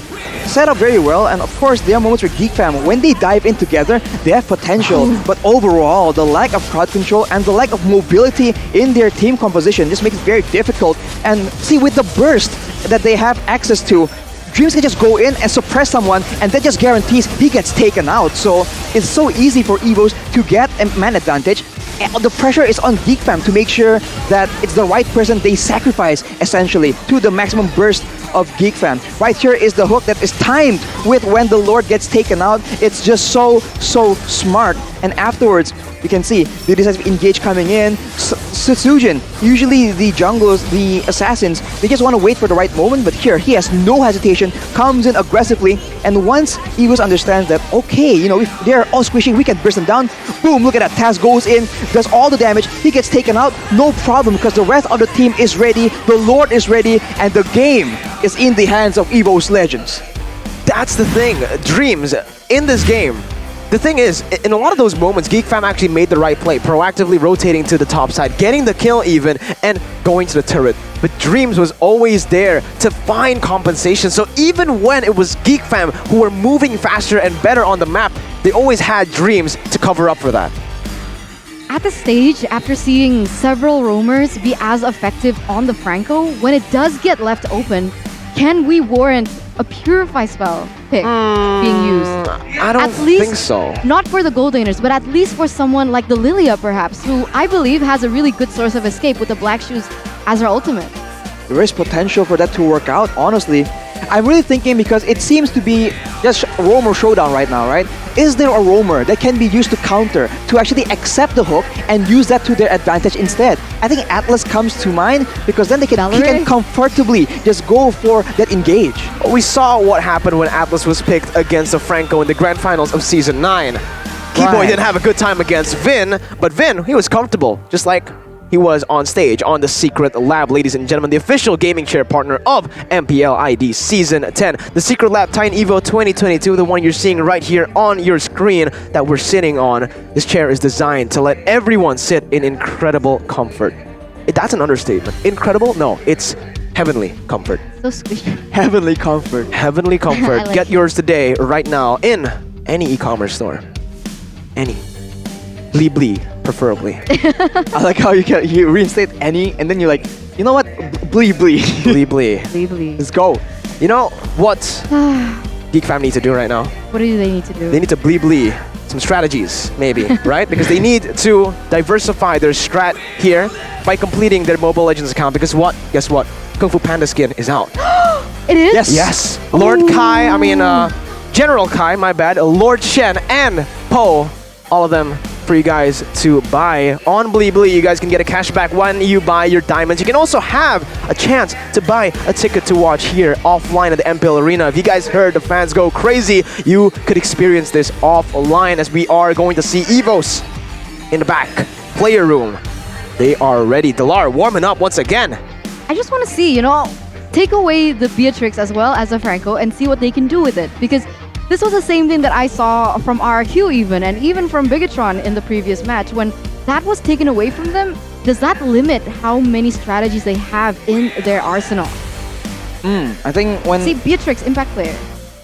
set up very well, and of course there are moments where Geek Fam, when they dive in together, they have potential, but overall the lack of crowd control and the lack of mobility in their team composition just makes it very difficult. And see, with the burst that they have access to, Dreams can just go in and suppress someone, and that just guarantees he gets taken out. So it's so easy for EVOS to get a man advantage. And the pressure is on Geek Fam to make sure that it's the right person they sacrifice, essentially, to the maximum burst of Geek Fam. Right here is the hook that is timed with when the Lord gets taken out. It's just so smart. And afterwards, you can see the decisive engage coming in. Sutsujin, usually the junglers, the assassins, they just want to wait for the right moment, but here he has no hesitation, comes in aggressively, and once EVOS understands that, okay, you know, if they're all squishing, we can burst them down. Boom, look at that, Taz goes in, does all the damage, he gets taken out, no problem, because the rest of the team is ready, the Lord is ready, and the game is in the hands of EVOS Legends. That's the thing, Dreams, in this game, the thing is, in a lot of those moments, Geek Fam actually made the right play, proactively rotating to the top side, getting the kill even, and going to the turret. But Dreams was always there to find compensation. So even when it was Geek Fam who were moving faster and better on the map, they always had Dreams to cover up for that. At the stage, after seeing several roamers be as effective on the Franco, when it does get left open, can we warrant a Purify spell pick being used? I don't think so. Not for the gold laners, but at least for someone like the Lilia, perhaps, who I believe has a really good source of escape with the Black Shoes as her ultimate. There is potential for that to work out, honestly. I'm really thinking because it seems to be just roamer showdown right now, right? Is there a roamer that can be used to counter, to actually accept the hook and use that to their advantage instead? I think Atlas comes to mind because then he can comfortably just go for that engage. We saw what happened when Atlas was picked against the Franco in the grand finals of Season 9. Keyboy didn't have a good time against Vin, but Vin, he was comfortable, just like he was on stage on the Secret Lab, ladies and gentlemen, the official gaming chair partner of MPL ID Season 10. The Secret Lab Titan Evo 2022, the one you're seeing right here on your screen that we're sitting on. This chair is designed to let everyone sit in incredible comfort. That's an understatement. Incredible? No, it's heavenly comfort. So squishy. Heavenly comfort. Heavenly comfort. Like Get yours today, right now, in any e-commerce store. Any. Blee, preferably. I like how you reinstate any, and then you're like, you know what? Blee. Blee. Let's go. You know what Geek Fam needs to do right now? What do they need to do? They need to blee. Some strategies, maybe, right? Because they need to diversify their strat here by completing their Mobile Legends account. Because what? Guess what? Kung Fu Panda skin is out. It is? Yes. Lord Kai, General Kai, my bad. Lord Shen and Po, all of them for you guys to buy on Blee. You guys can get a cashback when you buy your diamonds. You can also have a chance to buy a ticket to watch here offline at the MPL Arena. If you guys heard the fans go crazy, you could experience this offline as we are going to see EVOS in the back player room. They are ready. Delar warming up once again. I just want to see, take away the Beatrix as well as the Franco and see what they can do with it. Because this was the same thing that I saw from RRQ and even from Bigetron in the previous match. When that was taken away from them, does that limit how many strategies they have in their arsenal? I think when... See, Beatrix, impact player.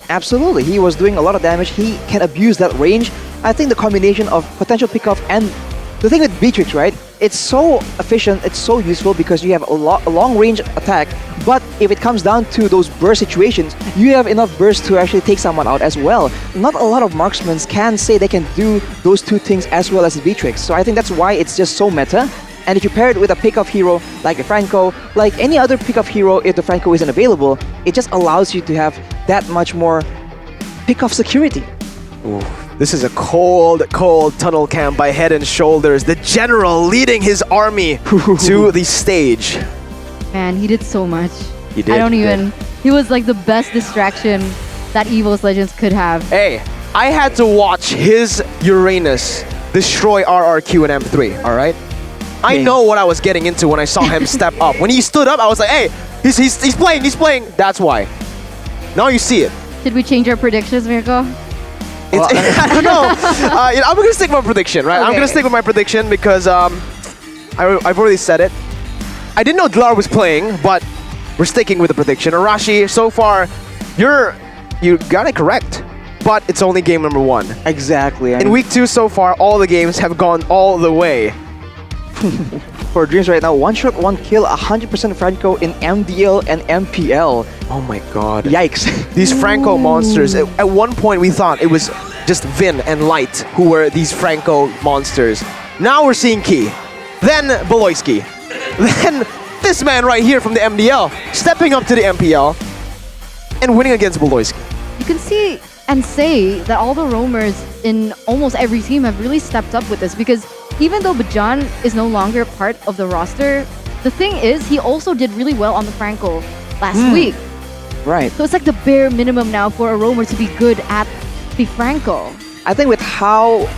Absolutely, he was doing a lot of damage. He can abuse that range. I think the combination of potential pickoff and... The thing with Beatrix, right? It's so efficient, it's so useful because you have a long range attack, but if it comes down to those burst situations, you have enough burst to actually take someone out as well. Not a lot of marksmen can say they can do those two things as well as Beatrix, so I think that's why it's just so meta. And if you pair it with a pickoff hero like a Franco, like any other pickoff hero if the Franco isn't available, it just allows you to have that much more pickoff security. Ooh. This is a cold tunnel camp by Head and Shoulders. The general leading his army to the stage. Man, he did so much. He did. I don't even... He was like the best distraction that EVOS Legends could have. Hey, I had to watch his Uranus destroy RRQ and M3, alright? I know what I was getting into when I saw him step up. When he stood up, I was like, hey, he's playing. That's why. Now you see it. Should we change our predictions, Mirko? I don't know. I'm going to stick with my prediction, right? Okay. I'm going to stick with my prediction because I've already said it. I didn't know Delar was playing, but we're sticking with the prediction. Arashi, so far, you got it correct, but it's only game number 1. Exactly. In week 2 so far, all the games have gone all the way. For Dreams right now, 1 shot, 1 kill, 100% Franco in MDL and MPL. Oh my god. Yikes. These Franco monsters, at one point we thought it was just Vin and Light who were these Franco monsters. Now we're seeing Key, then Beloyski, then this man right here from the MDL, stepping up to the MPL and winning against Beloyski. You can see and say that all the roamers in almost every team have really stepped up with this, because even though Bajan is no longer part of the roster, the thing is, he also did really well on the Franco last week. Right. So it's like the bare minimum now for a roamer to be good at the Franco. I think with how,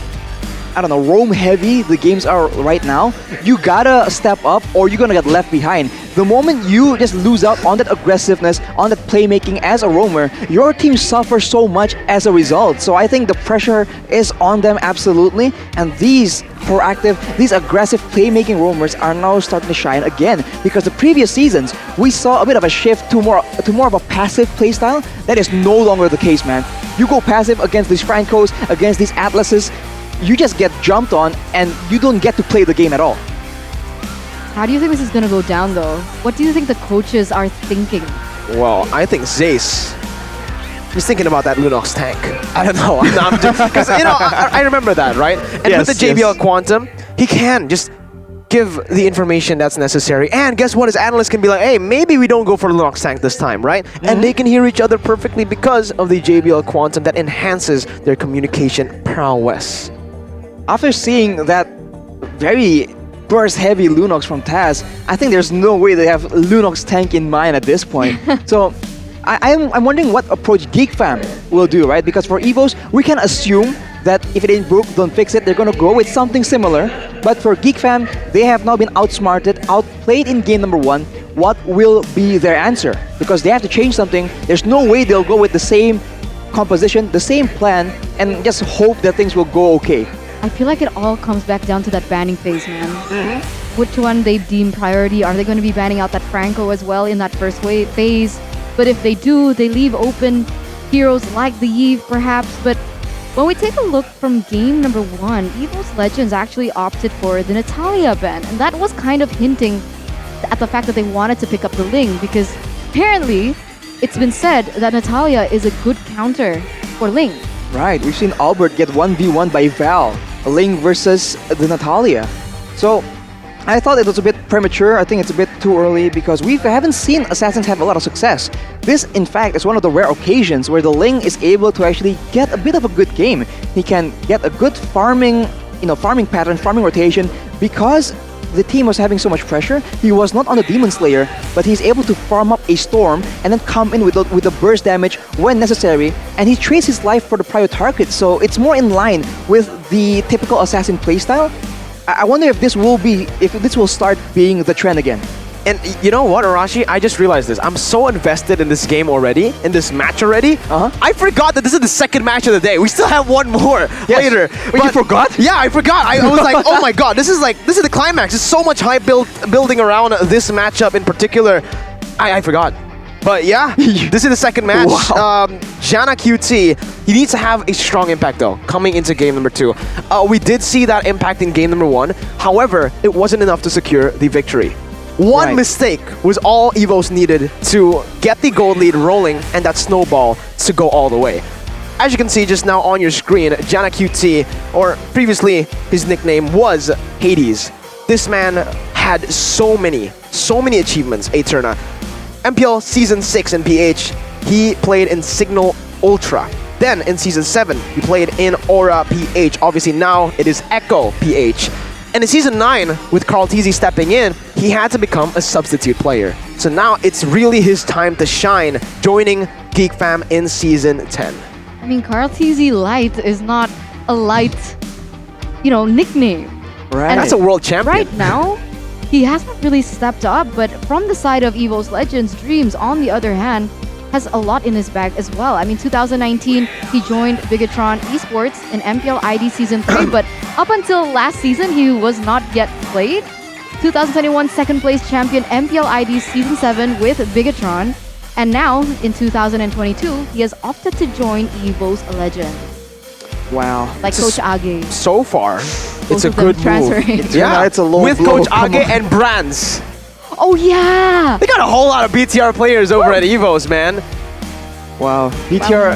I don't know, roam heavy the games are right now, you gotta step up or you're gonna get left behind. the moment you just lose out on that aggressiveness, on that playmaking as a roamer, your team suffers so much as a result. So I think the pressure is on them absolutely, and these proactive, these aggressive playmaking roamers are now starting to shine again, because the previous seasons we saw a bit of a shift to more of a passive playstyle. That is no longer the case, man. You go passive against these Francos, against these Atlases, you just get jumped on and you don't get to play the game at all. How do you think this is going to go down, though? What do you think the coaches are thinking? Well, I think Zace, he's thinking about that Lunox tank. I don't know. Because, I remember that, right? And Yes, with the JBL yes. Quantum, he can just give the information that's necessary. And guess what? His analysts can be like, hey, maybe we don't go for Lunox tank this time, right? And they can hear each other perfectly because of the JBL Quantum that enhances their communication prowess. After seeing that very burst-heavy Lunox from Taz, I think there's no way they have Lunox tank in mind at this point. So I'm wondering what approach Geek Fam will do, right? Because for EVOS, we can assume that if it ain't broke, don't fix it. They're gonna go with something similar. But for Geek Fam, they have now been outsmarted, outplayed in game number 1. What will be their answer? Because they have to change something. There's no way they'll go with the same composition, the same plan, and just hope that things will go okay. I feel like it all comes back down to that banning phase, man. Which one they deem priority? Are they going to be banning out that Franco as well in that first phase? But if they do, they leave open heroes like the Eve, perhaps. But when we take a look from game number 1, EVOS Legends actually opted for the Natalia ban. And that was kind of hinting at the fact that they wanted to pick up the Ling, because apparently it's been said that Natalia is a good counter for Ling. Right, we've seen Albert get 1v1 by Val, Ling versus the Natalia. So I thought it was a bit premature. I think it's a bit too early because we haven't seen Assassins have a lot of success. This, in fact, is one of the rare occasions where the Ling is able to actually get a bit of a good game. He can get a good farming pattern, farming rotation, because the team was having so much pressure. He was not on the Demon Slayer, but he's able to farm up a Storm and then come in with the burst damage when necessary, and he trades his life for the prior target, so it's more in line with the typical Assassin playstyle. I wonder if this will start being the trend again. And you know what, Arashi? I just realized this. I'm so invested in this game already, in this match already. I forgot that this is the second match of the day. We still have one more later. Wait, you forgot? Yeah, I forgot. I was like, oh my god, this is the climax. There's so much hype building around this matchup in particular. I forgot. But yeah, this is the second match. Wow. Jana QT, he needs to have a strong impact though, coming into game number 2. We did see that impact in game number 1. However, it wasn't enough to secure the victory. One mistake was all EVOS needed to get the gold lead rolling and that snowball to go all the way. As you can see just now on your screen, Jana QT, or previously his nickname was Hades. This man had so many achievements, Eterna. MPL Season 6 in PH, he played in Signal Ultra. Then in Season 7, he played in Aura PH. Obviously now it is Echo PH. And in Season 9, with Carl Tizzy stepping in, he had to become a substitute player. So now it's really his time to shine, joining Geek Fam in Season 10. I mean, Carl Tizzy Light is not a light, nickname. Right. And that's a world champion. Right now, he hasn't really stepped up, but from the side of EVOS Legends, Dreams, on the other hand, has a lot in his bag as well. I mean, 2019, he joined Bigetron Esports in MPL ID Season 3, but up until last season, he was not yet played. 2021 second place champion MPL ID Season 7 with Bigetron. And now, in 2022, he has opted to join EVOS Legends. Wow. Like Coach Age. So far, it's a good move. transferring. It's a low with blow. Coach Age and Brands. Oh yeah! They got a whole lot of BTR players over at EVOS, man. Wow. BTR...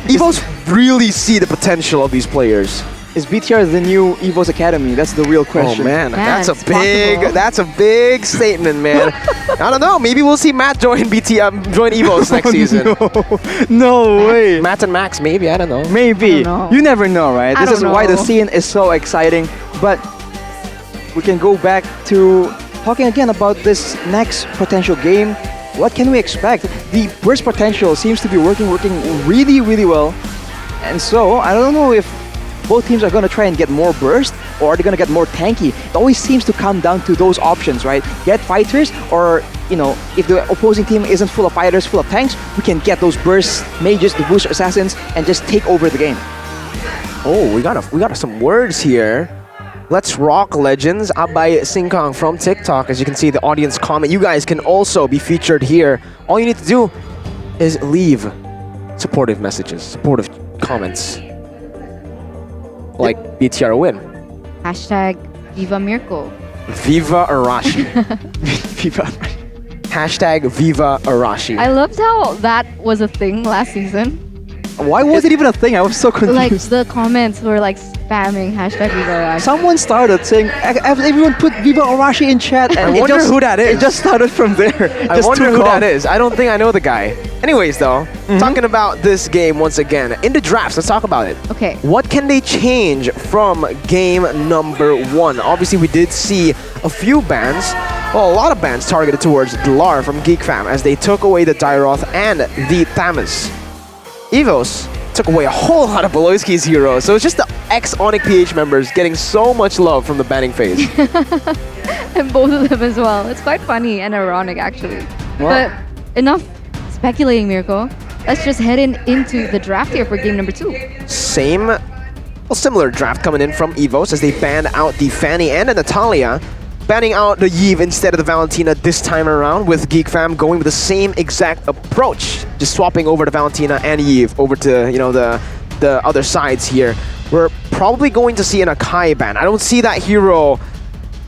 EVOS really see the potential of these players. Is BTR the new EVOS Academy? That's the real question. Oh man, that's a big statement, man. I don't know. Maybe we'll see Matt join EVOS next season. No way. Matt and Max, maybe. I don't know. Maybe. You never know, right? This is why the scene is so exciting. But we can go back to talking again about this next potential game. What can we expect? The burst potential seems to be working really, really well. And so, I don't know if both teams are going to try and get more burst, or are they going to get more tanky? It always seems to come down to those options, right? Get fighters, or if the opposing team isn't full of fighters, full of tanks, we can get those burst mages, the booster assassins, and just take over the game. Oh, we got some words here. Let's rock Legends, up by Singkong from TikTok. As you can see, the audience comment. You guys can also be featured here. All you need to do is leave supportive messages, supportive comments. Like BTR win. Hashtag Viva Mirko. Viva Arashi. Viva. Hashtag Viva Arashi. I loved how that was a thing last season. Why was it even a thing? I was so confused. Like the comments were like spamming hashtag Viva Arashi. Someone started saying, everyone put Viva Arashi in chat. And I wonder who that is. It just started from there. I wonder who that is. I don't think I know the guy. Anyways though, talking about this game once again. In the drafts, let's talk about it. Okay. What can they change from game number 1? Obviously we did see a few bans. Well, a lot of bans targeted towards Dlar from Geek Fam as they took away the Dairoth and the Thamus. EVOS took away a whole lot of Beloyski's heroes, so it's just the ex-ONIC PH members getting so much love from the banning phase. And both of them as well. It's quite funny and ironic actually. What? But enough speculating, Mirko. Let's just head into the draft here for game number 2. Similar draft coming in from EVOS as they banned out the Fanny and the Natalia, banning out the Yves instead of the Valentina this time around, with Geek Fam going with the same exact approach, just swapping over the Valentina and Yves over to the other sides here. We're probably going to see an Akai ban. I don't see that hero.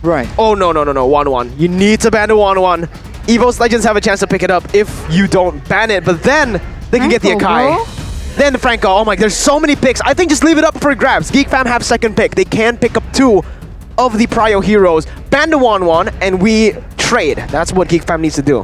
Right. Oh no 1-1. You need to ban the 1-1. EVOS Legends have a chance to pick it up if you don't ban it, but then they can get the Akai. Bro? Then the Franco. Oh my, there's so many picks. I think just leave it up for grabs. Geek Fam have second pick. They can pick up 2 of the Prio heroes, ban the 1-1, and we trade. That's what Geek Fam needs to do.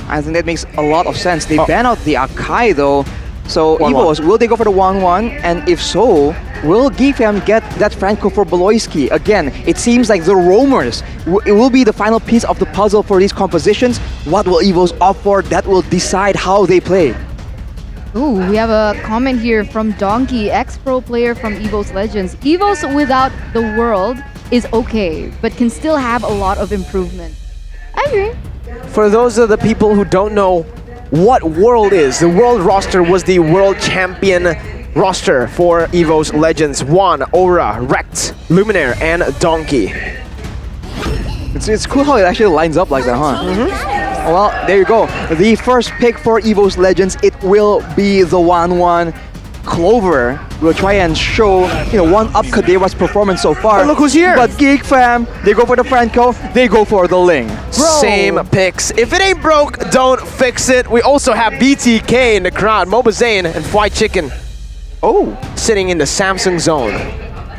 I think that makes a lot of sense. They ban out the Akai though. So 1-1. EVOS, will they go for the 1-1? And if so, will Geek Fam get that Franco for Beloyski? Again, it seems like the roamers it will be the final piece of the puzzle for these compositions. What will EVOS opt for? That will decide how they play. Ooh, we have a comment here from Donkey, ex-pro player from EVOS Legends. EVOS without the world is okay, but can still have a lot of improvement. I agree. For those of the people who don't know what World is, the World roster was the World Champion roster for EVOS Legends. Juan, Aura, Rect, Luminaire, and Donkey. It's cool how it actually lines up like that, huh? Well, there you go. The first pick for EVOS Legends, it will be the 1-1. Clover will try and show, one-up Kadewa's performance so far. Oh, look who's here! But Geek Fam, they go for the Franco, they go for the Ling. Same picks. If it ain't broke, don't fix it. We also have BTK in the crowd, Mobazane, and Fly Chicken. Oh, sitting in the Samsung zone.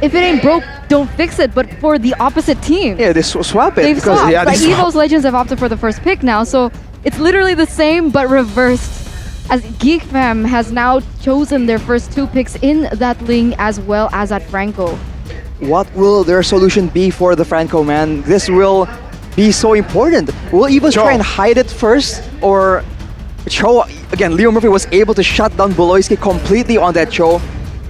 If it ain't broke, don't fix it, but for the opposite team. Yeah, they swap it. They've swapped. But EVOS Legends have opted for the first pick now, so it's literally the same but reversed. As Geek Fam has now chosen their first 2 picks in that Ling as well as that Franco. What will their solution be for the Franco, man? This will be so important. Will EVOS try and hide it first? Or Cho, again, Leo Murphy was able to shut down Beloyski completely on that Cho.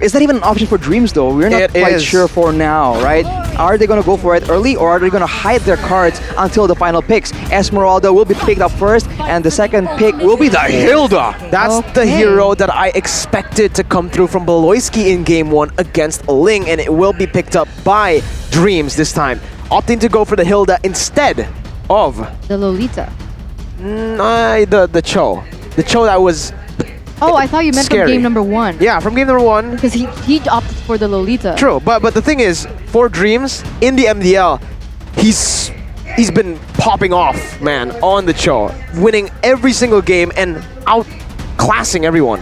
Is that even an option for Dreams though? We're not quite sure for now, right? Are they going to go for it early, or are they going to hide their cards until the final picks? Esmeralda will be picked up first, and the second pick will be the Hilda. That's the hero that I expected to come through from Beloyski in Game 1 against Ling, and it will be picked up by Dreams this time, opting to go for the Hilda instead of the Lolita. The Cho. The Cho that was Oh, I thought you meant scary. from game number 1. Yeah, from game number 1. Because he opted for the Lolita. True, but the thing is, for Dreams, in the MDL, he's been popping off, man, on the Cho, winning every single game and outclassing everyone.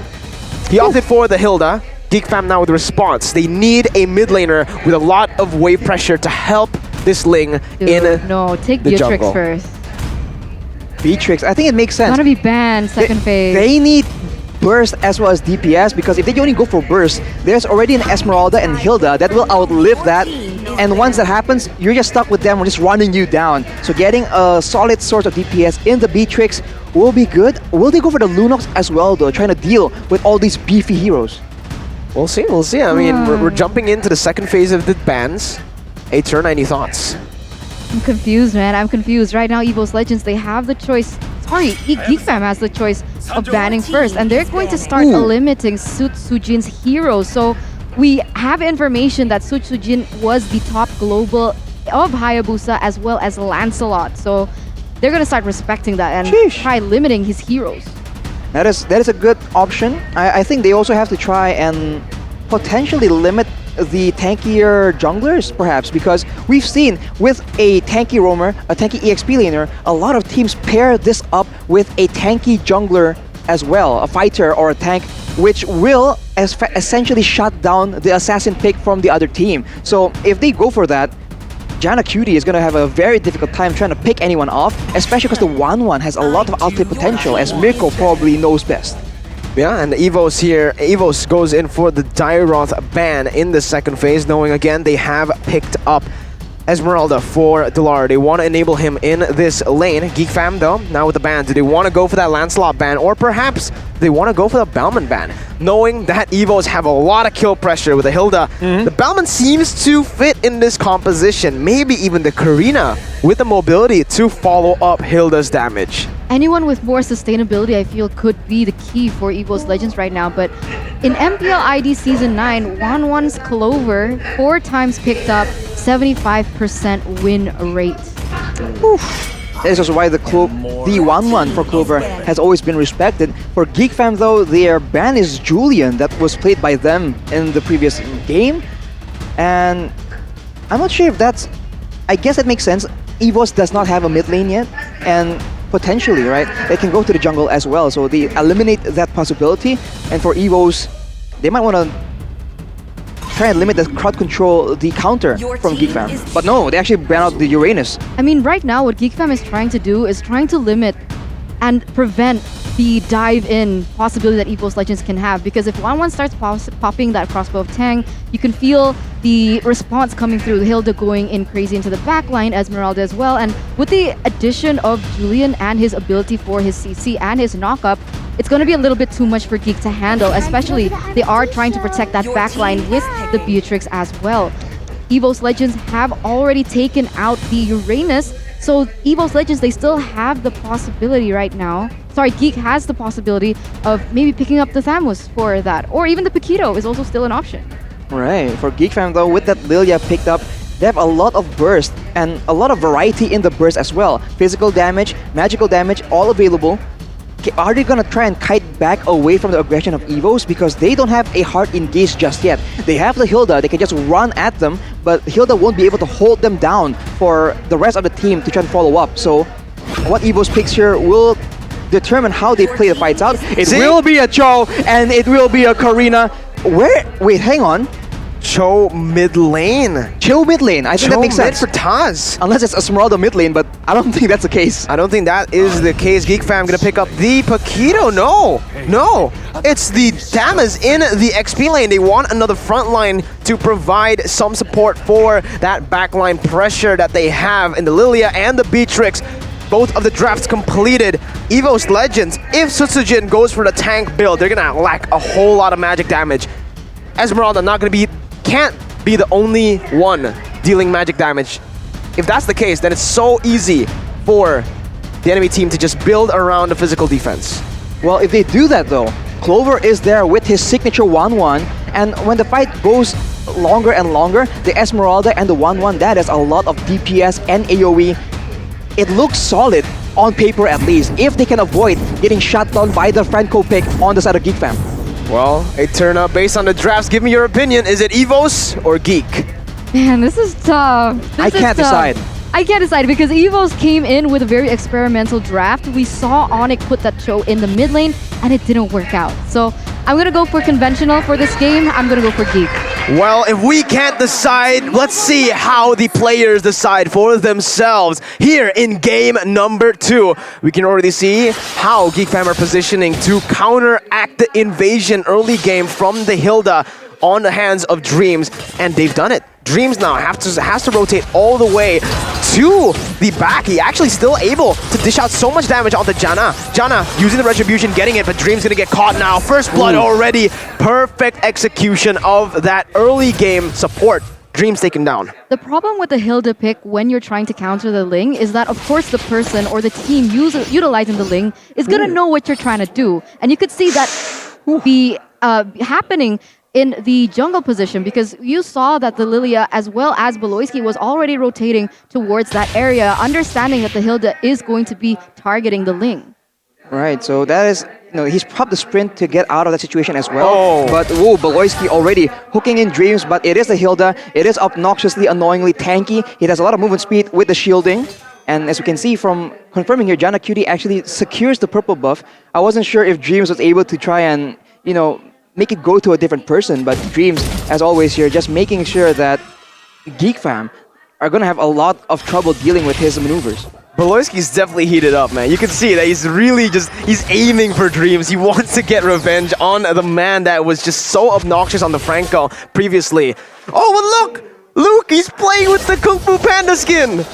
He opted for the Hilda. Geek Fam now with a response. They need a mid laner with a lot of wave pressure to help this Ling No, take the Beatrix jungle. first. Beatrix, I think it makes sense. Gotta be banned second phase. They need burst as well as DPS, because if they only go for burst, there's already an Esmeralda and Hilda that will outlive that, and once that happens, you're just stuck with them, just running you down. So getting a solid source of DPS in the Beatrix will be good. Will they go for the Lunox as well though, trying to deal with all these beefy heroes? We'll see, we'll see. I mean, we're jumping into the second phase of the bans. Turn, any thoughts? I'm confused, man. I'm confused. Right now, EVOS Legends, they have the choice. Sorry, Geek Fam has the choice of banning first, and they're going to start limiting Sut Sujin's heroes. So we have information that Sut Sujin was the top global of Hayabusa as well as Lancelot. So they're going to start respecting that and try limiting his heroes. That is a good option. I think they also have to try and potentially limit the tankier junglers, perhaps, because we've seen with a tanky roamer, a tanky EXP laner, a lot of teams pair this up with a tanky jungler as well, a fighter or a tank, which will essentially shut down the assassin pick from the other team. So if they go for that, Janna Cutie is going to have a very difficult time trying to pick anyone off, especially because the 1-1 has a lot of outplay potential, as Mirko probably knows best. Yeah, and EVOS here, EVOS goes in for the Dairoth ban in the second phase, knowing again they have picked up Esmeralda for Delar. They want to enable him in this lane. Geek Fam though, now with the ban, do they want to go for that Lancelot ban, or perhaps they want to go for the Bauman ban? Knowing that EVOS have a lot of kill pressure with the Hilda, the Bauman seems to fit in this composition. Maybe even the Karina with the mobility to follow up Hilda's damage. Anyone with more sustainability, I feel, could be the key for EVOS Legends right now. But in MPL ID Season 9, 1-1's Clover 4 times picked up 75% win rate. That is also why the 1-1 for Clover has always been respected. For Geek Fam though, their ban is Julian that was played by them in the previous game. And I'm not sure if that's... I guess it makes sense. EVOS does not have a mid lane yet, and potentially, right, they can go to the jungle as well. So they eliminate that possibility. And for EVOS, they might want to try and limit the crowd control, the counter from Geek Fam. But no, they actually ban out the Uranus. I mean, right now, what Geek Fam is trying to do is trying to limit and prevent the dive-in possibility that EVOS Legends can have. Because if 1-1 starts popping that crossbow of Tang, you can feel the response coming through. Hilda going in crazy into the backline, Esmeralda as well. And with the addition of Julian and his ability for his CC and his knock-up, it's going to be a little bit too much for Geek to handle, especially they are trying to protect that backline with the Beatrix as well. EVOS Legends have already taken out the Uranus, so EVOS Legends, they still have the possibility right now. Sorry, Geek has the possibility of maybe picking up the Thamus for that, or even the Paquito is also still an option. Right, for Geek Fam though, with that Lilia picked up, they have a lot of burst and a lot of variety in the burst as well. Physical damage, magical damage, all available. Are they gonna try and kite back away from the aggression of EVOS, because they don't have a hard engage just yet? They have the Hilda, they can just run at them, but Hilda won't be able to hold them down for the rest of the team to try and follow up. So what EVOS picks here will determine how they play the fights out. It will be a Cho and it will be a Karina. Wait, hang on. Cho mid lane. Cho mid lane. I think that makes sense. For Taz. Unless it's Esmeralda mid lane, but I don't think that's the case. I don't think that is the case. Geek Fam gonna pick up the Paquito. No. It's the Damas in the XP lane. They want another front line to provide some support for that backline pressure that they have in the Lilia and the Beatrix. Both of the drafts completed. EVOS Legends, if Sutsujin goes for the tank build, they're gonna lack a whole lot of magic damage. Esmeralda can't be the only one dealing magic damage. If that's the case, then it's so easy for the enemy team to just build around the physical defense. Well, if they do that though, Clover is there with his signature 1-1, and when the fight goes longer and longer, the Esmeralda and the 1-1, that is a lot of DPS and AoE. It looks solid on paper at least, if they can avoid getting shot down by the Franco pick on the side of Geek Fam. Well, a turn up based on the drafts. Give me your opinion. Is it EVOS or Geek? Man, this is tough. I can't decide. I can't decide because EVOS came in with a very experimental draft. We saw ONIC put that Cho in the mid lane and it didn't work out. So I'm going to go for conventional for this game. I'm going to go for Geek. Well, if we can't decide, let's see how the players decide for themselves. Here in game number 2, we can already see how Geek Fam are positioning to counteract the invasion early game from the Hilda on the hands of Dreams, and they've done it. Dreams now has to rotate all the way to the back. He actually still able to dish out so much damage onto Janna. Janna using the retribution, getting it, but Dream's gonna get caught now. First blood already. Perfect execution of that early game support. Dream's taken down. The problem with the Hilda pick when you're trying to counter the Ling is that, of course, the person or the team utilizing the Ling is going to know what you're trying to do. And you could see that be happening in the jungle position, because you saw that the Lilia as well as Beloyski was already rotating towards that area, understanding that the Hilda is going to be targeting the Ling. Right, so that is, he's popped the sprint to get out of that situation as well. But Beloyski already hooking in Dreams, but it is the Hilda. It is obnoxiously, annoyingly tanky. It has a lot of movement speed with the shielding. And as we can see from confirming here, Janna Cutie actually secures the purple buff. I wasn't sure if Dreams was able to try and, make it go to a different person, but Dreams, as always here, just making sure that Geek Fam are going to have a lot of trouble dealing with his maneuvers. Beloyski's definitely heated up, man. You can see that he's really he's aiming for Dreams. He wants to get revenge on the man that was just so obnoxious on the Franco previously. Oh, but look! Luke, he's playing with the Kung Fu Panda skin!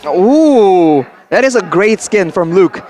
Ooh, that is a great skin from Luke.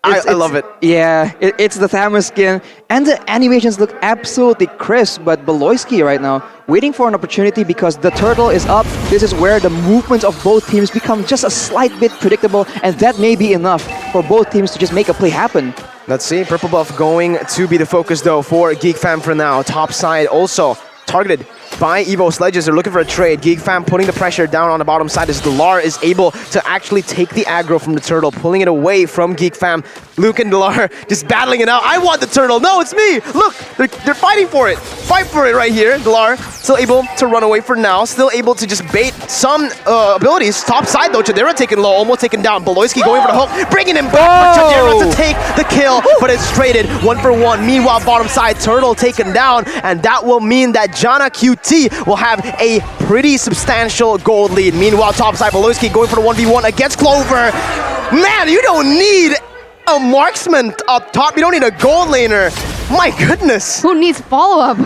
I love it. Yeah, it's the Thamus skin, and the animations look absolutely crisp, but Beloyski right now waiting for an opportunity because the turtle is up. This is where the movements of both teams become just a slight bit predictable, and that may be enough for both teams to just make a play happen. Let's see, purple buff going to be the focus though for Geek Fam for now. Top side also targeted by EVOS Legends. They're looking for a trade. Geek Fam putting the pressure down on the bottom side as Delar is able to actually take the aggro from the turtle, pulling it away from Geek Fam. Luke and Delar just battling it out. I want the turtle. No, it's me. Look, they're fighting for it. Fight for it right here. Delar still able to run away for now. Still able to just bait some abilities. Top side though, Chadera taken low, almost taken down. Beloyski going for the hook, bringing him back for Chadera to take the kill, but it's traded 1-for-1. Meanwhile, bottom side, turtle taken down, and that will mean that Janna QT will have a pretty substantial gold lead. Meanwhile, top side, Beloyski going for the 1v1 against Clover. Man, you don't need a marksman up top. You don't need a gold laner. My goodness. Who needs follow-up?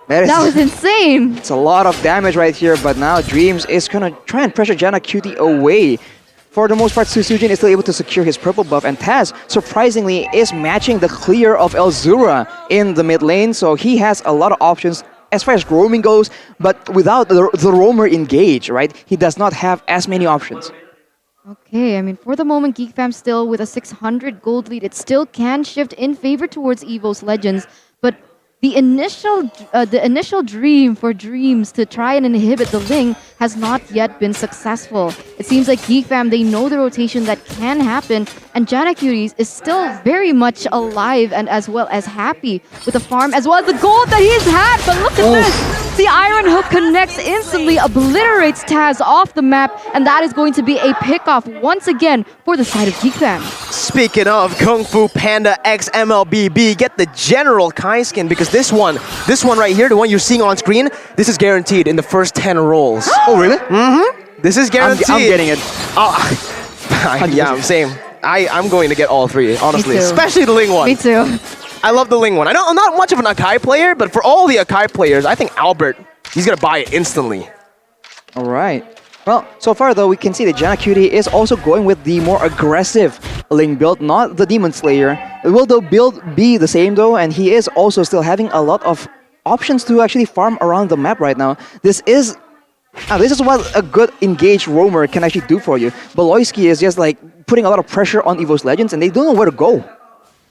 That was insane. It's a lot of damage right here, but now Dreams is going to try and pressure Janna Cutie away. For the most part, Susujin is still able to secure his purple buff, and Taz, surprisingly, is matching the clear of Elzura in the mid lane, so he has a lot of options as far as roaming goes, but without the roamer engage, right? He does not have as many options. Okay, I mean, for the moment, Geek Fam still with a 600 gold lead. It still can shift in favor towards EVOS Legends, but the initial dream for Dreams to try and inhibit the Ling has not yet been successful. It seems like Geek Fam, they know the rotation that can happen, and Janna Cuties is still very much alive and as well as happy with the farm as well as the gold that he's had. But look at this! The Iron Hook connects instantly, obliterates Taz off the map, and that is going to be a pickoff once again for the side of Geek Fam. Speaking of Kung Fu Panda X MLBB, get the General Kai skin, because this one right here, the one you're seeing on screen, this is guaranteed in the first 10 rolls. Oh, really? Mm-hmm. This is guaranteed. I'm getting it. Yeah, I'm same. I'm going to get all three, honestly. Me too. Especially the Ling one. Me too. I love the Ling one. I'm not much of an Akai player, but for all the Akai players, I think Albert, he's going to buy it instantly. All right. Well, so far though, we can see that Janna Cutie is also going with the more aggressive Ling build, not the Demon Slayer. Will the build be the same though? And he is also still having a lot of options to actually farm around the map right now. This is what a good engaged roamer can actually do for you. Beloyski is just like putting a lot of pressure on EVOS Legends, and they don't know where to go.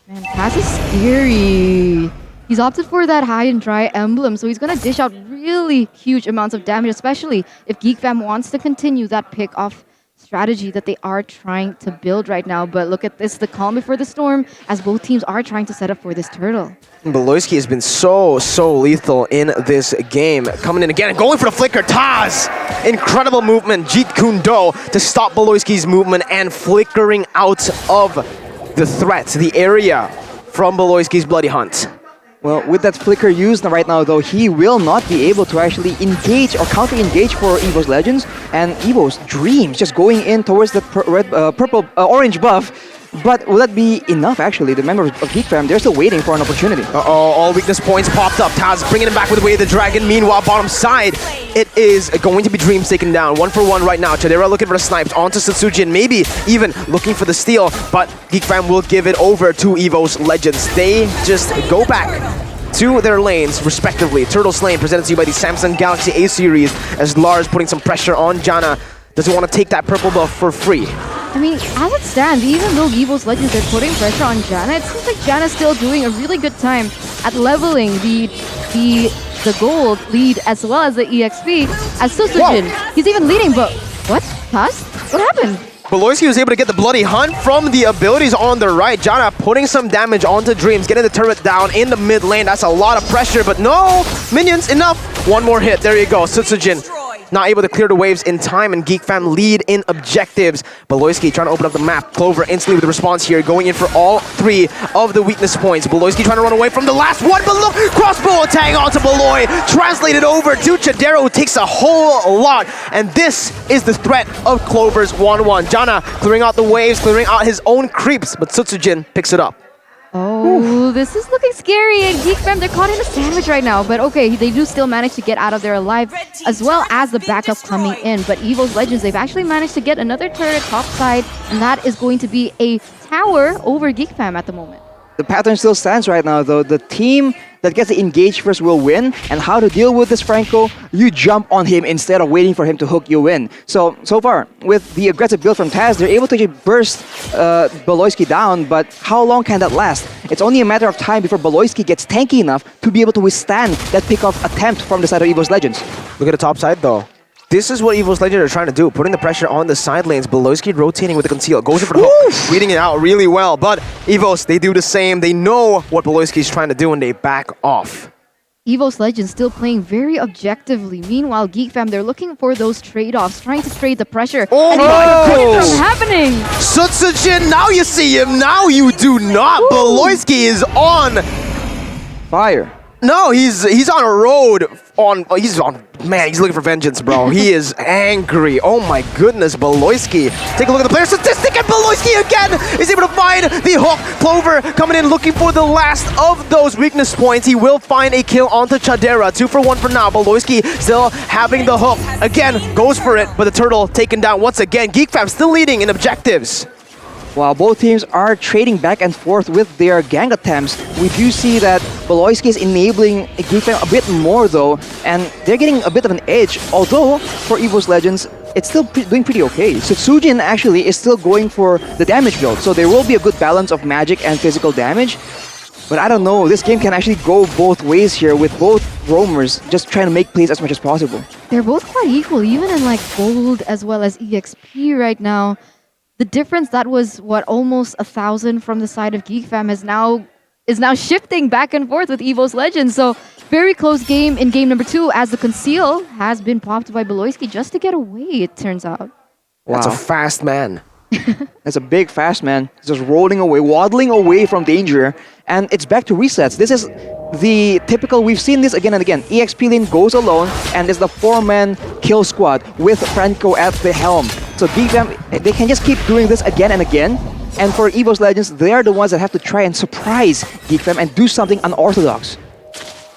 Man, Taz is scary. He's opted for that high and dry emblem, so he's going to dish out really huge amounts of damage, especially if Geek Fam wants to continue that pick-off strategy that they are trying to build right now. But look at this, the calm before the storm, as both teams are trying to set up for this turtle. Beloyski has been so lethal in this game. Coming in again and going for the flicker. Taz! Incredible movement. Jeet Kune Do to stop Beloyski's movement and flickering out of the threat, the area from Beloyski's Bloody Hunt. Well, with that flicker used right now, though, he will not be able to actually engage or counter-engage for EVOS Legends. And EVOS Dreams just going in towards the orange buff. But will that be enough, actually? The members of Geek Fam, they're still waiting for an opportunity. Uh-oh, all weakness points popped up. Taz bringing it back with the Way of the Dragon. Meanwhile, bottom side, it is going to be Dreams taken down. 1-for-1 right now. Chadera looking for the snipes onto Satsujin, maybe even looking for the steal, but Geek Fam will give it over to EVOS Legends. They just go back to their lanes, respectively. Turtle Slain presented to you by the Samsung Galaxy A series, as Lars putting some pressure on Janna. Doesn't want to take that purple buff for free. I mean, as it stands, even though EVOS Legends are putting pressure on Janna, it seems like Janna's still doing a really good time at leveling the gold lead as well as the EXP as Susujin. He's even leading, but what? Taz? What happened? Beloyski was able to get the Bloody Hunt from the abilities on the right. Janna putting some damage onto Dreams, getting the turret down in the mid lane. That's a lot of pressure, but no! Minions, enough! One more hit, there you go. Sutsujin not able to clear the waves in time, and Geek Fam lead in objectives. Beloyski trying to open up the map. Clover instantly with the response here, going in for all 3 of the weakness points. Beloyski trying to run away from the last one, but look! Crossbow tag onto Beloy, translated over to Chadera, who takes a whole lot. And this is the threat of Clover's 1-1. Janna clearing out the waves, clearing out his own creeps, but Sutsujin picks it up. Oh, this is looking scary, and Geek Fam, they're caught in a sandwich right now. But okay, they do still manage to get out of there alive, as well as the backup coming in. But EVOS Legends, they've actually managed to get another turret top side, and that is going to be a tower over Geek Fam at the moment. The pattern still stands right now, though. The team that gets the engage first will win. And how to deal with this, Franco? You jump on him instead of waiting for him to hook you in. So far, with the aggressive build from Taz, they're able to just burst Beloyski down, but how long can that last? It's only a matter of time before Beloyski gets tanky enough to be able to withstand that pick-off attempt from the side of EVOS Legends. Look at the top side, though. This is what EVOS Legends are trying to do, putting the pressure on the side lanes. Beloyski rotating with the conceal, goes in for the hook, reading it out really well. But EVOS, they do the same. They know what Beloyski is trying to do, and they back off. EVOS Legends still playing very objectively. Meanwhile, Geek Fam, they're looking for those trade-offs, trying to trade the pressure. Oh and my from happening! Sutsujin, now you see him, now you do not. Beloyski is on fire. No, he's on a road. Man, he's looking for vengeance, bro. He is angry. Oh my goodness, Beloyski. Take a look at the player statistic, and Beloyski again is able to find the hook. Clover coming in looking for the last of those weakness points. He will find a kill onto Chadera. 2-for-1 for now. Beloyski still having the hook. Again, goes for it, but the turtle taken down once again. Geek Fam still leading in objectives. While both teams are trading back and forth with their gang attempts, we do see that Beloyski is enabling Geek Fam a bit more though, and they're getting a bit of an edge, although for EVOS Legends, it's still doing pretty okay. Sutsujin actually is still going for the damage build, so there will be a good balance of magic and physical damage. But I don't know, this game can actually go both ways here with both roamers just trying to make plays as much as possible. They're both quite equal, even in like gold as well as EXP right now. The difference that was, what, almost 1,000 from the side of Geek Fam is now shifting back and forth with EVOS Legends. So very close game in game number 2 as the conceal has been popped by Beloyski just to get away, it turns out. Wow. That's a fast man. That's a big fast man. He's just rolling away, waddling away from danger, and it's back to resets. This is the typical, we've seen this again and again. EXP lane goes alone, and it's the 4-man kill squad with Franco at the helm. So Geek Fam, they can just keep doing this again and again. And for EVOS Legends, they are the ones that have to try and surprise Geek Fam and do something unorthodox.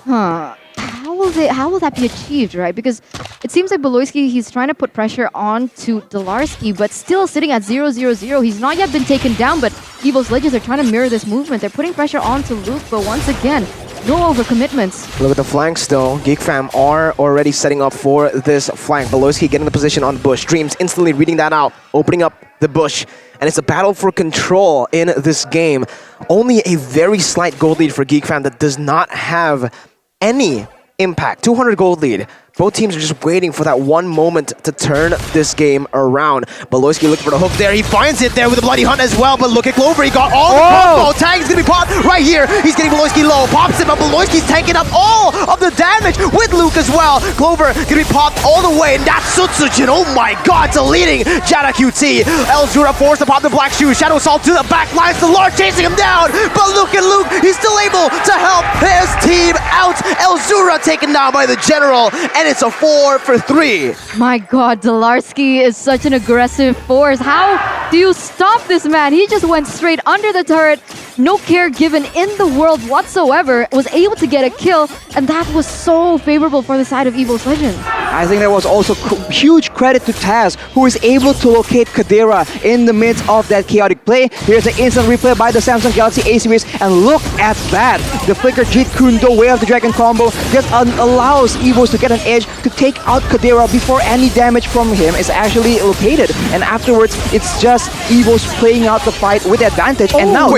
Huh. How will that be achieved, right? Because it seems like Beloyski, he's trying to put pressure on to Dalarski, but still sitting at 0-0-0. He's not yet been taken down, but EVOS Legends are trying to mirror this movement. They're putting pressure on to Luke, but once again, no overcommitments. Look at the flanks though. Geek Fam are already setting up for this flank. Beloyski getting the position on the bush. Dreams instantly reading that out, opening up the bush. And it's a battle for control in this game. Only a very slight gold lead for Geek Fam that does not have any impact. 200 gold lead. Both teams are just waiting for that one moment to turn this game around. Beloyski looking for the hook there. He finds it there with a bloody hunt as well. But look at Clover. He got all the combo. Tag is going to be popped right here. He's getting Beloyski low. Pops him, but Beloyski's tanking up all of the damage with Luke as well. Clover going to be popped all the way. And that's Sutsujin. Oh my god. It's a leading Jada QT. Elzura forced to pop the black shoe. Shadow Assault to the back lines. The Lord chasing him down. But look at Luke. He's still able to help his team out. Elzura taken down by the General. and it's a 4 for 3. My God, Dalarski is such an aggressive force. How do you stop this man? He just went straight under the turret. No care given in the world whatsoever. Was able to get a kill, and that was so favorable for the side of EVOS Legends. I think there was also huge credit to Taz, who is able to locate Kadira in the midst of that chaotic play. Here's an instant replay by the Samsung Galaxy A series, and look at that! The Flicker Jeet Kundo Way of the Dragon combo just allows EVOS to get an edge to take out Kadira before any damage from him is actually located. And afterwards, it's just EVOS playing out the fight with advantage, and now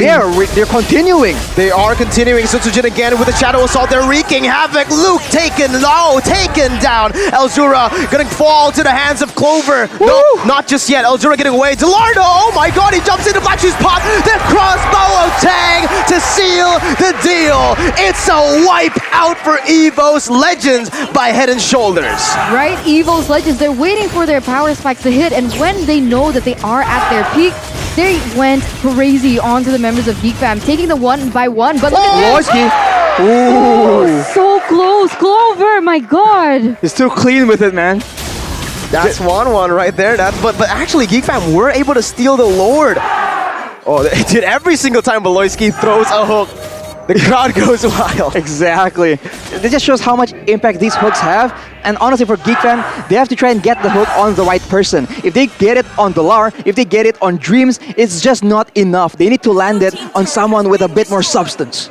they're continuing. They are continuing. Sutsujin again with a Shadow Assault. They're wreaking havoc. Luke taken low, taken down. Elzura gonna fall to the hands of Clover. No, not just yet. Elzura getting away. Delardo, oh my God, he jumps into Black Shoes Pop. The crossbow of Tang to seal the deal. It's a wipe out for EVOS Legends by Head and Shoulders. Right, EVOS Legends, they're waiting for their power spikes to hit, and when they know that they are at their peak, they went crazy onto the members of Geek Fam, taking them one by one. But look at this! Ooh. So close, Clover, my God! He's too clean with it, man. That's 1-1 right there. But actually, Geek Fam were able to steal the Lord. Oh, dude, every single time Beloyski throws a hook, the crowd goes wild. Exactly. It just shows how much impact these hooks have. And honestly, for Geek Fam, they have to try and get the hook on the right person. If they get it on Dalar, if they get it on Dreams, it's just not enough. They need to land it on someone with a bit more substance.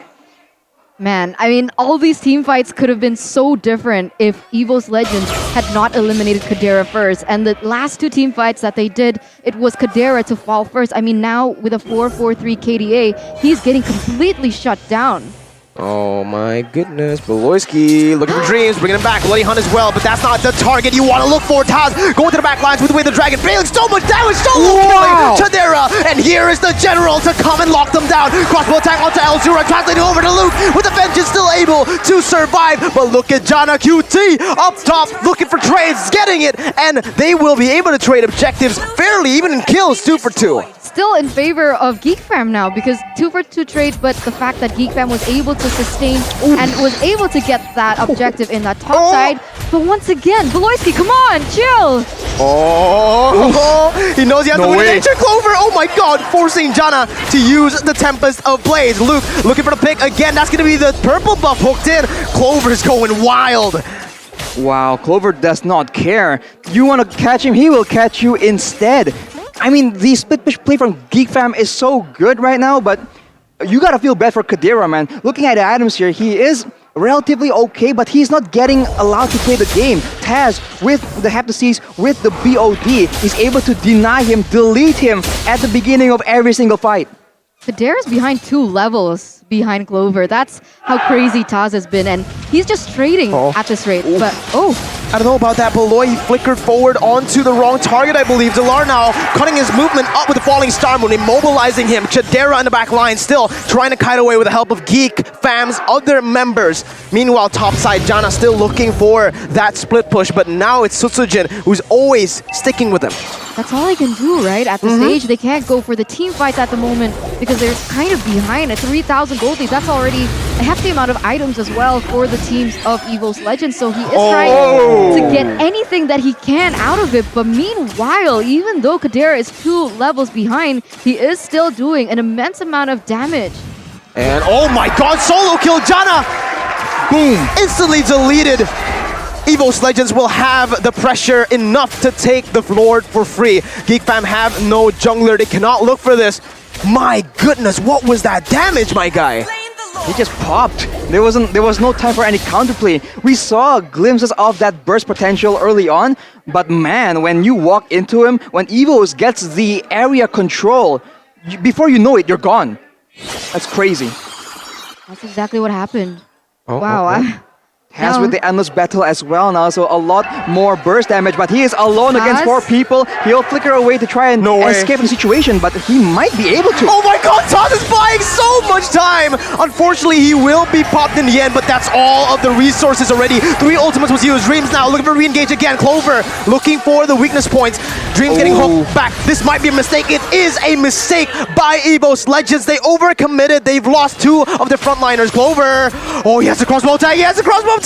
Man, I mean, all these team fights could have been so different if EVOS Legends had not eliminated Kadira first. And the last two team fights that they did, it was Kadira to fall first. I mean, now with a 4-4-3 KDA, he's getting completely shut down. Oh my goodness, Beloyski looking for Dreams, bringing him back, Bloody Hunt as well, but that's not the target you want to look for. Taz going to the back lines with the way the Dragon, failing so much damage, solo killing Chadera, and here is the General to come and lock them down. Crossbow attack onto Elzura, translating over to Luke, with the Vengeance still able to survive, but look at Jana QT up top, looking for trades, getting it, and they will be able to trade objectives fairly, even in kills, 2 for 2. Still in favor of Geek Fam now, because 2 for 2 trades, but the fact that Geek Fam was able to sustain and was able to get that objective in that top side. But once again, Beloyski, come on, chill! He knows he has to win nature. Clover, oh my God, forcing Jana to use the Tempest of Blades. Luke looking for the pick again. That's going to be the purple buff hooked in. Clover's going wild. Wow, Clover does not care. You want to catch him, he will catch you instead. I mean, the split push play from Geek Fam is so good right now, but you gotta feel bad for Kadira, man. Looking at the items here, he is relatively okay, but he's not getting allowed to play the game. Taz, with the Heptases, with the BOD, is able to deny him, delete him at the beginning of every single fight. Kadira's behind 2 levels behind Clover. That's how crazy Taz has been, and he's just trading at this rate. But I don't know about that. Beloy, he flickered forward onto the wrong target, I believe. Delar now cutting his movement up with the Falling Star Moon, immobilizing him. Chadera in the back line still trying to kite away with the help of Geek Fam's other members. Meanwhile, topside, Jana still looking for that split push, but now it's Sutsujin who's always sticking with him. that's all I can do, right? At the stage, they can't go for the team fights at the moment because they're kind of behind. At 3,000 gold lead, that's already a hefty amount of items as well for the teams of EVOS Legends. So he is trying to get anything that he can out of it. But meanwhile, even though Kadira is 2 levels behind, he is still doing an immense amount of damage. And oh my god, solo kill, Jana! Boom! Instantly deleted. EVOS Legends will have the pressure enough to take the Lord for free. Geek Fam have no jungler. They cannot look for this. My goodness, what was that damage, my guy? He just popped. There was no time for any counterplay. We saw glimpses of that burst potential early on, but man, when you walk into him, when EVOS gets the area control, before you know it, you're gone. That's crazy. That's exactly what happened. Wow. Has with the endless battle as well now, so a lot more burst damage, but he is alone against 4 people. He'll flicker away to try and escape the situation, but he might be able to. Oh my god, Taz is buying so much time! Unfortunately, he will be popped in the end, but that's all of the resources already. 3 ultimates was used. Dreams now looking for re-engage again. Clover looking for the weakness points. Dreams getting hooked back. This might be a mistake. It is a mistake by EVOS Legends. They overcommitted. They've lost 2 of their frontliners. Clover. Oh, he has a crossbow tag. He has a crossbow tag.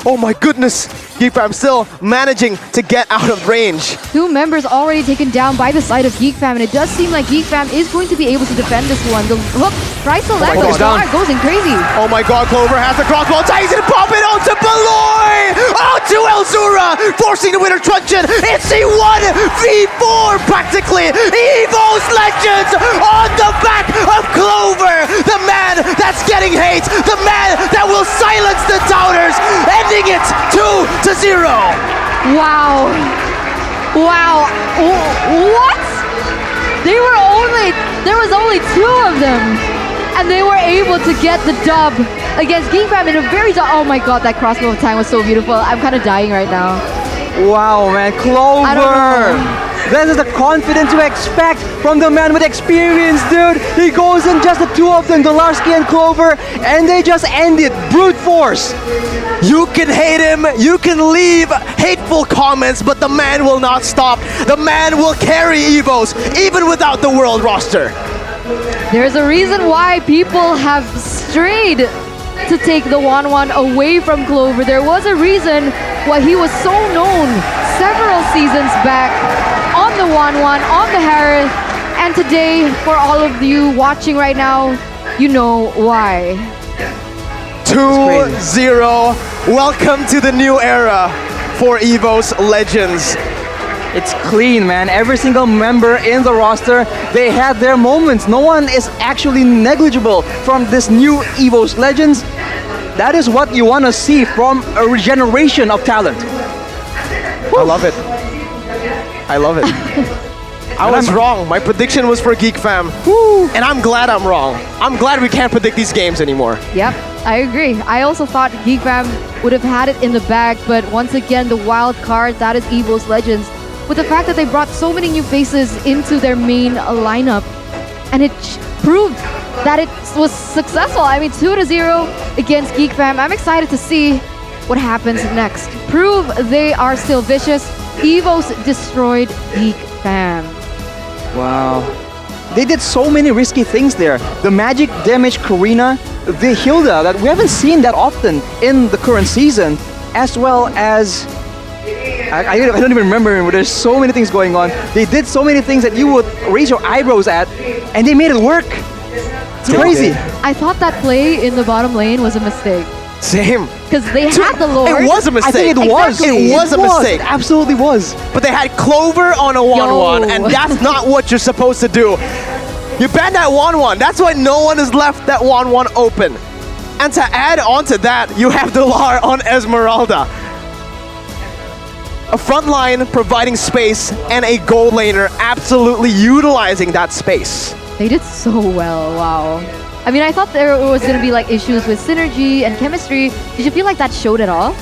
Oh my goodness. Geek Fam still managing to get out of range. 2 members already taken down by the side of Geek Fam, and it does seem like Geek Fam is going to be able to defend this one. The hook tries to land, but Star goes in crazy. Oh my god, Clover has the crossbow. He's gonna pop it onto Beloy! Onto Elzura! Forcing the winner truncheon. It's a 1v4 practically. EVOS Legends on the back of Clover. The man that's getting hate. The man that will silence the doubters. Ending it 2-0. Wow. Wow. What? There was only 2 of them, and they were able to get the dub against Geek Fam in a very oh my god, that crossbow of time was so beautiful. I'm kind of dying right now. Wow, man, Clover! I don't know. This is the confidence you expect from the man with experience, dude. He goes in just the 2 of them, Dolarski and Clover, and they just end it. Brute force. You can hate him, you can leave hateful comments, but the man will not stop. The man will carry EVOS, even without the world roster. There's a reason why people have strayed to take the 1-1 away from Clover. There was a reason why he was so known several seasons back on the 1-1, on the Harris, and today, for all of you watching right now, you know why. 2-0. Welcome to the new era for EVOS Legends. It's clean, man. Every single member in the roster, they had their moments. No one is actually negligible from this new EVOS Legends. That is what you want to see from a regeneration of talent. I love it. I love it. I was wrong. My prediction was for Geek Fam. Woo. And I'm glad I'm wrong. I'm glad we can't predict these games anymore. Yep, I agree. I also thought Geek Fam would have had it in the bag, but once again, the wild card, that is EVOS Legends. With the fact that they brought so many new faces into their main lineup, and it proved that it was successful. I mean, 2-0 against Geek Fam. I'm excited to see what happens next. Prove they are still vicious. EVOS destroyed Geek Fam. Wow. They did so many risky things there. The magic damage Karina, the Hilda that we haven't seen that often in the current season, as well as I don't even remember, but there's so many things going on. They did so many things that you would raise your eyebrows at, and they made it work. It's crazy. I thought that play in the bottom lane was a mistake. Same. Because they had the Lord. It was a mistake. I think it was. Exactly. It was a mistake. It absolutely was. But they had Clover on a 1-1, and that's not what you're supposed to do. You ban that 1-1. That's why no one has left that 1-1 open. And to add on to that, you have Delar on Esmeralda. A front line providing space and a gold laner absolutely utilizing that space. They did so well, wow. I mean, I thought there was going to be like issues with synergy and chemistry. Did you feel like that showed at all?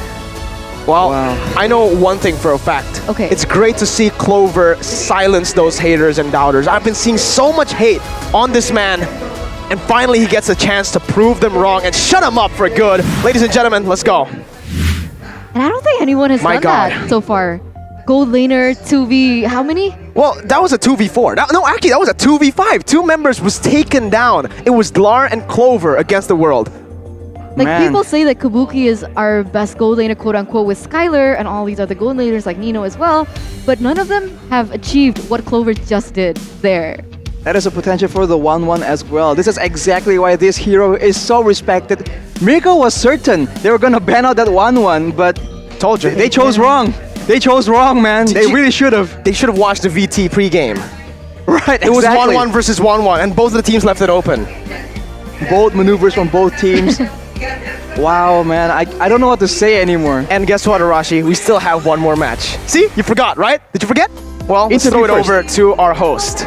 Well, I know one thing for a fact. Okay. It's great to see Clover silence those haters and doubters. I've been seeing so much hate on this man, and finally he gets a chance to prove them wrong and shut them up for good. Ladies and gentlemen, let's go. And I don't think anyone has done that so far. Gold laner, 2v, how many? Well, that was a 2v4. No, actually, that was a 2v5. 2 members was taken down. It was Dlar and Clover against the world. Like, people say that Kabuki is our best gold laner, quote-unquote, with Skylar and all these other gold laners like Nino as well, but none of them have achieved what Clover just did there. That is a potential for the 1-1 as well. This is exactly why this hero is so respected. Mirko was certain they were gonna ban out that 1-1, but told you they chose wrong. They chose wrong, man. They really should have. They should have watched the VT pregame. Right, It was 1-1 versus 1-1, and both of the teams left it open. Both maneuvers from both teams. Wow, man. I don't know what to say anymore. And guess what, Arashi? We still have one more match. See? You forgot, right? Did you forget? Well, let's throw it over to our host.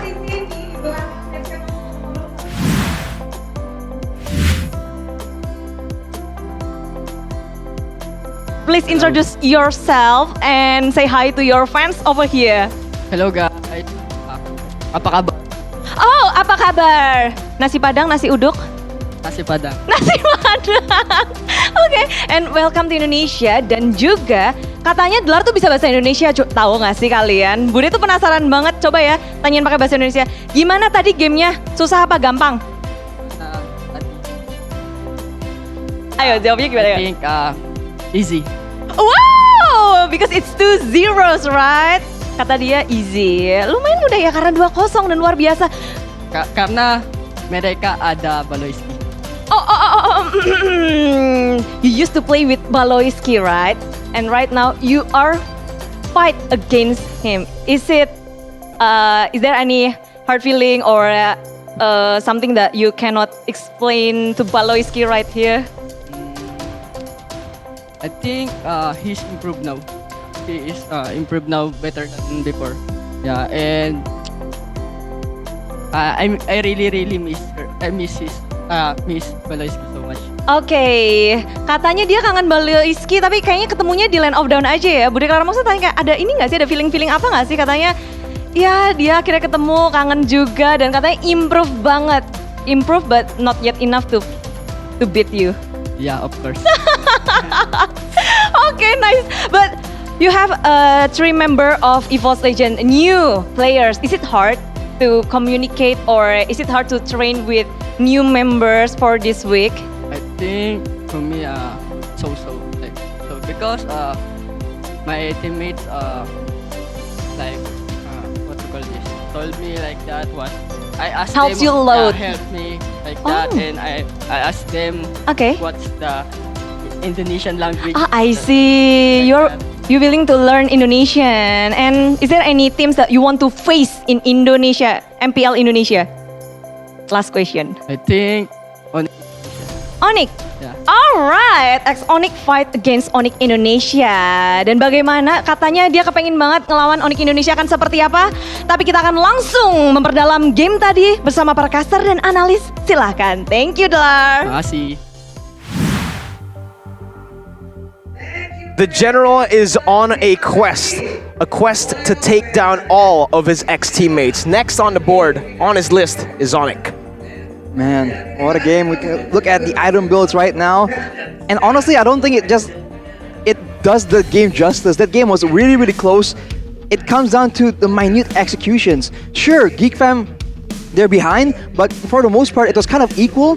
Please introduce yourself and say hi to your fans over here. Hello guys. Apa kabar? Oh, apa kabar? Nasi Padang, nasi uduk? Nasi Padang. Nasi Padang. Oke, and welcome to Indonesia. Dan juga katanya Dlar tuh bisa bahasa Indonesia. Tahu nggak sih kalian? Bude tuh penasaran banget. Coba ya, tanyain pakai bahasa Indonesia. Gimana tadi gamenya? Susah apa gampang? Ayo jawabnya gimana ya? Easy. Wow, because it's 2 zeros, right? Kata dia easy. Lumayan mudah ya karena 2-0 dan luar biasa. Karena mereka ada Baloiski. You used to play with Baloiski, right? And right now you are fight against him. Is there any hard feeling or something that you cannot explain to Baloiski right here? I think he's improved now. He is improved now better than before. Yeah, and I really miss her. I miss Baloiski so much. Oke, katanya dia kangen Baloiski tapi kayaknya ketemunya di Land of Dawn aja ya. Bude Clara maksudnya tanya kayak ada ini nggak sih, ada feeling apa nggak sih? Katanya ya dia akhirnya ketemu, kangen juga dan katanya improve banget. Improve but not yet enough to beat you. Yeah, of course. Okay, nice. But you have 3 member of EVOS Legends, new players. Is it hard to communicate or is it hard to train with new members for this week? I think for me, so because my teammates like what to call this told me like that what I asked Helps them you load. help me like that and I asked them what's the Indonesian language. I see. You're willing to learn Indonesian. And is there any teams that you want to face in Indonesia, MPL Indonesia? Last question. I think ONIC. Yeah. Alright, ONIC fight against ONIC Indonesia. Dan bagaimana katanya dia kepengen banget ngelawan ONIC Indonesia akan seperti apa? Tapi kita akan langsung memperdalam game tadi bersama para caster dan analis. Silahkan. Thank you, Delar. Terima kasih. The general is on a quest to take down all of his ex-teammates. Next on the board, on his list, is ONIC. Man, what a game. We can look at the item builds right now. And honestly, I don't think it does the game justice. That game was really close. It comes down to the minute executions. Sure, Geek Fam, they're behind, but for the most part, it was kind of equal.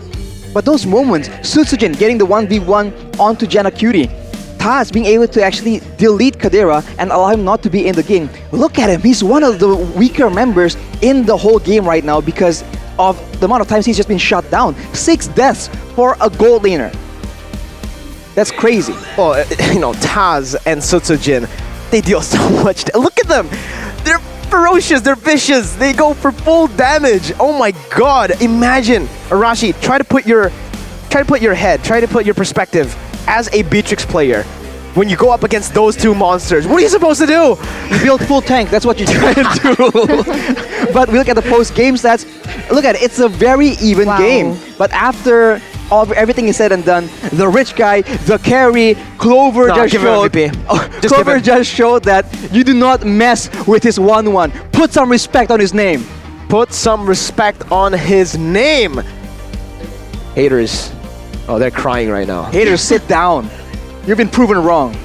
But those moments, Sutsujin getting the 1v1 onto Jana Cutie, Taz being able to actually delete Kadera and allow him not to be in the game. Look at him, he's one of the weaker members in the whole game right now because of the amount of times he's just been shut down. 6 deaths for a gold laner. That's crazy. Well, Taz and Sutsujin, they deal so much. Look at them. They're ferocious, they're vicious. They go for full damage. Oh my god. Imagine, Arashi, try to put your perspective as a Beatrix player. When you go up against those 2 monsters, what are you supposed to do? You build full tank, that's what you try to do. But we look at the post-game stats, look at it, it's a very even game. But after everything is said and done, the rich guy, the carry, Clover just showed that you do not mess with his 1-1. Put some respect on his name. Put some respect on his name. Haters. Oh, they're crying right now. Haters, sit down. You've been proven wrong.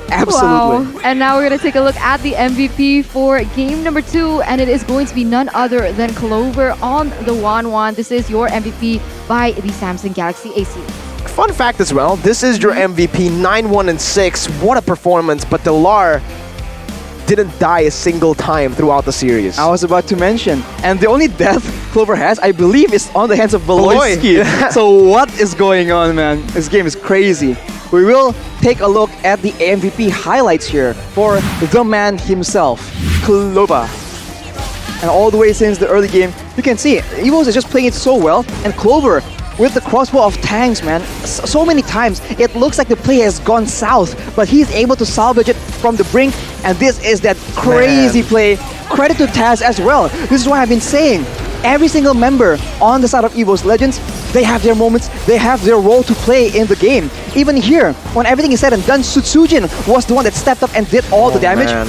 Absolutely. Wow. And now we're going to take a look at the MVP for game number 2, and it is going to be none other than Clover on the 1-1. This is your MVP by the Samsung Galaxy AC. Fun fact as well, this is your MVP, 9-1-6. What a performance, but Delar didn't die a single time throughout the series. I was about to mention, and the only death Clover has, I believe, is on the hands of Baloiski. So what is going on, man? This game is crazy. We will take a look at the MVP highlights here for the man himself, Clover. And all the way since the early game, you can see EVOS is just playing it so well, and Clover with the crossbow of tanks, man. So many times it looks like the play has gone south, but he's able to salvage it from the brink, and this is that crazy play. Credit to Taz as well. This is why I've been saying every single member on the side of EVOS Legends, they have their moments, they have their role to play in the game. Even here, when everything is said and done, Sutsujin was the one that stepped up and did all the damage. Man.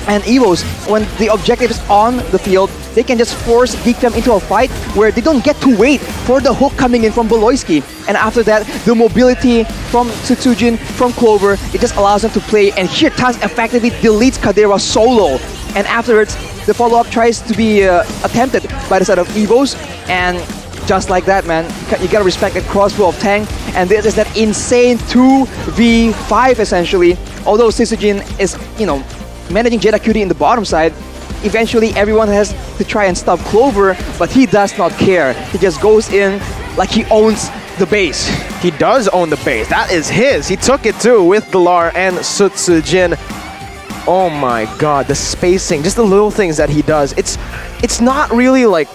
And EVOS, when the objective is on the field, they can just force Geek Fam into a fight where they don't get to wait for the hook coming in from Baloiski. And after that, the mobility from Sutsujin, from Clover, it just allows them to play. And here, Taz effectively deletes Kadera solo. And afterwards, the follow-up tries to be attempted by the side of EVOS. And just like that, man. You gotta respect that crossbow of Tang, and this is that insane 2v5 essentially. Although Sisujin is, managing Jedi Cutie in the bottom side, eventually everyone has to try and stop Clover, but he does not care. He just goes in like he owns the base. He does own the base. That is his. He took it too with Galar and Sutsujin. Oh my god, the spacing, just the little things that he does. It's not really like,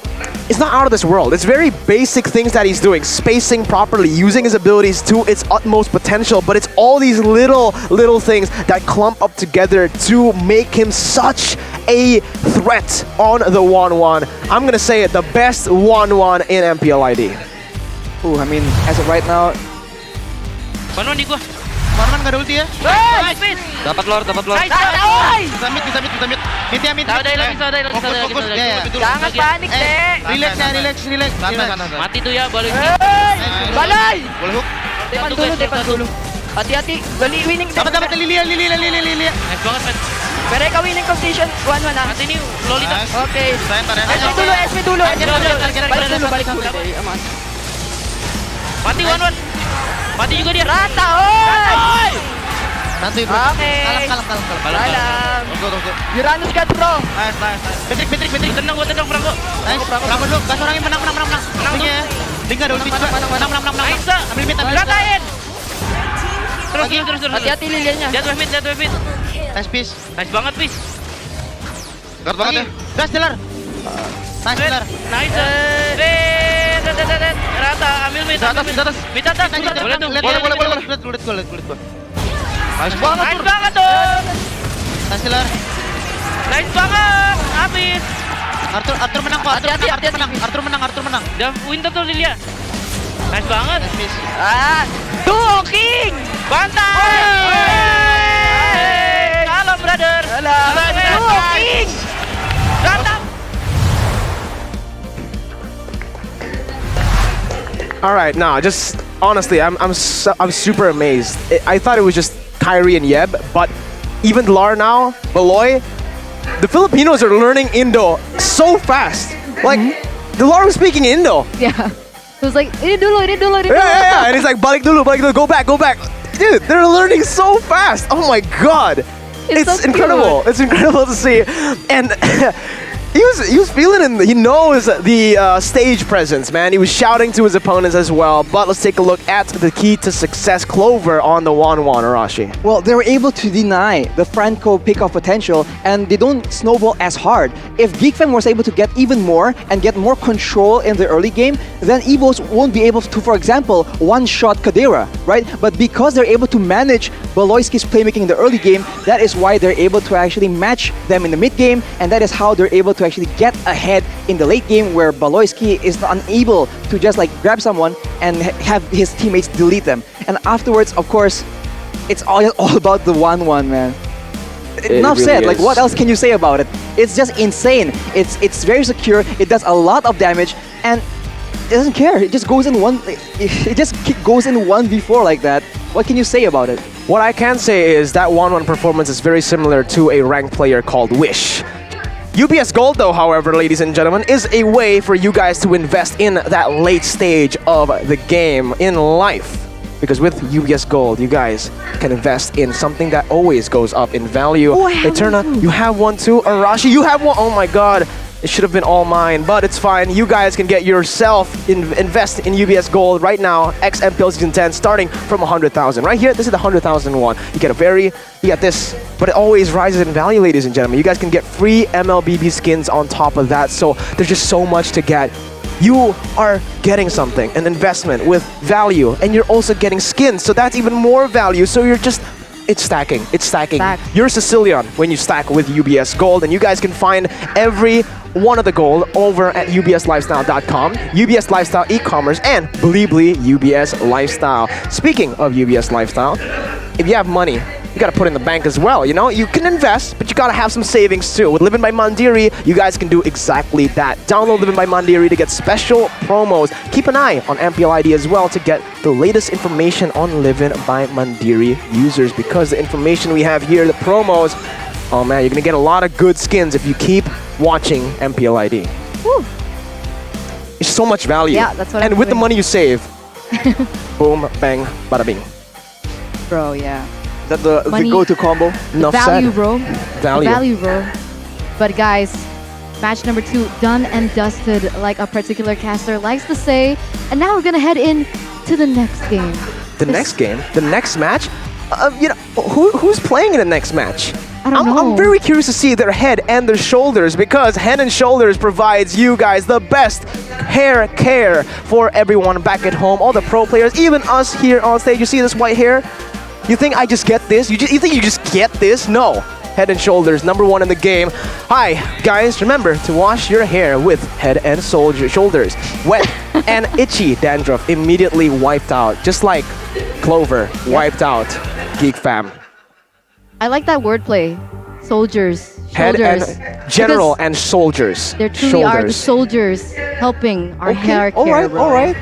it's not out of this world. It's very basic things that he's doing. Spacing properly, using his abilities to its utmost potential, but it's all these little things that clump up together to make him such a threat on the 1-1. I'm gonna say it, the best 1-1 in MPL ID. Ooh, I mean, as of right now... One di gua. Warman gak ada ulti ya? Dapat lor. Kita mid. Mid ya. Fokus. Ya. Jangan panik, Dek. Relax. Mati tuh ya, balik. Balai. Boleh hook. Depan dulu. Hati-hati. Beli winning. Dapat Lilia. Nice banget, man. Mereka winning competition. 1-1 ah. Mati nih, Lolita. Oke. SP dulu. Balik dulu. Mati 1-1. Mati juga dia. Rata, oi. Santuy, bro. Oke. Kalah. Tunggu. Uranus got bro. Nice. Betrik. Tenang gua perang gua. Nice. Perang dulu. Gas orangnya menang. Menang tuh. Tinggal ada ulti juga. Menang. Nice. Ambil mid. Ratain. Terus. Hati-hati lilianya. Jatuh mid. Nice piece. Nice banget, Pis. Guard banget ya. Gas Delar. Nice Delar. Nice. Rata, ambil mid. Mid atas. Boleh tuh. Boleh. Nice banget tuh. Nice Delar. Nice banget. Habis. Arthur menang kok. Arthur menang. Dan Winter tuh Lilia. Nice banget. Duo King. Bantai. Halo, brother. Duo King. Datang. All right, now just honestly, I'm super amazed. I thought it was just Kyrie and Yeb, but even Lar now, Beloy, the Filipinos are learning Indo so fast. Like, the Lar was speaking Indo. Yeah. It was like, ini dulu. Yeah. And he's like, balik dulu, go back. Dude, they're learning so fast. Oh my god. It's so incredible. cute. It's incredible to see. And he was feeling it. He knows the stage presence, man. He was shouting to his opponents as well. But let's take a look at the key to success, Clover on the 1-1, Arashi. Well, they were able to deny the Franco pick-off potential, and they don't snowball as hard. If Geek Fam was able to get even more and get more control in the early game, then EVOS won't be able to, for example, one-shot Kadera, right? But because they're able to manage Beloyski's playmaking in the early game, that is why they're able to actually match them in the mid game, and that is how they're able to actually get ahead in the late game, where Beloyski is unable to just like grab someone and have his teammates delete them. And afterwards, of course, it's all about the 1-1, man. Enough said. Like, what else can you say about it? It's just insane. It's very secure. It does a lot of damage, and it doesn't care. It just goes in one. It just goes in 1v4 like that. What can you say about it? What I can say is that 1-1 performance is very similar to a ranked player called Wish. UBS Gold, though, however, ladies and gentlemen, is a way for you guys to invest in that late stage of the game in life. Because with UBS Gold, you guys can invest in something that always goes up in value. Oh, I have Eterna, one too. you have one too. Arashi, you have one. Oh my god. It should have been all mine, but it's fine. You guys can get yourself invest in UBS Gold right now. MPL Season 10 starting from 100,000. Right here, this is the 100,000 one. You get this, but it always rises in value, ladies and gentlemen. You guys can get free MLBB skins on top of that, so there's just so much to get. You are getting something, an investment with value, and you're also getting skins, so that's even more value. So you're just, it's stacking. You're Sicilian when you stack with UBS Gold, and you guys can find every one of the gold over at ubslifestyle.com, UBS Lifestyle e-commerce, and Bleebly UBS Lifestyle. Speaking of UBS Lifestyle, if you have money, you gotta put in the bank as well, you know? You can invest, but you gotta have some savings too. With Livin' by Mandiri, you guys can do exactly that. Download Livin' by Mandiri to get special promos. Keep an eye on MPL ID as well to get the latest information on Livin' by Mandiri users, because the information we have here, the promos, oh man, you're gonna get a lot of good skins if you keep watching MPL ID. Woo. It's so much value. Yeah, that's what And I'm with the doing. money you save, boom, bang, bada bing. Bro, yeah. That the Money, go-to combo. Enough value, said. bro. Value. Value, bro. But guys, match number 2 done and dusted, like a particular caster likes to say. And now we're gonna head in to the next game. The next game, the next match. You know, who's playing in the next match? I don't know. I'm very curious to see their head and their shoulders, because Head and Shoulders provides you guys the best hair care for everyone back at home, all the pro players, even us here on stage. You see this white hair? You think I just get this? You think you just get this? No. Head and Shoulders, #1 in the game. Hi, guys, remember to wash your hair with Head and Shoulders. Wet and itchy dandruff immediately wiped out, just like Clover wiped out Geek Fam. I like that wordplay. Soldiers, Head shoulders. and General Because and Soldiers. there truly are the Shoulders. soldiers helping our Okay, hair care, alright, bro. alright.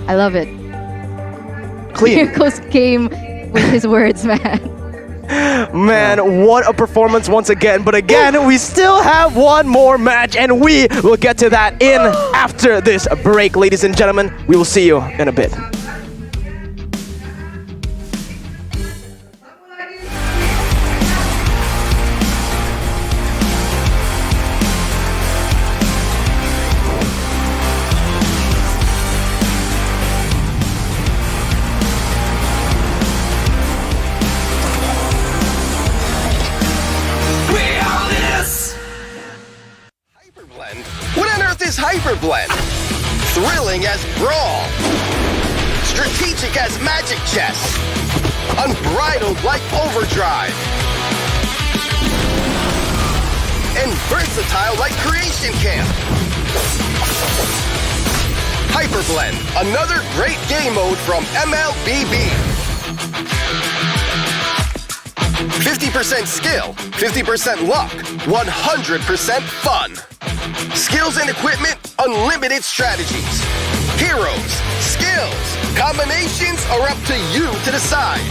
I love it. Clean. Mirko's game with his words, man. Man, what a performance once again. But again, we still have one more match, and we will get to that in after this break, ladies and gentlemen. We will see you in a bit. What on earth is Hyperblend? Thrilling as Brawl. Strategic as Magic Chess. Unbridled like Overdrive. And versatile like Creation Camp. Hyperblend, another great game mode from MLBB. 50% skill, 50% luck, 100% fun. Skills and equipment, unlimited strategies. Heroes, skills, combinations are up to you to decide.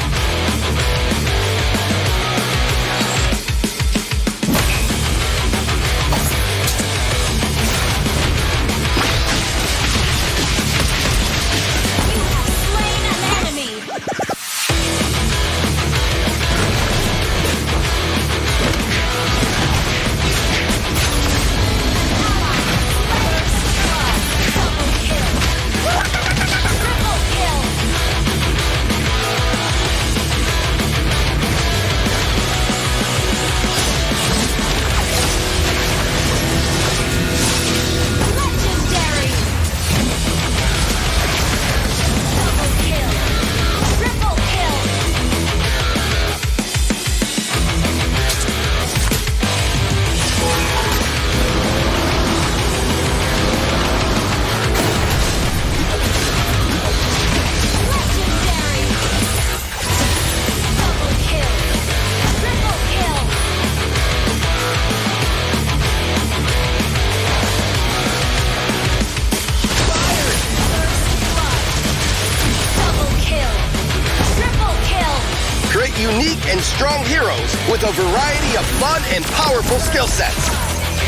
Create unique and strong heroes with a variety of fun and powerful skill sets.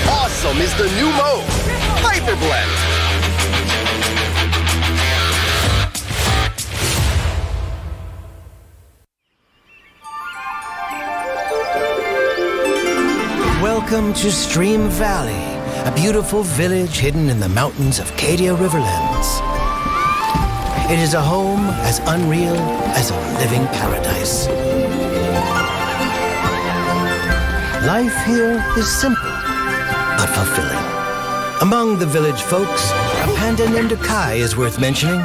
Awesome is the new mode, Hyperblend. Welcome to Stream Valley, a beautiful village hidden in the mountains of Cadia Riverlands. It is a home as unreal as a living paradise. Life here is simple, but fulfilling. Among the village folks, a panda named Akai is worth mentioning.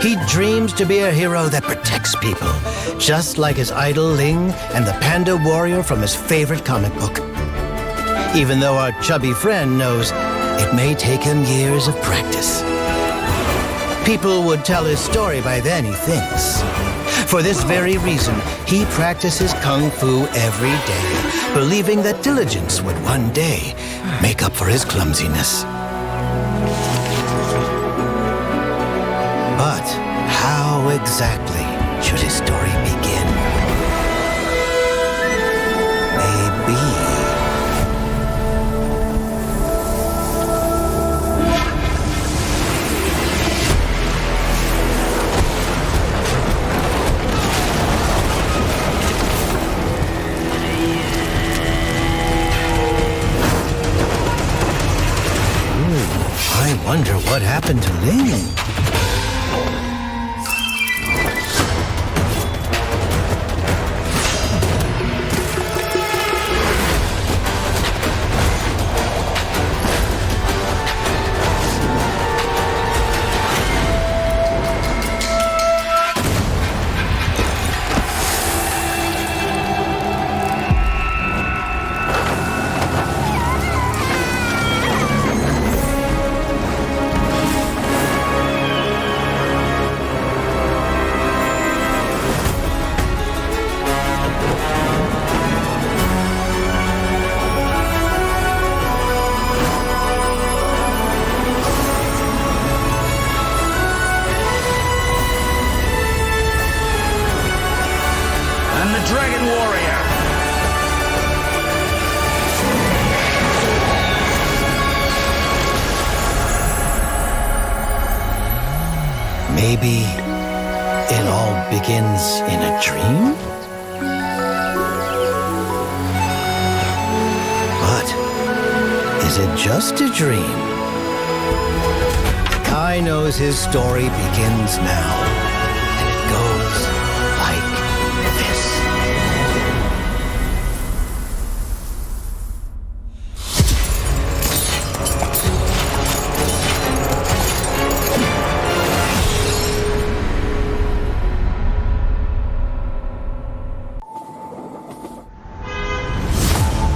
He dreams to be a hero that protects people, just like his idol Ling and the panda warrior from his favorite comic book. Even though our chubby friend knows it may take him years of practice. People would tell his story by then, he thinks. For this very reason, he practices Kung Fu every day, believing that diligence would one day make up for his clumsiness. But how exactly should his story begin? Maybe wonder what happened to Ling. Maybe it all begins in a dream? But is it just a dream? Kai knows his story begins now, and it goes like this.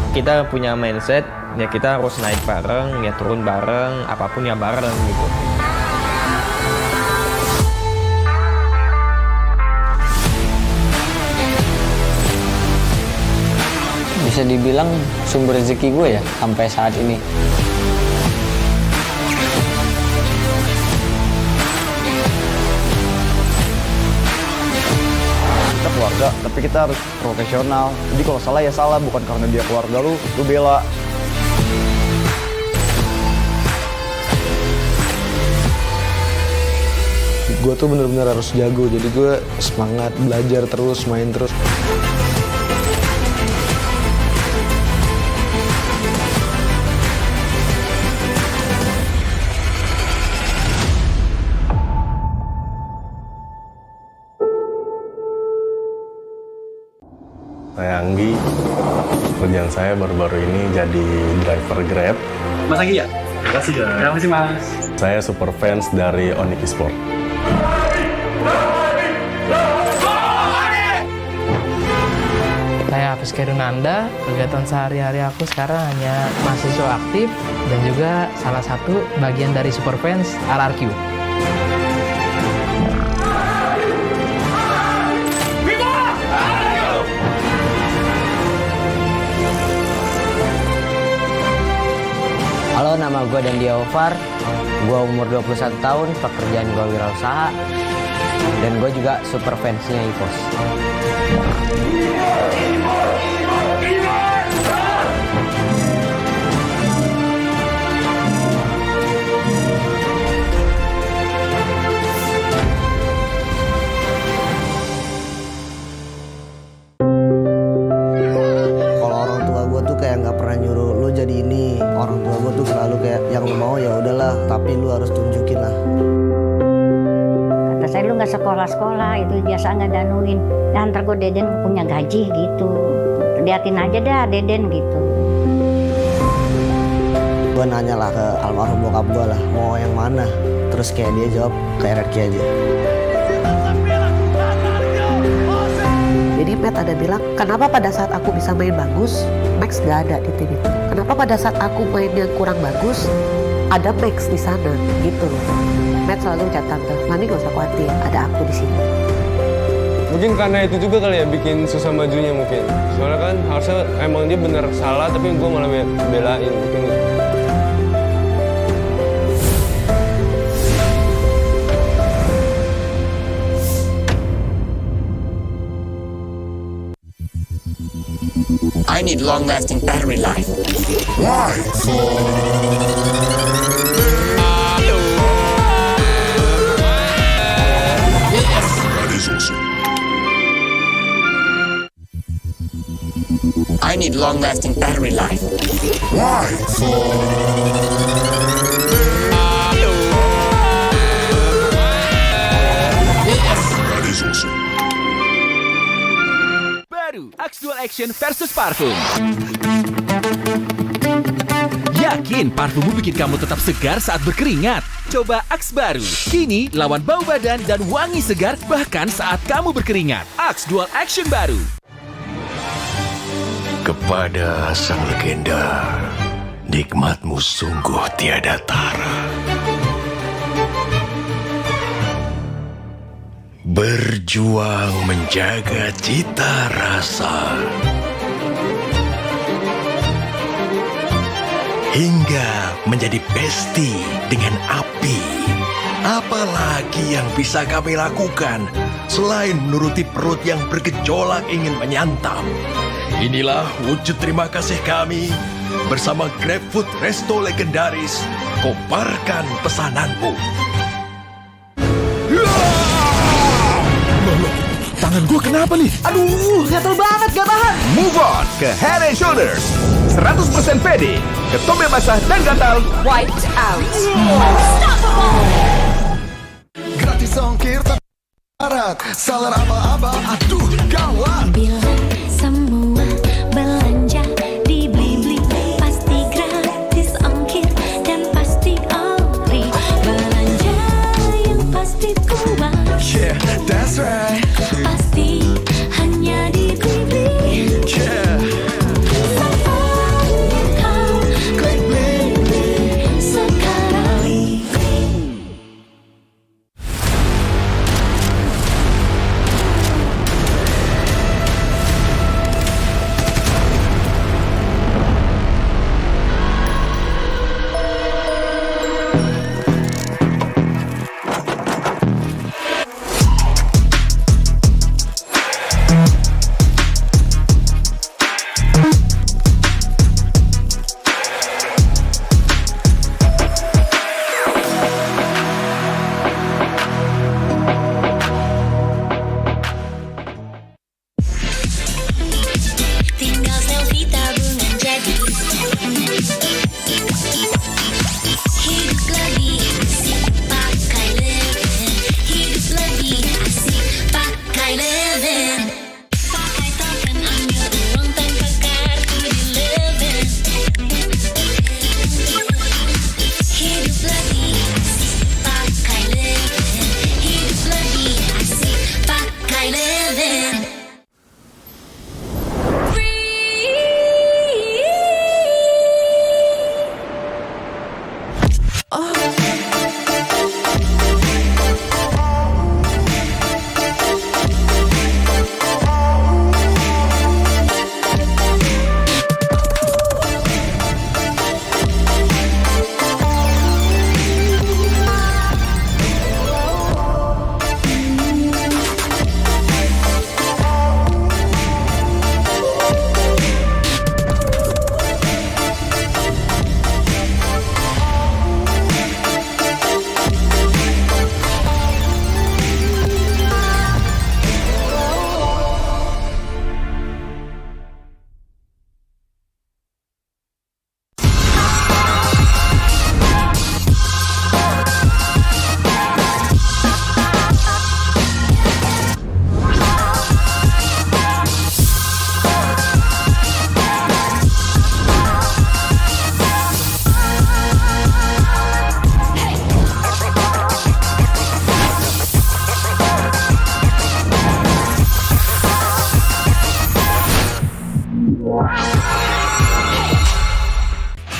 Kita punya mindset, ya kita harus naik bareng, ya turun bareng, apapun ya bareng gitu. Bisa dibilang sumber rezeki gue ya sampai saat ini. Kita keluarga, tapi kita harus profesional. Jadi kalau salah ya salah, bukan karena dia keluarga lu bela. Gue tuh bener-bener harus jago, jadi gue semangat belajar terus, main terus. Saya Anggi, kerjaan saya baru-baru ini jadi driver Grab. Mas Anggi ya? Terima kasih ya. Terima kasih Mas. Saya super fans dari ONIC Esports. Saya Hafiz Kerunanda, kegiatan sehari-hari aku sekarang hanya mahasiswa aktif dan juga salah satu bagian dari super fans RRQ. Halo, nama gue Vidio. Gue umur 21 tahun, pekerjaan gue wirausaha, dan gue juga super fansnya EVOS. Kalau orang tua gue tuh kayak nggak pernah nyuruh lo jadi ini. Orang tua gue tuh selalu kayak yang lo mau ya udahlah, tapi lo harus tunjukin lah. Kata saya lu nggak sekolah-sekolah, itu biasa nggak danuin. Dan ntar gue Deden punya gaji gitu. Liatin aja dah Deden gitu. Gue nanya lah ke almarhum bokap gue lah, mau yang mana? Terus kayak dia jawab ke RRQ aja. Jadi Matt ada bilang, kenapa pada saat aku bisa main bagus, Max gak ada di tim itu? Kenapa pada saat aku main yang kurang bagus, ada Max di sana, gitu loh. Matt selalu ucap tante, Mami gak usah khawatir, ada aku di sini. Mungkin karena itu juga kali ya bikin susah majunya mungkin. Soalnya kan harusnya emang dia bener salah, tapi gue malah belain mungkin. I need long-lasting battery life. Why? That is awesome. I need long-lasting battery life. Why? action versus parfum. Yakin parfummu bikin kamu tetap segar saat berkeringat? Coba Axe baru. Kini lawan bau badan dan wangi segar bahkan saat kamu berkeringat. Axe Dual Action baru. Kepada sang legenda, nikmatmu sungguh tiada tara. Berjuang menjaga cita rasa hingga menjadi besti dengan api. Apalagi yang bisa kami lakukan selain menuruti perut yang bergejolak ingin menyantap? Inilah wujud terima kasih kami bersama GrabFood Resto Legendaris. Koparkan pesananmu. Tangan gue kenapa nih? Aduh, gatel banget, gak tahan. Move on ke Head and Shoulders. 100% pede, ketombe basah dan gatal. Wiped out. Gratis ongkir terbarat. Salar aba-aba, aduh gawat. Bila semua belanja di Blibli pasti gratis ongkir dan pasti ori. Belanja yang pasti kuat. Yeah, that's right. Pasti hanya di Blibli. Yeah.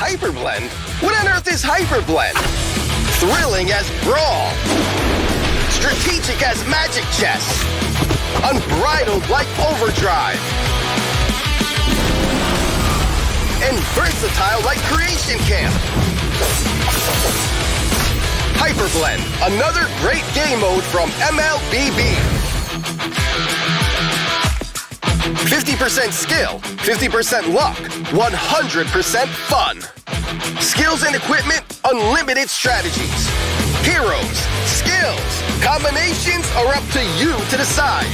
Hyperblend? What on earth is Hyperblend? Thrilling as Brawl. Strategic as Magic Chess. Unbridled like Overdrive. And versatile like Creation Camp. Hyperblend, another great game mode from MLBB. 50% skill, 50% luck, 100% fun. Skills and equipment, unlimited strategies. Heroes, skills, combinations are up to you to decide.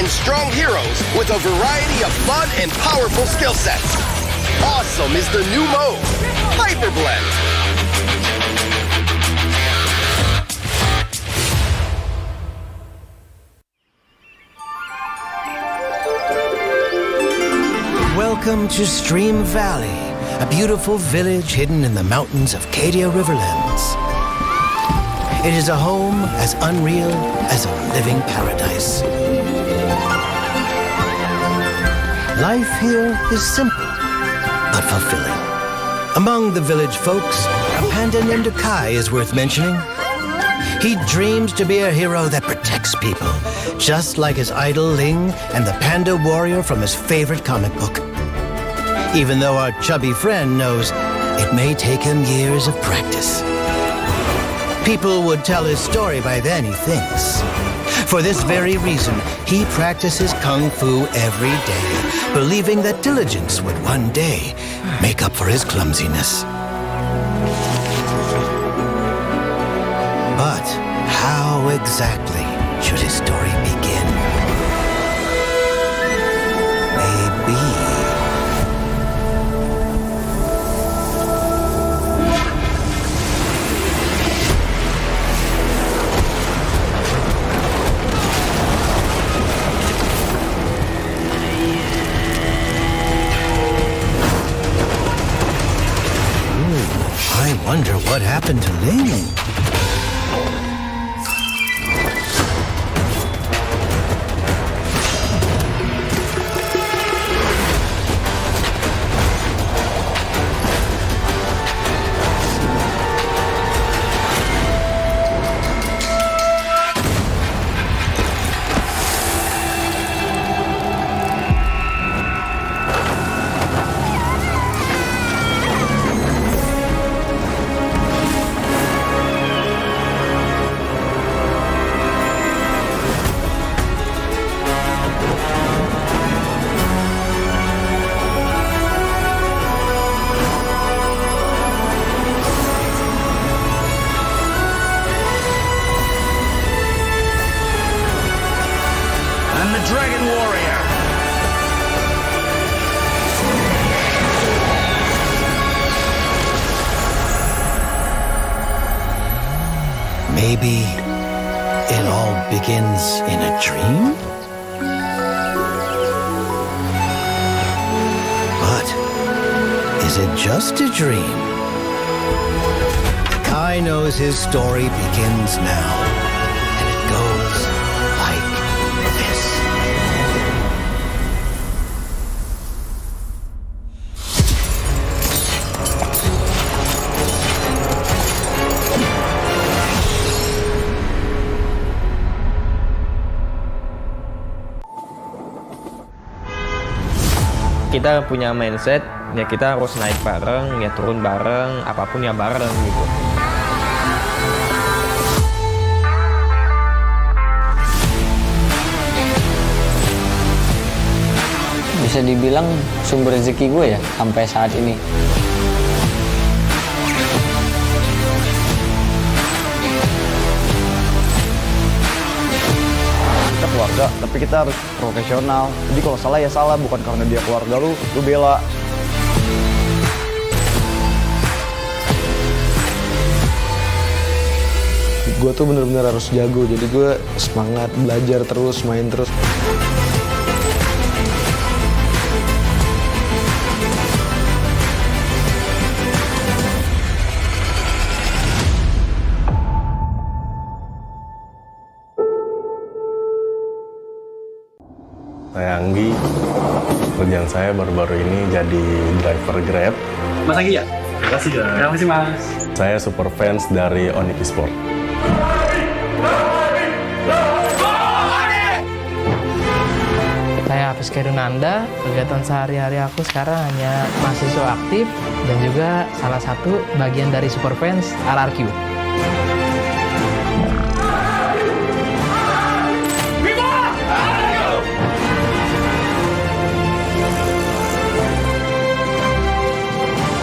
and strong heroes with a variety of fun and powerful skill sets. Awesome is the new mode, Hyper Blend. Welcome to Stream Valley, a beautiful village hidden in the mountains of Cadia Riverlands. It is a home as unreal as a living paradise. Life here is simple, but fulfilling. Among the village folks, a panda named Kai is worth mentioning. He dreams to be a hero that protects people, just like his idol Ling and the panda warrior from his favorite comic book. Even though our chubby friend knows it may take him years of practice. People would tell his story by then, he thinks. For this very reason, he practices Kung Fu every day, believing that diligence would one day make up for his clumsiness. But how exactly should his story begin? Maybe... I wonder what happened to Ling. Maybe it all begins in a dream? But is it just a dream? Kai knows his story begins now, and it goes like this. Kita punya mindset, ya kita harus naik bareng, ya turun bareng, apapun ya bareng gitu. Bisa dibilang sumber rezeki gue ya sampai saat ini. Kita keluarga, tapi kita harus profesional. Jadi kalau salah ya salah, bukan karena dia keluarga lu bela. Gue tuh bener-bener harus jago, jadi gue semangat belajar terus, main terus. Saya Anggi, kerjaan saya baru-baru ini jadi driver Grab. Mas Anggi ya? Terima kasih ya. Terima kasih Mas. Saya super fans dari ONIC Esports. Saya Hafiz Kerunanda, kegiatan sehari-hari aku sekarang hanya mahasiswa aktif dan juga salah satu bagian dari super fans RRQ.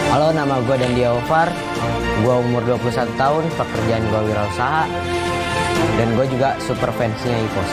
Halo, nama gue dan dia Ovar. Gue umur 21 tahun, pekerjaan gue wirausaha. Dan gue juga super fansnya EVOS.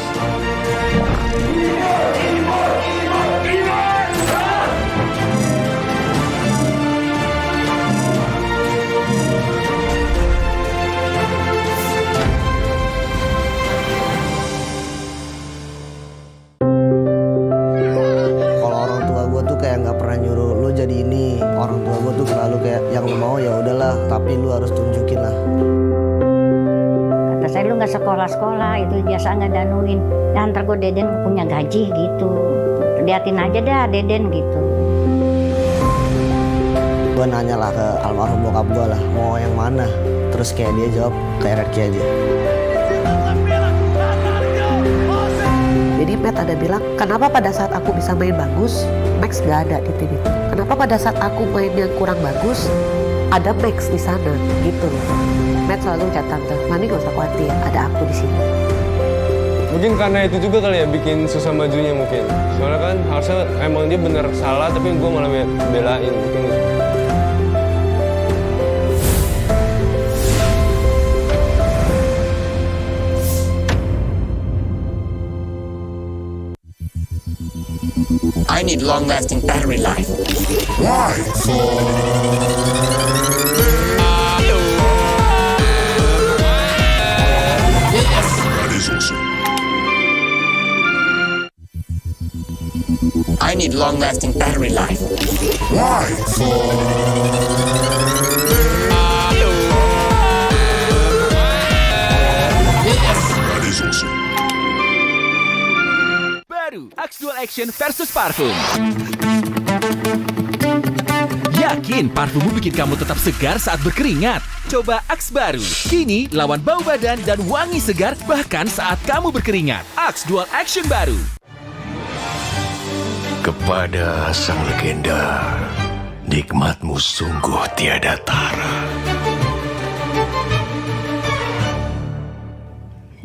Kalau orang tua gue tuh kayak nggak pernah nyuruh lo jadi ini. Orang tua gue tuh selalu kayak yang lo mau ya udahlah, tapi lo harus tunjukin lah. Kata saya lu nggak sekolah-sekolah, itu biasa nggak danuin. Dan ntar gue Deden punya gaji gitu. Liatin aja dah Deden gitu. Gue nanya lah ke almarhum bokap gue lah, mau yang mana? Terus kayak dia jawab ke RRQ aja. Jadi Matt ada bilang, kenapa pada saat aku bisa main bagus, Max gak ada di tim itu? Kenapa pada saat aku main yang kurang bagus, ada Max di sana gitu loh. Matt selalu chat tante, Mami gak usah khawatir, ada aku di sini. Mungkin karena itu juga kali ya bikin susah majunya mungkin. Soalnya kan harusnya emang dia bener salah tapi gue malah belain mungkin. I need long-lasting battery life. Why? That is awesome. I need long-lasting battery life. Why? That is awesome. Baru Axe Dual Action versus parfum. Yakin parfummu bikin kamu tetap segar saat berkeringat? Coba Axe baru. Kini lawan bau badan dan wangi segar bahkan saat kamu berkeringat. Axe Dual Action baru. Kepada sang legenda, nikmatmu sungguh tiada tara.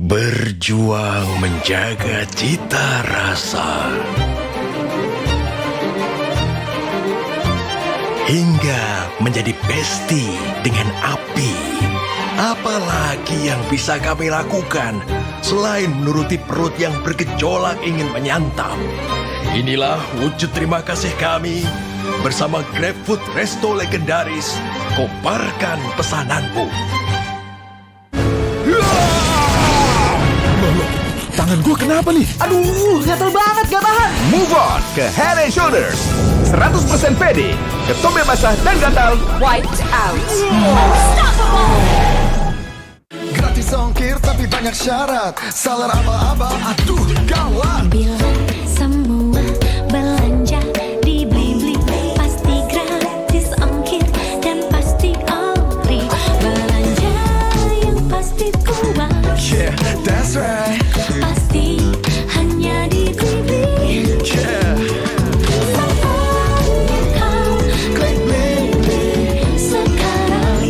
Berjuang menjaga cita rasa hingga menjadi besti dengan api. Apalagi yang bisa kami lakukan selain menuruti perut yang bergejolak ingin menyantap? Inilah wujud terima kasih kami bersama GrabFood Resto Legendaris. Kobarkan pesananmu. Tangan gue kenapa nih? Aduh, gatel banget, gak tahan. Move on ke Head and Shoulders. 100% pede, ketombe basah dan gatal. Wiped out. Gratis ongkir tapi banyak syarat. Salah aba-aba, aduh gawat. Bila semua belanja di Blibli pasti gratis ongkir dan pasti ori. Belanja yang pasti kuat. Yeah, that's right. Pasti hanya di Blibli. Yeah. Klik Blibli sekarang.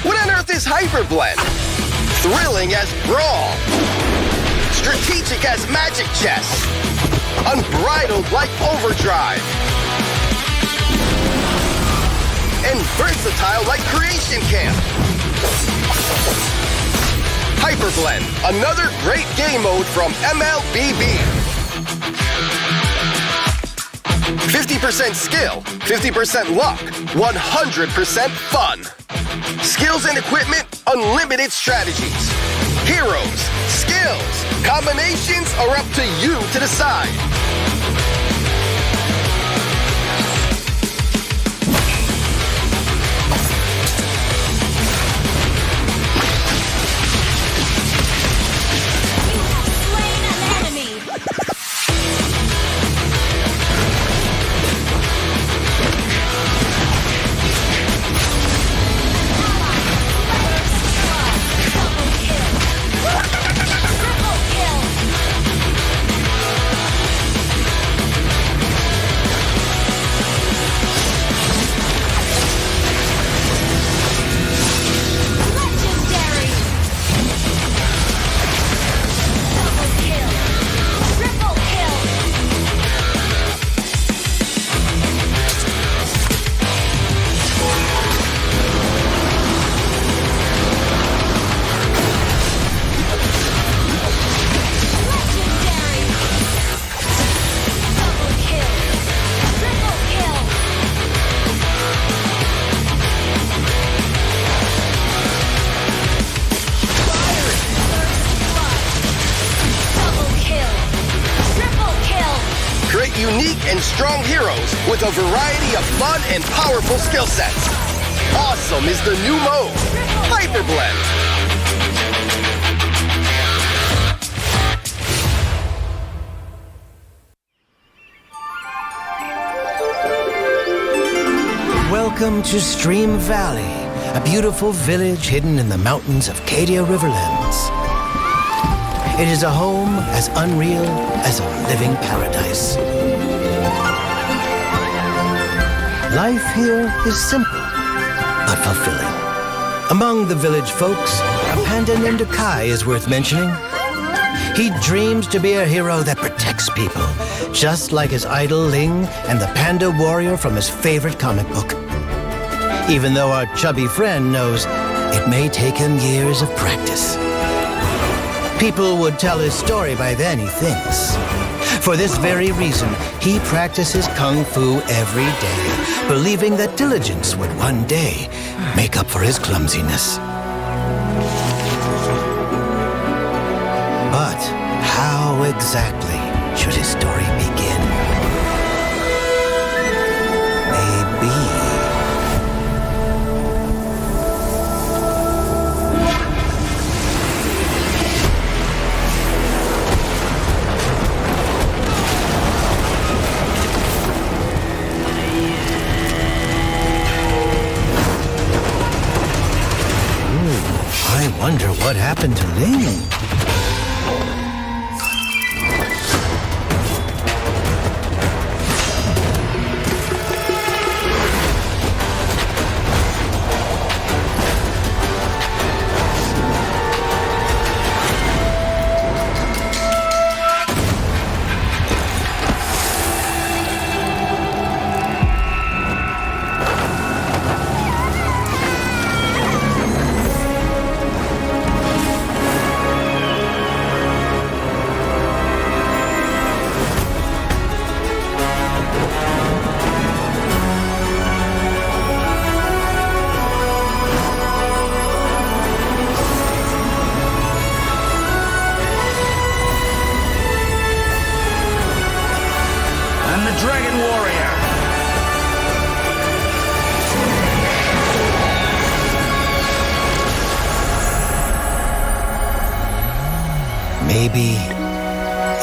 What on earth is Hyperblend? Thrilling as Brawl. Strategic as Magic Chess. Unbridled like Overdrive. And versatile like Creation Camp. Hyperblend, another great game mode from MLBB. 50% skill, 50% luck, 100% fun. Skills and equipment, unlimited strategies. Heroes, skills, combinations are up to you to decide. Unique and strong heroes with a variety of fun and powerful skill sets. Awesome is the new mode, Hyperblend. Welcome to Stream Valley, a beautiful village hidden in the mountains of Cadia Riverlands. It is a home as unreal as a living paradise. Life here is simple, but fulfilling. Among the village folks, a panda named Kai is worth mentioning. He dreams to be a hero that protects people, just like his idol Ling and the panda warrior from his favorite comic book. Even though our chubby friend knows it may take him years of practice. People would tell his story by then, he thinks. For this very reason, he practices Kung Fu every day, believing that diligence would one day make up for his clumsiness. But how exactly should his story begin? Maybe... I wonder what happened to Ling. Maybe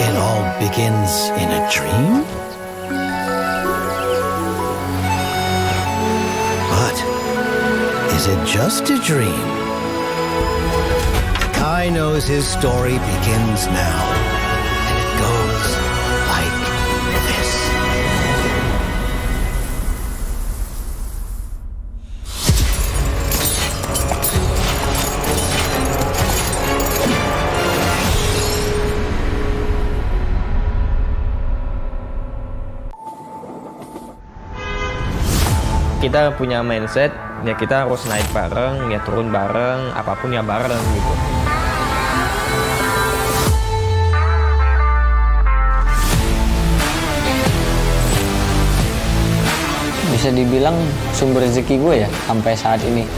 it all begins in a dream? But is it just a dream? Kai knows his story begins now, and it goes like this. kita punya mindset ya kita harus naik bareng, ya turun bareng, apapun ya bareng gitu. Bisa dibilang sumber rezeki gue ya sampai saat ini.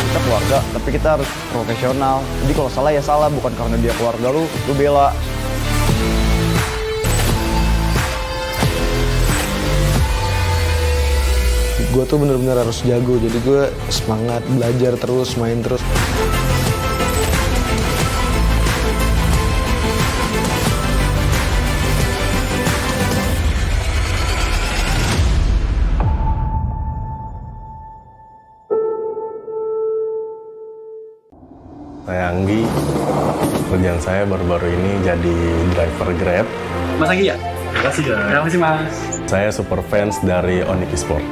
Kita keluarga, tapi kita harus profesional. Jadi kalau salah ya salah, bukan karena dia keluarga lu bela. Gue tuh bener-bener harus jago, jadi gue semangat belajar terus, main terus. Saya Anggi, kerjaan saya baru-baru ini jadi driver Grab. Mas Anggi ya? Terima kasih ya. Terima kasih Mas. Saya super fans dari ONIC Esports.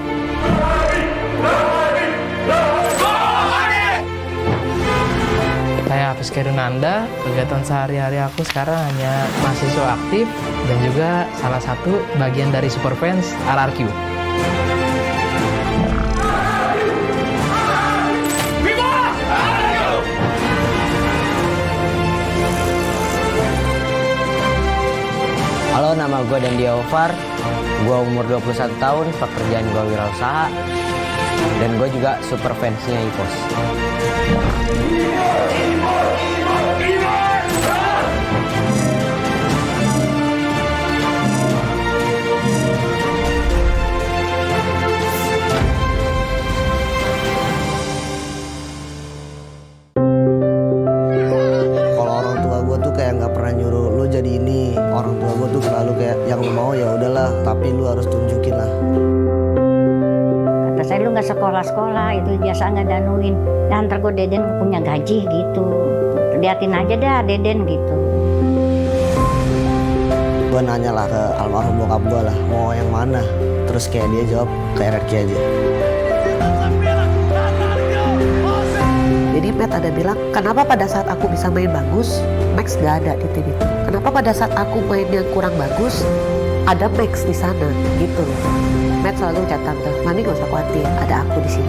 Saya Hafiz Kerunanda, kegiatan sehari-hari aku sekarang hanya mahasiswa aktif dan juga salah satu bagian dari superfans RRQ. Halo, nama gue dan dia Ovar. Gue umur 21 tahun, pekerjaan gue wirausaha. Dan gue juga super fansnya EVOS. Kalau orang tua gue tuh kayak nggak pernah nyuruh lo jadi ini. Orang tua gue tuh selalu kayak yang lo mau ya udahlah, tapi lo harus tunjukin lah. Kata saya, lu nggak sekolah-sekolah, itu biasa nggak danuin. Ya ntar gue Deden punya gaji gitu. Liatin aja dah Deden gitu. Gue nanya lah ke almarhum bokap gue lah, mau yang mana? Terus kayak dia jawab ke RRQ aja. Jadi Matt ada bilang, kenapa pada saat aku bisa main bagus, Max gak ada di tim itu? Kenapa pada saat aku main yang kurang bagus, ada Max di sana gitu? Matt selalu ucap tante, Mami gak usah khawatir, ada aku di sini.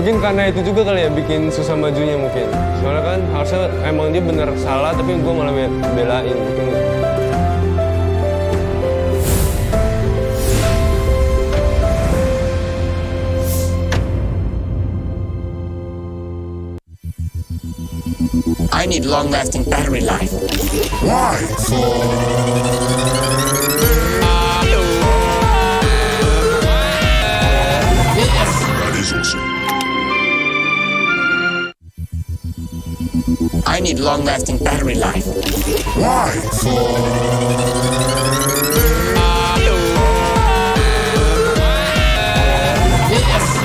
Mungkin karena itu juga kali ya bikin susah majunya mungkin. Soalnya kan harusnya emang dia bener salah, tapi gue malah belain mungkin. I need long-lasting battery life. Why? That is awesome. I need long-lasting battery life. Why?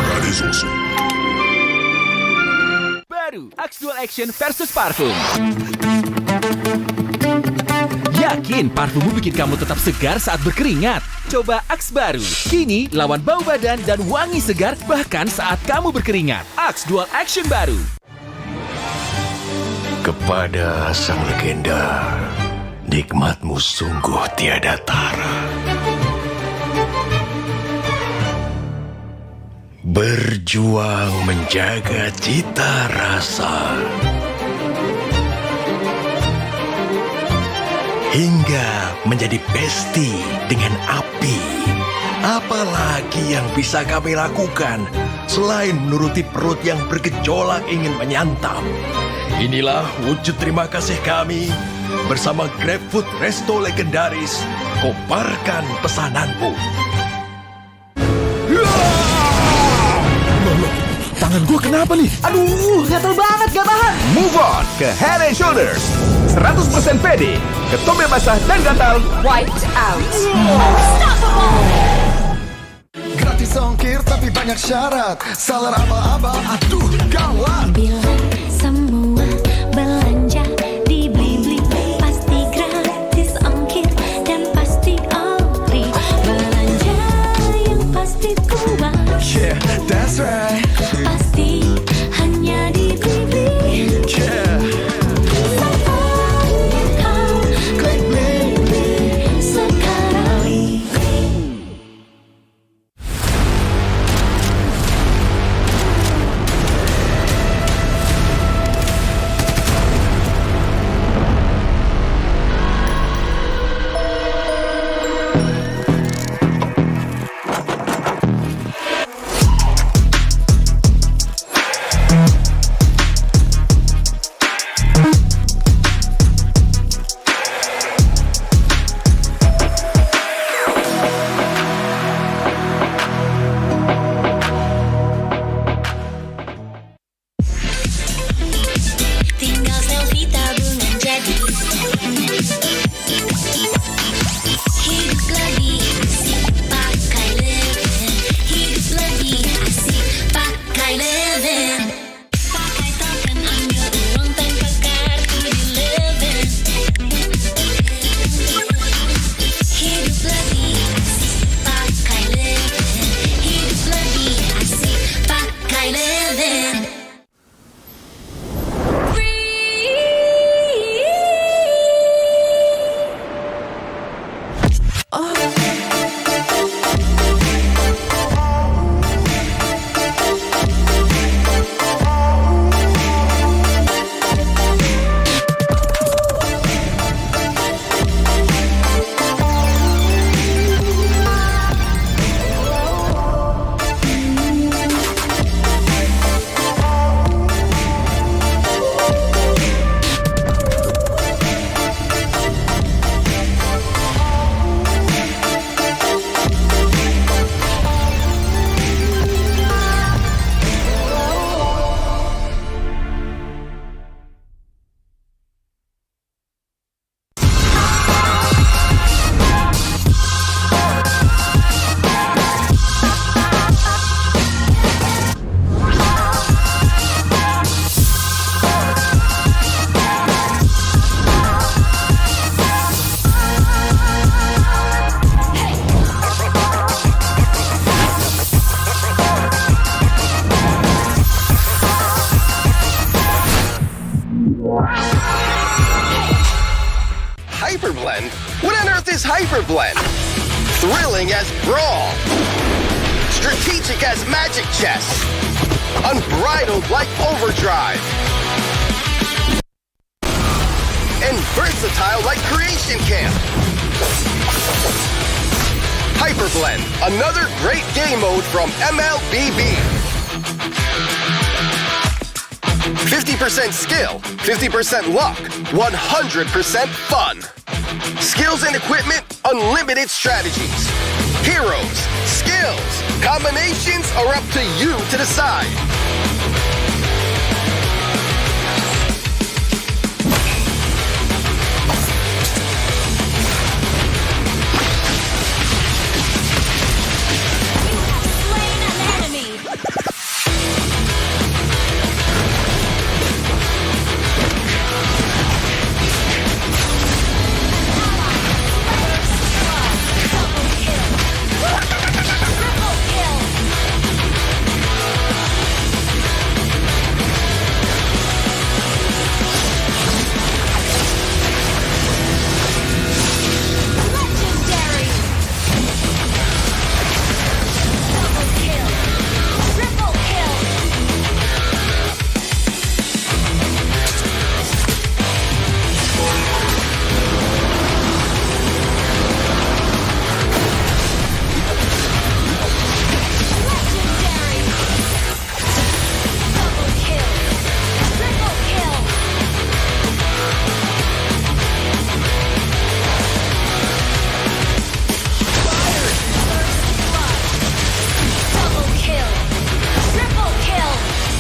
That is awesome. Baru Axe Dual Action versus parfum. Yakin parfummu bikin kamu tetap segar saat berkeringat? Coba Axe baru. Kini lawan bau badan dan wangi segar bahkan saat kamu berkeringat. Axe Dual Action baru. Kepada sang legenda, nikmatmu sungguh tiada tara. Berjuang menjaga cita rasa hingga menjadi besti dengan api. Apalagi yang bisa kami lakukan selain menuruti perut yang bergejolak ingin menyantap? Inilah wujud terima kasih kami bersama GrabFood Resto Legendaris. Koparkan pesananmu. Tangan gue kenapa nih? Aduh, gatel banget, gak tahan. Move on ke Head and Shoulders. 100% pede, ketombe basah dan gatal. Wiped out. Gratis ongkir tapi banyak syarat. Salar aba-aba, aduh gawat. Bila semua belanja di Blibli pasti gratis ongkir dan pasti ori. Belanja yang pasti kuat. Yeah, that's right. Pasti hanya di Blibli. Yeah. Hyperblend. Thrilling as Brawl. Strategic as Magic Chess. Unbridled like Overdrive. And versatile like Creation Camp. Hyperblend, another great game mode from MLBB. 50% skill, 50% luck, 100% fun. Skills and equipment, unlimited strategies. Heroes, skills, combinations are up to you to decide.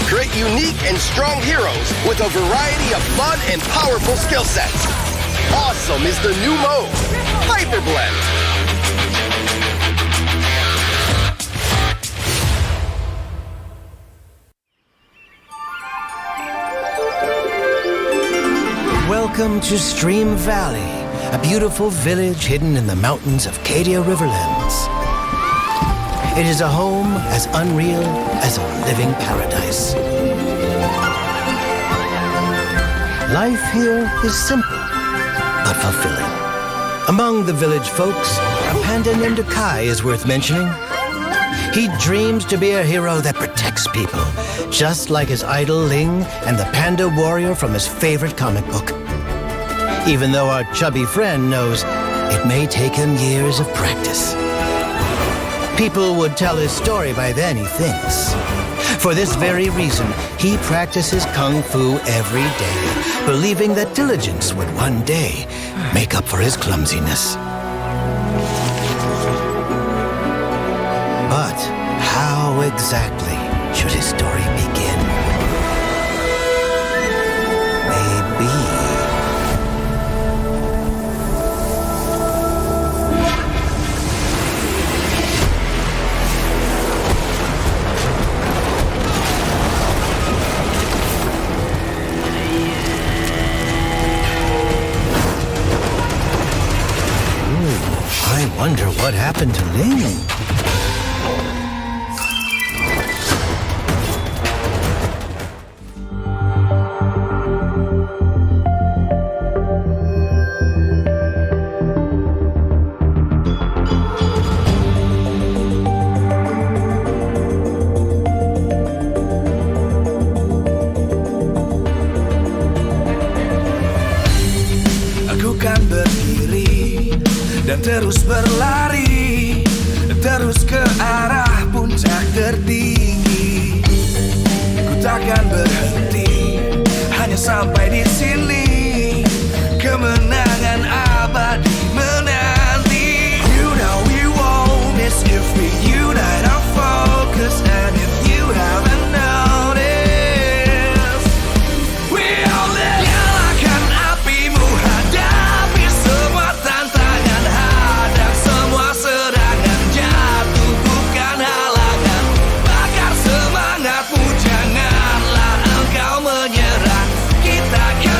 Create unique and strong heroes with a variety of fun and powerful skill sets. Awesome is the new mode, Hyperblend. Welcome to Stream Valley, a beautiful village hidden in the mountains of Cadia Riverlands. It is a home as unreal as a living paradise. Life here is simple, but fulfilling. Among the village folks, a panda named Kai is worth mentioning. He dreams to be a hero that protects people, just like his idol Ling and the panda warrior from his favorite comic book. Even though our chubby friend knows it may take him years of practice. People would tell his story by then, he thinks. For this very reason, he practices kung fu every day, believing that diligence would one day make up for his clumsiness. But how exactly should his story begin? Maybe... I wonder what happened to Ling. Aku kan berdiri dan terus berlari, terus ke arah puncak tertinggi. Ku takkan berhenti, hanya sampai di sini. Kemenangan abadi menanti. You know we won't miss if we unite our focus. And if you haven't noticed, we all live. Nyalakan apimu, hadapi semua tantangan, hadang semua serangan, jatuh bukan halangan. Bakar semangatmu, janganlah engkau menyerah. Kita akan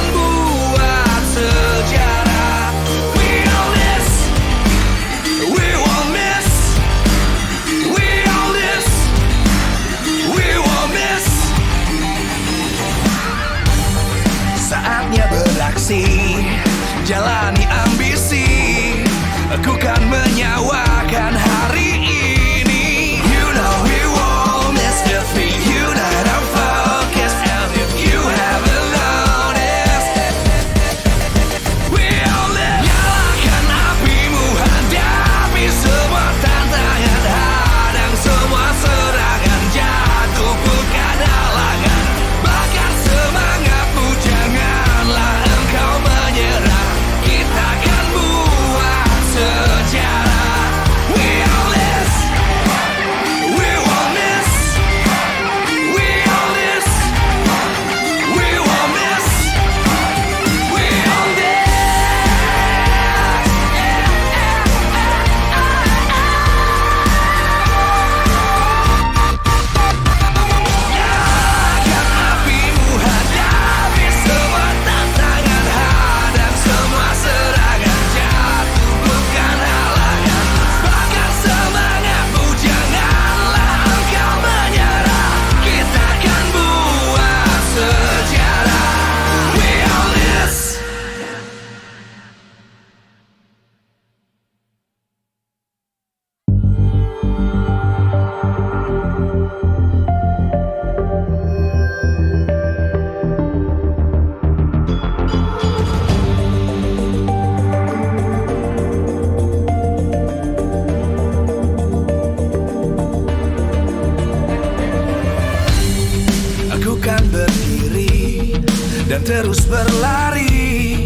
terus berlari,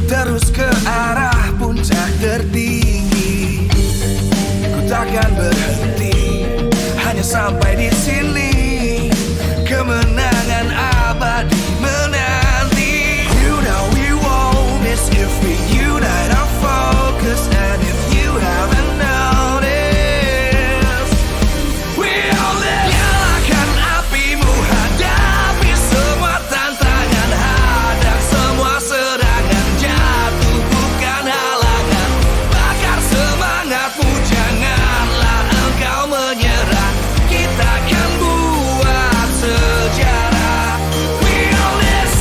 terus ke arah puncak tertinggi. Ku takkan berhenti, hanya sampai di sini. Kemenangan abadi menanti. You know we won't miss if we unite our focus. And if you haven't noticed, we all live. Nyalakan apimu, hadapi semua tantangan, hadang semua serangan, jatuh bukan halangan. Bakar semangatmu, janganlah engkau menyerah. Kita akan buat sejarah. We all this,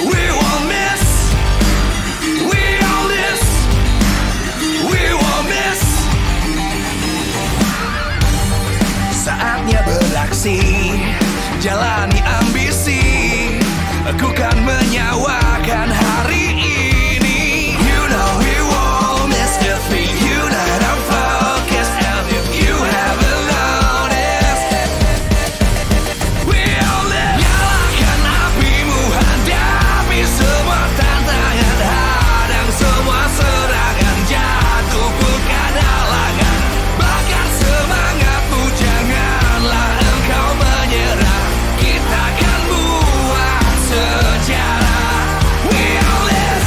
we won't miss. We all this, we won't miss. Saatnya beraksi, jalani ambisi. Aku kan menyawakan hari ini. You know we won't miss if we unite our focus. And if you haven't noticed, we all live. Nyalakan apimu, hadapi semua tantangan, hadang semua serangan, jatuh bukan halangan. Bakar semangatmu, janganlah engkau menyerah. Kita akan buat sejarah. We all this,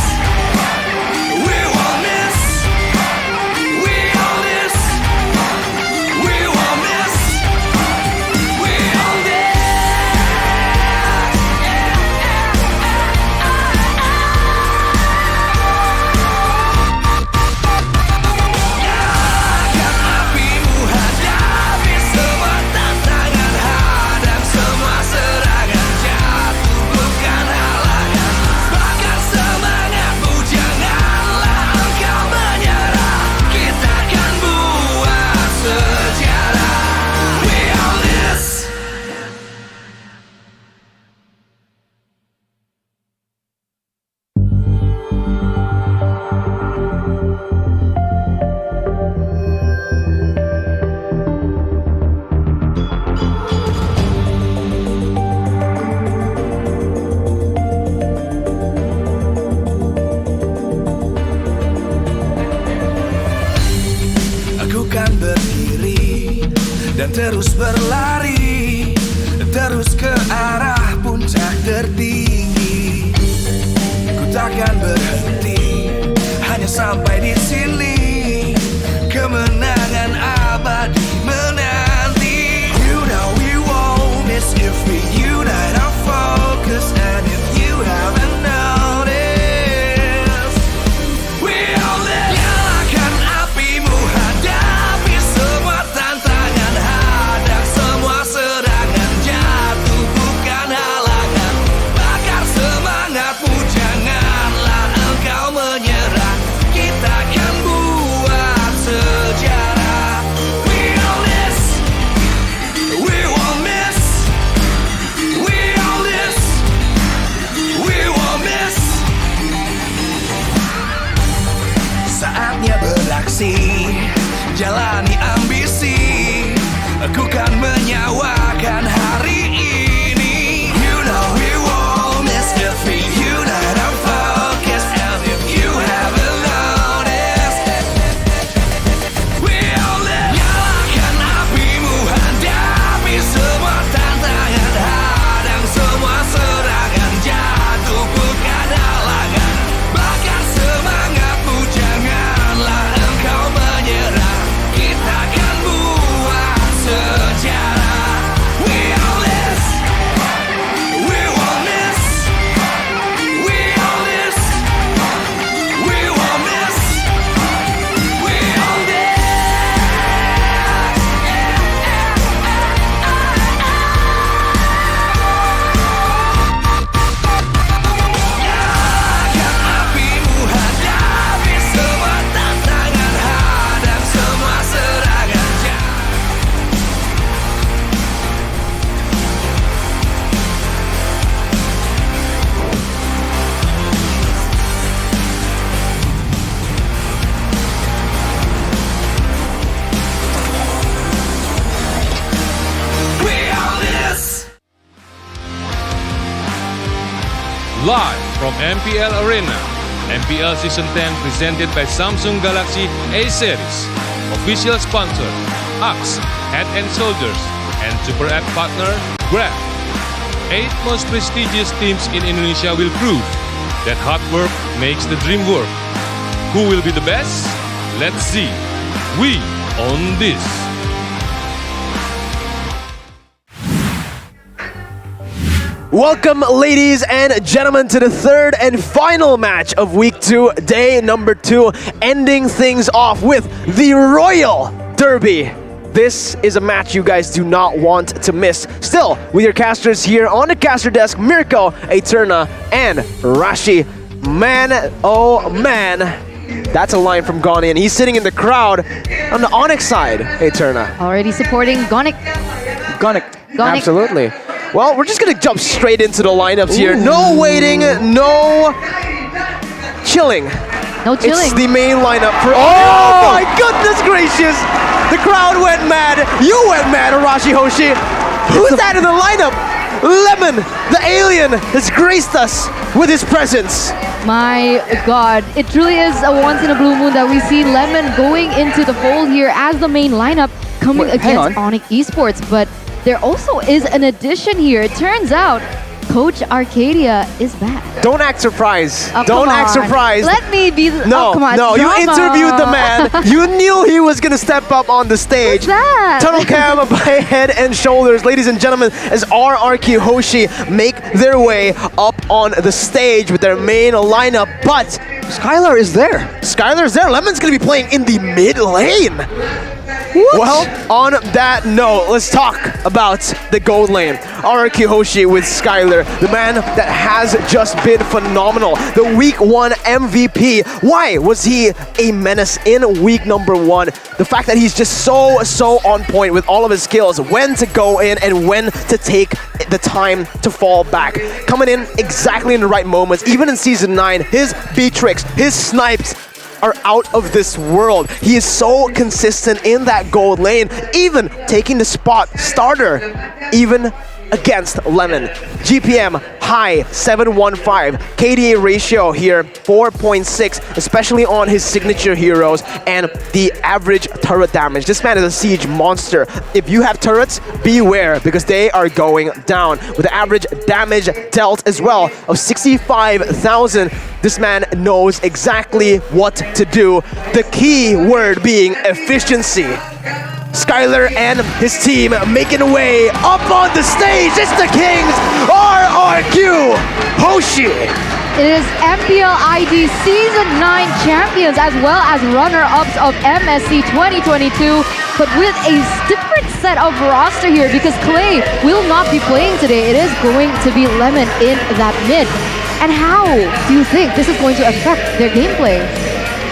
we won't miss. We all this, we won't miss. We all this. Nyalakan apimu, hadapi semua tantangan, hadang semua serangan, jatuh bukan halangan. Bakar semangatmu, janganlah engkau menyerah. Kita akan buat sejarah. We all this. Aku kan berdiri dan terus berlari, terus ke arah puncak tertinggi. Ku takkan berhenti, hanya sampai di sini. Kemenangan abadi menanti. You know we won't miss if we unite our focus. And if you haven't noticed, we all live. Nyalakan apimu, hadapi semua tantangan, hadang semua serangan, jatuh bukan halangan. Bakar semangatmu, janganlah engkau menyerah. Kita akan buat sejarah. We all this, we won't miss. We all this, we won't miss. Saatnya beraksi, jalani ambisi. Aku kan menyawakan hari ini. You know we won't miss if we unite our focus. And if you haven't noticed, we all live. Nyalakan apimu, hadapi semua tantangan, hadang semua serangan, jatuh bukan halangan. Bakar semangatmu, janganlah engkau menyerah. Kita akan buat sejarah. We Live from MPL Arena, MPL Season 10 presented by Samsung Galaxy A Series. Official sponsor, Axe, Head and Shoulders, and Super App partner, Grab. 8 most prestigious teams in Indonesia will prove that hard work makes the dream work. Who will be the best? Let's see. We own this. Welcome, ladies and gentlemen, to the third and final match of Week 2, day number 2, ending things off with the Royal Derby. This is a match you guys do not want to miss. Still, with your casters here on the caster desk, Mirko, Eterna, and Rashi. Man, oh man, that's a line from Goni, and he's sitting in the crowd on the ONIC side, Eterna. Already supporting Gonic. Gonic. Absolutely. Well, we're just gonna jump straight into the lineups here. No waiting, no chilling. No chilling. It's the main lineup for. Oh my goodness gracious! The crowd went mad. You went mad, Arashi Hoshi. Who's that in the lineup? Lemon, the alien, has graced us with his presence. My God, it truly is a once in a blue moon that we see Lemon going into the fold here as the main lineup coming against ONIC Esports, but there also is an addition here. It turns out Coach Arcadia is back. Don't act surprised. Oh, Don't act surprised. Let me be the... No, oh, come on. no, Drama. you interviewed the man. You knew he was going to step up on the stage. What's that? Tunnel cam by Head and Shoulders. Ladies and gentlemen, as RRQ Hoshi make their way up on the stage with their main lineup, but Skylar is there. Skylar's there. Lemon's going to be playing in the mid lane. What? Well, on that note, let's talk about the gold lane. RRQ Hoshi with Skylar, the man that has just been phenomenal. The week 1 MVP. Why was he a menace in week number 1? The fact that he's just so on point with all of his skills, when to go in and when to take the time to fall back. Coming in exactly in the right moments. Even in Season 9, his B-tricks, his snipes, are out of this world. He is so consistent in that gold lane, even taking the spot starter, even against Lemon. GPM high 715, KDA ratio here 4.6, especially on his signature heroes, and the average turret damage. This man is a siege monster. If you have turrets, beware, because they are going down. With the average damage dealt as well of 65,000, this man knows exactly what to do. The key word being efficiency. Skylar and his team making their way up on the stage. It's the Kings, RRQ Hoshi. It is MPL ID Season 9 champions as well as runner-ups of MSC 2022, but with a different set of roster here because Clay will not be playing today. It is going to be Lemon in that mid. And how do you think this is going to affect their gameplay?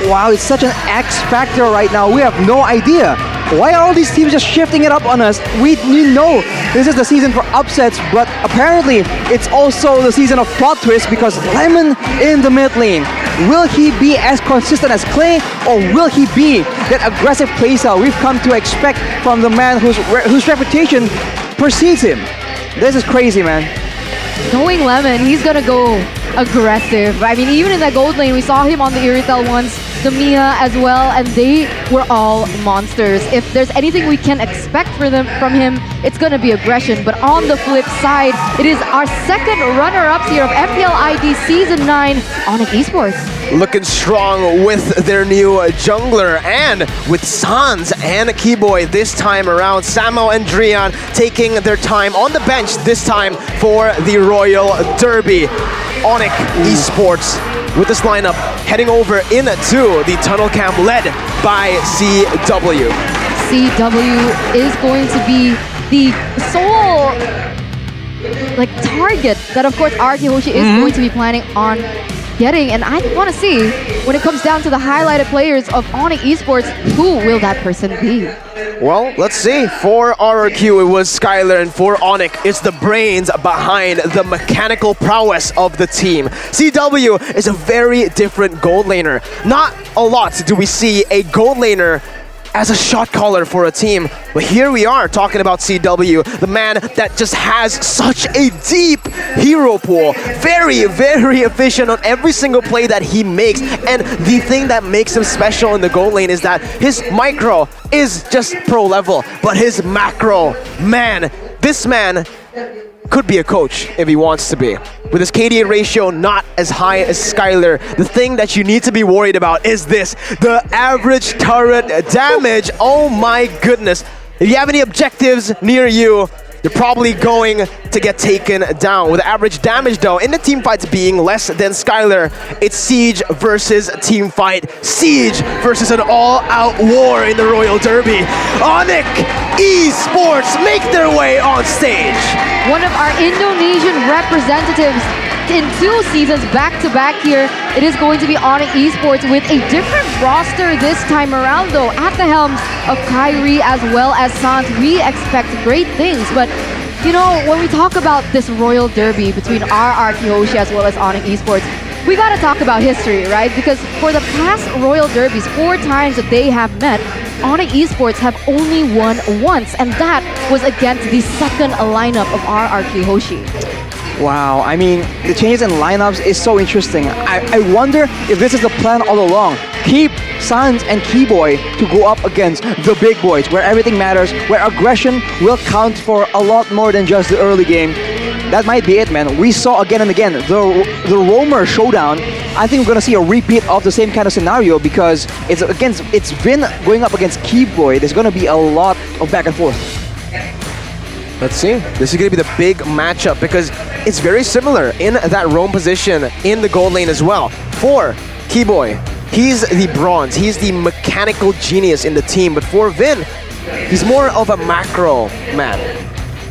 Wow, it's such an X factor right now. We have no idea. Why are all these teams just shifting it up on us? We know this is the season for upsets, but apparently it's also the season of plot twists because Lemon in the mid lane. Will he be as consistent as Clay, or will he be that aggressive playstyle we've come to expect from the man whose reputation precedes him? This is crazy, man. Knowing Lemon, he's gonna go aggressive. I mean, even in that gold lane, we saw him on the Iritel once, the Mia as well, and they were all monsters. If there's anything we can expect from him, it's gonna be aggression. But on the flip side, it is our second runner-ups here of MPL ID Season 9, ONIC Esports. Looking strong with their new jungler and with Sans and Keyboy this time around. Samo and Drian taking their time on the bench this time for the Royal Derby. ONIC Esports with this lineup heading over into the tunnel camp led by CW. CW is going to be the sole target that of course RRQ Hoshi is going to be planning on getting, and I want to see when it comes down to the highlighted players of ONIC Esports, who will that person be? Well, let's see. For RRQ, it was Skylar, and for ONIC, it's the brains behind the mechanical prowess of the team. CW is a very different gold laner. Not a lot do we see a gold laner as a shot caller for a team. But here we are talking about CW, the man that just has such a deep hero pool. Very, very efficient on every single play that he makes. And the thing that makes him special in the goal lane is that his micro is just pro level, but his macro, man, this man could be a coach if he wants to be. With his KDA ratio not as high as Skylar, the thing that you need to be worried about is this, the average turret damage. Oh my goodness. If you have any objectives near you, you're probably going to get taken down. With average damage though, in the team fights being less than Skylar, it's Siege versus team fight. Siege versus an all-out war in the Royal Derby. ONIC Esports make their way on stage. One of our Indonesian representatives in 2 seasons back-to-back here. It is going to be ONIC Esports with a different roster this time around though. At the helms of Kyrie as well as Sans, we expect great things. But you know, when we talk about this Royal Derby between RRQ Hoshi as well as ONIC Esports, we gotta talk about history, right? Because for the past Royal Derbies, 4 times that they have met, ONIC Esports have only won once, and that was against the second lineup of RRQ Hoshi. Wow, I mean, the changes in lineups is so interesting. I wonder if this is the plan all along. Keep Sans and Keyboy to go up against the big boys, where everything matters, where aggression will count for a lot more than just the early game. That might be it, man. We saw again and again the Roamer showdown. I think we're gonna see a repeat of the same kind of scenario because it's been going up against Keyboy. There's gonna be a lot of back and forth. Let's see. This is going to be the big matchup because it's very similar in that roam position in the gold lane as well. For Keyboy, he's the bronze. He's the mechanical genius in the team. But for Vin, he's more of a macro man.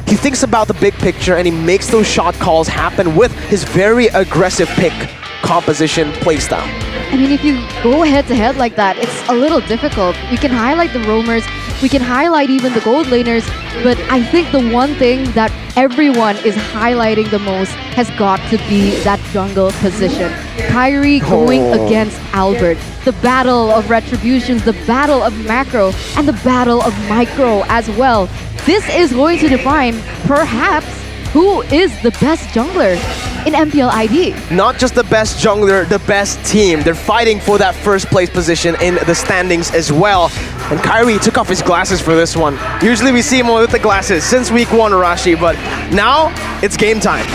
He thinks about the big picture and he makes those shot calls happen with his very aggressive pick composition playstyle. I mean, if you go head-to-head like that, it's a little difficult. We can highlight the roamers, we can highlight even the gold laners, but I think the one thing that everyone is highlighting the most has got to be that jungle position. Kyrie going against Albert. The battle of retributions, the battle of macro, and the battle of micro as well. This is going to define, perhaps, who is the best jungler in MPL ID. Not just the best jungler, the best team. They're fighting for that first place position in the standings as well. And Kyrie took off his glasses for this one. Usually we see him with the glasses since week 1, Arashi, but now it's game time.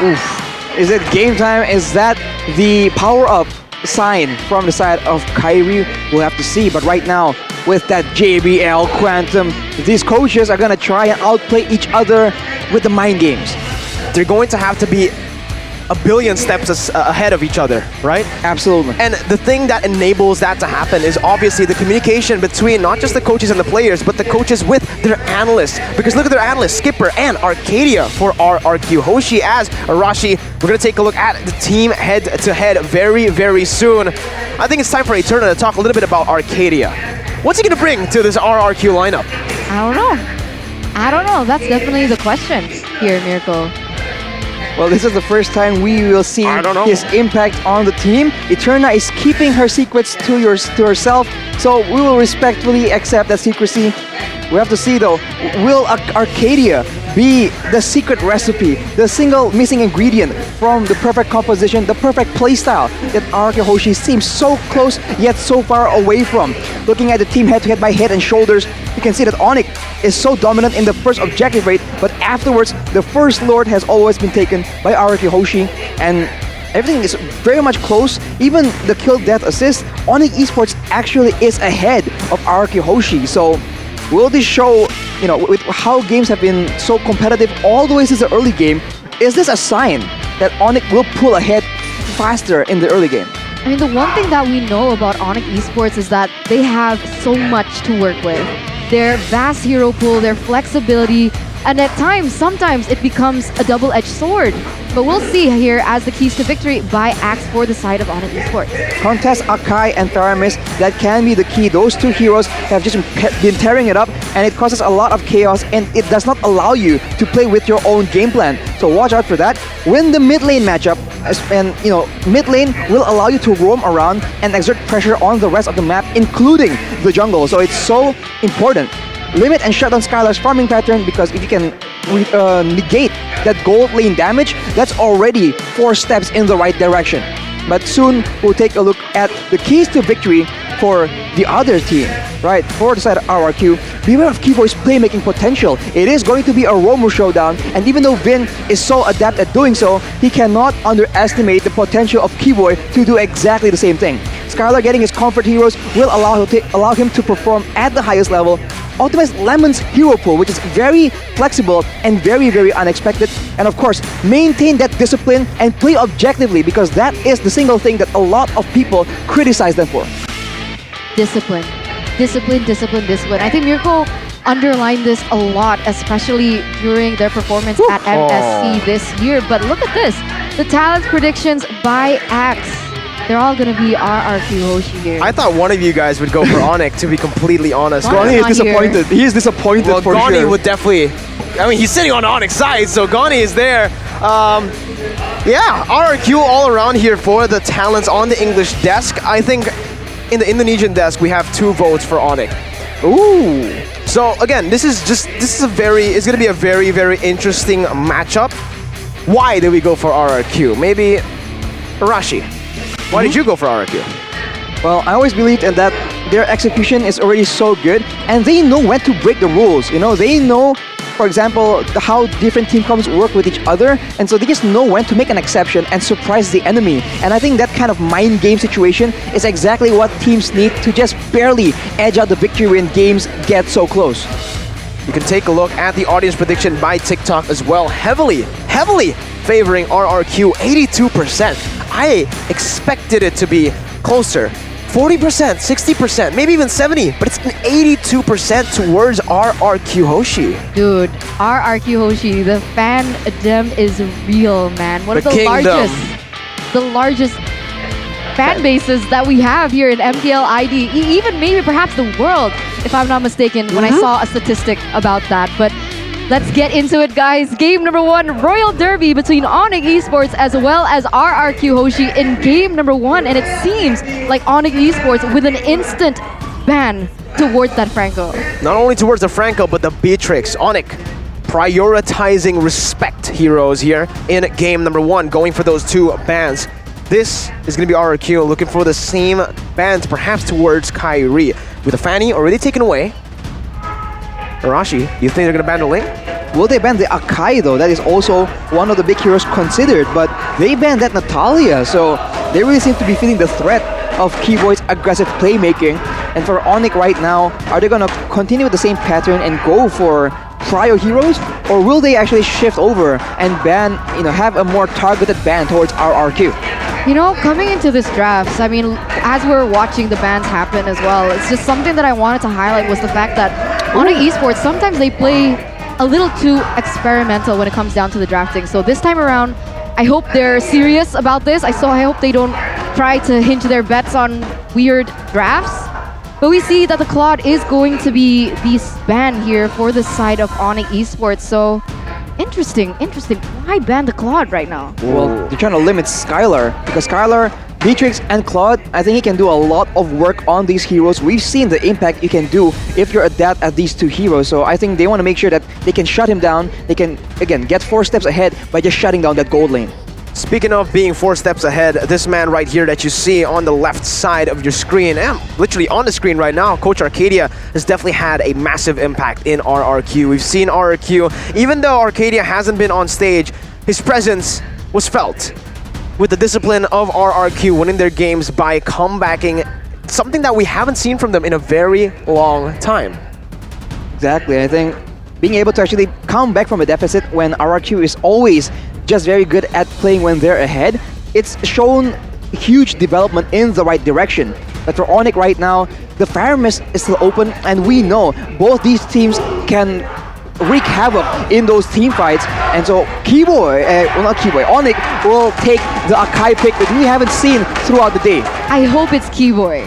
Oof. Is it game time? Is that the power-up sign from the side of Kyrie? We'll have to see, but right now, with that JBL Quantum, these coaches are gonna try and outplay each other with the mind games. They're going to have to be a billion steps ahead of each other, right? Absolutely. And the thing that enables that to happen is obviously the communication between not just the coaches and the players, but the coaches with their analysts. Because look at their analysts, Skipper and Arcadia for RRQ Hoshi. As Arashi, we're going to take a look at the team head-to-head very, very soon. I think it's time for Eterna to talk a little bit about Arcadia. What's he going to bring to this RRQ lineup? I don't know. That's definitely the question here, Miracle. Well, this is the first time we will see his impact on the team. Eterna is keeping her secrets to herself, so we will respectfully accept that secrecy. We have to see though, will Arcadia be the secret recipe, the single missing ingredient from the perfect composition, the perfect playstyle that RRQ Hoshi seems so close yet so far away from? Looking at the team head-to-head by head and shoulders, you can see that ONIC is so dominant in the first objective rate, but afterwards, the first Lord has always been taken by RRQ Hoshi, and everything is very much close. Even the kill death assist, ONIC Esports actually is ahead of RRQ Hoshi. So will this show, you know, with how games have been so competitive all the way since the early game, is this a sign that ONIC will pull ahead faster in the early game? I mean, the one thing that we know about ONIC Esports is that they have so much to work with. Their vast hero pool, their flexibility, and at times, sometimes it becomes a double-edged sword. But we'll see here as the keys to victory by Axe for the side of ONIC Esports. Contest Akai and Theramis, that can be the key. Those two heroes have just been tearing it up, and it causes a lot of chaos, and it does not allow you to play with your own game plan. So watch out for that. Win the mid lane matchup, and mid lane will allow you to roam around and exert pressure on the rest of the map, including the jungle. So it's so important. Limit and shut down Skylar's farming pattern, because if you can negate that gold lane damage, that's already 4 steps in the right direction. But soon we'll take a look at the keys to victory for the other team, right? For the side of RRQ, beware of Kivoy's playmaking potential. It is going to be a roamer showdown, and even though Vin is so adept at doing so, he cannot underestimate the potential of Kivoy to do exactly the same thing. Skylar getting his comfort heroes will allow him to perform at the highest level. Optimize Lemon's hero pool, which is very flexible and very, very unexpected. And of course, maintain that discipline and play objectively, because that is the single thing that a lot of people criticize them for. Discipline. Discipline, discipline, discipline. I think Miracle underlined this a lot, especially during their performance at MSC this year. But look at this. The talent predictions by Axe. They're all going to be RRQ Hoshi here. I thought one of you guys would go for ONIC, to be completely honest. Gani is disappointed. He is disappointed for Gani sure. would definitely... I mean, he's sitting on ONIC's side, so Gani is there. Yeah, RRQ all around here for the talents on the English desk. I think in the Indonesian desk, we have 2 votes for ONIC. Ooh. So again, it's going to be a very, very interesting matchup. Why did we go for RRQ? Maybe Rashi. Why did you go for RRQ? Well, I always believed in that their execution is already so good, and they know when to break the rules. They know, for example, how different team comps work with each other, and so they just know when to make an exception and surprise the enemy. And I think that kind of mind game situation is exactly what teams need to just barely edge out the victory when games get so close. You can take a look at the audience prediction by TikTok as well. Heavily favoring RRQ, 82%. I expected it to be closer. 40%, 60%, maybe even 70%, but it's an 82% towards RRQ Hoshi. Dude, RRQ Hoshi, the fandom is real, man. One of the largest fan bases that we have here in MPL ID, even maybe perhaps the world, if I'm not mistaken, when I saw a statistic about that. But let's get into it, guys. Game number 1, Royal Derby between ONIC Esports as well as RRQ Hoshi in game number 1. And it seems like ONIC Esports with an instant ban towards that Franco. Not only towards the Franco, but the Beatrix. ONIC prioritizing respect heroes here in game number 1, going for those 2 bans. This is going to be RRQ looking for the same bans, perhaps towards Kyrie. With the Fanny already taken away. Arashi, you think they're going to ban the lane? Will they ban the Akai though? That is also one of the big heroes considered, but they banned that Natalia, so they really seem to be feeling the threat of Kivoy's aggressive playmaking. And for ONIC right now, are they going to continue with the same pattern and go for prio heroes, or will they actually shift over and ban, have a more targeted ban towards RRQ? Coming into this draft, I mean, as we're watching the bans happen as well, it's just something that I wanted to highlight was the fact that ONIC Esports, sometimes they play a little too experimental when it comes down to the drafting. So this time around, I hope they're serious about this. I hope they don't try to hinge their bets on weird drafts. But we see that the Claude is going to be the ban here for the side of ONIC Esports. So interesting. Why ban the Claude right now? Well, they're trying to limit Skylar, because Skylar, Beatrix, and Claude, I think he can do a lot of work on these heroes. We've seen the impact you can do if you're adept at these 2 heroes. So I think they want to make sure that they can shut him down. They can, again, get 4 steps ahead by just shutting down that gold lane. Speaking of being 4 steps ahead, this man right here that you see on the left side of your screen, and literally on the screen right now, Coach Arcadia has definitely had a massive impact in RRQ. We've seen RRQ, even though Arcadia hasn't been on stage, his presence was felt with the discipline of RRQ winning their games by comebacking, something that we haven't seen from them in a very long time. Exactly, I think being able to actually come back from a deficit when RRQ is always just very good at playing when they're ahead, it's shown huge development in the right direction. But for ONIC right now, the Fire Mist is still open, and we know both these teams can wreak havoc in those team fights. And so ONIC will take the Akai pick that we haven't seen throughout the day. I hope it's Kivoy.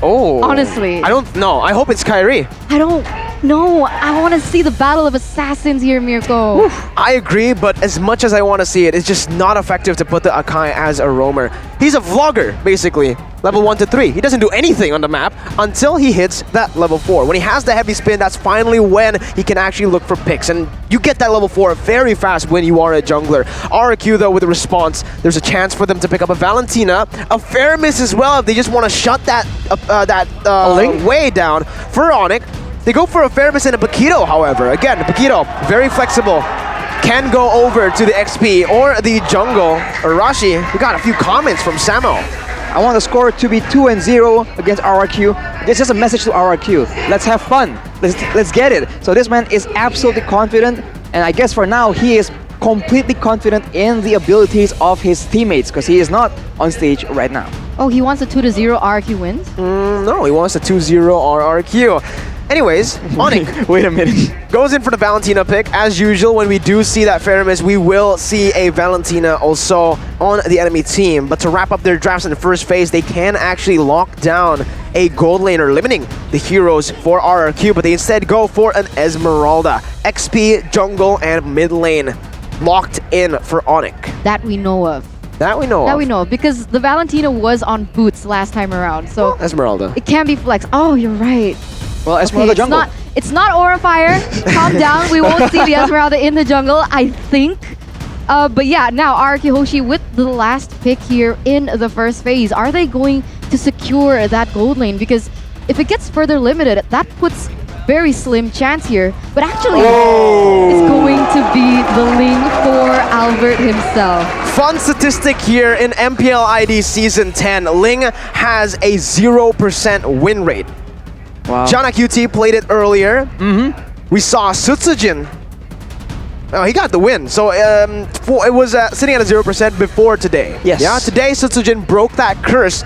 Oh. Honestly. I don't know. I hope it's Kyrie. I don't No, I want to see the battle of assassins here, Mirko. I agree, but as much as I want to see it, it's just not effective to put the Akai as a roamer. He's a vlogger, basically. Level 1 to 3. He doesn't do anything on the map until he hits that level 4. When he has the heavy spin, that's finally when he can actually look for picks. And you get that level 4 very fast when you are a jungler. RRQ, though, with a response, there's a chance for them to pick up a Valentina, a fair miss as well if they just want to shut that way down for ONIC. They go for a fair miss and a Bigetron, however. Again, Bigetron, very flexible. Can go over to the XP or the jungle. Rashi, we got a few comments from Samo. I want the score to be 2-0 against RRQ. This is a message to RRQ. Let's have fun. Let's get it. So this man is absolutely confident, and I guess for now he is completely confident in the abilities of his teammates because he is not on stage right now. Oh, he wants a 2-0 RRQ wins? No, he wants a 2-0 RRQ. Anyways, ONIC wait a minute. Goes in for the Valentina pick. As usual, when we do see that fair miss, we will see a Valentina also on the enemy team. But to wrap up their drafts in the first phase, they can actually lock down a gold laner, limiting the heroes for RRQ, but they instead go for an Esmeralda. XP, jungle, and mid lane locked in for ONIC. That we know of. That we know of. Because the Valentina was on boots last time around, so Esmeralda. It can be flex. Oh, you're right. Well, Esmeralda jungle. It's not Aura Fire. Calm down. We won't see the Esmeralda in the jungle, I think. But yeah, now RRQ Hoshi with the last pick here in the first phase. Are they going to secure that gold lane? Because if it gets further limited, that puts very slim chance here. But actually, it's going to be the Ling for Albert himself. Fun statistic here in MPL ID Season 10. Ling has a 0% win rate. Wow. Jana QT played it earlier. We saw Sutsujin. Oh, he got the win. So it was sitting at a 0% before today. Yes. Yeah, today Sutsujin broke that curse.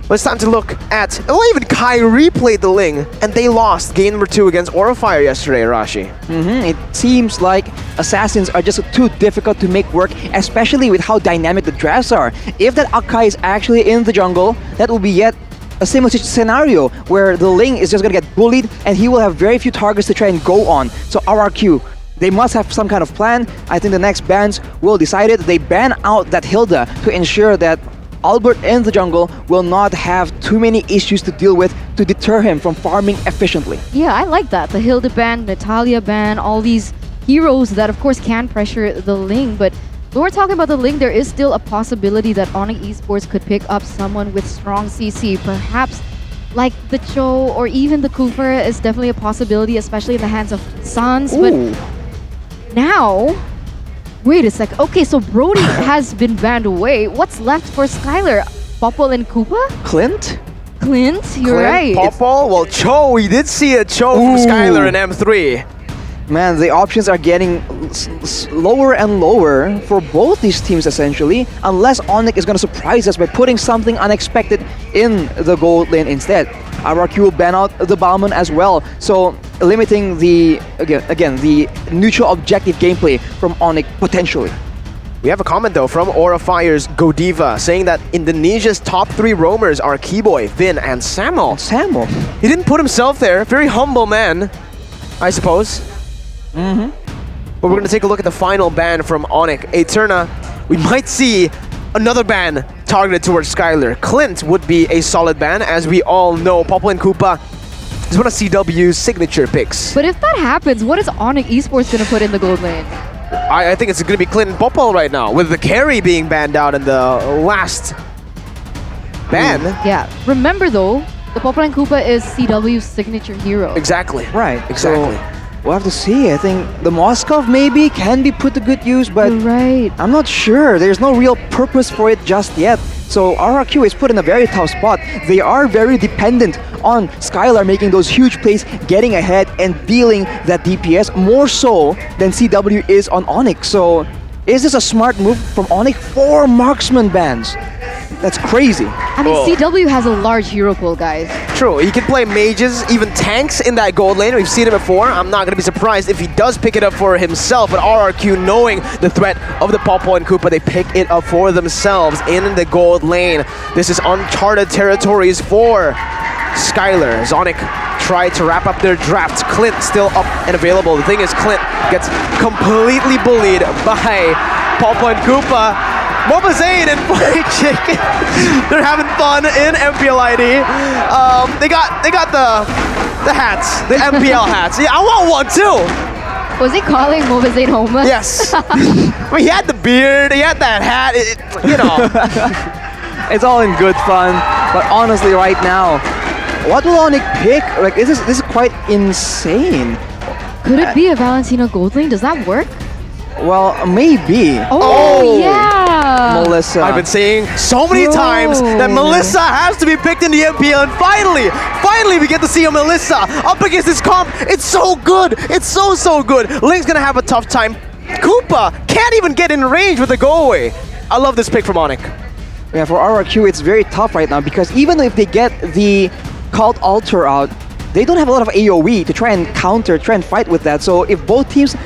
But it's time to look at... Oh, even Kyrie played the Ling, and they lost game number 2 against Aura Fire yesterday, Rashi. It seems like assassins are just too difficult to make work, especially with how dynamic the drafts are. If that Akai is actually in the jungle, that will be yet a similar scenario where the Ling is just going to get bullied and he will have very few targets to try and go on. So RRQ, they must have some kind of plan. I think the next bans will decide it. They ban out that Hilda to ensure that Albert in the jungle will not have too many issues to deal with to deter him from farming efficiently. Yeah, I like that. The Hilda ban, Natalia ban, all these heroes that of course can pressure the Ling, but when we're talking about the Ling, there is still a possibility that ONIC Esports could pick up someone with strong CC. Perhaps like the Cho or even the Cooper is definitely a possibility, especially in the hands of Sans. But now, wait a sec. Okay, so Brody has been banned away. What's left for Skylar? Popol and Koopa? Clint, you're right. Popol, well, Cho, we did see a Cho from Skylar in M3. Man, the options are getting lower and lower for both these teams essentially, unless ONIC is going to surprise us by putting something unexpected in the gold lane instead. RRQ will ban out the Balmon as well, so limiting the again the neutral objective gameplay from ONIC potentially. We have a comment though from Aura Fire's Godiva saying that Indonesia's top 3 roamers are Keyboy, Vin, and Samo. He didn't put himself there. Very humble man, I suppose. But we're going to take a look at the final ban from ONIC. Eterna, we might see another ban targeted towards Skylar. Clint would be a solid ban, as we all know. Popol and Koopa is one of CW's signature picks. But if that happens, what is ONIC Esports going to put in the gold lane? I think it's going to be Clint and Popol right now, with the carry being banned out in the last ban. Yeah, remember though, the Popol and Koopa is CW's signature hero. Exactly. Right. Exactly. So we'll have to see. I think the Moskov maybe can be put to good use, but I'm not sure. There's no real purpose for it just yet. So RRQ is put in a very tough spot. They are very dependent on Skylar making those huge plays, getting ahead and dealing that DPS more so than CW is on ONIC. So is this a smart move from ONIC? 4 marksman bans. That's crazy. I mean, CW has a large hero pool, guys. True, he can play mages, even tanks in that gold lane. We've seen it before. I'm not going to be surprised if he does pick it up for himself. But RRQ, knowing the threat of the Popol and Koopa, they pick it up for themselves in the gold lane. This is uncharted territories for Skylar. Zonic tried to wrap up their draft. Clint still up and available. The thing is, Clint gets completely bullied by Pawpaw and Koopa. Moba Zayn and Flying Chicken, they're having fun in MPL ID. They got the hats, the MPL hats. Yeah, I want one too. Was he calling Moba Zayn homeless? Yes. He had the beard, he had that hat, you know. It's all in good fun, but honestly right now, what will ONIC pick? Like, this is quite insane. Could it be a Valentina gold lane? Does that work? Well, maybe. Oh, yeah! Melissa. I've been saying so many times that Melissa has to be picked in the MPL, and finally we get to see a Melissa up against this comp. It's so good. It's so good. Link's gonna have a tough time. Koopa can't even get in range with the go away. I love this pick from ONIC. Yeah, for RRQ, it's very tough right now because even if they get the Cult Altar out, they don't have a lot of AoE to try and counter, try and fight with that. So if both teams,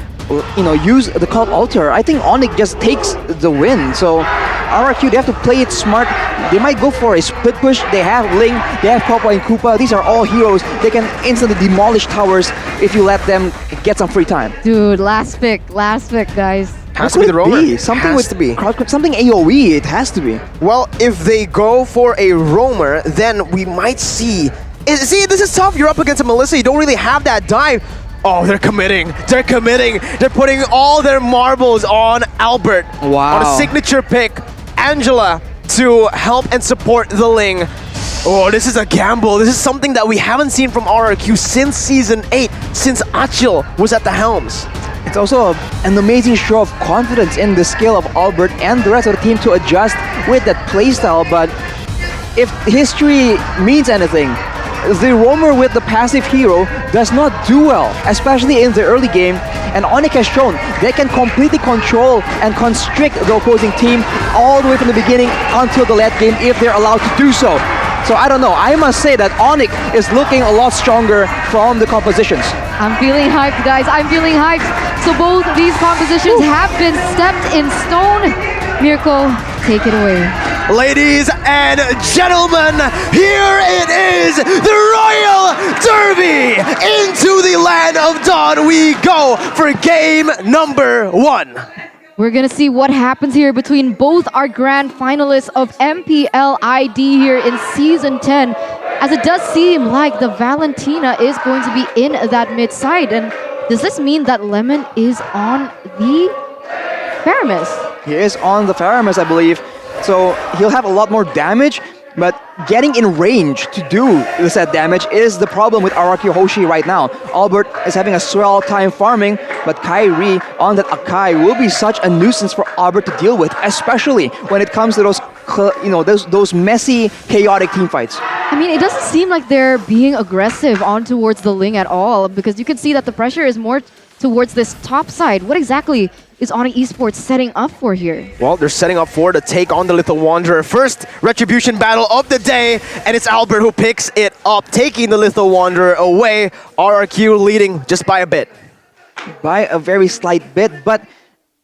use the Cult Altar, I think ONIC just takes the win. So RRQ, they have to play it smart. They might go for a split push. They have Ling, they have Pawpaw and Koopa. These are all heroes. They can instantly demolish towers if you let them get some free time. Dude, last pick, guys. Has to be the roamer. Something has to be. Something AoE, it has to be. Well, if they go for a roamer, then we might see... See, this is tough. You're up against a Melissa. You don't really have that dive. Oh, they're committing. They're putting all their marbles on Albert. Wow. On a signature pick. Angela to help and support the Ling. Oh, this is a gamble. This is something that we haven't seen from RRQ since Season 8, since Achil was at the helms. It's also an amazing show of confidence in the skill of Albert and the rest of the team to adjust with that playstyle, but if history means anything, the roamer with the passive hero does not do well, especially in the early game, and ONIC has shown they can completely control and constrict the opposing team all the way from the beginning until the late game if they're allowed to do so. So I don't know, I must say that ONIC is looking a lot stronger from the compositions. I'm feeling hyped, guys. I'm feeling hyped. So both of these compositions have been stepped in stone. Mirko, take it away. Ladies and gentlemen, here it is, the Royal Derby! Into the land of Dawn we go for game number 1. We're gonna see what happens here between both our grand finalists of MPL ID here in Season 10, as it does seem like the Valentina is going to be in that mid side. And does this mean that Lemon is on the Faramis? He is on the Faramis, I believe. So he'll have a lot more damage, but getting in range to do the set damage is the problem with RRQ Hoshi right now. Albert is having a swell time farming, but Kyrie on that Akai will be such a nuisance for Albert to deal with, especially when it comes to those messy, chaotic team fights. I mean, it doesn't seem like they're being aggressive on towards the Ling at all, because you can see that the pressure is more towards this top side. What exactly is ONIC Esports setting up for here? Well, they're setting up for to take on the Little Wanderer. First retribution battle of the day, and it's Albert who picks it up, taking the Little Wanderer away. RRQ leading just by a bit. By a very slight bit, but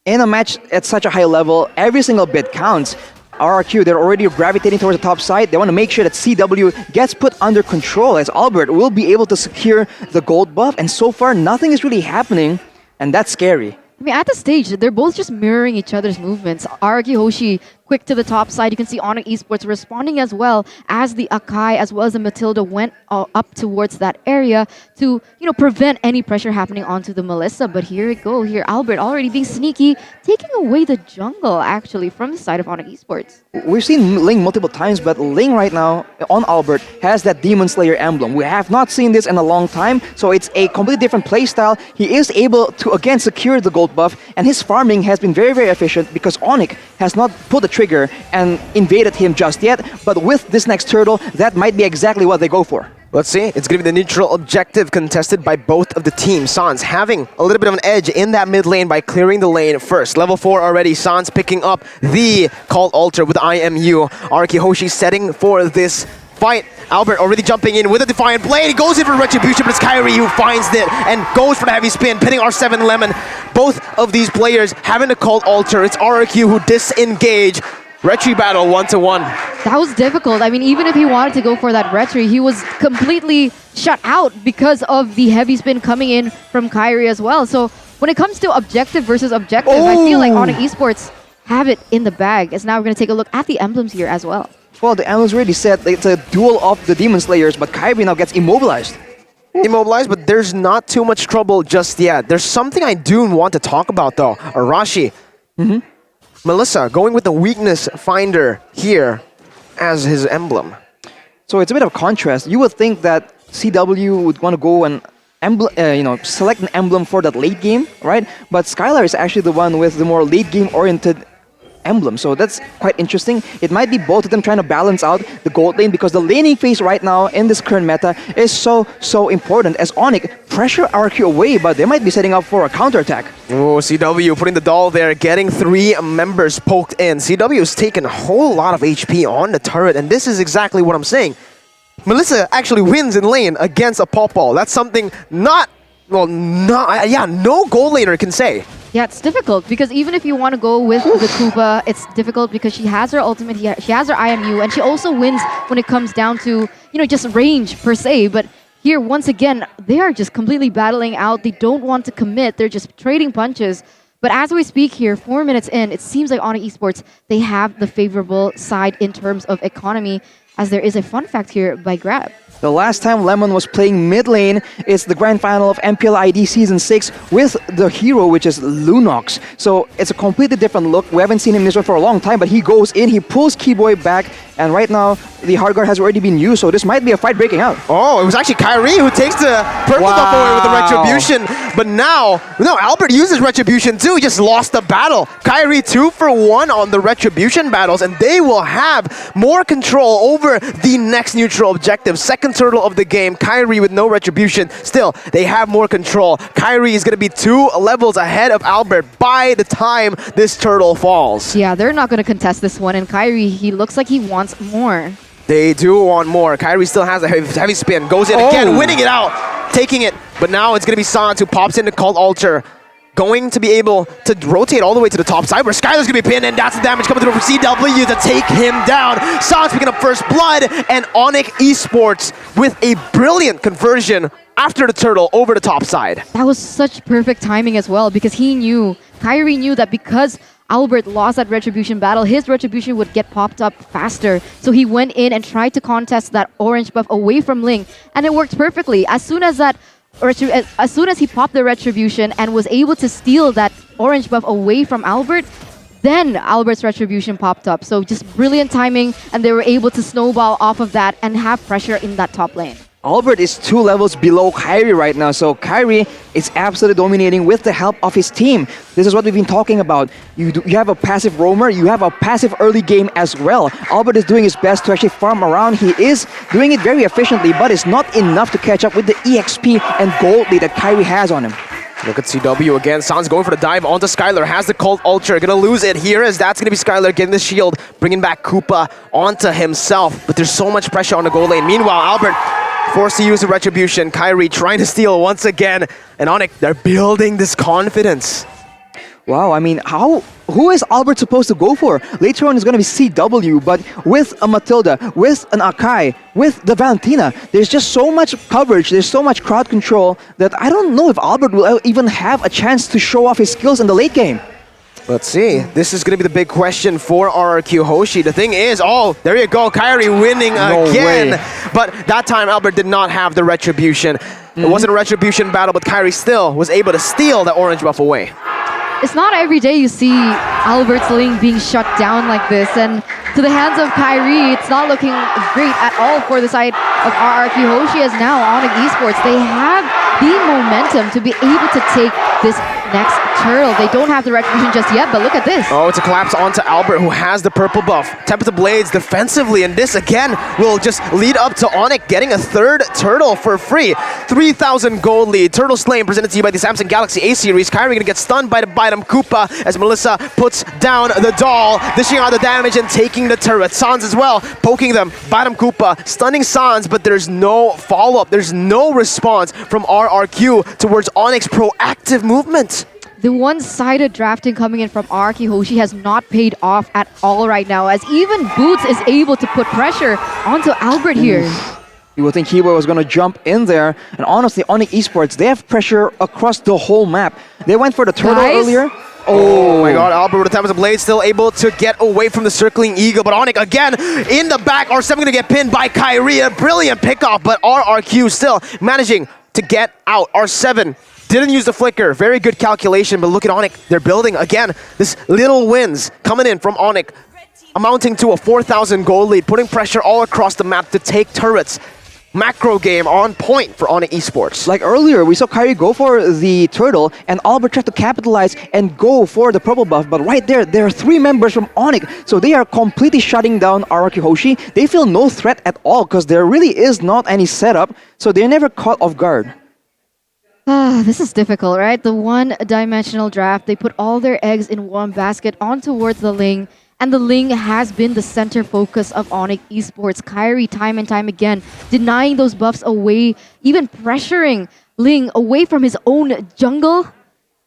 in a match at such a high level, every single bit counts. RRQ, they're already gravitating towards the top side. They want to make sure that CW gets put under control, as Albert will be able to secure the gold buff, and so far nothing is really happening, and that's scary. I mean, at this stage, they're both just mirroring each other's movements. RRQ Hoshi quick to the top side. You can see ONIC Esports responding as well as the Akai as well as the Matilda went up towards that area to, prevent any pressure happening onto the Melissa. But here we go. Here, Albert already being sneaky, taking away the jungle actually from the side of ONIC Esports. We've seen Ling multiple times, but Ling right now on Albert has that Demon Slayer emblem. We have not seen this in a long time, so it's a completely different playstyle. He is able to again secure the gold buff, and his farming has been very, very efficient because ONIC has not pulled the trigger and invaded him just yet, but with this next turtle, that might be exactly what they go for. Let's see, it's going to be the neutral objective contested by both of the teams. Sans having a little bit of an edge in that mid lane by clearing the lane first. Level 4 already, Sans picking up the Cult Altar with IMU. RRQ Hoshi setting for this fight. Albert already jumping in with a Defiant Blade. He goes in for Retribution, but it's Kyrie who finds it and goes for the heavy spin, pinning R7 Lemon. Both of these players having a Cult Altar. It's RRQ who disengage. Retry battle 1-1. That was difficult. I mean, even if he wanted to go for that retry, he was completely shut out because of the heavy spin coming in from Kyrie as well. So when it comes to objective versus objective, I feel like ONIC Esports have it in the bag. As now we're going to take a look at the emblems here as well. Well, the emblems already said it's a duel of the Demon Slayers, but Kyrie now gets immobilized. Immobilized, but there's not too much trouble just yet. There's something I do want to talk about though. Arashi. Melissa going with the weakness finder here as his emblem. So it's a bit of a contrast. You would think that CW would want to go and select an emblem for that late game, right? But Skylar is actually the one with the more late game oriented emblem. So that's quite interesting. It might be both of them trying to balance out the gold lane, because the laning phase right now in this current meta is so important, as ONIC pressure RRQ away, but they might be setting up for a counterattack. Oh, CW putting the doll there, getting 3 members poked in. CW has taken a whole lot of HP on the turret, and this is exactly what I'm saying. Melissa actually wins in lane against a Popol. That's something no gold laner can say. Yeah, it's difficult because even if you want to go with the Koopa, it's difficult because she has her ultimate, she has her IMU, and she also wins when it comes down to, just range per se. But here, once again, they are just completely battling out. They don't want to commit. They're just trading punches. But as we speak here, 4 minutes in, it seems like ONIC Esports, they have the favorable side in terms of economy, as there is a fun fact here by Grab. The last time Lemon was playing mid lane is the grand final of MPL ID Season 6 with the hero, which is Lunox. So it's a completely different look. We haven't seen him in this one for a long time, but he goes in, he pulls Keyboy back, and right now the hard guard has already been used, so this might be a fight breaking out. Oh, it was actually Kyrie who takes the purple buff away with the Retribution. But now, Albert uses Retribution too. He just lost the battle. Kyrie 2 for 1 on the Retribution battles, and they will have more control over the next neutral objective. Second turtle of the game, Kyrie with no Retribution. Still, they have more control. Kyrie is going to be 2 levels ahead of Albert by the time this turtle falls. Yeah, they're not going to contest this one, and Kyrie, he looks like he wants more. They do want more. Kyrie still has a heavy spin. Goes in again, winning it out, taking it. But now it's going to be Sans who pops into Cult Altar. Going to be able to rotate all the way to the top side where Skylar's going to be pinned, and that's the damage coming through from CW to take him down. Sans picking up first blood, and ONIC Esports with a brilliant conversion after the turtle over the top side. That was such perfect timing as well, because Kyrie knew that because Albert lost that Retribution battle, his Retribution would get popped up faster. So he went in and tried to contest that orange buff away from Ling, and it worked perfectly. As soon as he popped the Retribution and was able to steal that orange buff away from Albert, then Albert's Retribution popped up. So just brilliant timing, and they were able to snowball off of that and have pressure in that top lane. Albert is 2 levels below Kyrie right now, so Kyrie is absolutely dominating with the help of his team. This is what we've been talking about. You have a passive roamer, you have a passive early game as well. Albert is doing his best to actually farm around. He is doing it very efficiently, but it's not enough to catch up with the EXP and gold lead that Kyrie has on him. Look at CW again. Sans going for the dive onto Skylar. Has the Cult Ultra. Gonna lose it here, as that's gonna be Skylar getting the shield, bringing back Koopa onto himself. But there's so much pressure on the gold lane. Meanwhile, Albert forced to use the Retribution. Kyrie trying to steal once again. And ONIC, they're building this confidence. Wow, I mean, who is Albert supposed to go for? Later on, it's going to be CW, but with a Matilda, with an Akai, with the Valentina, there's just so much coverage, there's so much crowd control that I don't know if Albert will even have a chance to show off his skills in the late game. Let's see. This is going to be the big question for RRQ Hoshi. The thing is, there you go, Kyrie winning again. But that time, Albert did not have the Retribution. It wasn't a Retribution battle, but Kyrie still was able to steal the orange buff away. It's not every day you see Albert's lane being shut down like this, and to the hands of Kyrie, it's not looking great at all for the side of RRQ Hoshi, as now ONIC Esports, they have the momentum to be able to take this next turtle. They don't have the Retribution just yet, but look at this. Oh, it's a collapse onto Albert, who has the purple buff. Tempest Blades defensively, and this again will just lead up to ONIC getting a 3rd turtle for free. 3,000 gold lead. Turtle Slain presented to you by the Samsung Galaxy A-Series. Kyrie gonna get stunned by the Bidem Koopa as Melissa puts down the doll, dishing out the damage and taking the turret. Sans as well, poking them. Bidem Koopa stunning Sans, but there's no follow-up. There's no response from RRQ towards ONIC's proactive movement. the one-sided drafting coming in from RRQ Hoshi has not paid off at all right now, as even Boots is able to put pressure onto Albert here. You would think Hebo was going to jump in there, and honestly, ONIC Esports, they have pressure across the whole map. They went for the turtle earlier. Oh my god, Albert with the time of the blade still able to get away from the circling eagle, but ONIC again in the back. R7 gonna get pinned by Kyrie. A brilliant pickoff, but RRQ still managing to get out. R7 didn't use the flicker. Very good calculation, but look at ONIC. They're building again. This little wins coming in from ONIC, amounting to a 4,000 gold lead, putting pressure all across the map to take turrets. Macro game on point for ONIC Esports. Like earlier, we saw Kyrie go for the turtle, and Albert tried to capitalize and go for the purple buff, but right there are 3 members from ONIC, so they are completely shutting down RRQ Hoshi. They feel no threat at all, because there really is not any setup, so they're never caught off guard. This is difficult, right? The one-dimensional draft, they put all their eggs in one basket on towards the Ling, and the Ling has been the center focus of ONIC Esports. Kyrie, time and time again, denying those buffs away, even pressuring Ling away from his own jungle.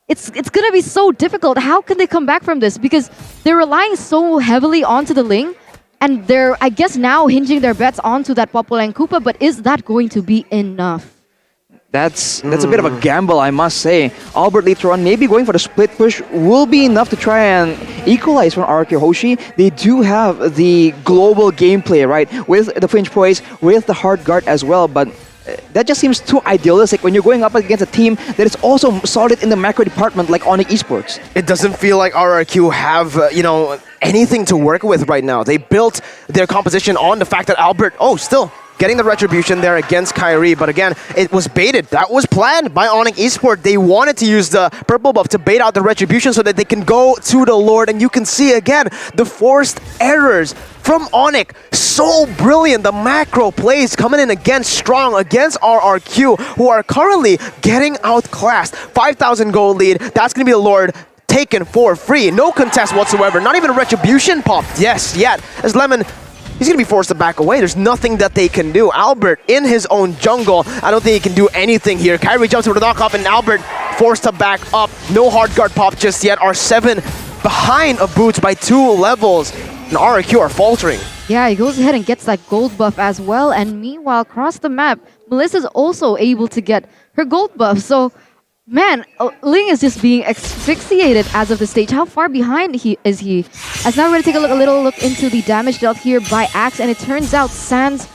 It's going to be so difficult. How can they come back from this? Because they're relying so heavily onto the Ling, and they're, I guess, now hinging their bets onto that Popolang Koopa, but is that going to be enough? That's a bit of a gamble, I must say. Albert later on, maybe going for the split push will be enough to try and equalize from RRQ Hoshi. They do have the global gameplay, right? With the flinch poise, with the hard guard as well, but that just seems too idealistic when you're going up against a team that is also solid in the macro department like ONIC Esports. It doesn't feel like RRQ have, anything to work with right now. They built their composition on the fact that Albert, still getting the retribution there against Kyrie, but again, it was baited. That was planned by ONIC Esports. They wanted to use the purple buff to bait out the retribution so that they can go to the Lord, and you can see again the forced errors from ONIC. So brilliant. The macro plays coming in again strong against RRQ, who are currently getting outclassed. 5,000 gold lead. That's going to be the Lord taken for free. No contest whatsoever. Not even a retribution popped. Yes, yet. As Lemon, he's going to be forced to back away. There's nothing that they can do. Albert in his own jungle. I don't think he can do anything here. Kyrie jumps over the knockoff, and Albert forced to back up. No hard guard pop just yet. R7 behind of Boots by 2 levels. And RRQ are faltering. Yeah, he goes ahead and gets that gold buff as well. And meanwhile, across the map, Melissa's also able to get her gold buff. So, man, Ling is just being asphyxiated as of the stage. How far behind is he? As now we're going to take a little look into the damage dealt here by Axe, and it turns out Sans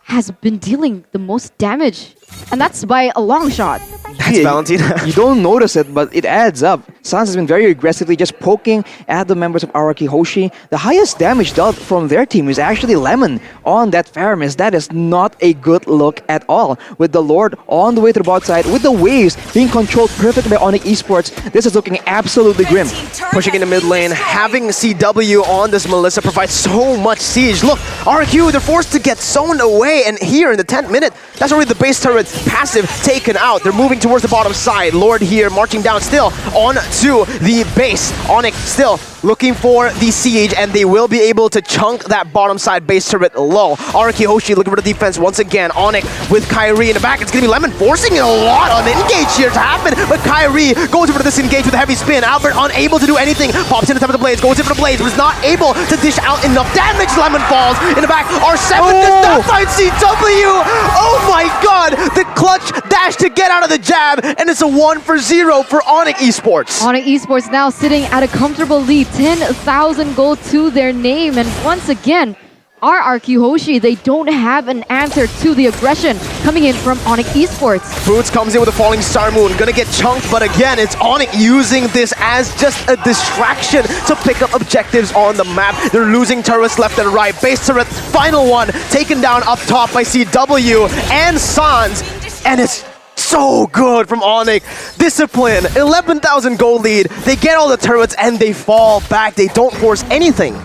has been dealing the most damage, and that's by a long shot. That's Valentina. You don't notice it, but it adds up. Sans has been very aggressively just poking at the members of RRQ Hoshi. The highest damage dealt from their team is actually Lemon on that Faramis. That is not a good look at all. With the Lord on the way to the bot side, with the waves being controlled perfectly by ONIC Esports, this is looking absolutely grim. Pushing into mid lane, having CW on this Melissa provides so much siege. Look, RRQ, they're forced to get zoned away, and here in the 10th minute, that's already the base turret passive taken out. They're moving towards the bottom side. Lord here marching down still on to the base. ONIC still looking for the siege, and they will be able to chunk that bottom side base turret low. RRQ Hoshi looking for the defense once again. ONIC with Kyrie in the back. It's going to be Lemon forcing a lot on engage here to happen, but Kyrie goes over to disengage with a heavy spin. Albert unable to do anything. Pops in the top of the blades, goes in for the blades, was not able to dish out enough damage. Lemon falls in the back. R7 does not find CW. Oh my god, the clutch dash to get out of the jab, and it's a 1-0 for ONIC Esports. ONIC Esports now sitting at a comfortable lead, 10,000 gold to their name, and once again, RRQ Hoshi, they don't have an answer to the aggression coming in from ONIC Esports. Boots comes in with a falling star moon, gonna get chunked, but again, it's ONIC using this as just a distraction to pick up objectives on the map. They're losing turrets left and right. Base turret, final one, taken down up top by CW and Sans, and it's so good from ONIC. Discipline, 11,000 gold lead. They get all the turrets and they fall back. They don't force anything.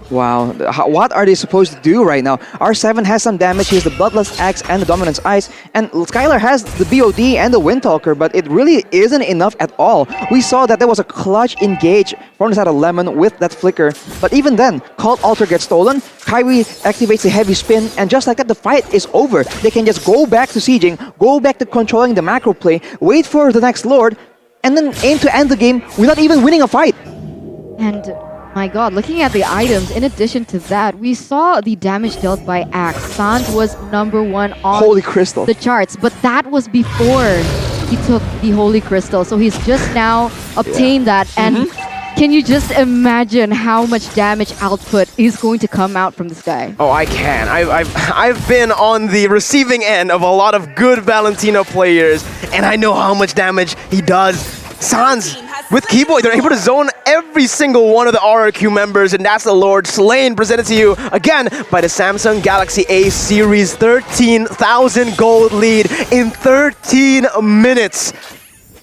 Wow, what are they supposed to do right now? R7 has some damage. He has the Bloodlust Axe and the Dominance Ice, and Skylar has the BOD and the Windtalker, but it really isn't enough at all. We saw that there was a clutch engage from the side of Lemon with that flicker, but even then, Cult Altar gets stolen, Kyrie activates a heavy spin, and just like that, the fight is over. They can just go back to sieging, go back to controlling the macro play, wait for the next Lord, and then aim to end the game without even winning a fight. And my god, looking at the items, in addition to that, we saw the damage dealt by Axe. Sans was #1 on Holy Crystal. the charts, but that was before he took the Holy Crystal. So he's just now obtained that, and can you just imagine how much damage output is going to come out from this guy? Oh, I can. I've been on the receiving end of a lot of good Valentino players, and I know how much damage he does. Sans, with Keyboy, they're able to zone every single one of the RRQ members, and that's the Lord Slain, presented to you again by the Samsung Galaxy A series. 13,000 gold lead in 13 minutes.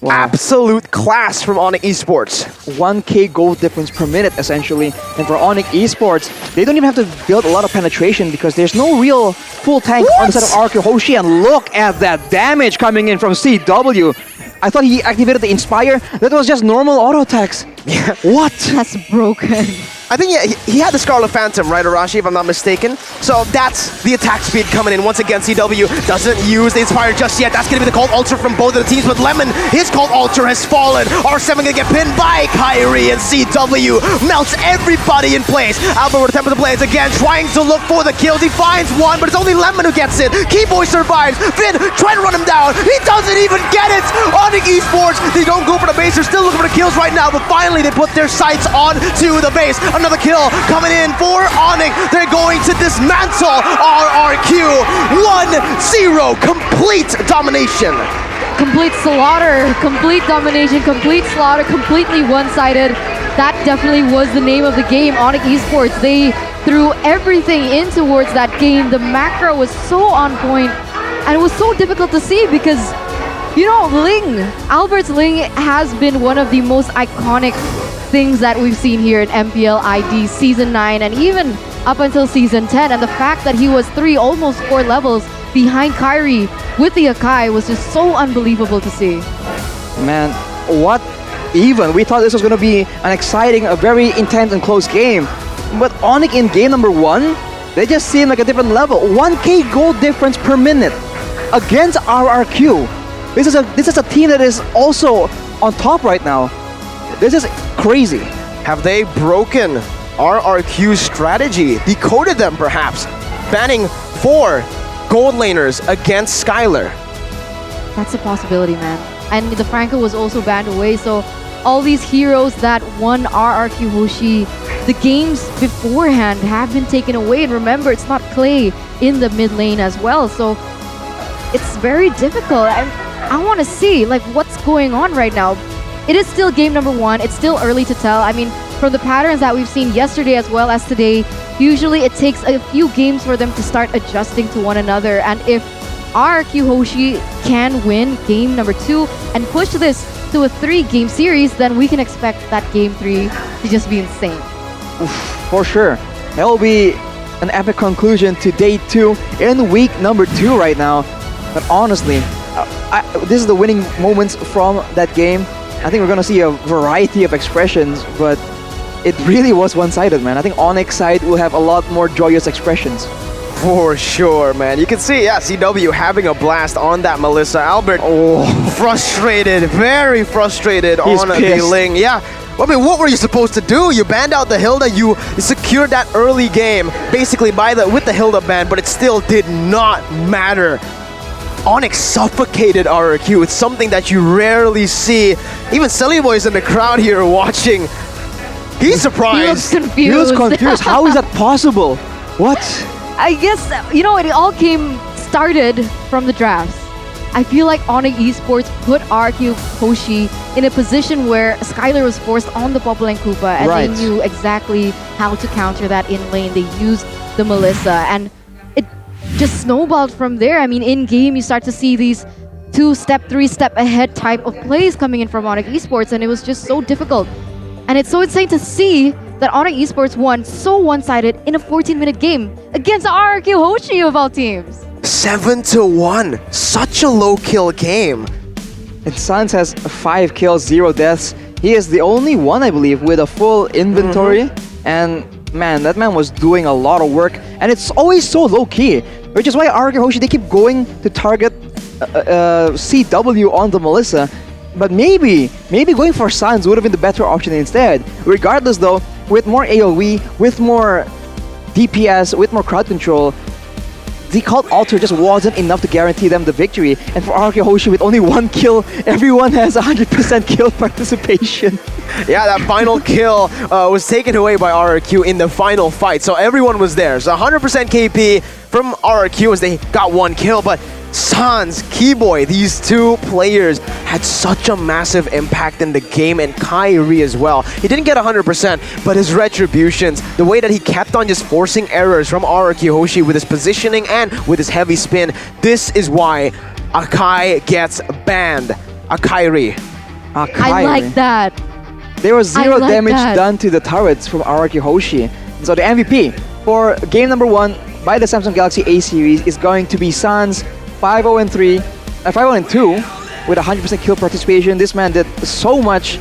Wow. Absolute class from ONIC Esports. 1k gold difference per minute, essentially. And for ONIC Esports, they don't even have to build a lot of penetration because there's no real full tank on the side of RRQ Hoshi. And look at that damage coming in from CW. I thought he activated the Inspire. That was just normal auto attacks. Yeah. What? That's broken. I think he had the Scarlet Phantom, right, Arashi, if I'm not mistaken? So that's the attack speed coming in. Once again, CW doesn't use the Inspire just yet. That's going to be the Cold Ultra from both of the teams, but Lemon, his Cold Ultra has fallen. R7 going to get pinned by Kyrie, and CW melts everybody in place. Albert with attempt to play it again, trying to look for the kills. He finds one, but it's only Lemon who gets it. Keyboy survives. Vin trying to run him down. He doesn't even get it. ONIC Esports, they don't go for the base. They're still looking for the kills right now, but finally they put their sights on to the base. Another kill coming in for ONIC. They're going to dismantle RRQ. 1-0, complete domination. Complete slaughter, complete domination, complete slaughter, completely one-sided. That definitely was the name of the game. ONIC Esports, they threw everything in towards that game. The macro was so on point, and it was so difficult to see because, you know, Ling, Albert's Ling has been one of the most iconic things that we've seen here in MPL ID Season 9 and even up until Season 10. And the fact that he was almost 4 levels behind Kyrie with the Akai was just so unbelievable to see. Man, what even? We thought this was going to be an exciting, a very intense and close game. But ONIC in game number 1, they just seem like a different level. 1k gold difference per minute against RRQ. This is a team that is also on top right now. This is crazy. Have they broken RRQ's strategy? Decoded them, perhaps? Banning 4 gold laners against Skylar. That's a possibility, man. And the Franco was also banned away, so all these heroes that won RRQ Hoshi, the games beforehand have been taken away. And remember, it's not Clay in the mid lane as well, so it's very difficult. I want to see like what's going on right now. It is still game number 1. It's still early to tell. I mean, from the patterns that we've seen yesterday as well as today, usually it takes a few games for them to start adjusting to one another. And if RRQ Hoshi can win game number 2 and push this to a 3-game series, then we can expect that game 3 to just be insane. Oof, for sure. That will be an epic conclusion to day 2 in week number 2 right now. But honestly, this is the winning moments from that game. I think we're going to see a variety of expressions, but it really was one-sided, man. I think ONIC side will have a lot more joyous expressions. For sure, man. You can see, yeah, CW having a blast on that Melissa. Albert, frustrated, very frustrated. He's on the Ling. Yeah. I mean, what were you supposed to do? You banned out the Hilda, you secured that early game, basically with the Hilda ban, but it still did not matter. ONIC suffocated RRQ. It's something that you rarely see. Even Silly Boy's in the crowd here watching. He's surprised. He looks confused. He looks confused. How is that possible? What? I guess, you know, it all started from the drafts. I feel like ONIC Esports put RRQ Hoshi in a position where Skylar was forced on the Popple and Koopa, and they knew exactly how to counter that in lane. They used the Melissa, and it just snowballed from there. I mean, in game, you start to see these 2-step, 3-step ahead type of plays coming in from ONIC Esports, and it was just so difficult. And it's so insane to see that ONIC Esports won so one-sided in a 14-minute game against RRQ Hoshi of all teams. 7-1, such a low kill game. And Sans has 5 kills, 0 deaths. He is the only one, I believe, with a full inventory. And man, that man was doing a lot of work. And it's always so low-key, which is why RRQ Hoshi, they keep going to target CW on the Melissa. But maybe going for Suns would have been the better option instead. Regardless though, with more AoE, with more DPS, with more crowd control, the Cult Altar just wasn't enough to guarantee them the victory. And for RRQ Hoshi, with only 1 kill, everyone has 100% kill participation. Yeah, that final kill was taken away by RRQ in the final fight. So everyone was there. So 100% KP from RRQ as they got 1 kill. But Sans, Keyboy, these two players had such a massive impact in the game, and Kyrie as well. He didn't get 100%, but his retributions, the way that he kept on just forcing errors from RRQ Hoshi with his positioning and with his heavy spin, this is why Akai gets banned. Akiri. I like that. There was zero damage done to the turrets from RRQ Hoshi. So the MVP for game number 1 by the Samsung Galaxy A series is going to be Sans, 5-0-3, 5-0-2 with 100% kill participation. This man did so much,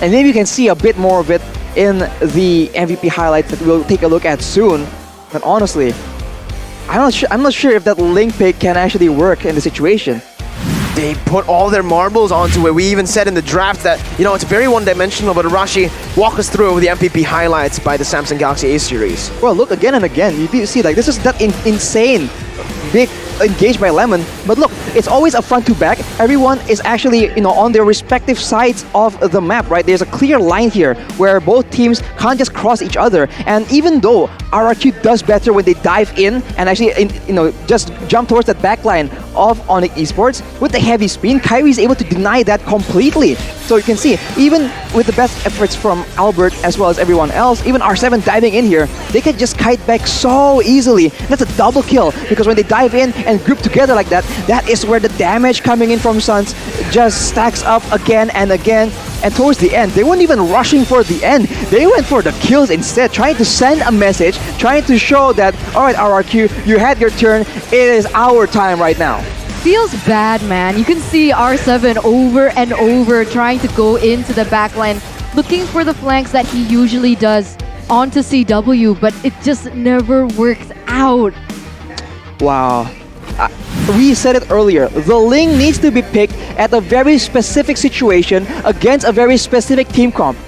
and maybe you can see a bit more of it in the MVP highlights that we'll take a look at soon. But honestly, I'm not sure if that link pick can actually work in the situation. They put all their marbles onto it. We even said in the draft that, you know, it's very one-dimensional, but Arashi, walk us through the MVP highlights by the Samsung Galaxy A series. Well, look again and again. You do see, like, this is that insane big engage by Lemon, but look, it's always a front to back. Everyone is actually, you know, on their respective sides of the map, right? There's a clear line here where both teams can't just cross each other. And even though RRQ does better when they dive in and actually, you know, just jump towards that back line of ONIC Esports, with the heavy spin, Kyrie is able to deny that completely. So you can see, even with the best efforts from Albert as well as everyone else, even R7 diving in here, they can just kite back so easily. That's a double kill, because when they dive in and group together like that, that is where the damage coming in from Suns just stacks up again and again. And towards the end, they weren't even rushing for the end. They went for the kills instead, trying to send a message, trying to show that, alright RRQ, you had your turn, it is our time right now. Feels bad, man. You can see R7 over and over trying to go into the backline, looking for the flanks that he usually does onto CW, but it just never works out. Wow. We said it earlier, the Ling needs to be picked at a very specific situation against a very specific team comp.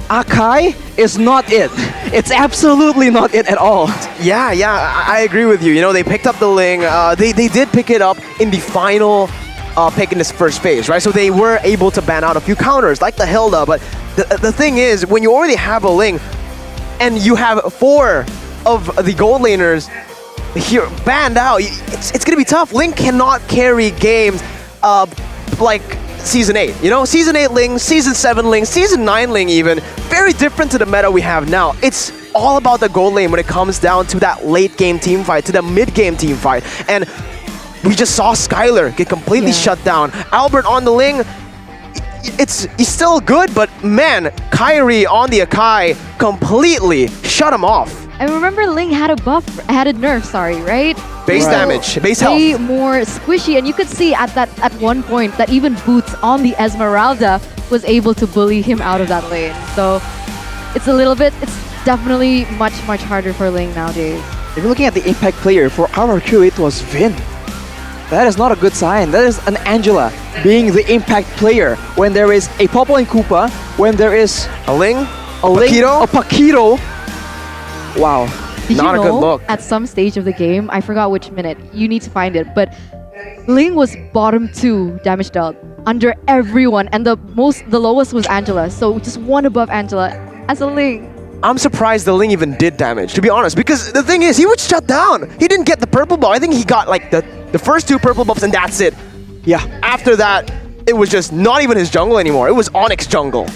Akai is not it. It's absolutely not it at all. Yeah, I agree with you. You know, they picked up the Ling. They did pick it up in the final pick in this first phase, right? So they were able to ban out a few counters, like the Hilda. But the thing is, when you already have a Ling, and you have 4 of the gold laners here banned out, it's gonna be tough. Ling cannot carry games like Season 8, you know? Season 8 Ling, Season 7 Ling, Season 9 Ling even. Very different to the meta we have now. It's all about the gold lane when it comes down to that late game team fight, to the mid game team fight. And we just saw Skylar get completely shut down. Albert on the Ling, he's still good, but man, Kyrie on the Akai completely shut him off. I remember Ling had a nerf, right? Base damage, base health. Way more squishy, and you could see at one point that even Boots on the Esmeralda was able to bully him out of that lane. So it's definitely much harder for Ling nowadays. If you're looking at the impact player, for RRQ it was Vin. That is not a good sign. That is an Angela being the impact player when there is a Popo and Koopa, when there is a Ling, a Paquito. Wow. Did not you a know, good look. at some stage of the game, I forgot which minute, you need to find it, but Ling was bottom 2 damage dealt under everyone, and the lowest was Angela, so just one above Angela as a Ling. I'm surprised the Ling even did damage, to be honest, because the thing is, he was shut down. He didn't get the purple buff. I think he got like the first 2 purple buffs and that's it. Yeah. After that, it was just not even his jungle anymore. It was ONIC's jungle.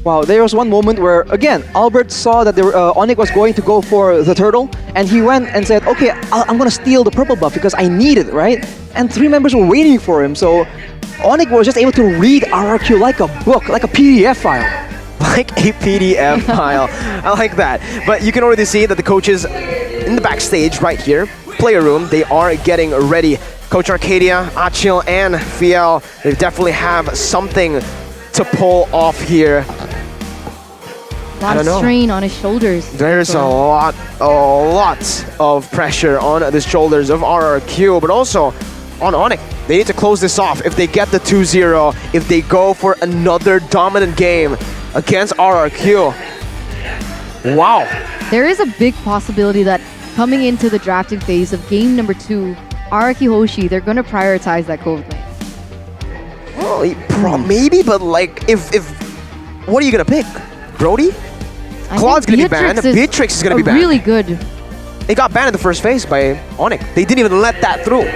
Wow, there was one moment where, again, Albert saw that ONIC was going to go for the turtle, and he went and said, okay, I'm going to steal the purple buff because I need it, right? And 3 members were waiting for him, so ONIC was just able to read RRQ like a book, like a PDF file. Like a PDF file. I like that. But you can already see that the coaches in the backstage right here, player room, they are getting ready. Coach Arcadia, Achil, and Fiel, they definitely have something to pull off here. A lot of strain on his shoulders. There's a lot of pressure on the shoulders of RRQ, but also on ONIC. They need to close this off. If they get the 2-0, if they go for another dominant game against RRQ. Wow. There is a big possibility that coming into the drafting phase of game number 2, RRQ Hoshi, they're going to prioritize that gold lane. Well, maybe, but like, if what are you going to pick? Brody? Claude's going to be banned. Beatrix is going to be banned. Really good. They got banned in the first phase by ONIC. They didn't even let that through.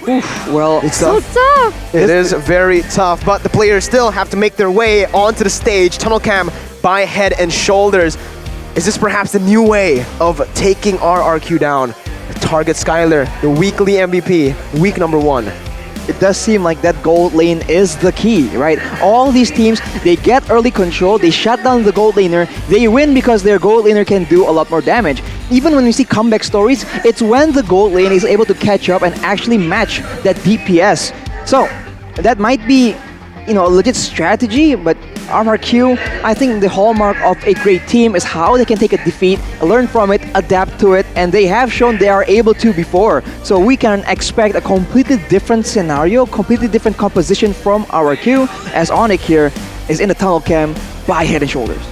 Oof, well, it's so tough. It is very tough, but the players still have to make their way onto the stage. Tunnel cam by Head and Shoulders. Is this perhaps the new way of taking RRQ down? Target Skylar, the weekly MVP, week number 1. It does seem like that gold lane is the key, right? All these teams, they get early control, they shut down the gold laner, they win because their gold laner can do a lot more damage. Even when we see comeback stories, it's when the gold lane is able to catch up and actually match that DPS. So, that might be, a legit strategy, but RRQ, I think the hallmark of a great team is how they can take a defeat, learn from it, adapt to it, and they have shown they are able to before. So we can expect a completely different scenario, completely different composition from RRQ, as ONIC here is in the tunnel cam by Head and Shoulders.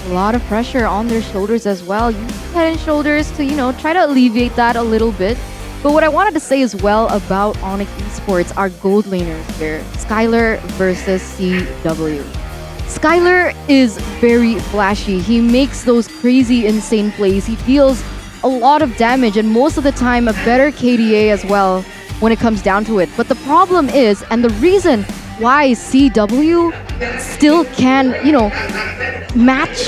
A lot of pressure on their shoulders as well. Use Head and Shoulders to, try to alleviate that a little bit. But what I wanted to say as well about ONIC Esports, our gold laners here, Skylar versus CW. Skylar is very flashy. He makes those crazy, insane plays. He deals a lot of damage and most of the time a better KDA as well when it comes down to it. But the problem is, and the reason why CW still can, match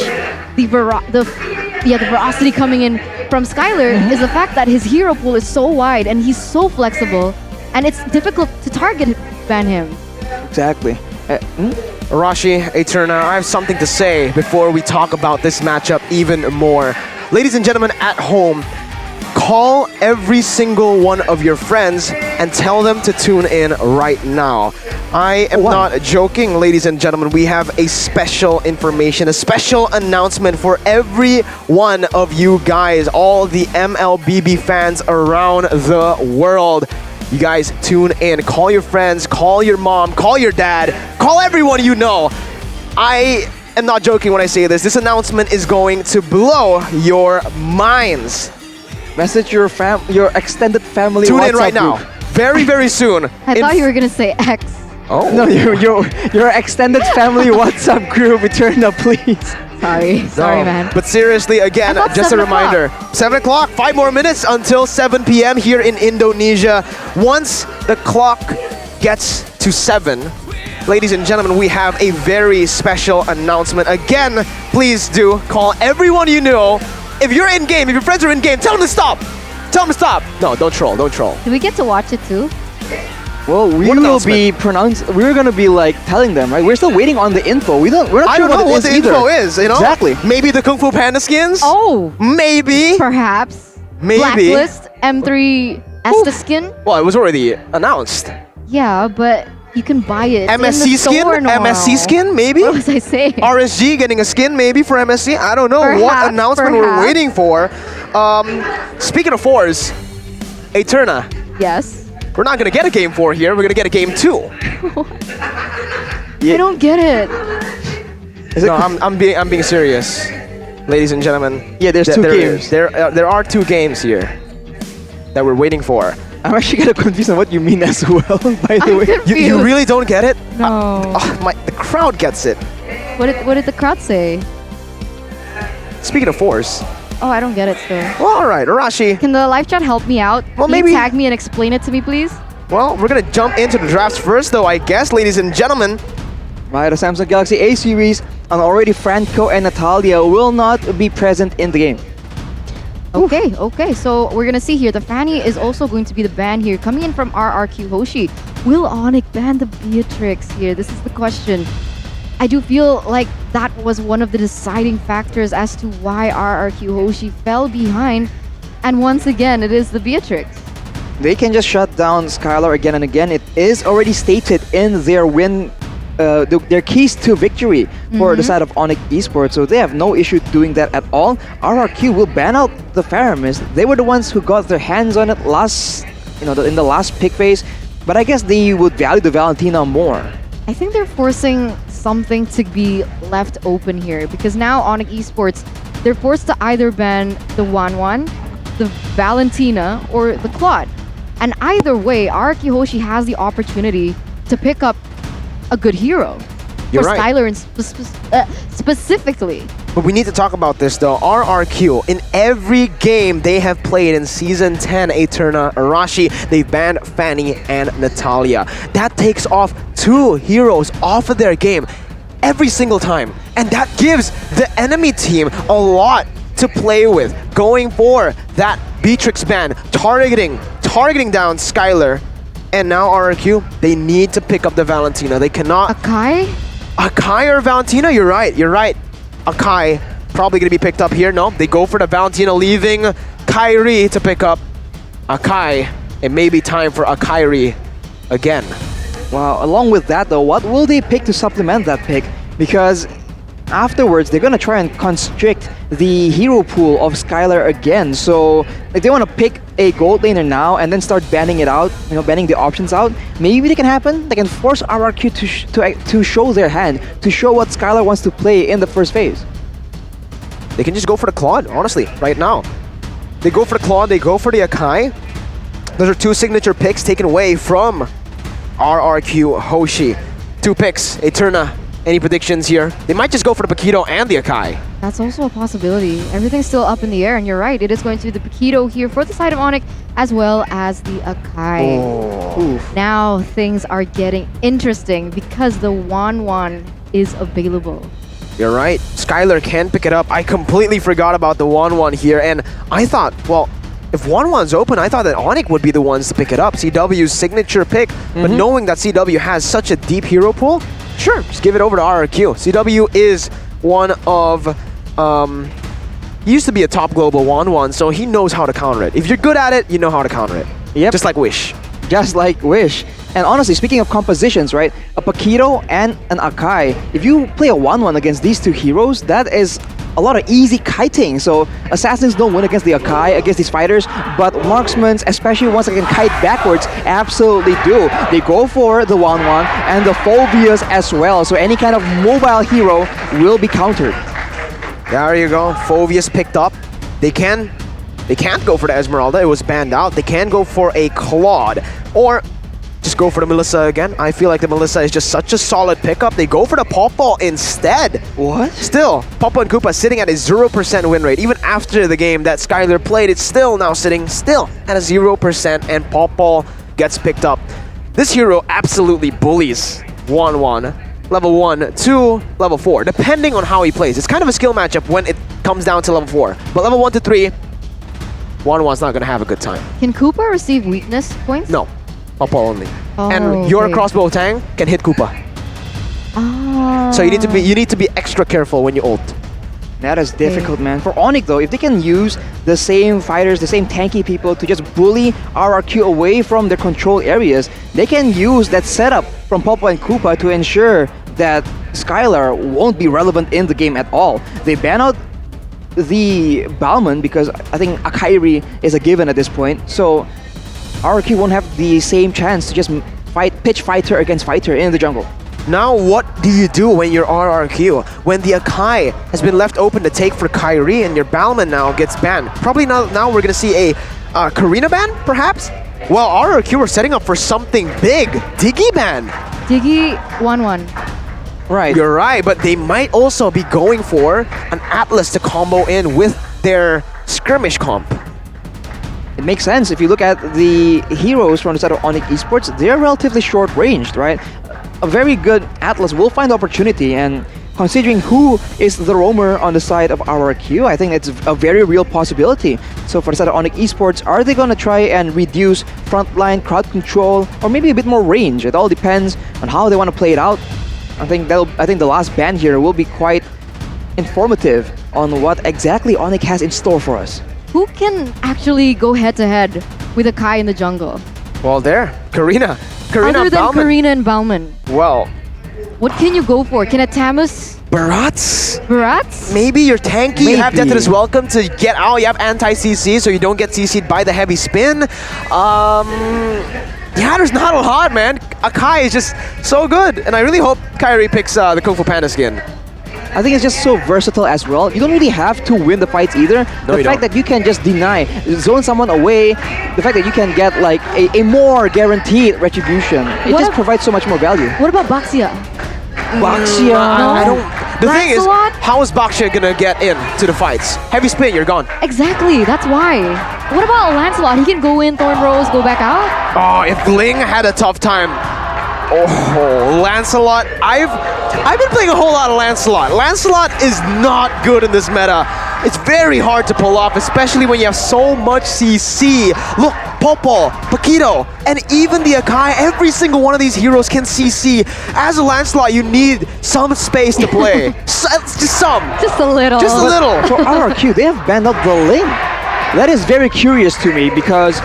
the velocity coming in from Skylar is the fact that his hero pool is so wide and he's so flexible, and it's difficult to target ban him. Exactly. Arashi, Eterna, I have something to say before we talk about this matchup even more. Ladies and gentlemen at home, call every single one of your friends and tell them to tune in right now. I am not joking, ladies and gentlemen. We have a special information, a special announcement for every one of you guys, all the MLBB fans around the world. You guys tune in, call your friends, call your mom, call your dad, call everyone you know. I am not joking when I say this. This announcement is going to blow your minds. Message your extended family. Tune WhatsApp in right now. Group. Very, very soon. I thought you were gonna say X. Oh no, your extended family WhatsApp group, Eterna, please. Sorry, man. But seriously, again, just a reminder. 7 o'clock, 5 more minutes until 7 p.m. here in Indonesia. Once the clock gets to 7, ladies and gentlemen, we have a very special announcement. Again, please do call everyone you know. If you're in game, if your friends are in game, tell them to stop. Tell them to stop. No, don't troll. Don't troll. Do we get to watch it too? Well, we will be we're gonna be like telling them, right? We're still waiting on the info. We're not I sure don't know what the info is. Exactly. Maybe the Kung Fu Panda skins. Oh, maybe. Perhaps. Maybe. Blacklist M3 Esta skin. Well, it was already announced. Yeah, but you can buy it. MSC in the skin? store now. MSC skin, maybe? What was I saying? RSG getting a skin, maybe, for MSC? I don't know what announcement we're waiting for. Speaking of 4s, Eterna. Yes? We're not going to get a game 4 here. We're going to get a game 2. I don't get it. No, I'm being serious, ladies and gentlemen. Yeah, there's 2 games. There are 2 games here that we're waiting for. I'm actually kind of confused on what you mean as well, by the way. You really don't get it? No. The crowd gets it. What did the crowd say? Speaking of 4s. Oh, I don't get it still. Well, all right, Arashi. Can the live chat help me out? Well, Can maybe you tag me and explain it to me, please? Well, we're going to jump into the drafts first, though, I guess, ladies and gentlemen. Right, the Samsung Galaxy A series, and already Franco and Natalia will not be present in the game. Okay, so we're gonna see here, the Fanny is also going to be the ban here, coming in from RRQ Hoshi. Will ONIC ban the Beatrix here? This is the question. I do feel like that was one of the deciding factors as to why RRQ Hoshi fell behind, and once again, it is the Beatrix. They can just shut down Skylar again and again. It is already stated in their win, their keys to victory for the side of ONIC Esports, so they have no issue doing that at all. RRQ will ban out the Faramis. They were the ones who got their hands on it last in the last pick phase, but I guess they would value the Valentina more. I think they're forcing something to be left open here because now ONIC Esports, they're forced to either ban the 1-1, the Valentina, or the Claude. And either way, RRQ Hoshi has the opportunity to pick up a good hero. You're for right. Skylar specifically. But we need to talk about this though. RRQ, in every game they have played in Season 10 Eterna Arashi, they've banned Fanny and Natalia. That takes off 2 heroes off of their game every single time. And that gives the enemy team a lot to play with. Going for that Beatrix ban, targeting down Skylar. And now RRQ, they need to pick up the Valentina. They cannot... Akai or Valentina? You're right. Akai probably going to be picked up here. No, they go for the Valentina, leaving Kairi to pick up Akai. It may be time for Akairi again. Wow, along with that though, what will they pick to supplement that pick? Because afterwards, they're going to try and constrict the hero pool of Skylar again. So if they want to pick a gold laner now and then start banning it out, banning the options out, maybe they can happen. They can force RRQ to show their hand, to show what Skylar wants to play in the first phase. They can just go for the Claude, honestly, right now. They go for the Claude, they go for the Akai. Those are 2 signature picks taken away from RRQ Hoshi. 2 picks, Eterna. Any predictions here? They might just go for the Paquito and the Akai. That's also a possibility. Everything's still up in the air, and you're right. It is going to be the Paquito here for the side of ONIC, as well as the Akai. Oh. Now things are getting interesting because the 1-1 is available. You're right. Skylar can pick it up. I completely forgot about the 1-1 here, and I thought, well, if 1-1's open, I thought that ONIC would be the ones to pick it up. CW's signature pick, but knowing that CW has such a deep hero pool, sure, just give it over to RRQ. CW is one of, he used to be a top global 1-1, so he knows how to counter it. If you're good at it, you know how to counter it. Yep. Just like Wish. Just like Wish. And honestly, speaking of compositions, right? A Paquito and an Akai, if you play a 1-1 against these 2 heroes, that is a lot of easy kiting. So Assassins don't win against the Akai, against these fighters, but Marksmen, especially ones that can kite backwards, absolutely do. They go for the 1-1 and the Phobias as well. So any kind of mobile hero will be countered. There you go. Phobias picked up. They can't go for the Esmeralda. It was banned out. They can go for a Claude or just go for the Melissa again. I feel like the Melissa is just such a solid pickup. They go for the Popo instead. What? Still, Popo and Koopa sitting at a 0% win rate. Even after the game that Skylar played, it's still now sitting at a 0%, and Popo gets picked up. This hero absolutely bullies 1-1. Level 1 to level 4, depending on how he plays. It's kind of a skill matchup when it comes down to level 4. But level 1 to 3, 1-1's not going to have a good time. Can Koopa receive weakness points? No. Popo only. Oh, and your okay. crossbow tang can hit Koopa. Ah. So you need to be extra careful when you ult. That is difficult, man. For ONIC though, if they can use the same fighters, the same tanky people to just bully RRQ away from their control areas, they can use that setup from Popo and Koopa to ensure that Skylar won't be relevant in the game at all. They ban out the Balman because I think Akairi is a given at this point. So RRQ won't have the same chance to just pitch fighter against fighter in the jungle. Now what do you do when you're RRQ? When the Akai has been left open to take for Kairi and your Balman now gets banned. Probably now we're going to see a Karina ban, perhaps? Well, RRQ are setting up for something big. Diggy ban. Diggy 1-1. Right. You're right, but they might also be going for an Atlas to combo in with their skirmish comp. It makes sense. If you look at the heroes from the side of ONIC Esports, they're relatively short-ranged, right? A very good Atlas will find opportunity, and considering who is the roamer on the side of RRQ, I think it's a very real possibility. So for the side of ONIC Esports, are they going to try and reduce frontline crowd control, or maybe a bit more range? It all depends on how they want to play it out. I think the last ban here will be quite informative on what exactly ONIC has in store for us. Who can actually go head-to-head with Akai in the jungle? Well, Karina Other than Balman. Karina and Balman. Well, what can you go for? Can a Tamus Barats? Barats? Maybe you're tanky, you have Maybe. Death is Welcome to get out, you have anti-CC so you don't get CC'd by the heavy spin. Yeah, there's not a lot, man. Akai is just so good, and I really hope Kyrie picks the Kung Fu Panda skin. I think it's just so versatile as well. You don't really have to win the fights either. No, the you fact don't. that you can just deny, zone someone away, the fact that you can get like a more guaranteed retribution, it What just ab- provides so much more value. What about Baxia? Baxia. I don't. The thing is, Lancelot? how is Baxia gonna get in to the fights? Heavy spin, you're gone. Exactly, that's why. What about Lancelot? He can go in, Thorn Rose, go back out? Oh, if Ling had a tough time. Oh, Lancelot. I've been playing a whole lot of Lancelot. Lancelot is not good in this meta. It's very hard to pull off, especially when you have so much CC. Look, Popo, Paquito, and even the Akai, every single one of these heroes can CC. As a Lancelot, you need some space to play. Just some. Just a little. Just a little. For RRQ, they have banned out the Ling. That is very curious to me because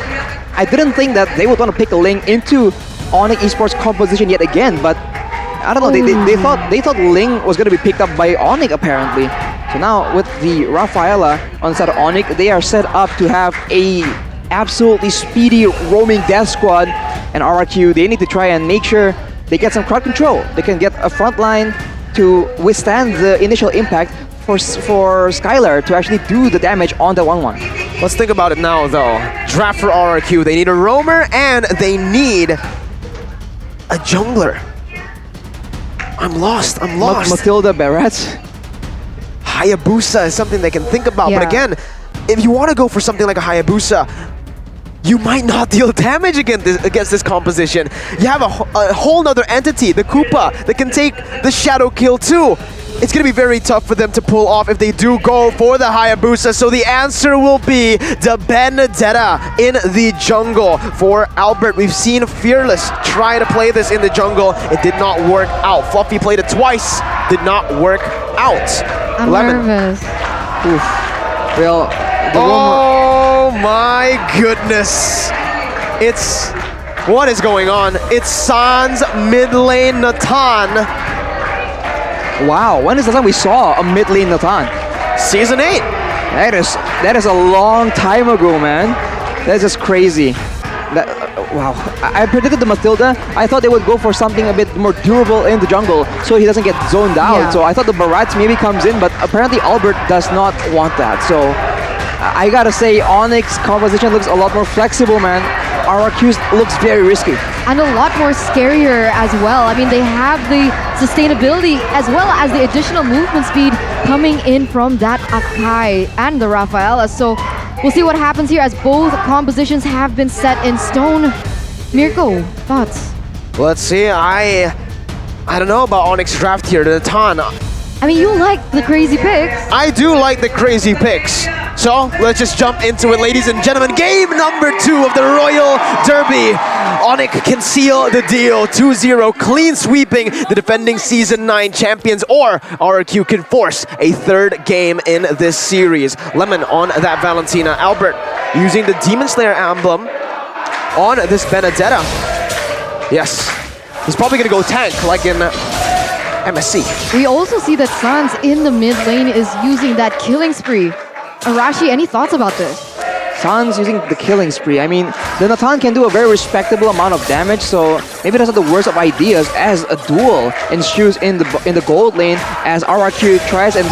I didn't think that they would want to pick a Ling into ONIC Esports composition yet again, but I don't know, they thought Ling was going to be picked up by ONIC apparently. So now with the Rafaela on the side of ONIC, they are set up to have a absolutely speedy roaming death squad, and RRQ, they need to try and make sure they get some crowd control. They can get a front line to withstand the initial impact for Skylar to actually do the damage on the 1-1. Let's think about it now though. Draft for RRQ, they need a roamer and they need a jungler. I'm lost. Matilda Barats. Hayabusa is something they can think about, Yeah. but again, if you want to go for something like a Hayabusa, you might not deal damage against this composition. You have a whole nother entity, the Koopa, that can take the shadow kill too. It's going to be very tough for them to pull off if they do go for the Hayabusa. So the answer will be the Benedetta in the jungle for Albert. We've seen Fearless try to play this in the jungle. It did not work out. Fluffy played it twice. Did not work out. I'm nervous. Oof. Well, the oh my goodness. What is going on? It's Sans mid lane Natan. Wow, when is the time we saw a mid lane Natan? Season 8. That is a long time ago, man. That's just crazy. Wow, I predicted the Matilda. I thought they would go for something a bit more durable in the jungle so he doesn't get zoned out. Yeah. So I thought the Barats maybe comes in, but apparently Albert does not want that. So I gotta say, ONIC's composition looks a lot more flexible, man. RRQ's looks very risky. And a lot more scarier as well. I mean, they have the sustainability as well as the additional movement speed coming in from that Akai and the Rafaela. So we'll see what happens here as both compositions have been set in stone. Mirko, thoughts? Let's see. I don't know about Onyx draft here. The Natan. I mean, you like the crazy picks. I do like the crazy picks. So let's just jump into it, ladies and gentlemen. Game number 2 of the Royal Derby. ONIC can seal the deal. 2-0, clean sweeping the defending Season 9 champions, or RRQ can force a third game in this series. Lemon on that Valentina. Albert using the Demon Slayer emblem on this Benedetta. Yes, he's probably gonna go tank like in MSC. We also see that Sans in the mid lane is using that killing spree. Arashi, any thoughts about this? Sans using the killing spree. I mean, the Natan can do a very respectable amount of damage, so maybe that's not the worst of ideas as a duel ensues in the gold lane as RRQ tries and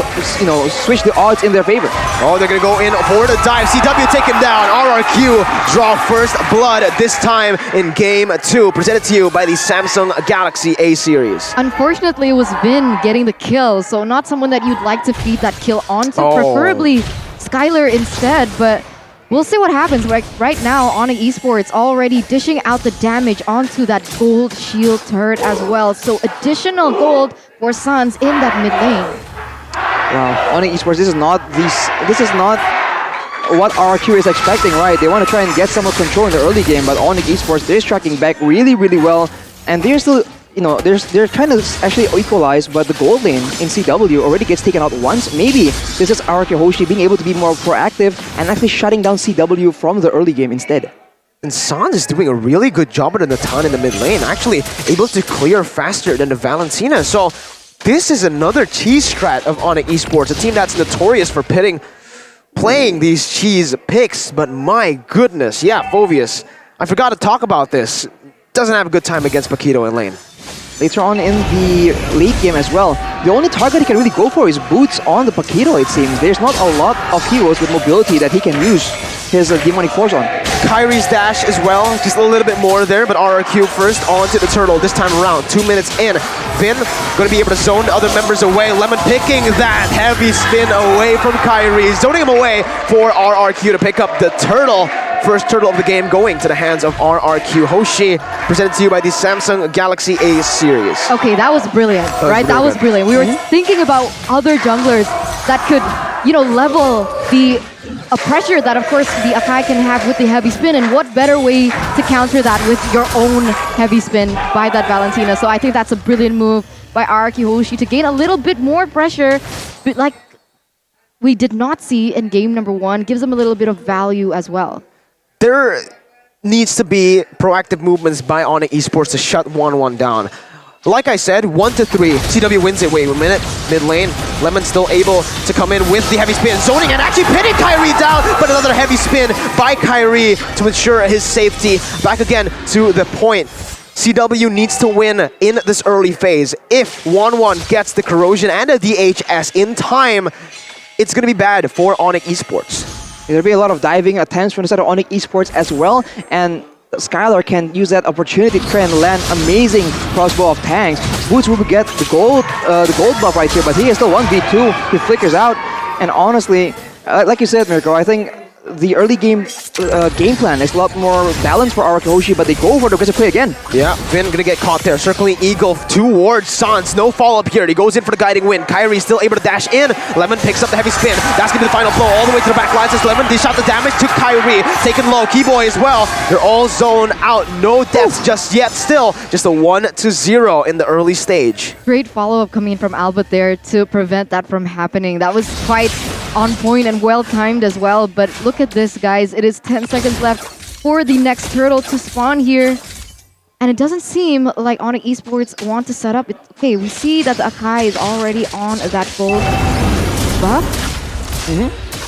switch the odds in their favor. Oh, they're gonna go in for the dive. CW take him down. RRQ draw first blood this time in game 2. Presented to you by the Samsung Galaxy A series. Unfortunately, it was Vin getting the kill, so not someone that you'd like to feed that kill onto, preferably Skylar instead, but we'll see what happens. Right now, ONIC Esports already dishing out the damage onto that gold shield turret as well, so additional gold for Sans in that mid lane. Wow, ONIC Esports, this is not what RRQ is expecting, right? They want to try and get some control in the early game, but ONIC Esports, they're tracking back really, really well, and they're still, they're trying to actually equalize, but the gold lane in CW already gets taken out once. Maybe this is RRQ Hoshi being able to be more proactive and actually shutting down CW from the early game instead. And Sans is doing a really good job at the Natan in the mid lane, actually able to clear faster than the Valentina. So This is another cheese strat of ONIC Esports, a team that's notorious for playing these cheese picks, but my goodness, yeah, Fovius, I forgot to talk about this. Doesn't have a good time against Paquito in lane. Later on in the late game as well, the only target he can really go for is boots on the Paquito, it seems. There's not a lot of heroes with mobility that he can use his demonic force on. Kyrie's dash as well, just a little bit more there, but RRQ first onto the turtle this time around. 2 minutes in. Finn going to be able to zone the other members away. Lemon picking that heavy spin away from Kyrie, zoning him away for RRQ to pick up the turtle. First turtle of the game going to the hands of RRQ Hoshi, presented to you by the Samsung Galaxy A series. Okay, that was brilliant, right? That was brilliant. We were thinking about other junglers that could, you know, level the pressure that, of course, the Akai can have with the heavy spin, and what better way to counter that with your own heavy spin by that Valentina. So I think that's a brilliant move by RRQ Hoshi to gain a little bit more pressure, but like we did not see in game number 1, gives them a little bit of value as well. There needs to be proactive movements by ONIC Esports to shut 1-1 down. Like I said, 1-3, CW wins it. Wait a minute, mid lane, Lemon still able to come in with the heavy spin, zoning and actually pinning Kyrie down, but another heavy spin by Kyrie to ensure his safety. Back again to the point. CW needs to win in this early phase. If 1-1 gets the corrosion and a DHS in time, it's going to be bad for ONIC Esports. There'll be a lot of diving attempts from the side of ONIC Esports as well, and Skylar can use that opportunity to try and land amazing crossbow of tanks. Boots will get the gold buff right here, but he is still 1v2. He flickers out, and honestly, like you said, Mirko, I think the early game plan is a lot more balanced for RRQ Hoshi, but they go for the aggressive play again. Yeah, Finn gonna get caught there. Circling Eagle towards Sans. No follow-up here. He goes in for the guiding wind. Kyrie still able to dash in. Lemon picks up the heavy spin. That's gonna be the final blow all the way to the back lines as Lemon dish out the damage to Kyrie. Taken low. Keyboy as well. They're all zoned out. No deaths just yet. Still, just a 1-0 in the early stage. Great follow-up coming from Albert there to prevent that from happening. That was quite on point and well-timed as well, but look at this, guys. It is 10 seconds left for the next turtle to spawn here, and it doesn't seem like ONIC Esports want to set up. Okay, we see that the Akai is already on that gold buff.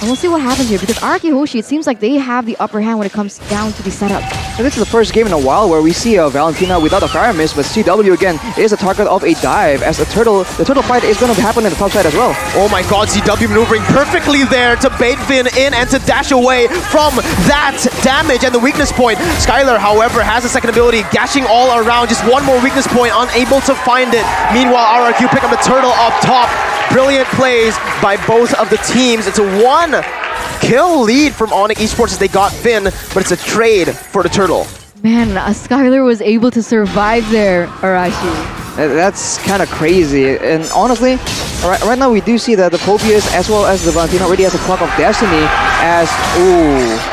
And we'll see what happens here, because RRQ Hoshi, it seems like they have the upper hand when it comes down to the setup. So this is the first game in a while where we see a Valentina without a fire miss, but CW again is a target of a dive, as the turtle fight is going to happen in the top side as well. Oh my god, CW maneuvering perfectly there to bait Finn in and to dash away from that damage and the weakness point. Skylar, however, has a second ability, gashing all around, just one more weakness point, unable to find it. Meanwhile, RRQ pick up the turtle up top. Brilliant plays by both of the teams. It's a 1-kill lead from ONIC Esports as they got Finn, but it's a trade for the turtle. Man, Skylar was able to survive there, Arashi. That's kind of crazy. And honestly, right now we do see that the Pobius as well as the Valentina already has a Clock of Destiny as... Ooh.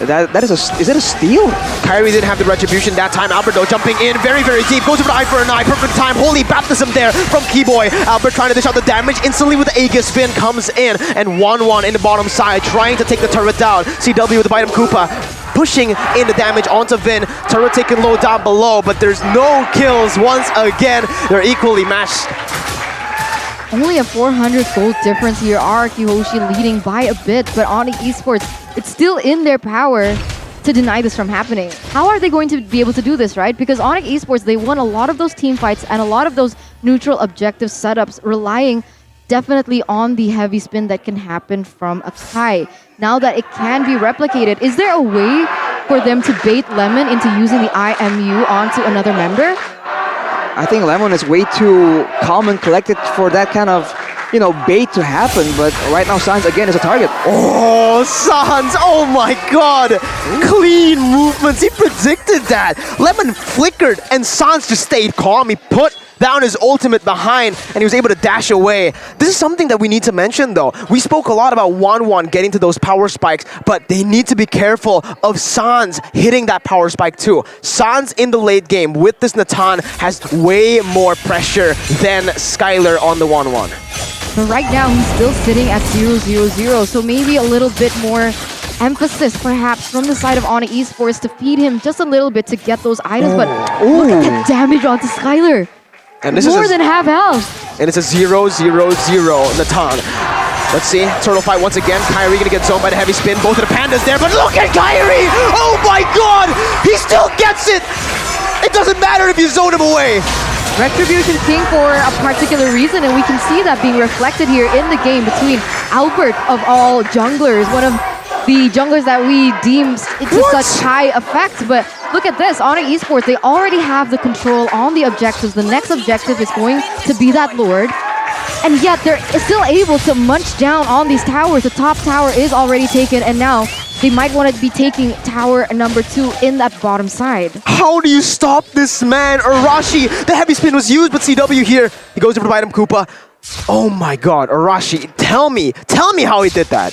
Is it a steal? Kyrie didn't have the retribution that time. Albert though jumping in very, very deep. Goes over the eye for an eye. Perfect time. Holy baptism there from Keyboy. Albert trying to dish out the damage. Instantly with the Aegis, Finn comes in. And 1-1 in the bottom side. Trying to take the turret down. CW with the Bite of Koopa. Pushing in the damage onto Finn. Turret taken low down below. But there's no kills once again. They're equally matched. Only a 400 gold difference here. RRQ Hoshi leading by a bit, but ONIC Esports, it's still in their power to deny this from happening. How are they going to be able to do this, right? Because ONIC Esports, they won a lot of those team fights and a lot of those neutral objective setups, relying definitely on the heavy spin that can happen from Akai. Now that it can be replicated, is there a way for them to bait Lemon into using the IMU onto another member? I think Lemon is way too calm and collected for that kind of, bait to happen, but right now Sans again is a target. Oh, Sans! Oh my god! Clean movements, he predicted that! Lemon flickered and Sans just stayed calm. He put down his ultimate behind and he was able to dash away. This is something that we need to mention though. We spoke a lot about 1-1 getting to those power spikes, but they need to be careful of Sans hitting that power spike too. Sans in the late game with this Natan has way more pressure than Skylar on the 1-1. But right now he's still sitting at 0-0-0, so maybe a little bit more emphasis perhaps from the side of ONIC Esports to feed him just a little bit to get those items, but look at the damage onto Skylar. And this More is than half health. and it's a 0-0-0 Natan. Let's see, turtle fight once again. Kyrie gonna get zoned by the heavy spin. Both of the pandas there, but look at Kyrie! Oh my god! He still gets it! It doesn't matter if you zone him away. Retribution king for a particular reason, and we can see that being reflected here in the game between Albert of all junglers, one of the junglers that we deem into such high effect. But look at this, ONIC Esports, they already have the control on the objectives. The next objective is going to be that Lord. And yet they're still able to munch down on these towers. The top tower is already taken, and now they might want to be taking tower number 2 in that bottom side. How do you stop this man? Arashi, the heavy spin was used, but CW here, he goes to provide him Koopa. Oh my god, Arashi, tell me how he did that.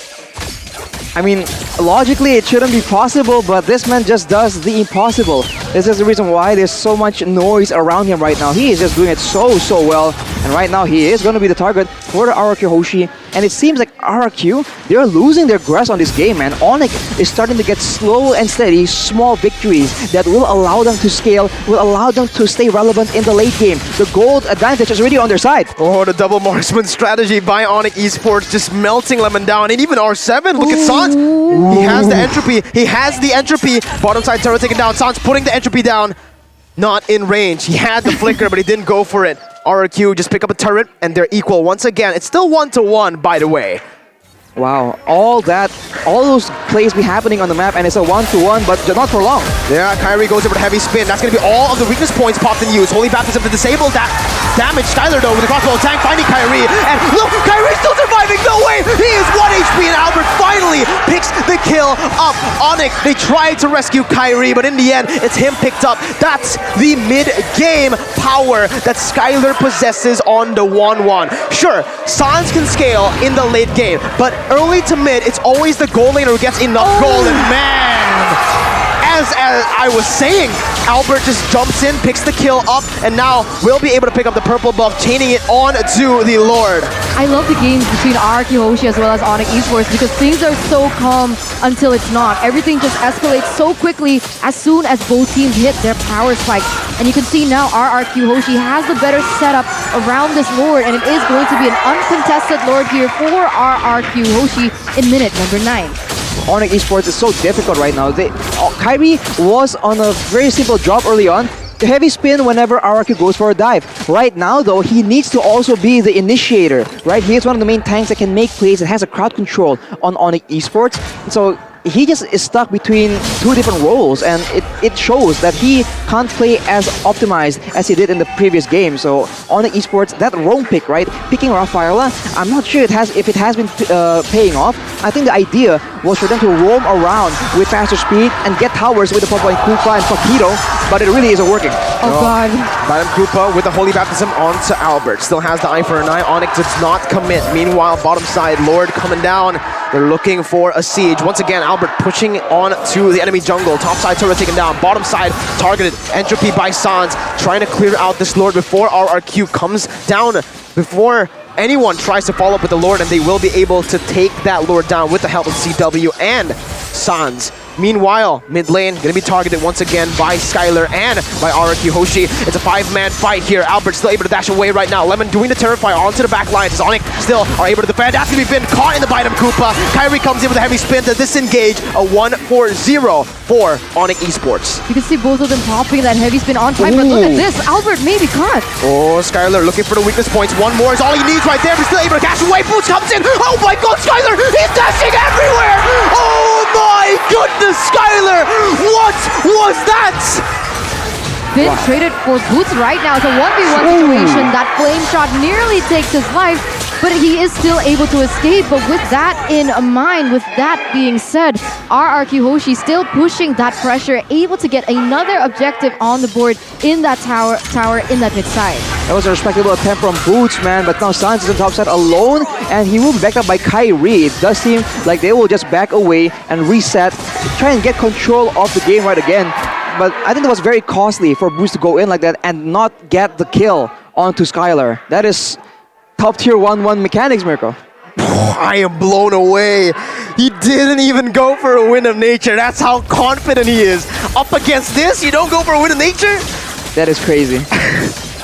I mean, logically it shouldn't be possible, but this man just does the impossible. This is the reason why there's so much noise around him right now. He is just doing it so well, and right now he is going to be the target for the RRQ Hoshi. And it seems like RRQ, they're losing their grasp on this game, man. ONIC is starting to get slow and steady, small victories that will allow them to scale, will allow them to stay relevant in the late game. The gold advantage is already on their side. Oh, the double marksman strategy by ONIC Esports just melting Lemon down. And even R7, look at Sans. He has the entropy. He has the entropy. Bottom side turret taken down. Sans putting the entropy down. Not in range. He had the flicker, but he didn't go for it. RRQ just pick up a turret, and they're equal once again. It's still 1-1, by the way. Wow, all those plays be happening on the map, and it's a 1-1, but not for long. Yeah, Kyrie goes over the heavy spin. That's going to be all of the weakness points popped in use. Holy Baptism to disable that damage. Skylar, though, with the crossbow tank, finding Kyrie. And look, Kyrie's still surviving. No way! He is 1 HP, and Albert finally picks the kill up. ONIC, they tried to rescue Kyrie, but in the end, it's him picked up. That's the mid-game power that Skylar possesses on the 1-1. Sure, Sans can scale in the late game, but early to mid, it's always the gold laner who gets enough gold, and man, as I was saying, Albert just jumps in, picks the kill up, and now will be able to pick up the purple buff, chaining it on to the Lord. I love the games between RRQ Hoshi as well as ONIC Esports because things are so calm until it's not. Everything just escalates so quickly as soon as both teams hit their power spikes. And you can see now RRQ Hoshi has the better setup around this Lord, and it is going to be an uncontested Lord here for RRQ Hoshi in minute number 9. ONIC Esports is so difficult right now. Kyrie was on a very simple job early on. The heavy spin whenever RRQ goes for a dive. Right now, though, he needs to also be the initiator, right? He is one of the main tanks that can make plays and has a crowd control on ONIC Esports. So he just is stuck between 2 different roles, and it shows that he can't play as optimized as he did in the previous game. So ONIC Esports, that roam pick, right? Picking Rafaela, I'm not sure if it has been paying off. I think the idea was for them to roam around with faster speed and get towers with the Pop and Koopa and Fakito, but it really isn't working. Oh god. Madam Koopa with the Holy Baptism onto Albert. Still has the eye for an eye. ONIC does not commit. Meanwhile, bottom side, Lord coming down. They're looking for a siege. Once again, Albert pushing on to the enemy jungle. Top side turret taken down. Bottom side targeted. Entropy by Sans. Trying to clear out this Lord before RRQ comes down. Before anyone tries to follow up with the Lord, and they will be able to take that Lord down with the help of CW and Sans. Meanwhile, mid lane going to be targeted once again by Skylar and by RRQ Hoshi. It's a 5-man fight here. Albert still able to dash away right now. Lemon doing the Terrifier onto the back line. ONIC still are able to defend. That's going to be been caught in the bite of Koopa. Kyrie comes in with a heavy spin to disengage. A 1-4-0 for ONIC Esports. You can see both of them popping that heavy spin on time, but look at this. Albert may be caught. Oh, Skylar looking for the weakness points. One more is all he needs right there. He's still able to dash away. Boots comes in. Oh my god, Skylar! He's dashing everywhere! Oh my goodness, Skylar! What was that? Been traded for Boots right now. It's a 1v1 situation. That flame shot nearly takes his life, but he is still able to escape. But with that in mind, with that being said, RRQ Hoshi still pushing that pressure, able to get another objective on the board in that tower in that mid side. That was a respectable attempt from Boots, man, but now Sans is on top side alone, and he will be backed up by Kyrie. It does seem like they will just back away and reset, try and get control of the game right again. But I think it was very costly for Boots to go in like that and not get the kill onto Skylar. That is top tier 1-1 mechanics, Mirko. I am blown away. He didn't even go for a win of nature. That's how confident he is. Up against this, you don't go for a win of nature? That is crazy.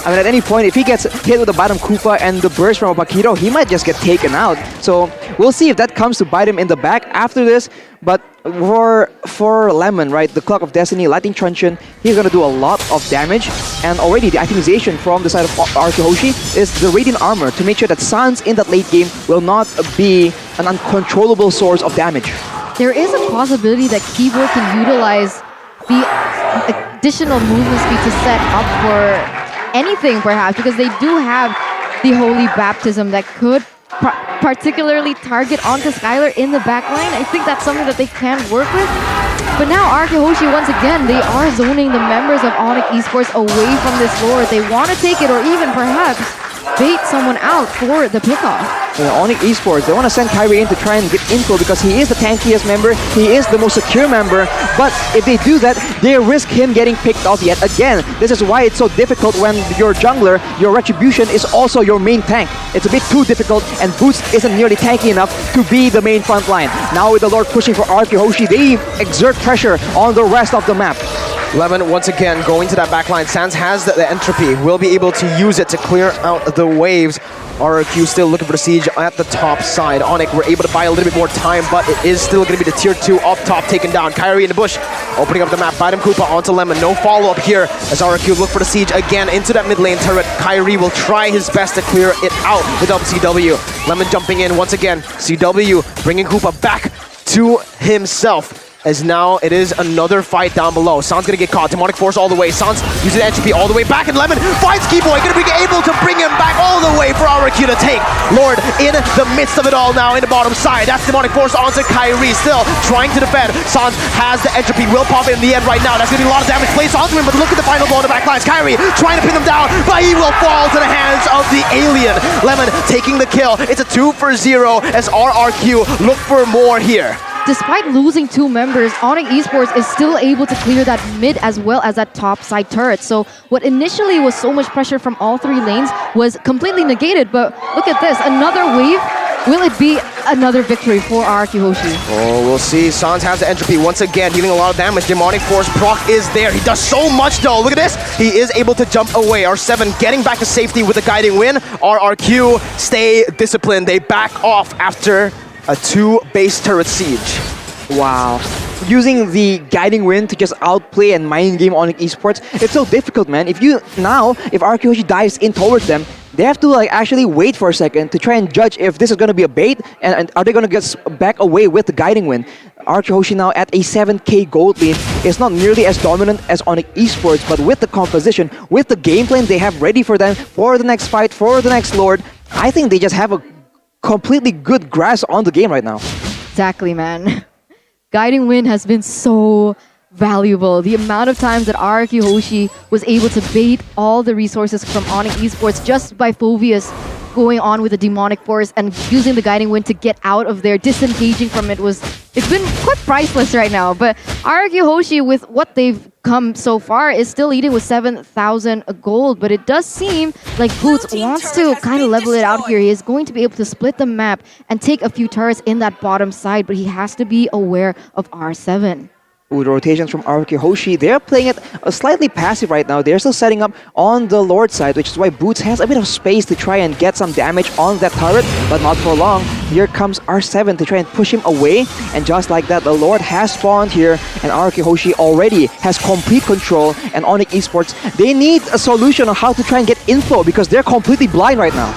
I mean, at any point, if he gets hit with a bottom Koopa and the burst from a Bakiro, he might just get taken out. So we'll see if that comes to bite him in the back after this. But for Lemon, right, the Clock of Destiny, Lightning Truncheon, he's going to do a lot of damage. And already the itemization from the side of RRQ Hoshi is the Radiant Armor to make sure that Sans in that late game will not be an uncontrollable source of damage. There is a possibility that Keyboard can utilize the additional movement speed to set up for anything, perhaps, because they do have the Holy Baptism that could particularly target onto Skylar in the backline. I think that's something that they can work with. But now RRQ Hoshi, once again, they are zoning the members of ONIC Esports away from this Lord. They want to take it, or even perhaps bait someone out for the pickoff. ONIC Esports, they want to send Kyrie in to try and get info because he is the tankiest member, he is the most secure member, but if they do that, they risk him getting picked off yet again. This is why it's so difficult when your jungler, your Retribution, is also your main tank. It's a bit too difficult, and Boots isn't nearly tanky enough to be the main front line. Now with the Lord pushing for RRQ Hoshi, they exert pressure on the rest of the map. Lemon once again going to that backline. Sans has the entropy, will be able to use it to clear out the waves. RRQ still looking for the siege at the top side. ONIC were able to buy a little bit more time, but it is still going to be the tier 2 up top taken down. Kyrie in the bush, opening up the map. Bottom Koopa onto Lemon. No follow-up here as RRQ look for the siege again into that mid lane turret. Kyrie will try his best to clear it out with CW. Lemon jumping in once again. CW bringing Koopa back to himself. As now it is another fight down below. Sans gonna get caught. Demonic Force all the way. Sans using entropy all the way back, and Lemon finds Keyboy. Gonna be able to bring him back all the way for RRQ to take. Lord in the midst of it all now in the bottom side. That's Demonic Force onto Kyrie. Still trying to defend. Sans has the entropy. Will pop it in the end right now. That's gonna be a lot of damage placed onto him, but look at the final blow on the back lines. Kyrie trying to pin him down, but he will fall to the hands of the alien. Lemon taking the kill. It's a 2-for-0 as RRQ look for more here. Despite losing 2 members, ONIC Esports is still able to clear that mid as well as that top side turret. So what initially was so much pressure from all 3 lanes was completely negated. But look at this, another wave. Will it be another victory for RRQ Hoshi? Oh, we'll see. Sans has the entropy once again, dealing a lot of damage. Demonic Force proc is there. He does so much though. Look at this. He is able to jump away. R7 getting back to safety with a guiding win. RRQ stay disciplined. They back off after a 2 base turret siege. Wow. Using the guiding wind to just outplay and mind game ONIC Esports, it's so difficult, man. If RRQ Hoshi dives in towards them, they have to actually wait for a second to try and judge if this is going to be a bait and are they going to get back away with the guiding wind. RRQ Hoshi now at a 7k gold lead is not nearly as dominant as ONIC Esports, but with the composition, with the game plan they have ready for them for the next fight, for the next Lord, I think they just have a completely good grasp on the game right now. Exactly, man. Guiding Wind has been so valuable. The amount of times that RRQ Hoshi was able to bait all the resources from ONIC Esports just by Phoveus going on with the Demonic Force and using the Guiding Wind to get out of there, disengaging from it it's been quite priceless right now. But RRQ Hoshi, with what they've come so far, is still leading with 7,000 gold. But it does seem like Boots wants to kind of level it out here. He is going to be able to split the map and take a few turrets in that bottom side, but he has to be aware of R7. With rotations from RRQ Hoshi, they're playing it slightly passive right now. They're still setting up on the Lord side, which is why Boots has a bit of space to try and get some damage on that turret, but not for long. Here comes R7 to try and push him away, and just like that, the Lord has spawned here, and RRQ Hoshi already has complete control, and ONIC Esports, they need a solution on how to try and get info because they're completely blind right now.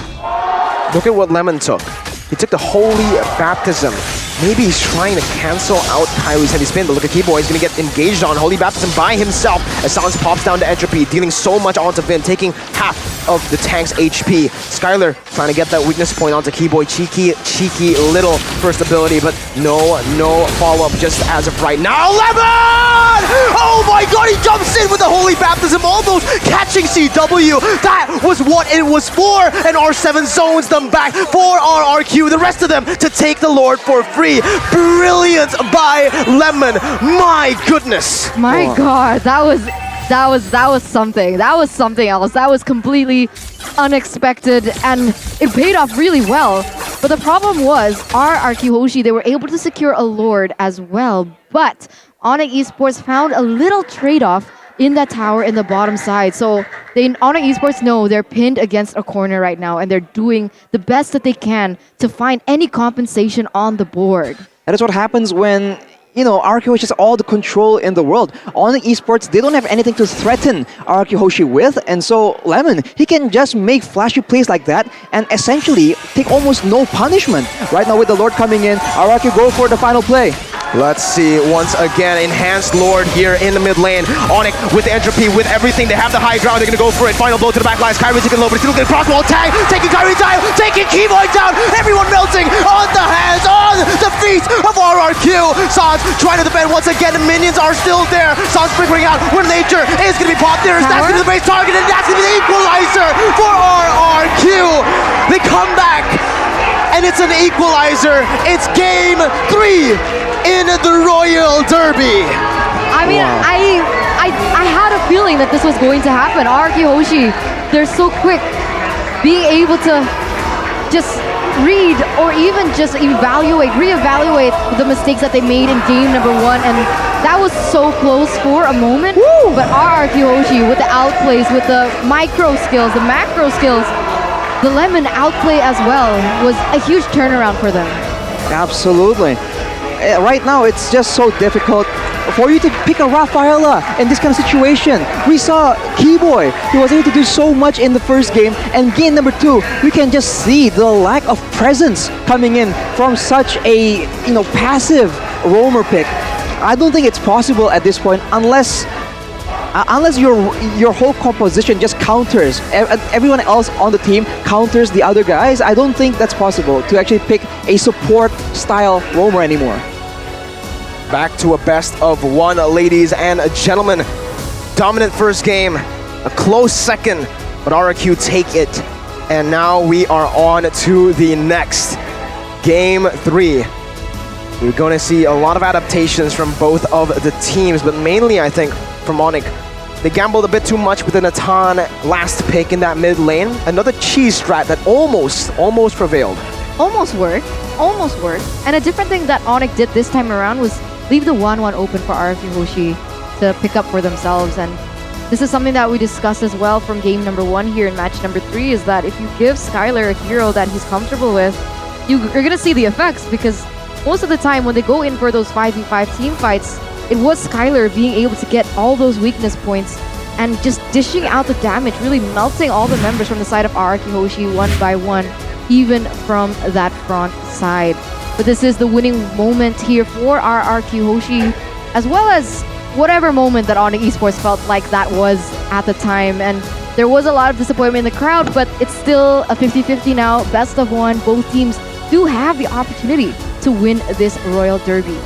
Look at what Lemon took. He took the Holy Baptism. Maybe he's trying to cancel out Kyrie's heavy spin, but look at Keyboy. He's going to get engaged on Holy Baptism by himself as Sans pops down to entropy, dealing so much onto Vin, taking half of the tank's HP. Skylar trying to get that weakness point onto Keyboy. Cheeky little first ability, but no follow-up just as of right now. Lemon! Oh my god, he jumps in with the Holy Baptism, almost catching CW. That was what it was for, and R7 zones them back for RRQ, the rest of them to take the Lord for free. Brilliant by Lemon. My goodness. My god, that was something. That was something else. That was completely unexpected, and it paid off really well. But the problem was RRQ Hoshi, they were able to secure a Lord as well, but ONIC Esports found a little trade-off in that tower in the bottom side. So they ONIC Esports know they're pinned against a corner right now, and they're doing the best that they can to find any compensation on the board. That is what happens when, you know, RRQ Hoshi has all the control in the world. ONIC Esports, they don't have anything to threaten RRQ Hoshi with, and so Lemon, he can just make flashy plays like that and essentially take almost no punishment. Right now with the Lord coming in, RRQ go for the final play. Let's see, once again, enhanced Lord here in the mid lane. ONIC with the entropy, with everything. They have the high ground, they're gonna go for it. Final blow to the back lines. Kyrie's taking low, but he's still getting crossbow tag. Taking Kyrie down, taking Keyboy down. Everyone melting on the hands, on the feet of RRQ. Sans trying to defend once again, the minions are still there. Sans flickering out where nature is gonna be popped there. That's gonna be the base target, and that's gonna be the equalizer for RRQ. They come back, and it's an equalizer. It's game 3 in the Royal Derby. I mean, I had a feeling that this was going to happen. RRQ Hoshi, they're so quick, being able to just read or even just reevaluate the mistakes that they made in game number 1, and that was so close for a moment. Woo! But RRQ Hoshi with the outplays, with the micro skills, the macro skills, the Lemon outplay as well was a huge turnaround for them. Absolutely. Right now, it's just so difficult for you to pick a Rafaela in this kind of situation. We saw Keyboy, he was able to do so much in the first game, and game number 2, we can just see the lack of presence coming in from such a, you know, passive roamer pick. I don't think it's possible at this point unless your whole composition just counters, everyone else on the team counters the other guys. I don't think that's possible to actually pick a support style roamer anymore. Back to a best of 1, ladies and gentlemen. Dominant first game, a close second, but RRQ take it. And now we are on to the next game 3. We're going to see a lot of adaptations from both of the teams, but mainly I think from ONIC. They gambled a bit too much with the Natan last pick in that mid lane. Another cheese strat that almost prevailed. Almost worked. And a different thing that ONIC did this time around was leave the 1-1 open for RRQ Hoshi to pick up for themselves. And this is something that we discussed as well from game number 1 here in match number 3, is that if you give Skylar a hero that he's comfortable with, you're going to see the effects, because most of the time when they go in for those 5v5 team fights, it was Skylar being able to get all those weakness points and just dishing out the damage, really melting all the members from the side of RRQ Hoshi one by one, even from that front side. But this is the winning moment here for RRQ Hoshi, as well as whatever moment that ONIC Esports felt like that was at the time. And there was a lot of disappointment in the crowd, but it's still a 50-50 now, best of 1. Both teams do have the opportunity to win this Royal Derby.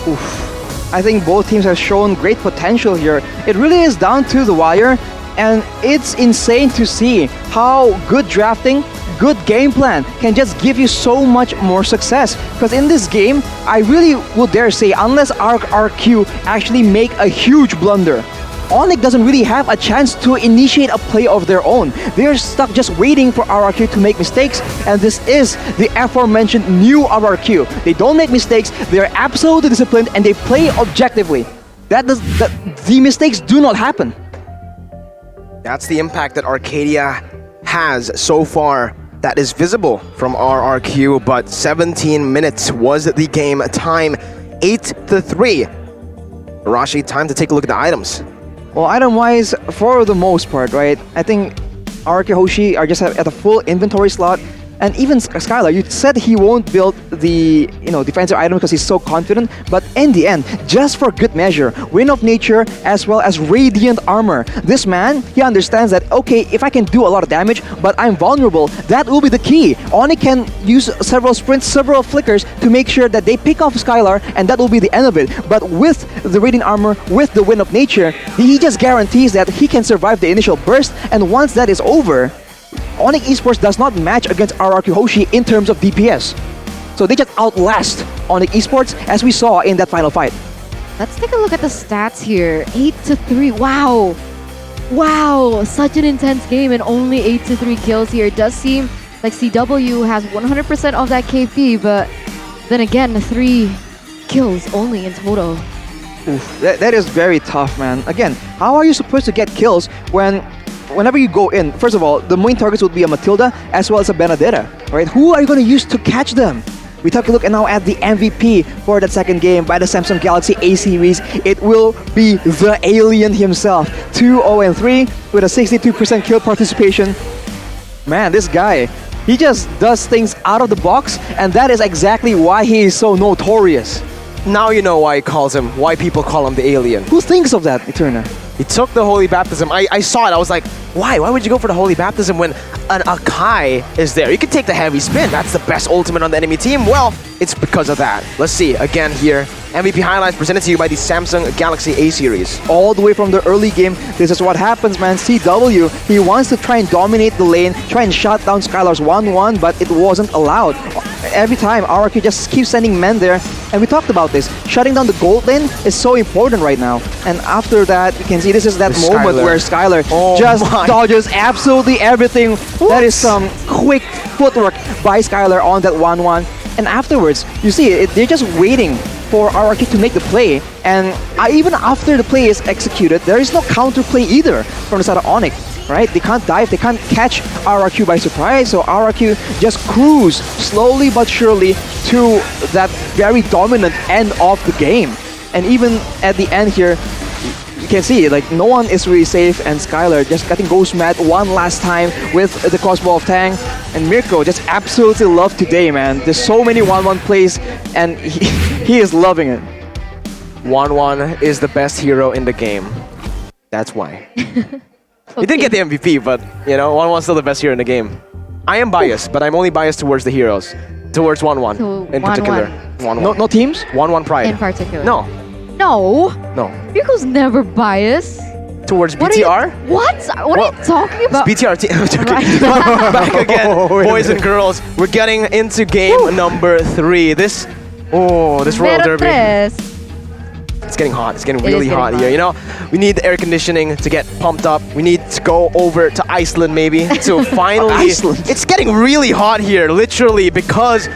Oof. I think both teams have shown great potential here. It really is down to the wire, and it's insane to see how good drafting, good game plan can just give you so much more success. Because in this game, I really would dare say, unless RRQ actually make a huge blunder, ONIC doesn't really have a chance to initiate a play of their own. They're stuck just waiting for RRQ to make mistakes, and this is the aforementioned new RRQ. They don't make mistakes, they're absolutely disciplined, and they play objectively. The mistakes do not happen. That's the impact that Arcadia has so far that is visible from RRQ, but 17 minutes was the game time, 8-3. Arashi, time to take a look at the items. Well, item-wise, for the most part, right, I think RRQ Hoshi are just at a full inventory slot. And even Skylar, you said he won't build the defensive item because he's so confident, but in the end, just for good measure, Wind of Nature as well as Radiant Armor. This man, he understands that, okay, if I can do a lot of damage, but I'm vulnerable, that will be the key. ONIC can use several sprints, several flickers to make sure that they pick off Skylar, and that will be the end of it. But with the Radiant Armor, with the Wind of Nature, he just guarantees that he can survive the initial burst, and once that is over, ONIC Esports does not match against RRQ Hoshi in terms of DPS. So they just outlast ONIC Esports, as we saw in that final fight. Let's take a look at the stats here. 8-3. Wow. Wow. Such an intense game and only 8-3 kills here. It does seem like CW has 100% of that KP, but then again, 3 kills only in total. Oof, that is very tough, man. Again, how are you supposed to get kills whenever you go in? First of all, the main targets would be a Matilda as well as a Benedetta, right? Who are you going to use to catch them? We take a look now at the MVP for that second game by the Samsung Galaxy A series. It will be the alien himself. 2-0-3 with a 62% kill participation. Man, this guy, he just does things out of the box, and that is exactly why he is so notorious. Now you know why people call him the alien. Who thinks of that, Eterna? He took the Holy Baptism. I saw it. I was like, why? Why would you go for the Holy Baptism when an Akai is there? You could take the heavy spin. That's the best ultimate on the enemy team. Well, it's because of that. Let's see. Again here, MVP highlights presented to you by the Samsung Galaxy A series. All the way from the early game, this is what happens, man. CW, he wants to try and dominate the lane, try and shut down Skylar's 1-1, but it wasn't allowed. Every time, RRQ just keeps sending men there. And we talked about this. Shutting down the gold lane is so important right now. And after that, you can see this is that moment where Skylar just dodges absolutely everything. What? That is some quick footwork by Skylar on that 1-1. And afterwards, you see, they're just waiting for RRQ to make the play. And even after the play is executed, there is no counter play either from the side of ONIC. Right? They can't dive, they can't catch RRQ by surprise, so RRQ just cruise slowly but surely to that very dominant end of the game. And even at the end here, you can see like no one is really safe, and Skylar just getting ghost mad one last time with the crossbow of Tang. And Mirko just absolutely loved today, man. There's so many 1-1 plays, and he is loving it. 1-1 is the best hero in the game. That's why. He didn't get the MVP, but, you know, 1-1's still the best hero in the game. I am biased, but I'm only biased towards the heroes. Towards 1-1 in particular. 1-1. No teams? 1-1 pride. In particular. No. No. No. Mirko's never biased. Towards BTR? What are you talking about? It's BTR team. Back again, boys and girls. We're getting into game number 3. This Royal Derby. It's getting hot. It's getting really hot here. You know, we need the air conditioning to get pumped up. We need to go over to Iceland maybe to finally. Iceland. It's getting really hot here, literally, because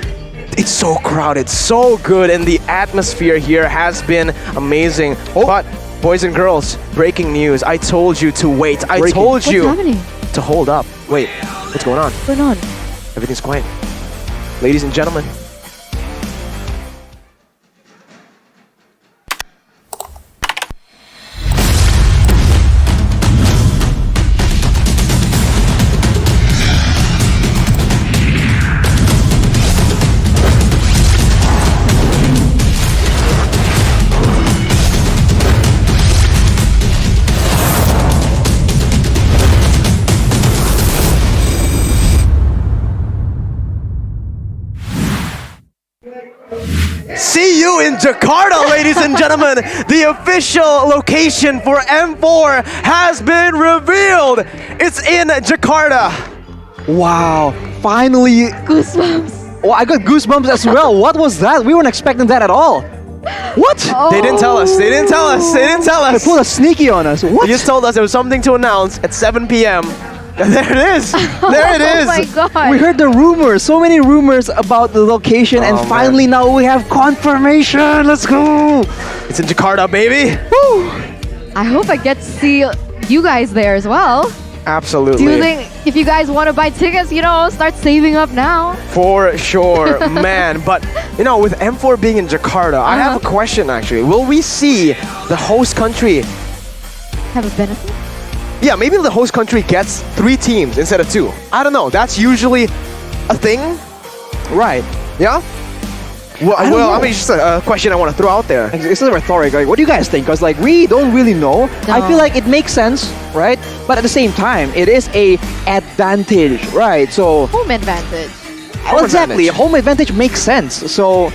it's so crowded, so good, and the atmosphere here has been amazing. But boys and girls, breaking news. I told you to wait. I told you to hold up. Wait, what's going on? What's going on? Everything's quiet. Ladies and gentlemen. See you in Jakarta, ladies and gentlemen. The official location for M4 has been revealed. It's in Jakarta. Wow, finally. Goosebumps. Oh, I got goosebumps as well. What was that? We weren't expecting that at all. What? Oh. They didn't tell us. They didn't tell us. They didn't tell us. They pulled a sneaky on us. What? They just told us there was something to announce at 7 p.m. And there it is. There it is. Oh my god. We heard the rumors, so many rumors about the location, and finally now we have confirmation. Let's go. It's in Jakarta, baby. Woo. I hope I get to see you guys there as well. Absolutely. Do you think if you guys want to buy tickets, you know, start saving up now? For sure, man. But, you know, with M4 being in Jakarta, I have a question actually. Will we see the host country have a benefit? Yeah, maybe the host country gets 3 teams instead of 2. I don't know. That's usually a thing. Right. Yeah? Well, I mean, it's just a question I want to throw out there. It's a rhetoric. Like, what do you guys think? Because, like, we don't really know. No. I feel like it makes sense, right? But at the same time, it is a advantage, right? So home advantage. Exactly. Home advantage makes sense. So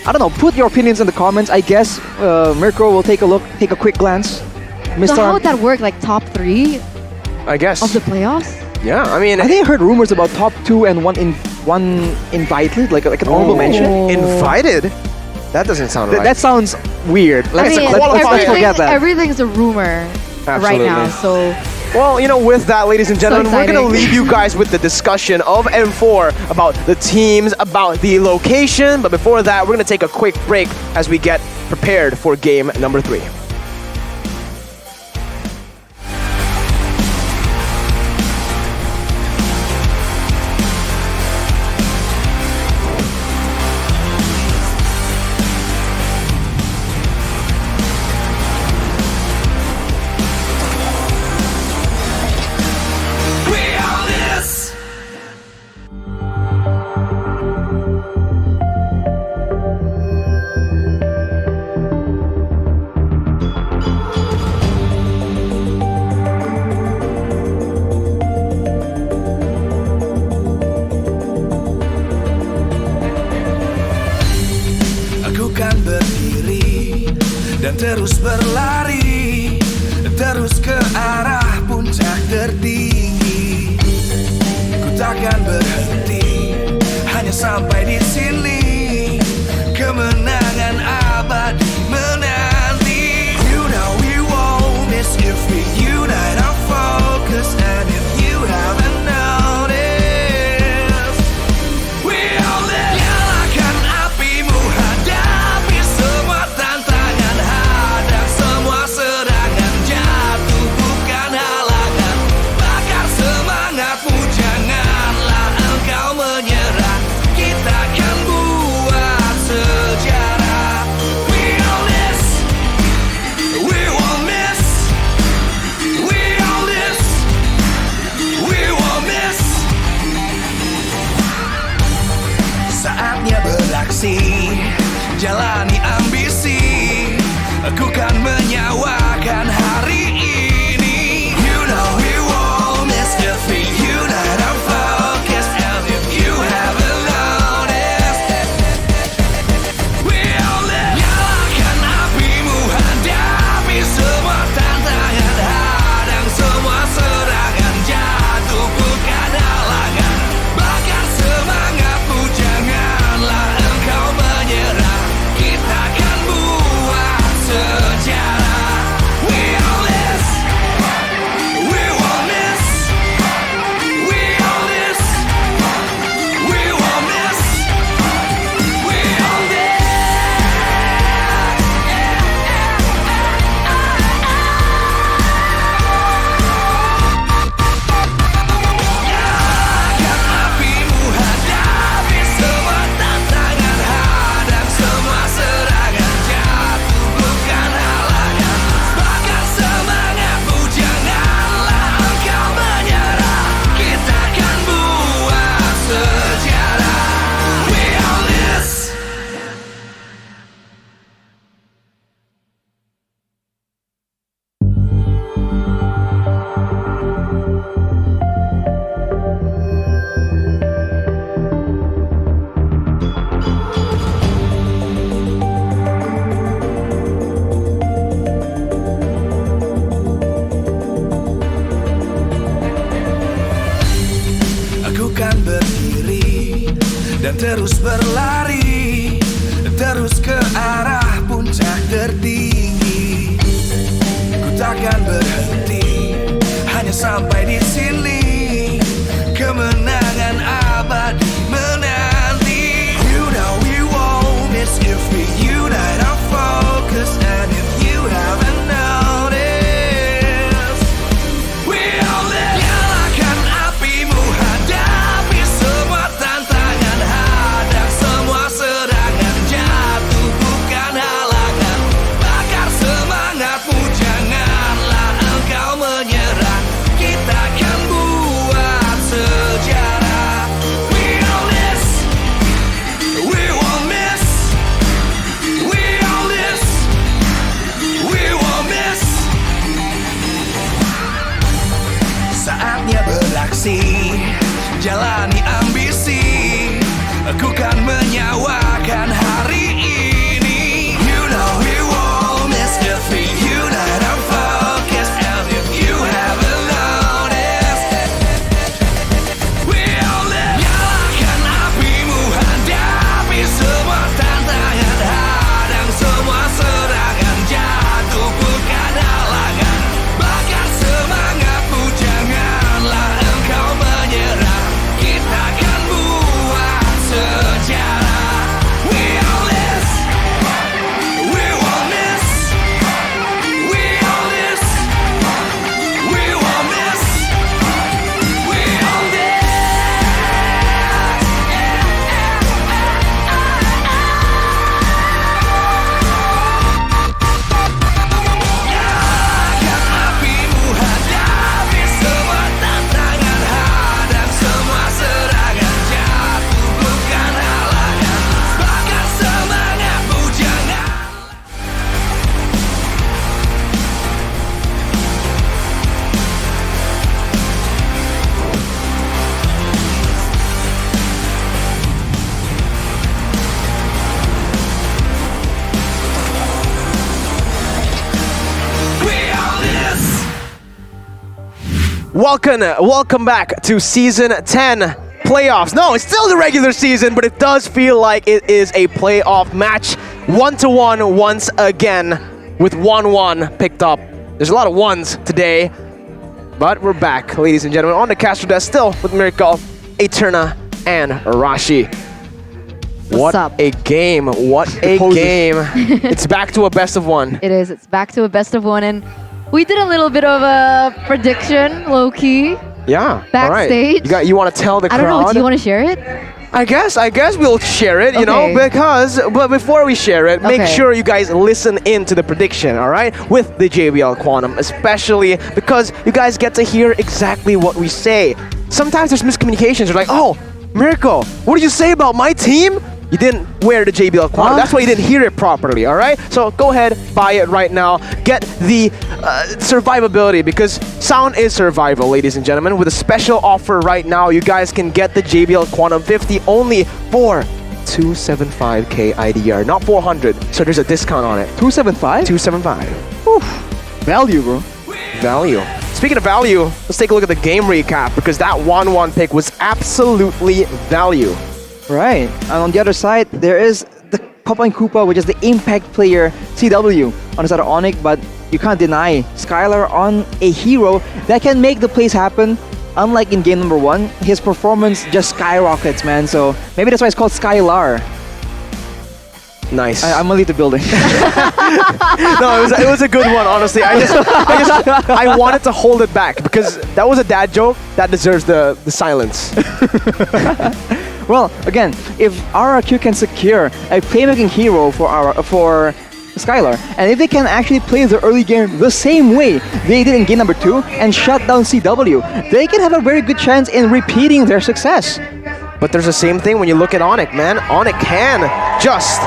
I don't know. Put your opinions in the comments. I guess Mirko will take a quick glance. So how would that work? Like top 3? I guess. Of the playoffs? Yeah, I mean, I think I heard rumors about top 2 and one invited, like an honorable mention. Invited? That doesn't sound right. That sounds weird. Let's forget that. Everything's a rumor right now. So Well, with that, ladies and gentlemen, we're going to exciting. leave you guys with the discussion of M4 about the teams, about the location. But before that, we're going to take a quick break as we get prepared for game number 3. Aku kan berdiri dan terus berlari, terus ke arah puncak tertinggi. Ku takkan berhenti, hanya sampai di sini. Kemenangan abadi menanti. You know we won't miss if we unite our focus. And if you haven't noticed, we all live. Nyalakan apimu, hadapi semua tantangan, hadang semua serangan, jatuh bukan halangan. Bakar semangatmu, janganlah engkau menyerah. Kita akan buat sejarah. We all this, we won't miss. We all this, we won't miss. Saatnya beraksi, jalani ambisi. Aku kan menyawakan hari ini. You know we won't miss if we unite our focus. And if you haven't noticed, we all live. Nyalakan apimu, hadapi semua tantangan, hadang semua serangan, jatuh bukan halangan. Bakar semangatmu, janganlah engkau menyerah. Kita akan buat sejarah. We all this, we won't miss. We all this, we won't miss. We all this. Nyalakan apimu, hadapi semua tantangan, hadang semua serangan, jatuh bukan halangan. Bakar semangatmu, janganlah engkau menyerah. Kita akan buat sejarah. We all this. Aku kan berdiri dan terus berlari, terus ke arah puncak tertinggi. Ku takkan berhenti, hanya sampai di sini. Kemenangan abadi menanti. You know we won't miss if we unite our focus. And if you haven't noticed, we all live. Nyalakan apimu, hadapi semua tantangan, hadang semua serangan, jatuh bukan halangan. Bakar semangatmu, janganlah engkau menyerah. Kita akan buat sejarah. We all this, we won't miss. We all this, we won't miss. Saatnya beraksi, jalani ambisi. Aku kan menyawakan hari ini. You know we won't miss if we unite our focus. And if you haven't noticed, we all live. Nyalakan apimu, hadapi semua tantangan, hadang semua serangan, jatuh bukan halangan. Bakar semangatmu, Welcome back to Season 10 playoffs. No, it's still the regular season, but it does feel like it is a playoff match. 1-1 once again, with 1-1 picked up. There's a lot of ones today, but we're back, ladies and gentlemen, on the Castro desk still with Miracle, Eterna, and Arashi. What a game. What a game. It's back to a best of one. It is. It's back to a best of one. And we did a little bit of a prediction, low-key. Yeah. Backstage. All right. You want to tell the crowd? I don't know. Do you want to share it? I guess we'll share it, you know, but before we share it, make sure you guys listen in to the prediction, all right? With the JBL Quantum, especially because you guys get to hear exactly what we say. Sometimes there's miscommunications. You're like, oh, Miracle, what did you say about my team? You didn't wear the JBL Quantum. That's why you didn't hear it properly, all right? So go ahead, buy it right now. Get the survivability, because sound is survival, ladies and gentlemen. With a special offer right now, you guys can get the JBL Quantum 50 only for 275k IDR, not 400. So there's a discount on it. 275? 275. Oof. Value, bro. Value. Speaking of value, let's take a look at the game recap, because that 1-1 pick was absolutely value. Right, and on the other side, there is the Copa Koopa, which is the impact player CW on the side of ONIC, but you can't deny Skylar on a hero that can make the plays happen. Unlike in game number 1, his performance just skyrockets, man, so maybe that's why it's called Skylar. Nice. I'm gonna leave the building. No, it was a good one, honestly. I wanted to hold it back, because that was a dad joke that deserves the silence. Well, again, if RRQ can secure a playmaking hero for Skylar, and if they can actually play the early game the same way they did in game number 2 and shut down CW, they can have a very good chance in repeating their success. But there's the same thing when you look at ONIC, man. ONIC can just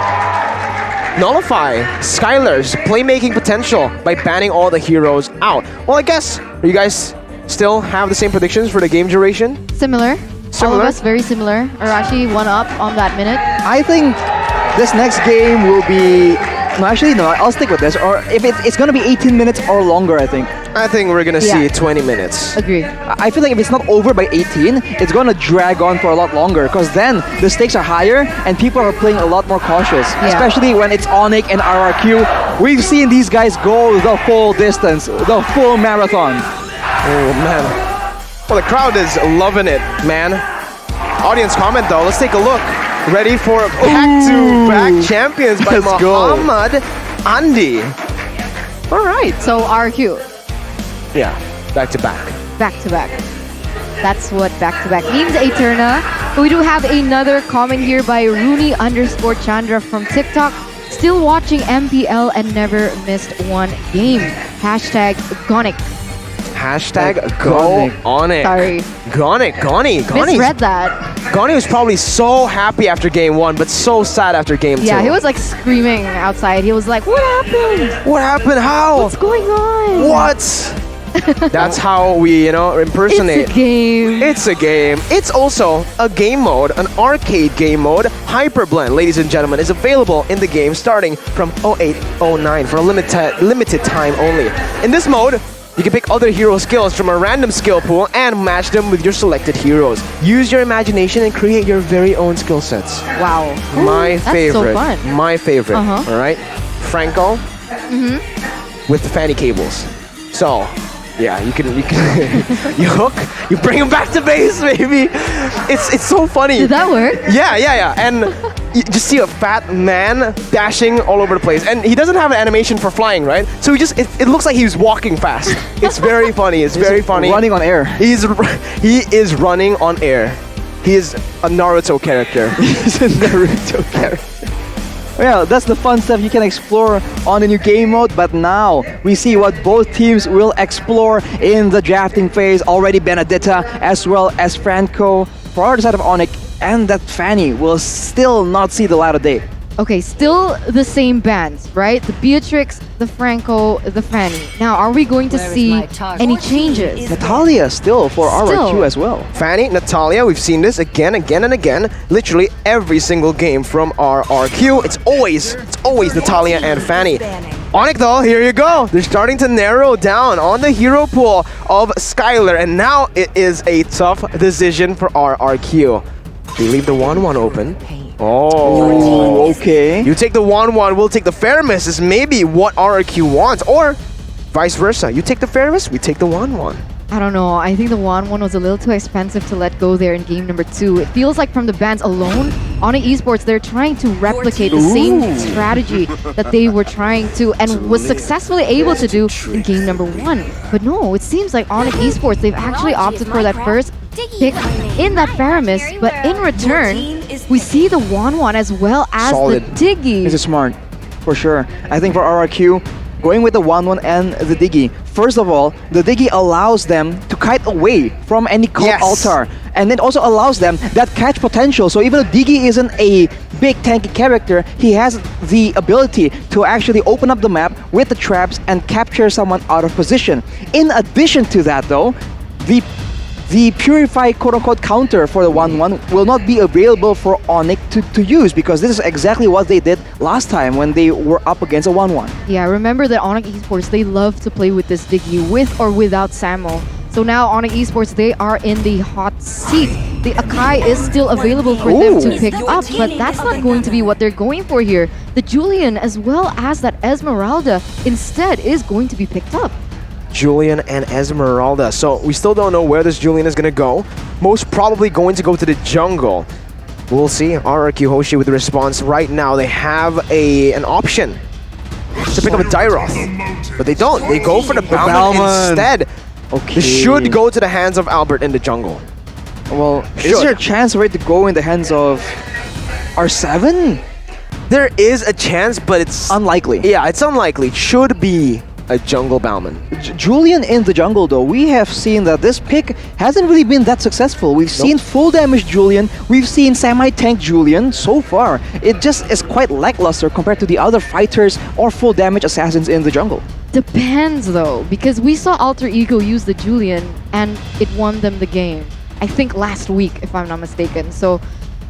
nullify Skylar's playmaking potential by banning all the heroes out. Well, I guess you guys still have the same predictions for the game duration? Similar. All of us very similar. Arashi 1 up on that minute. I think this next game will be... No, actually, no, I'll stick with this. Or if it's going to be 18 minutes or longer, I think. I think we're going to see 20 minutes. Agree. I feel like if it's not over by 18, it's going to drag on for a lot longer, because then the stakes are higher and people are playing a lot more cautious, especially when it's ONIC and RRQ. We've seen these guys go the full distance, the full marathon. Oh, man. Well, the crowd is loving it, man. Audience comment, though. Let's take a look. Ready for back-to-back champions by Muhammad Andi. All right. So RQ. Yeah, back-to-back. Back-to-back. That's what back-to-back means, Eterna. But we do have another comment here by Rooney_Chandra from TikTok. Still watching MPL and never missed one game. Hashtag Gonic. Hashtag go ONIC. Sorry. Goni. Misread that. Goni was probably so happy after game 1, but so sad after game 2. Yeah, he was like screaming outside. He was like, what happened? What happened? How? What's going on? What? That's how we, impersonate. It's a game. It's a game. It's also a game mode, an arcade game mode. Hyperblend, ladies and gentlemen, is available in the game starting from 0809 for a limited time only. In this mode, you can pick other hero skills from a random skill pool and match them with your selected heroes. Use your imagination and create your very own skill sets. Wow. My favorite. That's so fun. My favorite. All right. Franco with the fanny cables. So, yeah, you can you hook, you bring him back to base, baby. It's so funny. Did that work? Yeah. And you just see a fat man dashing all over the place, and he doesn't have an animation for flying, right? So it looks like he's walking fast. It's very funny. It's very funny. Running on air. He is running on air. He is a Naruto character. He's a Naruto character. Well, that's the fun stuff you can explore on the new game mode, but now we see what both teams will explore in the drafting phase. Already Benedetta as well as Franco for our side of ONIC, and that Fanny will still not see the light of day. Okay, still the same bands, right? The Beatrix, the Franco, the Fanny. Now, are we going to see any changes? Natalia still for RRQ as well. Fanny, Natalia, we've seen this again and again. Literally every single game from RRQ. It's always Natalia and Fanny. ONIC though, here you go. They're starting to narrow down on the hero pool of Skylar, and now it is a tough decision for RRQ. They leave the 1-1 open. Oh, okay. You take the 1-1, we'll take the Faramis is maybe what RRQ wants, or vice versa. You take the Faramis, we take the 1-1. I don't know. I think the 1-1 was a little too expensive to let go there in game number 2. It feels like from the bans alone, ONIC Esports, they're trying to replicate the same strategy that they were trying to and was successfully able to do in game number 1. But no, it seems like ONIC Esports, they've actually opted for that first pick in that Faramis, but in return, we see the 1-1 as well as Solid. the Diggy. This is smart, for sure. I think for RRQ, going with the 1-1 and the Diggy. First of all, the Diggy allows them to kite away from any cult altar. And then also allows them that catch potential. So even though Diggy isn't a big tanky character, he has the ability to actually open up the map with the traps and capture someone out of position. In addition to that though, the Purify quote-unquote counter for the 1-1 will not be available for ONIC to use, because this is exactly what they did last time when they were up against a 1-1. Yeah, remember that ONIC Esports, they love to play with this Diggy with or without Samo. So now ONIC Esports, they are in the hot seat. The Akai is still available for them to pick up, but that's not going to be what they're going for here. The Julian as well as that Esmeralda instead is going to be picked up. Julian and Esmeralda. So we still don't know where this Julian is going to go. Most probably going to go to the jungle. We'll see. RRQ Hoshi with the response right now. They have an option to pick up a Dyroth, but they don't. They go for the Bauman instead. Okay. This should go to the hands of Albert in the jungle. Well, is there a chance for it to go in the hands of R7? There is a chance, but it's unlikely. Yeah, it's unlikely. It should be a jungle Bauman. Julian in the jungle though, we have seen that this pick hasn't really been that successful. We've seen full damage Julian, we've seen semi-tank Julian. So far, it just is quite lackluster compared to the other fighters or full damage assassins in the jungle. Depends though, because we saw Alter Ego use the Julian and it won them the game. I think last week, if I'm not mistaken. So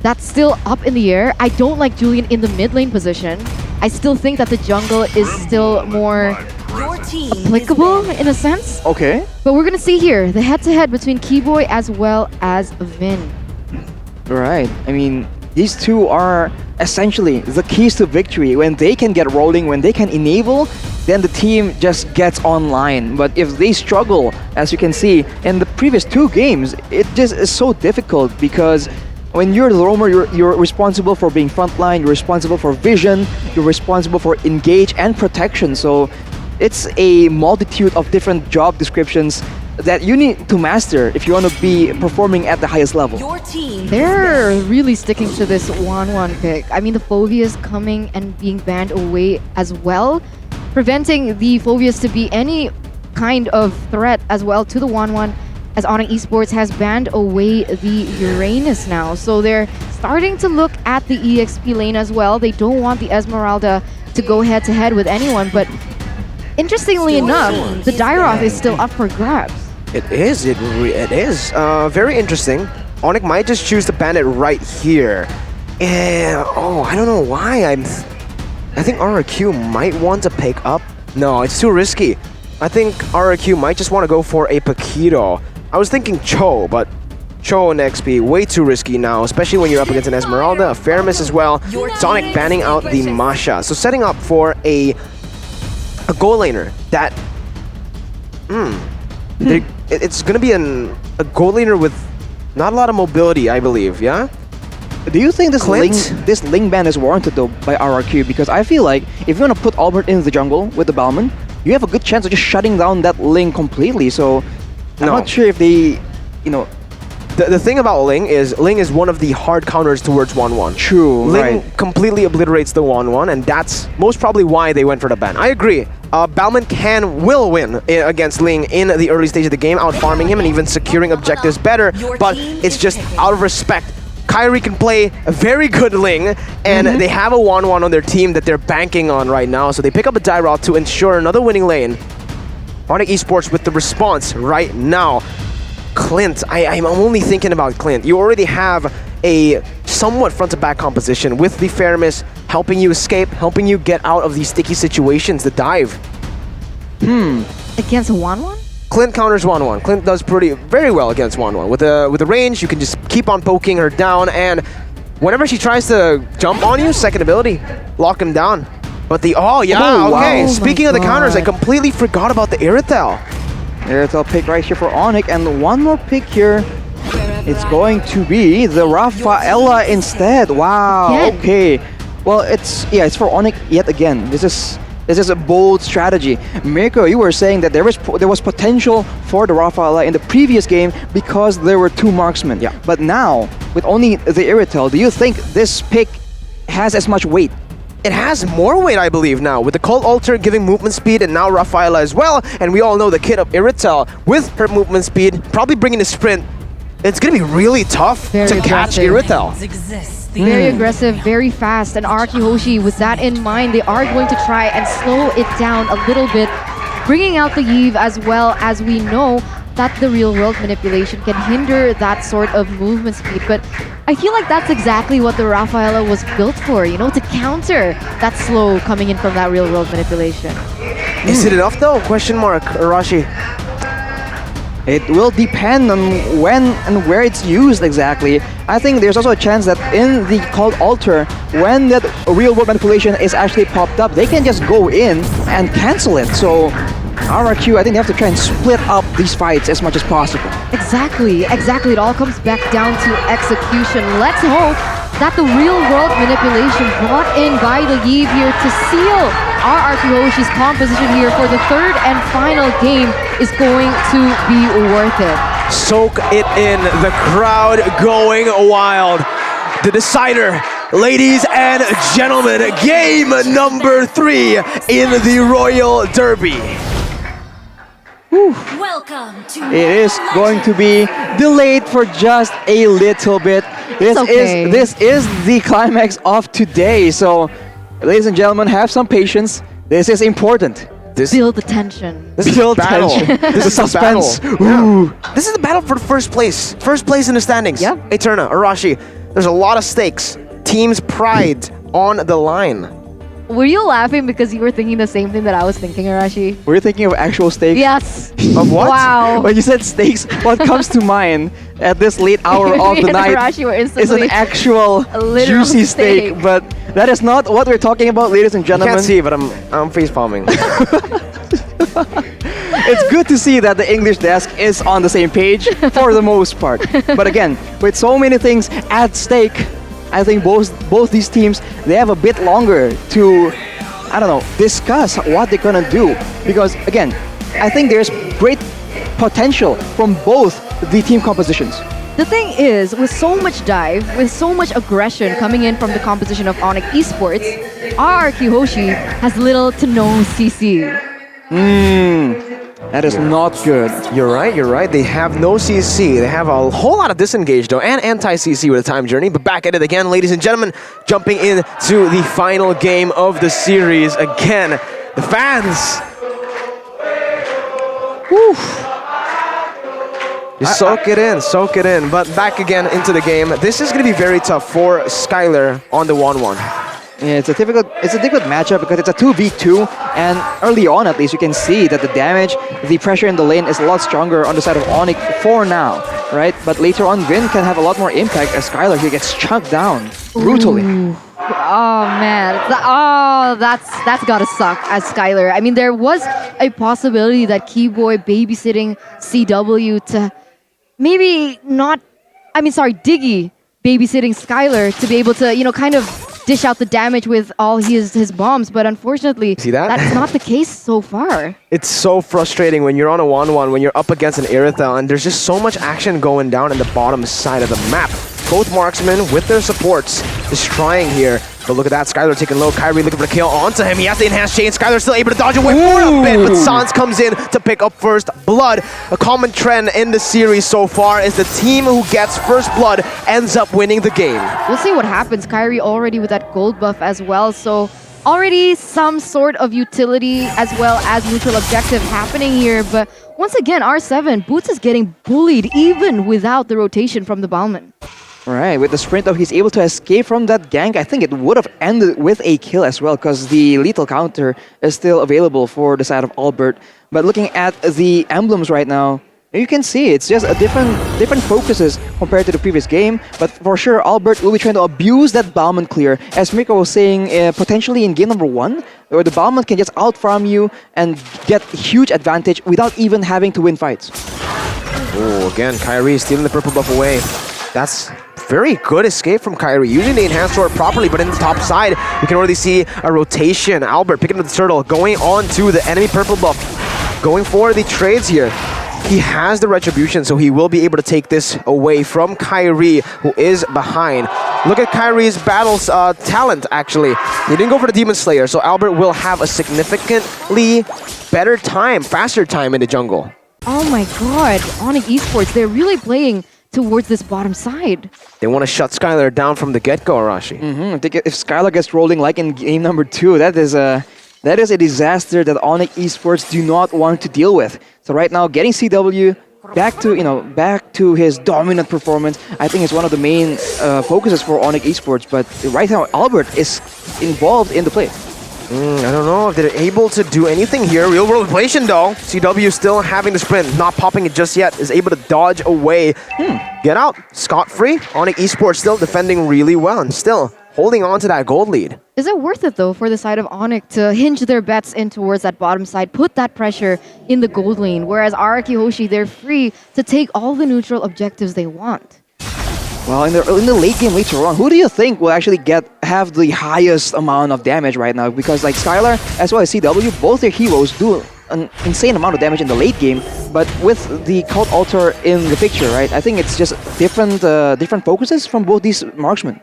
that's still up in the air. I don't like Julian in the mid lane position. I still think that the jungle is still more applicable in a sense. Okay. But we're gonna see here the head-to-head between Keyboy as well as Vin. Right. I mean, these two are essentially the keys to victory. When they can get rolling, when they can enable, then the team just gets online. But if they struggle, as you can see in the previous 2 games, it just is so difficult, because when you're the roamer, you're responsible for being frontline, you're responsible for vision, you're responsible for engage and protection. So it's a multitude of different job descriptions that you need to master if you want to be performing at the highest level. They're really sticking to this 1-1 pick. I mean, the Phobias coming and being banned away as well, preventing the Phobias to be any kind of threat as well to the 1-1, as ONIC Esports has banned away the Uranus now. So they're starting to look at the EXP lane as well. They don't want the Esmeralda to go head-to-head with anyone, but interestingly enough, the Dyroth is still up for grabs. It is. It is. Very interesting. ONIC might just choose to ban it right here. And I don't know why. I think RRQ might want to pick up. No, it's too risky. I think RRQ might just want to go for a Paquito. I was thinking Cho, but Cho and XP, way too risky now, especially when you're up against an Esmeralda, a Faramis as well. ONIC banning out the Masha. So setting up for a goal laner that it's gonna be a goal laner with not a lot of mobility, I believe. Yeah. Do you think this Ling ban is warranted though by RRQ? Because I feel like if you want to put Albert in the jungle with the Bauman, you have a good chance of just shutting down that Ling completely. So I'm not sure if they, The thing about Ling is one of the hard counters towards 1-1. True, Ling completely obliterates the 1-1, and that's most probably why they went for the ban. I agree. Bauman will win against Ling in the early stage of the game, out-farming him and even securing objectives better, but it's just out of respect. Kyrie can play a very good Ling, and they have a 1-1 on their team that they're banking on right now, so they pick up a Dyroth to ensure another winning lane. ONIC Esports with the response right now. Clint, I'm only thinking about Clint. You already have a somewhat front-to-back composition with the fairness helping you escape, helping you get out of these sticky situations, the dive. Against 1-1? Clint counters 1-1. Clint does very well against 1-1. With the range, you can just keep on poking her down, and whenever she tries to jump on you, second ability, lock him down. But okay. Wow. Speaking of the counters, I completely forgot about the Irithel. Irithel pick right here for ONIC, and one more pick here. It's going to be the Rafaela instead. Wow. Again. Okay. Well, it's for ONIC yet again. This is a bold strategy. Mirko, you were saying that there was potential for the Rafaela in the previous game because there were two marksmen. Yeah. But now, with only the Irithel, do you think this pick has as much weight? It has more weight, I believe, now, with the Cold Altar giving movement speed and now Rafaela as well. And we all know the kit of Irithel with her movement speed, probably bringing a sprint. It's going to be really tough to catch Irithel. Very aggressive, very fast, and RRQ Hoshi, with that in mind, they are going to try and slow it down a little bit, bringing out the Eve as well, as we know that the real-world manipulation can hinder that sort of movement speed. But I feel like that's exactly what the Rafaela was built for, you know, to counter that slow coming in from that real-world manipulation. Is it enough though? Question mark, Arashi. It will depend on when and where it's used exactly. I think there's also a chance that in the Cold Altar, when that real-world manipulation is actually popped up, they can just go in and cancel it. So RRQ, I think they have to try and split up these fights as much as possible. Exactly. It all comes back down to execution. Let's hope that the real-world manipulation brought in by the Eve here to seal RRQ Hoshi's composition here for the third and final game is going to be worth it. Soak it in, the crowd going wild. The decider, ladies and gentlemen, game number 3 in the Royal Derby. Welcome to It is going to be delayed for just a little bit. This is the climax of today. So, ladies and gentlemen, have some patience. This is important. Build the tension. This is Build battle. tension. This is suspense. battle. Yeah. This is the battle for first place. First place in the standings. Yeah. Eterna, Arashi. There's a lot of stakes. Team's pride on the line. Were you laughing because you were thinking the same thing that I was thinking, Arashi? Were you thinking of actual stakes? Yes. Of what? Wow. When you said stakes, what comes to mind at this late hour of Me the and night Arashi were is instantly an actual a literal juicy steak. steak. But that is not what we're talking about, ladies and You gentlemen. can't see, but I'm face palming. It's good to see that the English desk is on the same page for the most part. But again, with so many things at stake, I think both these teams, they have a bit longer to, I don't know, discuss what they're gonna do. Because again, I think there's great potential from both the team compositions. The thing is, with so much dive, with so much aggression coming in from the composition of ONIC Esports, RRQ Hoshi has little to no CC. That is not good. You're right. They have no CC. They have a whole lot of disengage though, and anti-CC with a time journey. But back at it again, ladies and gentlemen, jumping into the final game of the series. Again, the fans. Whew. Just soak it in. But back again into the game. This is going to be very tough for Skylar on the 1-1. Yeah, it's a difficult matchup because it's a 2v2, and early on at least you can see that the damage, the pressure in the lane is a lot stronger on the side of ONIC for now, right? But later on, Vin can have a lot more impact as Skylar here gets chunked down brutally. Ooh. Oh man, that's gotta suck as Skylar. I mean, there was a possibility that Keyboy babysitting CW to maybe not, Diggy babysitting Skylar to be able to, you know, kind of dish out the damage with all his bombs, but unfortunately, see that's not the case so far. It's so frustrating when you're on a 1-1, when you're up against an Irithel, and there's just so much action going down in the bottom side of the map. Both marksmen with their supports is trying here. But look at that, Skylar taking low, Kyrie looking for the kill onto him. He has the enhanced chain, Skylar's still able to dodge away for a bit, but Sans comes in to pick up first blood. A common trend in the series so far is the team who gets first blood ends up winning the game. We'll see what happens. Kyrie already with that gold buff as well, so already some sort of utility as well as neutral objective happening here, but once again, R7, Boots is getting bullied even without the rotation from the Balman. Right, with the sprint though, he's able to escape from that gank. I think it would have ended with a kill as well, because the lethal counter is still available for the side of Albert. But looking at the emblems right now, you can see it's just a different focuses compared to the previous game. But for sure, Albert will be trying to abuse that Bauman clear. As Miko was saying, potentially in game number 1, where the Bauman can just out-farm you and get huge advantage without even having to win fights. Oh, again, Kyrie stealing the purple buff away. That's very good escape from Kyrie, using the enhanced sword properly, but in the top side, you can already see a rotation. Albert picking up the turtle, going on to the enemy purple buff, going for the trades here. He has the retribution, so he will be able to take this away from Kyrie, who is behind. Look at Kyrie's battle's talent, actually. He didn't go for the Demon Slayer, so Albert will have a significantly better time, faster time in the jungle. Oh my god, ONIC Esports, they're really playing towards this bottom side. They want to shut Skylar down from the get-go, Arashi. I think if Skylar gets rolling like in game number 2, that is a disaster that ONIC Esports do not want to deal with. So right now, getting CW back to his dominant performance, I think is one of the main focuses for ONIC Esports. But right now, Albert is involved in the play. I don't know if they're able to do anything here. Real world inflation though. CW still having the sprint, not popping it just yet, is able to dodge away. Get out, scot-free. ONIC Esports still defending really well and still holding on to that gold lead. Is it worth it though for the side of ONIC to hinge their bets in towards that bottom side, put that pressure in the gold lane, whereas RRQ Hoshi, they're free to take all the neutral objectives they want? Well, in the late game later on, who do you think will actually have the highest amount of damage right now? Because like Skylar as well as CW, both their heroes do an insane amount of damage in the late game, but with the Cult Altar in the picture, right? I think it's just different focuses from both these marksmen.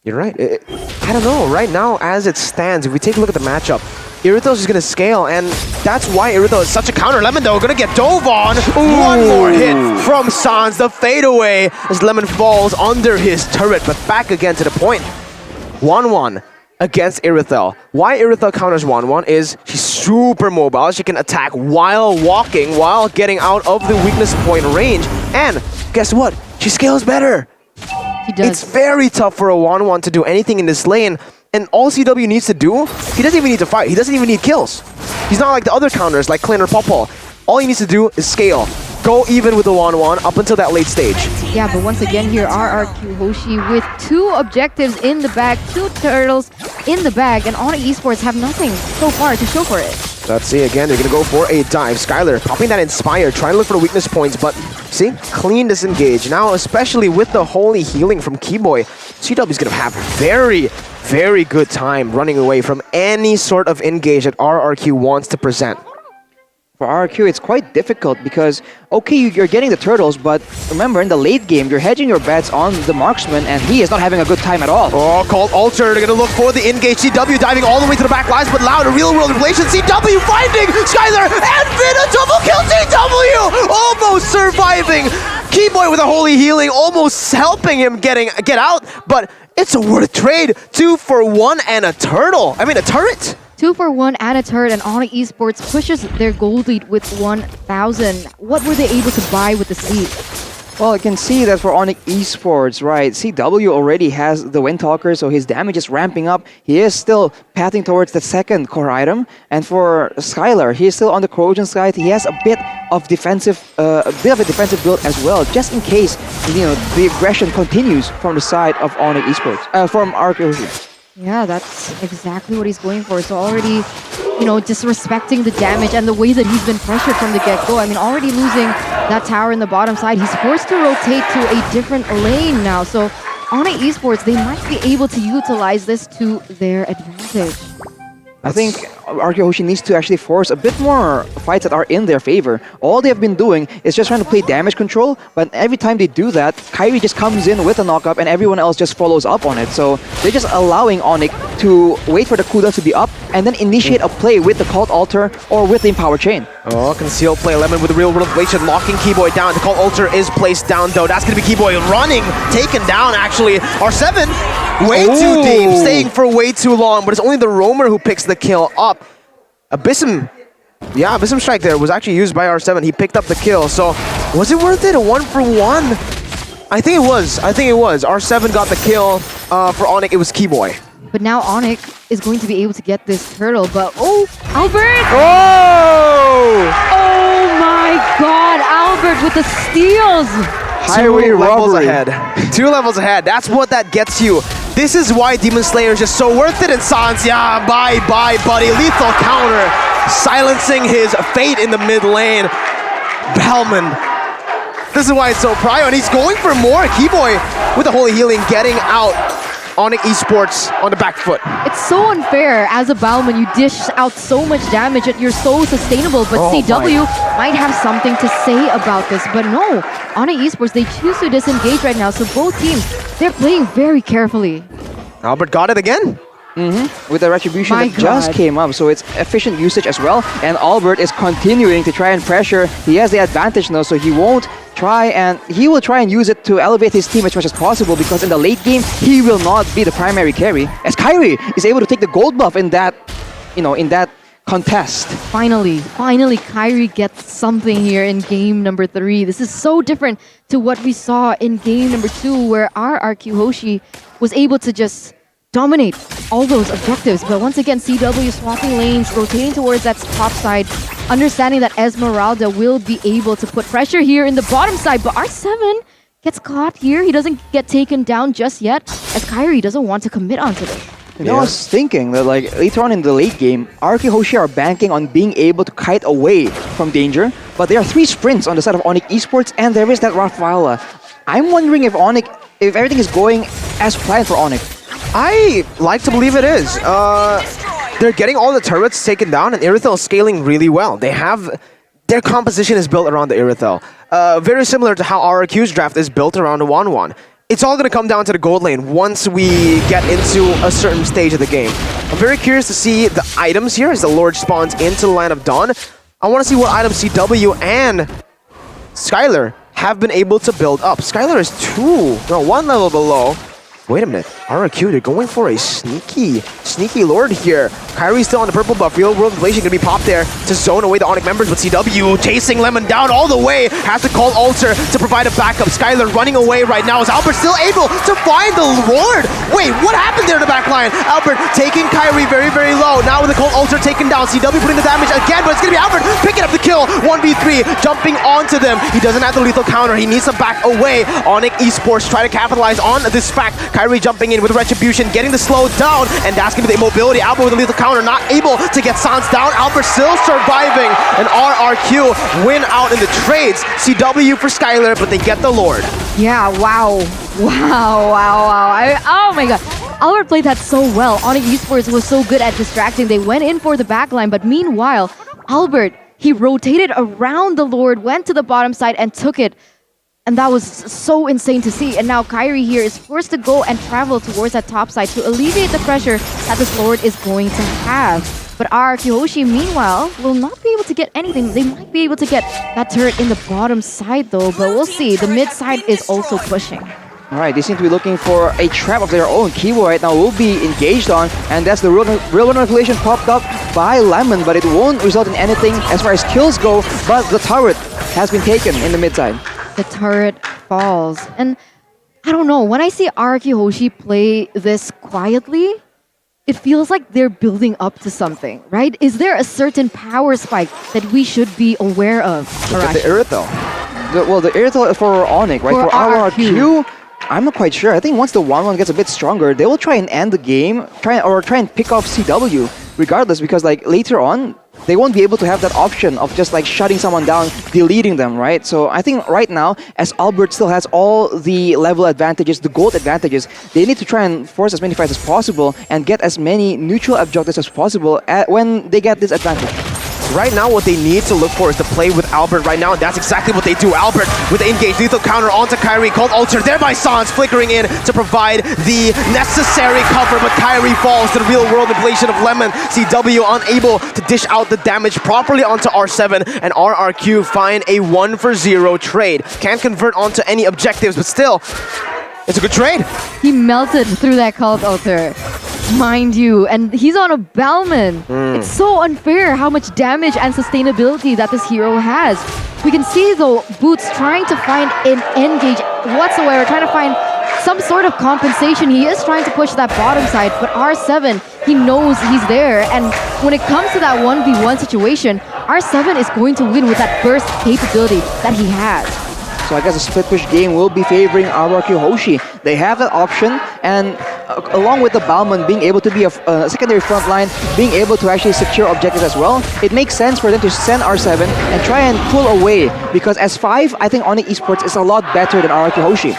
You're right. I don't know. Right now, as it stands, if we take a look at the matchup, Irithos is going to scale, and that's why Irithos is such a counter. Lemon, though, going to get dove on. One more hit from Sans. The fadeaway as Lemon falls under his turret, but back again to the point. 1-1 against Irithel. Why Irithel counters 1-1 is she's super mobile. She can attack while walking, while getting out of the weakness point range. And guess what? She scales better. He does. It's very tough for a 1-1 to do anything in this lane. And all CW needs to do, he doesn't even need to fight. He doesn't even need kills. He's not like the other counters like Clint or Popol. All he needs to do is scale. Go even with the 1-1 up until that late stage. Yeah, but once again here, RRQ Hoshi with 2 objectives in the bag, 2 turtles in the bag, and ONIC Esports have nothing so far to show for it. Let's see, again, they're going to go for a dive. Skylar popping that Inspire, trying to look for the weakness points, but see, clean disengage. Now, especially with the Holy Healing from Keyboy, CW is going to have very good time running away from any sort of engage that RRQ wants to present. For RRQ, it's quite difficult because, okay, you're getting the turtles, but remember, in the late game, you're hedging your bets on the marksman, and he is not having a good time at all. Oh, Cult Altar, they're going to look for the engage. CW diving all the way to the back lines, but Loud, a real-world inflation. CW finding Skylar, and Vin, a double kill. CW almost surviving. Keyboy with a Holy Healing, almost helping him get out, but it's a worth trade. 2 for 1 and a turtle. I mean, a turret. 2 for 1 and a turret, and ONIC Esports pushes their gold lead with 1,000. What were they able to buy with the seed? Well, you can see that for ONIC Esports, right, CW already has the Windtalker, so his damage is ramping up. He is still pathing towards the second core item. And for Skylar, he is still on the corrosion side. He has a bit of a defensive build as well, just in case, the aggression continues from the side of ONIC Esports, from RRQ. Yeah, that's exactly what he's going for. So already, disrespecting the damage and the way that he's been pressured from the get-go. I mean, already losing that tower in the bottom side. He's forced to rotate to a different lane now. So ONIC Esports, they might be able to utilize this to their advantage. I think RRQ Hoshi needs to actually force a bit more fights that are in their favor. All they have been doing is just trying to play damage control, but every time they do that, Kyrie just comes in with a knock-up and everyone else just follows up on it. So they're just allowing ONIC to wait for the cooldown to be up and then initiate a play with the Cult Altar or with the Empower Chain. Oh, concealed play. Lemon with the real world inflation, locking Keyboy down. The Cult Altar is placed down though. That's going to be Keyboy running, taken down actually. R7, way too deep, staying for way too long, but it's only the Roamer who picks the kill up. Abyssum Strike there was actually used by R7. He picked up the kill, so was it worth it? A 1 for 1? I think it was. R7 got the kill. For ONIC, it was Keyboy. But now ONIC is going to be able to get this turtle. But oh, Albert! Oh! Oh my God, Albert with the steals. Highway robbery. 2 levels ahead. That's what that gets you. This is why Demon Slayer is just so worth it. And Sans, yeah, bye, buddy. Lethal counter, silencing his fate in the mid lane. Bellman. This is why it's so prio, and he's going for more. Keyboy with the holy healing, getting out ONIC Esports on the back foot. It's so unfair. As a Bowman, you dish out so much damage and you're so sustainable, but CW might have something to say about this. But no, ONIC Esports, they choose to disengage right now, so both teams, they're playing very carefully. Albert got it again. With the retribution that just came up, so it's efficient usage as well. And Albert is continuing to try and pressure. He has the advantage now, so he will try and use it to elevate his team as much as possible, because in the late game he will not be the primary carry, as Kyrie is able to take the gold buff in that, in that contest. Finally, Kyrie gets something here in game number 3. This is so different to what we saw in game number 2, where RRQ Hoshi was able to just dominate all those objectives. But once again, CW swapping lanes, rotating towards that top side, understanding that Esmeralda will be able to put pressure here in the bottom side. But R7 gets caught here. He doesn't get taken down just yet, as Kyrie doesn't want to commit onto this. I was thinking that later on in the late game, RRQ Hoshi are banking on being able to kite away from danger, but there are 3 sprints on the side of ONIC Esports, and there is that Rafaela. I'm wondering if everything is going as planned for ONIC. I like to believe it is. They're getting all the turrets taken down, and Irithel is scaling really well. Their composition is built around the Irithel. Very similar to how RRQ's draft is built around the 1-1. It's all going to come down to the gold lane once we get into a certain stage of the game. I'm very curious to see the items here as the Lord spawns into the Land of Dawn. I want to see what items CW and Skylar have been able to build up. Skylar is 1 level below. Wait a minute, RRQ, they're going for a sneaky Lord here. Kyrie's still on the purple buff. Real world inflation gonna be popped there to zone away the ONIC members, but CW chasing Lemon down all the way. Has to call Alter to provide a backup. Skylar running away right now. Is Albert still able to find the Lord? Wait, what happened there in the back line? Albert taking Kyrie very, very low. Now with the cold Alter taken down. CW putting the damage again, but it's gonna be Albert picking up the kill. 1v3, jumping onto them. He doesn't have the lethal counter. He needs to back away. ONIC Esports try to capitalize on this fact. Kyrie jumping in with retribution, getting the slow down, and that's gonna be the immobility. Albert with the lethal counter, not able to get Sans down. Albert still surviving, and RRQ win out in the trades. CW for Skylar, but they get the Lord. Yeah, wow. Oh my God. Albert played that so well. ONIC Esports was so good at distracting. They went in for the backline, but meanwhile, Albert, he rotated around the Lord, went to the bottom side, and took it. And that was so insane to see. And now Kyrie here is forced to go and travel towards that top side to alleviate the pressure that this Lord is going to have. But RRQ Hoshi, meanwhile, will not be able to get anything. They might be able to get that turret in the bottom side, though. But we'll see. The mid side is also pushing. All right, they seem to be looking for a trap of their own. Kiwo right now will be engaged on, and that's the real manipulation popped up by Lemon, but it won't result in anything as far as kills go. But the turret has been taken in the mid side. The turret falls. And I don't know, when I see RRQ Hoshi play this quietly, it feels like they're building up to something, right? Is there a certain power spike that we should be aware of? Look at the Irithel. The Irithel for ONIC, right? For RRQ, I'm not quite sure. I think once the 1-1 gets a bit stronger, they will try and end the game, try and pick off CW regardless, because later on, they won't be able to have that option of just shutting someone down, deleting them, right? So I think right now, as Albert still has all the level advantages, the gold advantages, they need to try and force as many fights as possible and get as many neutral objectives as possible when they get this advantage. Right now, what they need to look for is to play with Albert right now, and that's exactly what they do. Albert with the engage lethal counter onto Kyrie, called Alter, thereby Sans flickering in to provide the necessary cover, but Kyrie falls to the real-world inflation of Lemon. CW unable to dish out the damage properly onto R7, and RRQ find a 1-for-0 trade. Can't convert onto any objectives, but still, it's a good trade. He melted through that cult Alter, mind you, and he's on a Bellman. It's so unfair how much damage and sustainability that this hero has. We can see though Boots trying to find an engage whatsoever, trying to find some sort of compensation. He is trying to push that bottom side, but R7, he knows he's there. And when it comes to that 1v1 situation, R7 is going to win with that burst capability that he has. So I guess a split push game will be favoring RRQ Hoshi. They have that option, and along with the Balmond being able to be a secondary front line, being able to actually secure objectives as well, it makes sense for them to send R7 and try and pull away, because S5, I think ONIC Esports is a lot better than RRQ Hoshi.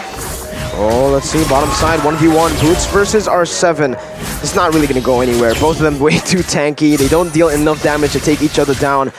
Oh, let's see, bottom side, 1v1, Boots versus R7. It's not really going to go anywhere. Both of them way too tanky. They don't deal enough damage to take each other down.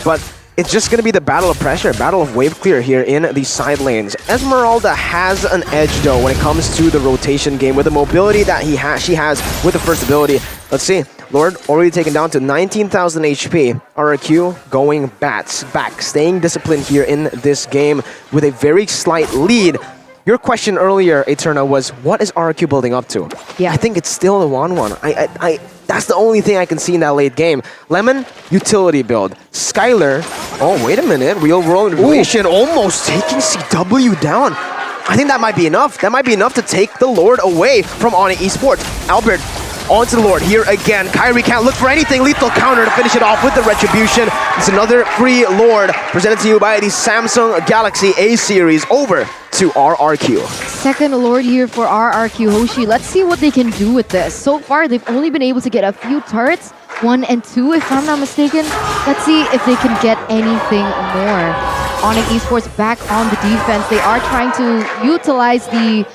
But it's just going to be the battle of pressure, battle of wave clear here in the side lanes. Esmeralda has an edge though when it comes to the rotation game with the mobility that she has with the first ability. Let's see, Lord already taken down to 19,000 HP. RRQ going back, staying disciplined here in this game with a very slight lead. Your question earlier, Eterna, was what is RRQ building up to? Yeah, I think it's still the 1-1. That's the only thing I can see in that late game. Lemon, utility build. Skylar, oh, wait a minute. Real world manipulation almost taking CW down. I think that might be enough. That might be enough to take the Lord away from ONIC Esports. Albert, onto the Lord here again. Kyrie can't look for anything. Lethal counter to finish it off with the Retribution. It's another free Lord presented to you by the Samsung Galaxy A series over to RRQ. Second Lord here for RRQ Hoshi. Let's see what they can do with this. So far, they've only been able to get a few turrets, 1 and 2 if I'm not mistaken. Let's see if they can get anything more. ONIC Esports back on the defense. They are trying to utilize the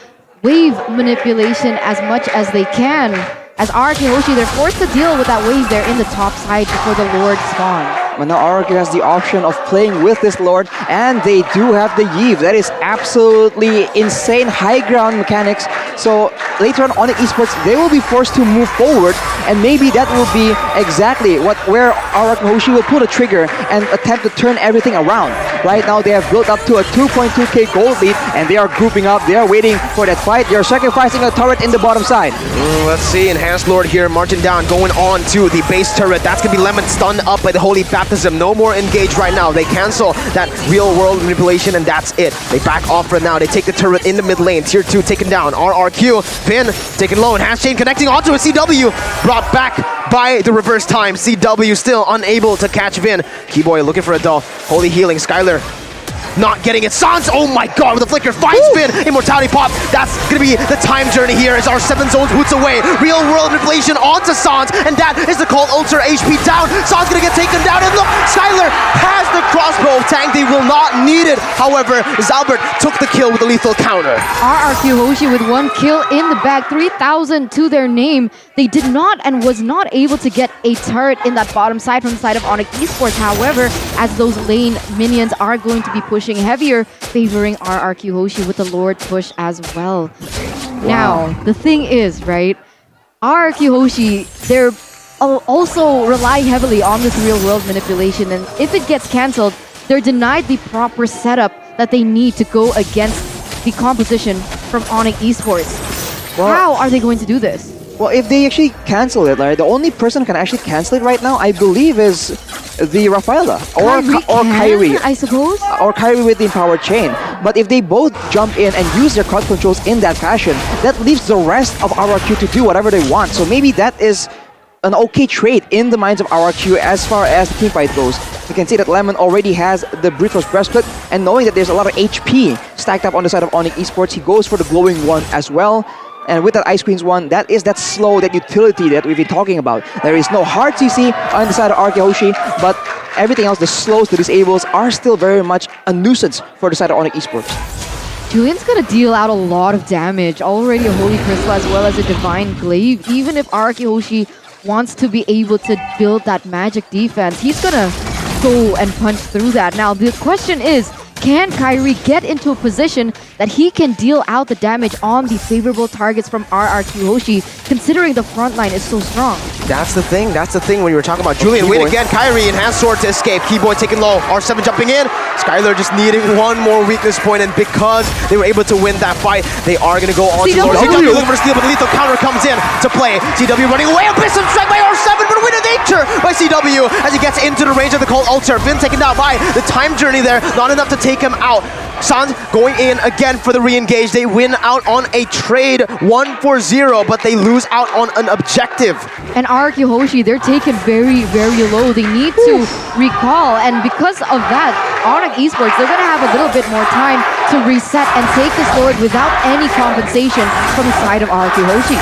wave manipulation as much as they can. As RRQ Hoshi, they're forced to deal with that wave there in the top side before the Lord spawn. But now RRQ has the option of playing with this Lord, and they do have the Yves. That is absolutely insane high ground mechanics. So later on ONIC Esports, they will be forced to move forward, and maybe that will be exactly where RRQ Hoshi will pull the trigger and attempt to turn everything around. Right now they have built up to a 2.2k gold lead, and they are grouping up. They are waiting for that fight. They are sacrificing a turret in the bottom side. Let's see, Enhanced Lord here marching down, going on to the base turret. That's going to be Lemon stunned up by the Holy Baptism. No more engage right now. They cancel that real world manipulation, and that's it. They back off for now. They take the turret in the mid lane. Tier 2 taken down. RRQ, Finn taken low, Enhanced Chain connecting onto a CW. Brought back by the reverse time. CW still unable to catch Vin. Keyboy looking for a dull. Holy healing. Skylar not getting it. Sans, oh my god, with a flicker, finds Finn. Immortality pop. That's gonna be the time journey here as our 7 zones boots away. Real world manipulation onto Sans, and that is the Cold Ultra HP down. Sans gonna get taken down, and look, Skylar has the crossbow tank. They will not need it. However, Zalbert took the kill with a lethal counter. RRQ Hoshi with 1 kill in the bag, 3,000 to their name. They did not and was not able to get a turret in that bottom side from the side of ONIC Esports. However, as those lane minions are going to be pushing heavier, favoring RRQ Hoshi with the Lord push as well. Now, the thing is, right, RRQ Hoshi, they're also relying heavily on this real world manipulation, and if it gets cancelled, they're denied the proper setup that they need to go against the composition from ONIC Esports. Well, how are they going to do this? Well, if they actually cancel it, right, the only person who can actually cancel it right now, I believe, is the Rafaela or Kyrie, I suppose, or Kyrie with the empowered chain. But if they both jump in and use their crowd controls in that fashion, that leaves the rest of RRQ to do whatever they want. So maybe that is an okay trade in the minds of RRQ as far as the teamfight goes. You can see that Lemon already has the Brute Force Breastplate, and knowing that there's a lot of HP stacked up on the side of ONIC Esports, he goes for the glowing one as well. And with that Ice Queen's one, that is that slow, that utility that we've been talking about. There is no hard CC on the side of RRQ Hoshi, but everything else, the slows, the disables, are still very much a nuisance for the side of ONIC Esports. Julian's gonna deal out a lot of damage. Already a Holy Crystal as well as a Divine Glaive. Even if RRQ Hoshi wants to be able to build that magic defense, he's gonna go and punch through that. Now, the question is, can Kyrie get into a position that he can deal out the damage on the favorable targets from RRQ Hoshi, considering the front line is so strong? That's the thing when you were talking about Julian. Wait again, Kyrie, Enhanced Sword to escape. Keyboy taking low, R7 jumping in. Skylar just needing one more weakness point, and because they were able to win that fight, they are going to go on to Lord. CW looking for a steal, but the lethal counter comes in to play. CW running away, Abyssal strike by R7, but win of nature by CW as he gets into the range of the Cold Ultra. Vin taken down by the time journey there, not enough to take him out. Sans going in again for the re-engage. They win out on a trade 1-4-0, but they lose out on an objective. And RRQ Hoshi, they're taken very, very low. They need to recall, and because of that, ONIC Esports, they're going to have a little bit more time to reset and take this Lord without any compensation from the side of RRQ Hoshi.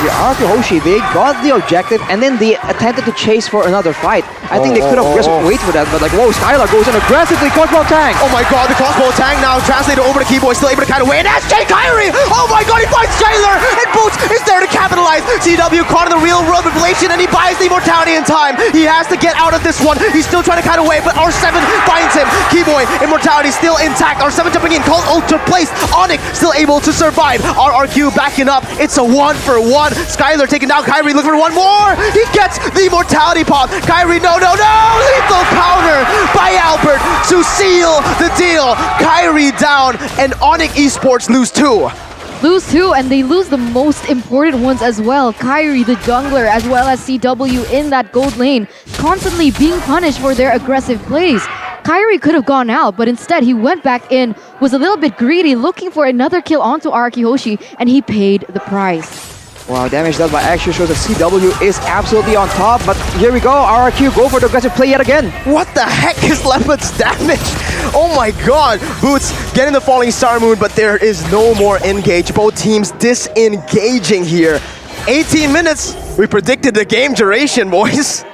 Yeah, RRQ Hoshi, they got the objective and then they attempted to chase for another fight. I think they could have just waited for that, but like, whoa, Skylar goes in aggressively, crossbow tang. Oh my god, the crossbow tang now translated over to Keyboy, still able to kind of win. SJ Kyrie! Oh my god, he finds Skylar! And Boots is there to capitalize. CW caught in the real world manipulation and he buys the immortality in time. He has to get out of this one. He's still trying to kind of wait, but R7 finds him. Keyboy, immortality still intact. R7 jumping in, called ultra place. ONIC still able to survive. RRQ backing up. It's a 1-for-1. Skylar taking down Kyrie, looking for one more. He gets the immortality pop. Kyrie, no. Lethal counter by Albert to seal the deal. Kyrie down, and ONIC Esports lose 2. Lose 2, and they lose the most important ones as well. Kyrie, the jungler, as well as CW in that gold lane, constantly being punished for their aggressive plays. Kyrie could have gone out, but instead he went back in, was a little bit greedy, looking for another kill onto RRQ Hoshi, and he paid the price. Wow, damage dealt by Action shows that CW is absolutely on top, but here we go, RRQ go for the aggressive play yet again. What the heck is Leopard's damage? Oh my god, Boots getting the falling star moon, but there is no more engage. Both teams disengaging here. 18 minutes, we predicted the game duration, boys.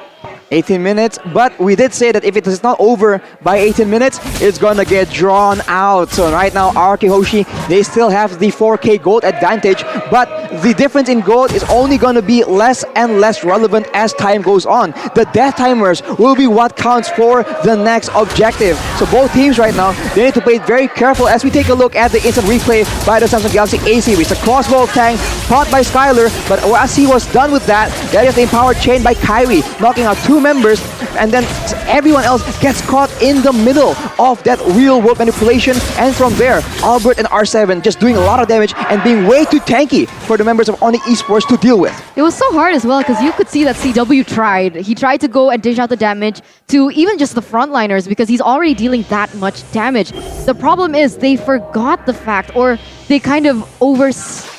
18 minutes, but we did say that if it is not over by 18 minutes, it's gonna get drawn out. So right now, RRQ Hoshi, they still have the 4K gold advantage, but the difference in gold is only gonna be less and less relevant as time goes on. The death timers will be what counts for the next objective. So both teams right now, they need to play it very careful as we take a look at the instant replay by the Samsung Galaxy A series. The crossbow tank caught by Skylar, but as he was done with that, that is the empowered chain by Kyrie, knocking out 2 members, and then everyone else gets caught in the middle of that real world manipulation, and from there Albert and R7 just doing a lot of damage and being way too tanky for the members of ONIC Esports to deal with. It was so hard as well because you could see that CW tried. He tried to go and dish out the damage to even just the frontliners because he's already dealing that much damage. The problem is they forgot the fact, or they kind of overlooked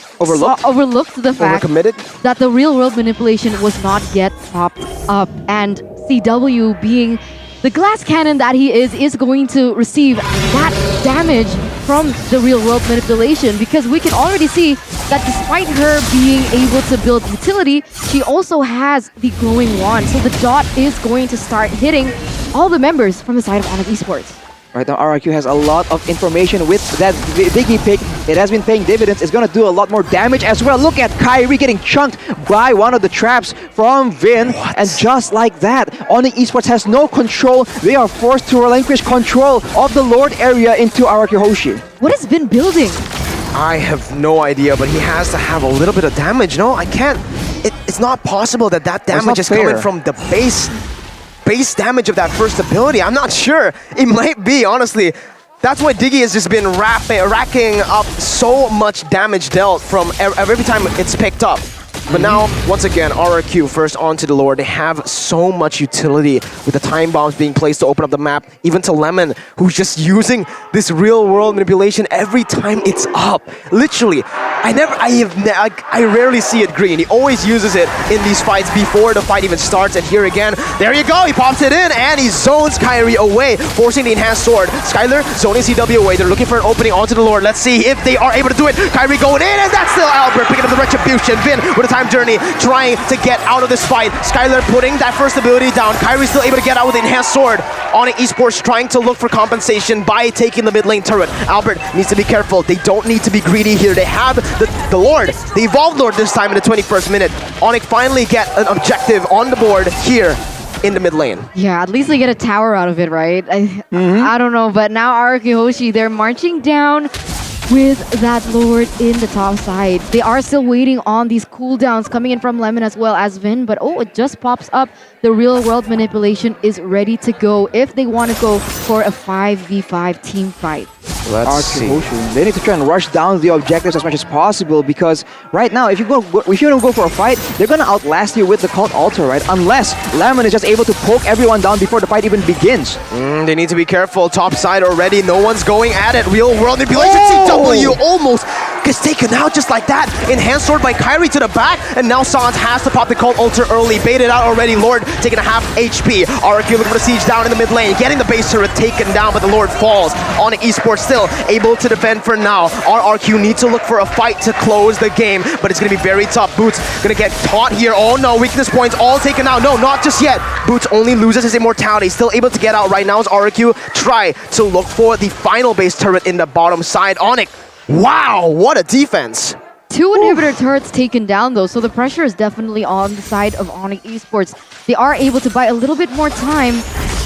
the fact that the real world manipulation was not yet popped up, and CW, being the glass cannon that he is going to receive that damage from the real world manipulation, because we can already see that despite her being able to build utility, she also has the glowing wand, so the dot is going to start hitting all the members from the side of ONIC Esports. Right now, RRQ has a lot of information with that Biggie pick. It has been paying dividends. It's going to do a lot more damage as well. Look at Kyrie getting chunked by one of the traps from Vin. And just like that, ONIC Esports has no control. They are forced to relinquish control of the Lord area into RRQ Hoshi. What has Vin building? I have no idea, but he has to have a little bit of damage. No, I can't. It's not possible that damage is coming from the base damage of that first ability. I'm not sure. It might be, honestly. That's why Diggy has just been racking up so much damage dealt from every time it's picked up. But now, once again, RRQ first onto the Lord. They have so much utility with the time bombs being placed to open up the map, even to Lemon, who's just using this real world manipulation every time it's up. Literally, I rarely see it green. He always uses it in these fights before the fight even starts. And here again, there you go, he pops it in and he zones Kyrie away, forcing the enhanced sword. Skylar zoning CW away. They're looking for an opening onto the Lord. Let's see if they are able to do it. Kyrie going in, and that's still Albert picking up the retribution. Vin with a time journey, trying to get out of this fight. Skylar putting that first ability down. Kyrie still able to get out with the enhanced sword. ONIC Esports trying to look for compensation by taking the mid lane turret. Albert needs to be careful. They don't need to be greedy here. They have the Lord, the Evolved Lord this time in the 21st minute. ONIC finally get an objective on the board here in the mid lane. Yeah, at least they get a tower out of it, right? I don't know, but now RRQ Hoshi, they're marching down with that Lord in the top side. They are still waiting on these cooldowns coming in from Lemon as well as Vin, but it just pops up. The real world manipulation is ready to go if they want to go for a 5v5 team fight. Let's see. Hoshi. They need to try and rush down the objectives as much as possible because right now, if you don't go for a fight, they're gonna outlast you with the Cult Altar, right? Unless Lemon is just able to poke everyone down before the fight even begins. They need to be careful. Top side already. No one's going at it. Real world manipulation. CW almost gets taken out just like that. Enhanced sword by Kyrie to the back. And now Sans has to pop the Cult Altar early. Baited out already. Lord taking a half HP. RRQ looking for the siege down in the mid lane. Getting the base turret taken down, but the Lord falls. ONIC Esports still able to defend for now. RRQ needs to look for a fight to close the game, but it's going to be very tough. Boots going to get caught here. Oh no, weakness points all taken out. No, not just yet. Boots only loses his immortality. Still able to get out right now as RRQ try to look for the final base turret in the bottom side. ONIC, wow, what a defense. 2 inhibitor turrets taken down though, so the pressure is definitely on the side of ONIC Esports. They are able to buy a little bit more time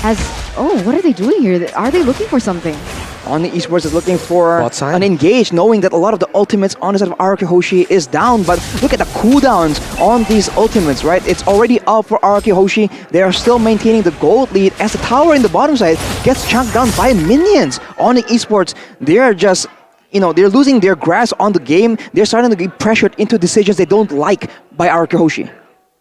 as... Oh, what are they doing here? Are they looking for something? ONIC Esports is looking for an engage, knowing that a lot of the ultimates on the side of RRQ Hoshi is down, but look at the cooldowns on these ultimates, right? It's already up for RRQ Hoshi. They are still maintaining the gold lead as the tower in the bottom side gets chunked down by minions. ONIC Esports, they are just... they're losing their grasp on the game. They're starting to get pressured into decisions they don't like by RRQ Hoshi.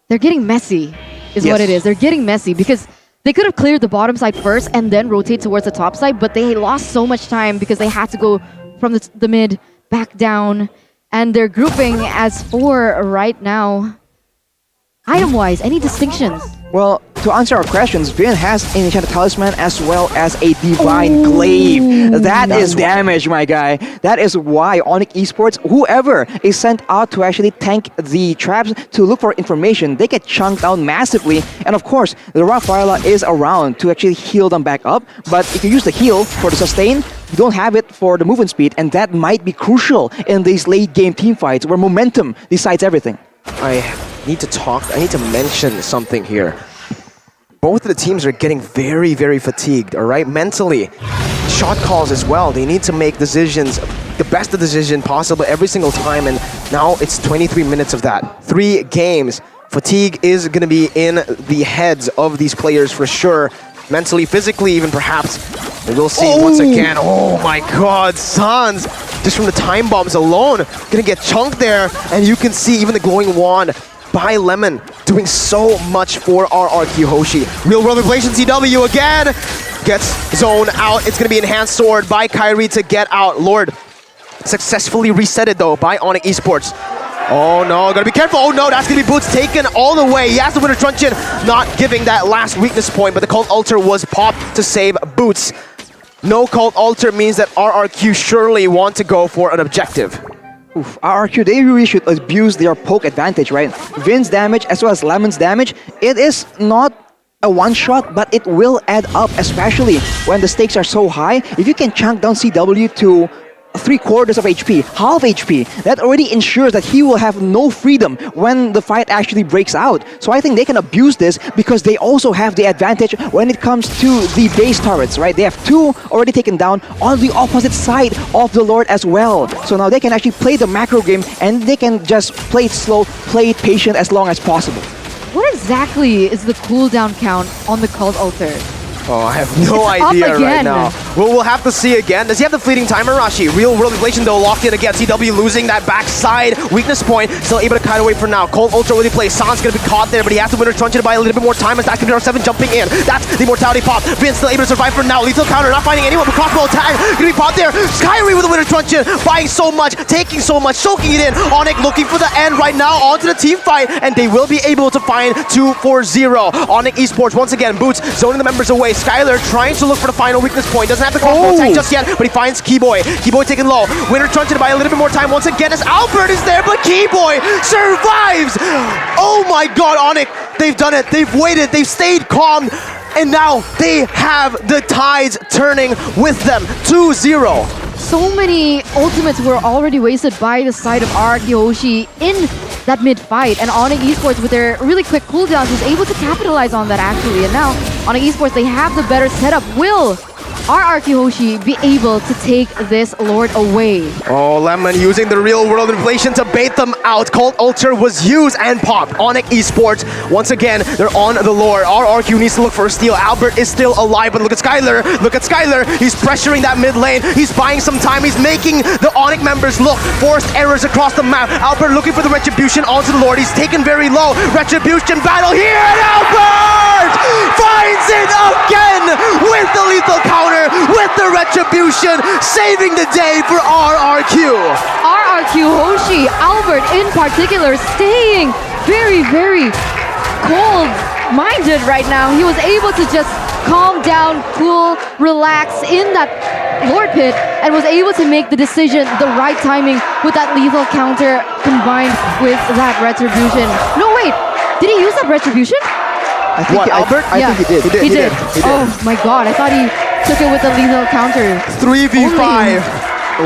They're getting messy, is what it is. They're getting messy because they could have cleared the bottom side first and then rotate towards the top side, but they lost so much time because they had to go from the mid back down. And they're grouping as 4 right now. Item-wise, any distinctions? Well, to answer our questions, Vin has an Enchanted Talisman as well as a Divine Glaive. That is damage, my guy. That is why ONIC Esports, whoever is sent out to actually tank the traps to look for information, they get chunked down massively. And of course, the Rafaela is around to actually heal them back up. But if you use the heal for the sustain, you don't have it for the movement speed, and that might be crucial in these late game team fights where momentum decides everything. I need to mention something here. Both of the teams are getting very, very fatigued, all right? Mentally. Shot calls as well. They need to make decisions, the best decision possible every single time, and now it's 23 minutes of that. 3 games. Fatigue is going to be in the heads of these players for sure. Mentally, physically even perhaps. And we'll see once again. Oh my god, Sans, just from the time bombs alone, gonna get chunked there. And you can see even the glowing wand by Lemon doing so much for RRQ Hoshi. Real world inflation CW again. Gets zone out. It's gonna be enhanced sword by Kyrie to get out. Lord successfully resetted though by ONIC Esports. Oh no, gotta be careful. Oh no, that's gonna be Boots taken all the way. He has the winner truncheon, not giving that last weakness point, but the Cult Altar was popped to save Boots. No Cult Altar means that RRQ surely want to go for an objective. Oof, RRQ, they really should abuse their poke advantage, right? Vin's damage as well as Lemon's damage, it is not a one-shot, but it will add up, especially when the stakes are so high. If you can chunk down CW to 3/4 of HP, half HP, that already ensures that he will have no freedom when the fight actually breaks out. So I think they can abuse this because they also have the advantage when it comes to the base turrets, right? They have 2 already taken down on the opposite side of the Lord as well. So now they can actually play the macro game and they can just play it slow, play it patient as long as possible. What exactly is the cooldown count on the Cult Altar? Oh, I have no idea right now. We'll have to see again. Does he have the fleeting timer, Rashi? Real world inflation though, locked in again. CW losing that backside weakness point. Still able to kite away for now. Cult Ultra really plays. Sans gonna be caught there, but he has to winner truncheon by a little bit more time as that's gonna be R7 jumping in. That's the mortality pop. Vin's still able to survive for now. Lethal counter, not finding anyone, but crossbow attack. Gonna be popped there. Kyrie with the winner truncheon, buying so much, taking so much, soaking it in. ONIC looking for the end right now onto the team fight, and they will be able to find 2-4-0. ONIC Esports once again, Boots zoning the members away. Skyler trying to look for the final weakness point. Doesn't have the crossbow attack just yet, but he finds Keyboy. Keyboy taken low. Winner truncheon by a little bit more time once again as Albert is there, but Keyboy survives! Oh my god, ONIC, they've done it. They've waited, they've stayed calm, and now they have the tides turning with them. 2-0. So many ultimates were already wasted by the side of RRQ Hoshi in that mid-fight, and ONIC Esports with their really quick cooldowns was able to capitalize on that actually. And now ONIC Esports, they have the better setup. Will RRQ Hoshi be able to take this Lord away? Oh, Lemon using the real world inflation to bait them out. Cold Ultra was used and popped. ONIC Esports, once again, they're on the Lord. RRQ needs to look for a steal. Albert is still alive, but look at Skylar. Look at Skylar. He's pressuring that mid lane. He's buying some time. He's making the ONIC members look. Forced errors across the map. Albert looking for the Retribution onto the Lord. He's taken very low. Retribution battle here, and Albert finds it again with the lethal counter, with the Retribution, saving the day for RRQ. RRQ Hoshi, Albert in particular, staying very, very cold-minded right now. He was able to just calm down, cool, relax in that Lord pit, and was able to make the decision, the right timing, with that lethal counter combined with that Retribution. No, wait, did he use that Retribution? I think Albert? I think he did. He did. Oh my god, I thought he took it with the lethal counter. 3v5.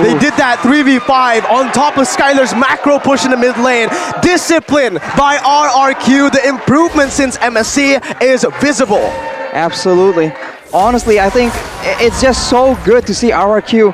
They did that 3v5 on top of Skylar's macro push in the mid lane. Discipline by RRQ. The improvement since MSC is visible. Absolutely. Honestly, I think it's just so good to see RRQ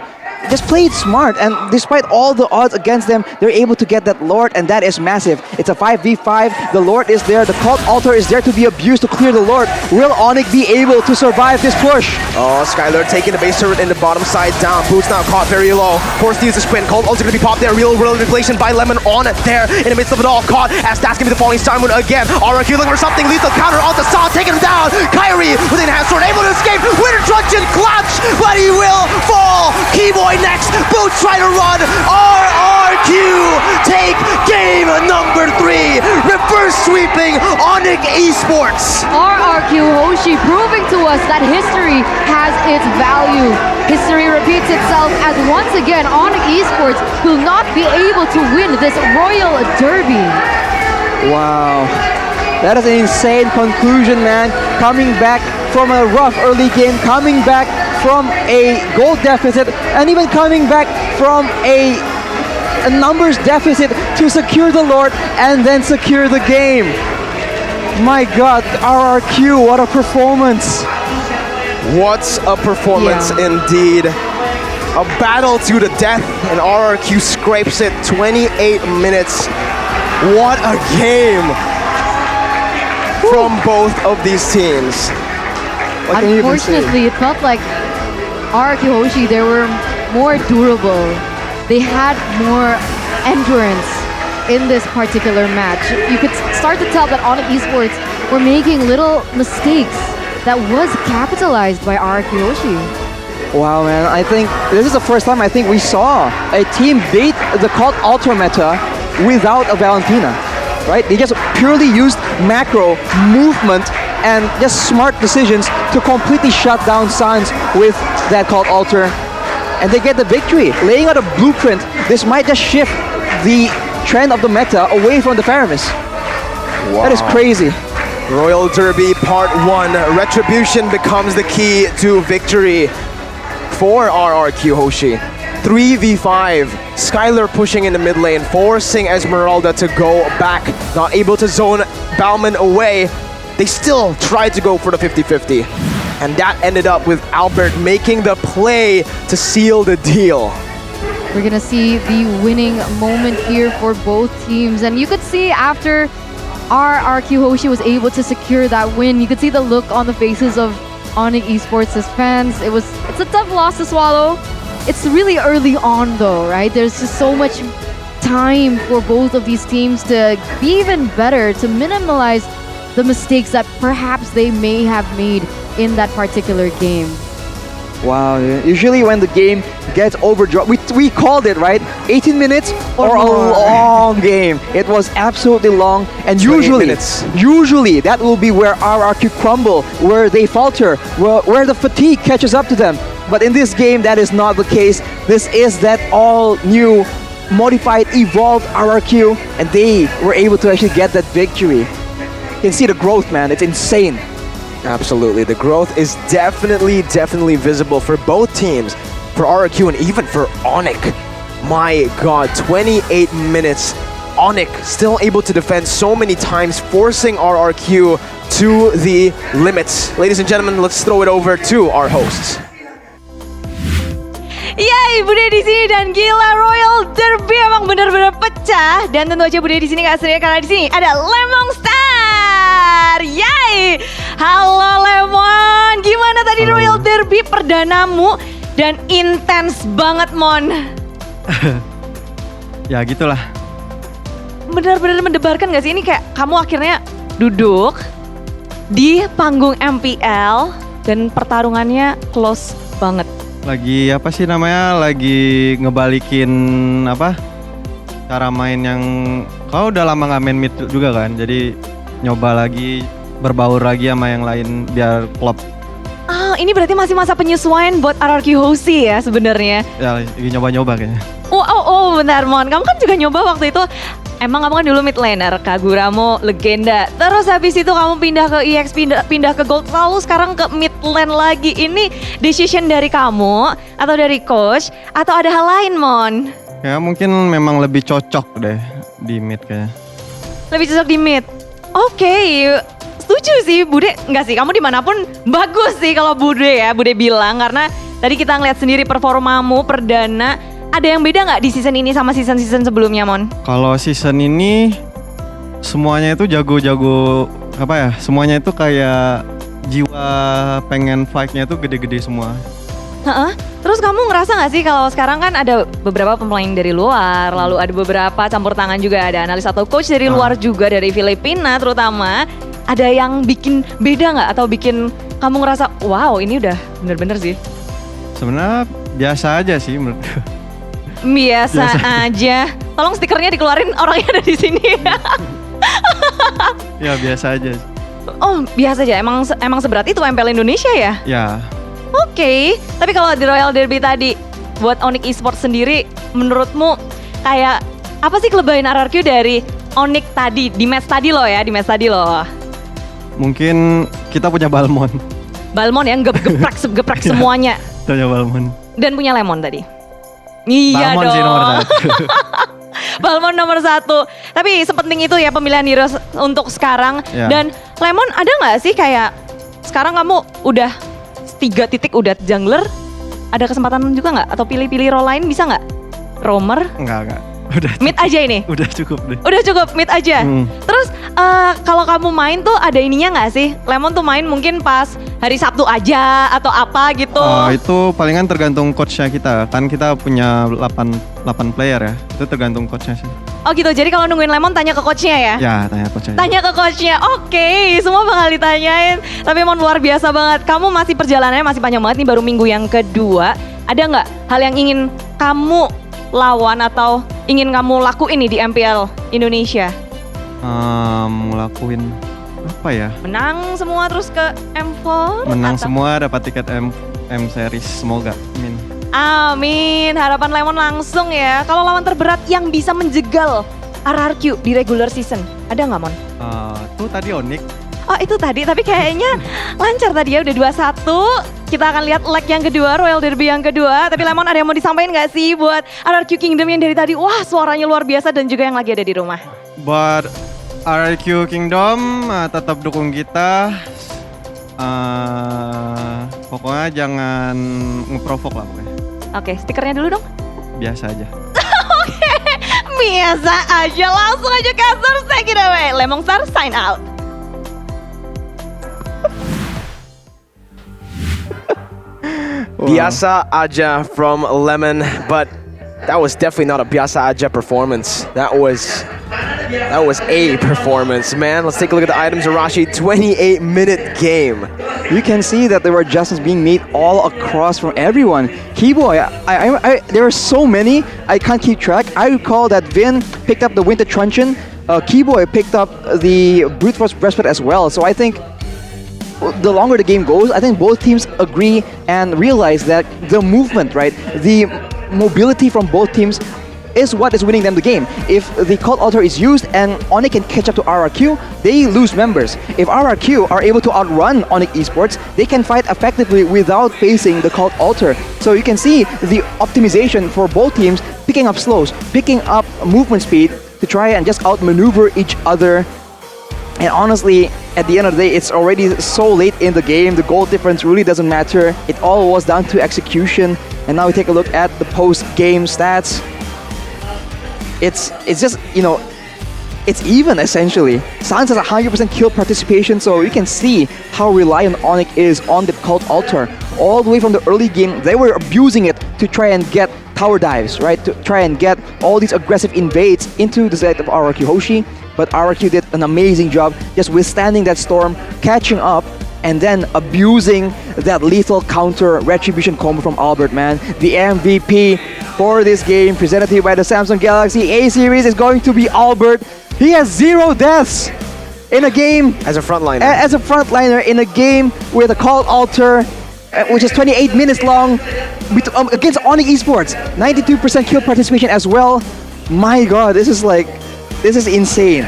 just play it smart, and despite all the odds against them, they're able to get that Lord, and that is massive. It's a 5v5, the Lord is there, the Cult Altar is there to be abused to clear the Lord. Will ONIC be able to survive this push? Oh, Skylar taking the base turret in the bottom side down. Boots now caught very low. Forced to use the sprint. Cult Altar gonna be popped there. Real world inflation by Lemon on there in the midst of it all. Caught as that's gonna be the falling star moon again. RRQ looking for something. Lethal counter on the saw, taking him down. Kyrie with an enhanced sword, able to escape. Winter Truncheon clutch, but he will fall. Keyboy next. Boots try to run. RRQ take game number 3. Reverse sweeping ONIC Esports. RRQ Hoshi proving to us that history has its value. History repeats itself as once again ONIC Esports will not be able to win this Royal Derby. Wow. That is an insane conclusion, man. Coming back from a rough early game, coming back from a gold deficit, and even coming back from a numbers deficit to secure the Lord and then secure the game. My God, RRQ, what a performance. What a performance indeed. A battle to the death, and RRQ scrapes it 28 minutes. What a game from both of these teams. Unfortunately, it felt like RRQ Hoshi, they were more durable. They had more endurance in this particular match. You could start to tell that ONIC Esports were making little mistakes that was capitalized by RRQ Hoshi. Wow, man. I think this is the first time I think we saw a team beat the Cult Ultra meta without a Valentina, right? They just purely used macro, movement, and just smart decisions to completely shut down Sans with that Cult Altar. And they get the victory, laying out a blueprint. This might just shift the trend of the meta away from the Faramis. Wow. That is crazy. Royal Derby Part 1. Retribution becomes the key to victory for RRQ Hoshi. 3v5. Skylar pushing in the mid lane, forcing Esmeralda to go back. Not able to zone Bauman away. They still tried to go for the 50-50. And that ended up with Albert making the play to seal the deal. We're gonna see the winning moment here for both teams. And you could see after RRQ Hoshi was able to secure that win, you could see the look on the faces of ONIC Esports' fans. It's a tough loss to swallow. It's really early on though, right? There's just so much time for both of these teams to be even better, to minimize the mistakes that perhaps they may have made in that particular game. Wow, usually when the game gets overdrawn, we called it, right? 18 minutes or a long game. It was absolutely long, and usually that will be where RRQ crumble, where they falter, where the fatigue catches up to them. But in this game, that is not the case. This is that all new, modified, evolved RRQ, and they were able to actually get that victory. You can see the growth, man. It's insane. Absolutely. The growth is definitely visible for both teams, for RRQ and even for ONIC. My God, 28 minutes. ONIC still able to defend so many times, forcing RRQ to the limits. Ladies and gentlemen, let's throw it over to our hosts. Yay, Bude di sini dan gila Royal Derby emang benar-benar pecah dan tentu aja Bude di sini nggak sendiri karena di sini ada Lemon Star. Yay, halo Lemon, gimana tadi Royal Derby perdanamu dan intens banget Mon? Ya gitulah. Benar-benar mendebarkan nggak sih ini kayak kamu akhirnya duduk di panggung MPL dan pertarungannya close banget. Lagi apa sih namanya? Lagi ngebalikin apa? Cara main yang kau udah lama nggak main mid juga kan? Jadi nyoba lagi berbaur lagi sama yang lain biar klop. Oh, ini berarti masih masa penyesuaian buat RRQ Hoshi ya sebenarnya. Ya, lagi nyoba-nyoba kayaknya. Oh, bentar Mon. Kamu kan juga nyoba waktu itu. Emang kamu kan dulu mid laner, Kaguramo legenda. Terus habis itu kamu pindah ke EX, pindah ke Gold, lalu sekarang ke mid lane lagi. Ini decision dari kamu atau dari coach atau ada hal lain Mon? Ya mungkin memang lebih cocok deh di mid kayaknya. Lebih cocok di mid. Oke, setuju sih Bude. Enggak sih, kamu dimanapun bagus sih kalau Bude ya. Bude bilang karena tadi kita ngeliat sendiri performamu perdana. Ada yang beda nggak di season ini sama season-season sebelumnya, Mon? Kalau season ini semuanya itu jago-jago apa ya? Semuanya itu kayak jiwa pengen fight-nya itu gede-gede semua. Heeh. Terus kamu ngerasa nggak sih kalau sekarang kan ada beberapa pemain dari luar, lalu ada beberapa campur tangan juga, ada analis atau coach dari luar juga dari Filipina terutama. Ada yang bikin beda nggak atau bikin kamu ngerasa wow ini udah bener-bener sih? Sebenarnya biasa aja sih menurut. Biasa aja. Tolong stikernya dikeluarin, orangnya ada di sini. Ya biasa aja. Oh biasa aja. Emang seberat itu MPL Indonesia ya? Ya. Oke. Tapi kalau di Royal Derby tadi, buat ONIC Esports sendiri, menurutmu kayak apa sih kelebihan RRQ dari ONIC tadi di match tadi loh ya? Di match tadi loh. Mungkin kita punya Balmon. Balmon yang geprek semuanya. Kita punya Balmon. Dan punya Lemon tadi. Iya Balmon dong. sih nomor 1. Balmon nomor 1. Tapi sepenting itu ya pemilihan hero untuk sekarang. Ya. Dan Lemon ada nggak sih kayak sekarang kamu udah 3 titik udah jungler, ada kesempatan juga nggak? Atau pilih-pilih role lain bisa nggak? Roamer? Enggak. Udah mid aja ini? Udah cukup deh. Udah cukup, mid aja. Terus kalau kamu main tuh ada ininya nggak sih? Lemon tuh main mungkin pas hari Sabtu aja atau apa gitu? Itu palingan tergantung coachnya kita. Kan kita punya 8 player ya. Itu tergantung coachnya sih. Oh gitu, jadi kalau nungguin Lemon tanya ke coachnya ya? Ya, tanya coachnya. Tanya ke coachnya, oke, semua bakal ditanyain. Tapi Mon luar biasa banget, kamu masih perjalanannya masih panjang banget nih, baru minggu yang kedua. Ada nggak hal yang ingin kamu lawan atau ingin kamu lakuin nih di MPL Indonesia? Lakuin apa ya? Menang semua terus ke M4? Menang semua, dapat tiket M series, semoga. Amin. Amin, harapan Lemon langsung ya. Kalau lawan terberat yang bisa menjegal RRQ di regular season, ada nggak Mon? Itu tadi ONIC. Oh itu tadi, tapi kayaknya lancar tadi ya, udah 2-1. Kita akan lihat leg yang kedua, Royal Derby yang kedua. Tapi Lemon ada yang mau disampaikan nggak sih buat RRQ Kingdom yang dari tadi? Wah suaranya luar biasa dan juga yang lagi ada di rumah. Buat RRQ Kingdom, tetap dukung kita. Pokoknya jangan ngeprovok lah pokoknya. Oke, stikernya dulu dong. Biasa aja. Oke, biasa aja. Langsung aja kasar, take it away. Lemon Star sign out. Biasa aja from Lemon, but that was definitely not a biasa aja performance. That was a performance, man. Let's take a look at the items, Arashi. 28-minute game. You can see that there were adjustments being made all across from everyone. Keyboy, there are so many, I can't keep track. I recall that Vin picked up the Winter Truncheon. Keyboy picked up the Brute Force Breastplate as well. So I think the longer the game goes, I think both teams agree and realize that the movement, right, the mobility from both teams is what is winning them the game. If the Cult Altar is used and ONIC can catch up to RRQ, they lose members. If RRQ are able to outrun ONIC Esports, they can fight effectively without facing the Cult Altar. So you can see the optimization for both teams, picking up slows, picking up movement speed to try and just outmaneuver each other. And honestly, at the end of the day, it's already so late in the game. The goal difference really doesn't matter. It all was down to execution. And now we take a look at the post-game stats. It's just, you know, it's even essentially. Sans has 100% kill participation, so you can see how reliant ONIC is on the Cult Altar. All the way from the early game, they were abusing it to try and get tower dives, right? To try and get all these aggressive invades into the side of RRQ Hoshi. But RRQ did an amazing job just withstanding that storm, catching up, and then abusing that lethal counter retribution combo from Albert, man. The MVP for this game, presented to you by the Samsung Galaxy A series, is going to be Albert. He has 0 deaths in a game as a frontliner. As a frontliner in a game with a Cult Altar, which is 28 minutes long, against ONIC Esports. 92% kill participation as well. My God, this is insane.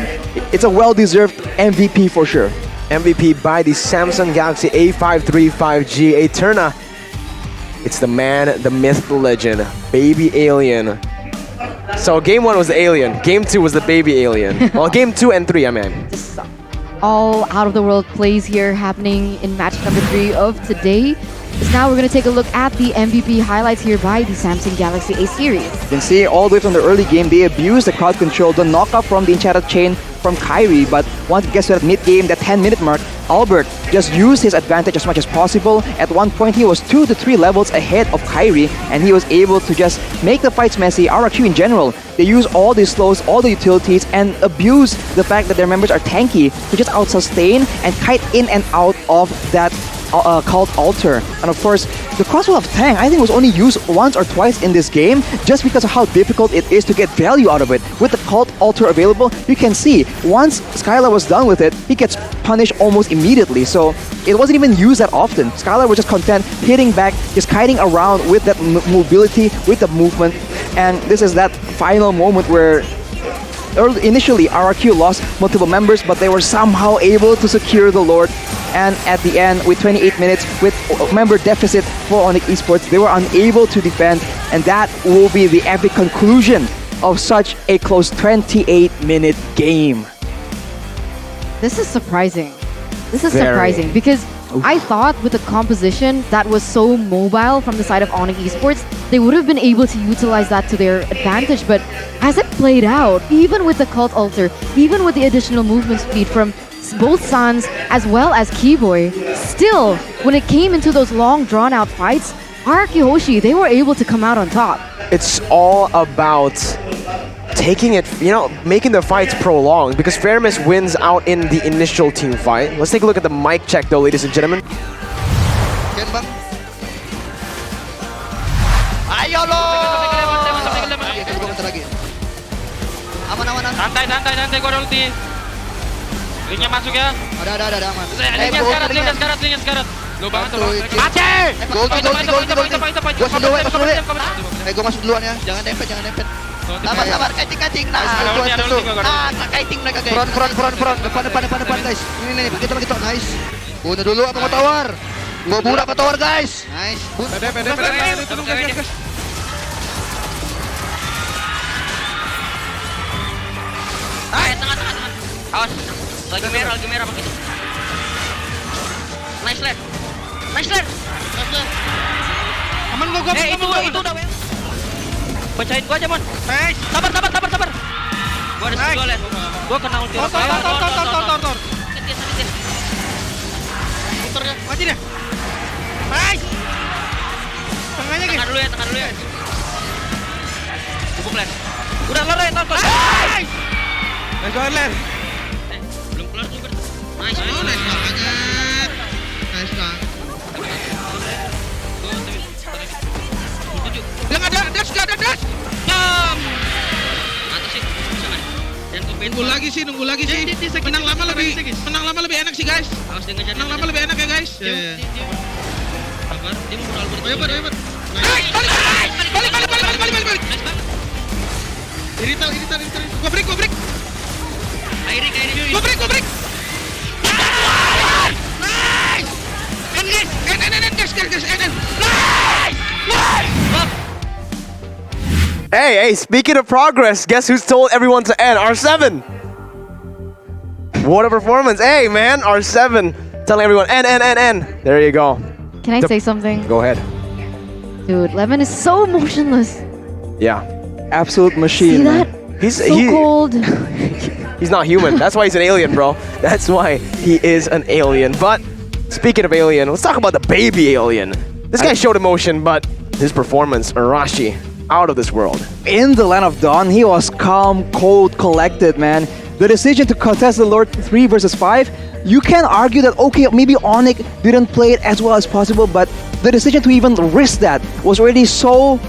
It's a well-deserved MVP for sure. MVP by the Samsung Galaxy A535G Eterna. It's the man, the myth, the legend, Baby Alien. So game 1 was the alien, game 2 was the baby alien. Well, game 2 and 3, I mean. Just all out of the world plays here happening in match number 3 of today. So now we're going to take a look at the MVP highlights here by the Samsung Galaxy A series. You can see all the way from the early game, they abused the crowd control, the knockup from the Enchanted Chain from Kyrie, but once it gets to that mid-game, that 10-minute mark, Albert just used his advantage as much as possible. At one point, he was 2 to 3 levels ahead of Kyrie, and he was able to just make the fights messy. RRQ in general, they use all the slows, all the utilities, and abuse the fact that their members are tanky to just out-sustain and kite in and out of that Cult Altar. And of course, the crossbow of Tang, I think, was only used once or twice in this game just because of how difficult it is to get value out of it. With the Cult Altar available, you can see once Skylar was done with it, he gets punished almost immediately. So it wasn't even used that often. Skylar was just content hitting back, just kiting around with that mobility, with the movement. And this is that final moment where initially RRQ lost multiple members, but they were somehow able to secure the Lord. And at the end, with 28 minutes, with member deficit for ONIC Esports, they were unable to defend, and that will be the epic conclusion of such a close 28-minute game. This is surprising. This is surprising because I thought with a composition that was so mobile from the side of ONIC Esports, they would have been able to utilize that to their advantage. But as it played out, even with the Cult Altar, even with the additional movement speed from both Sans as well as Keyboy, still, when it came into those long drawn-out fights, RRQ Hoshi, they were able to come out on top. It's all about taking it, you know, making the fights prolonged, because fairness wins out in the initial team fight. Let's take a look at the mic check though, ladies and gentlemen. Ayo lo. Santai gua ulti. Linknya masuk ya. Ada aman. Linknya sekarat. Lu banget tuh. Mati. Gol. Gua sendiri. Gua masuk duluan ya. Jangan dempet. Sabar, kating. Nah, kiting mereka guys. Front. Depan guys. Ini kita nice. Bunuh dulu apa mau tawar? Gua bunuh apa tawar guys? Nice. Pede. Tengah. Awas. Lagi merah begitu. Nice lane. Aman gua. Itu udah. Pecahin gua aja, Mon. Nice. Sabar. Gua ada skill lane. Gua kena ulti. Tor. Putar ya. Mati deh. Nice. Tengahnya guys. Tengah dulu ya. Bubuk lane. Udah lore, tor. Nice. Nice banget lane. Belum kelar juga. Nice banget. Nice banget. Yang ada dash. Bam. Mantap sih. Nunggu lagi sih. Menang lama lebih enak sih guys. Menang lama lebih enak ya guys. Sabar. Dia mau Albert. Ayo. Balik. Ini tahu. Gua break. Airi. Gua break. Nice. End. Nice. Hey, speaking of progress, guess who's told everyone to end? R7. What a performance. Hey, man, R7 telling everyone, N. There you go. Can I say something? Go ahead. Dude, Lemon is so motionless. Yeah. Absolute machine. See that? He's so cold. He's not human. That's why he's an alien, bro. That's why he is an alien. But speaking of alien, let's talk about the baby alien. This guy showed emotion, but his performance, Arashi, out of this world. In the Land of Dawn, he was calm, cold, collected, man. The decision to contest the Lord 3 versus 5, you can argue that, okay, maybe ONIC didn't play it as well as possible, but the decision to even risk that was already so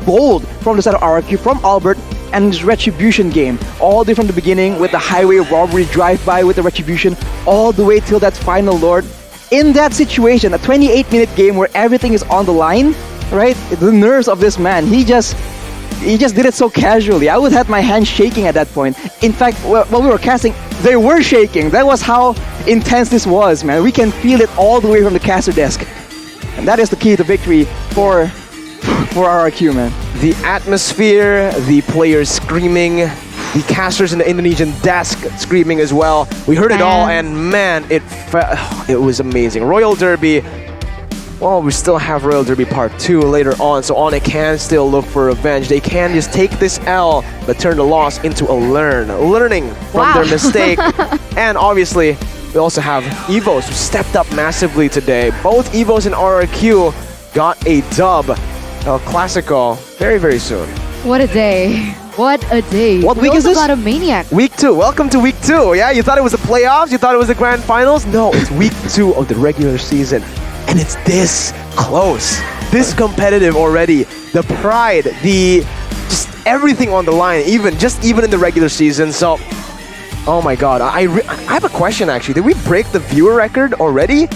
bold from the side of RRQ, from Albert, and his Retribution game. All the way from the beginning with the highway robbery drive-by with the Retribution, all the way till that final Lord. In that situation, a 28-minute game where everything is on the line, right? The nerves of this man, he just did it so casually. I would have my hands shaking at that point. In fact, while we were casting, they were shaking. That was how intense this was, man. We can feel it all the way from the caster desk. And that is the key to victory for RRQ, man. The atmosphere, the players screaming, the casters in the Indonesian desk screaming as well. We heard it all, and man, it was amazing. Royal Derby. Well, we still have Royal Derby Part 2 later on, so ONIC can still look for revenge. They can just take this L, but turn the loss into a learning from their mistake. And obviously, we also have EVOS, who stepped up massively today. Both EVOS and RRQ got a dub, El Clasico, very, very soon. What a day. What a day. What week is this? Got a maniac. Week 2. Welcome to week 2. Yeah, you thought it was the playoffs? You thought it was the grand finals? No, it's week 2 of the regular season. And it's this close, this competitive already. The pride, just everything on the line, even in the regular season. So, oh my God, I have a question actually. Did we break the viewer record already?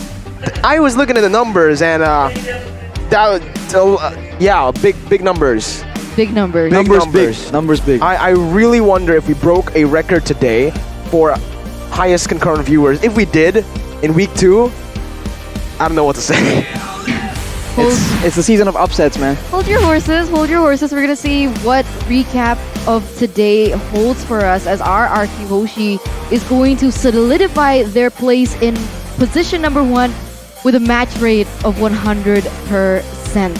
I was looking at the numbers and yeah, big numbers. Big numbers. Numbers big. I really wonder if we broke a record today for highest concurrent viewers. If we did in week 2. I don't know what to say. It's the season of upsets, man. Hold your horses. We're gonna see what recap of today holds for us as RRQ Hoshi is going to solidify their place in position number 1 with a match rate of 100%.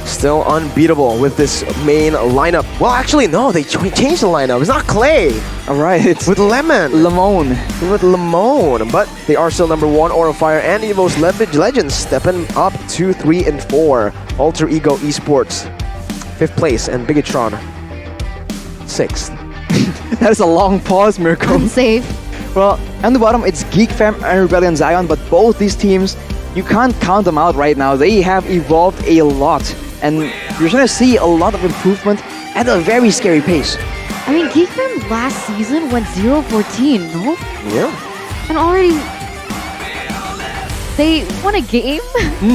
Still unbeatable with this main lineup. Well, actually, no, they changed the lineup. It's not Clay. All right, it's with Lemon. With Lemon. But they are still number 1, Aura Fire and EVOS Legends stepping up 2, 3, and 4. Alter Ego Esports, 5th place, and Bigetron, 6th. That is a long pause, Mirko. Unsafe. Well, on the bottom, it's Geek Fam and Rebellion Zion, but both these teams, you can't count them out right now. They have evolved a lot. And you're going to see a lot of improvement at a very scary pace. I mean, Geek Fam last season went 0-14, no? Yeah. And already, they won a game?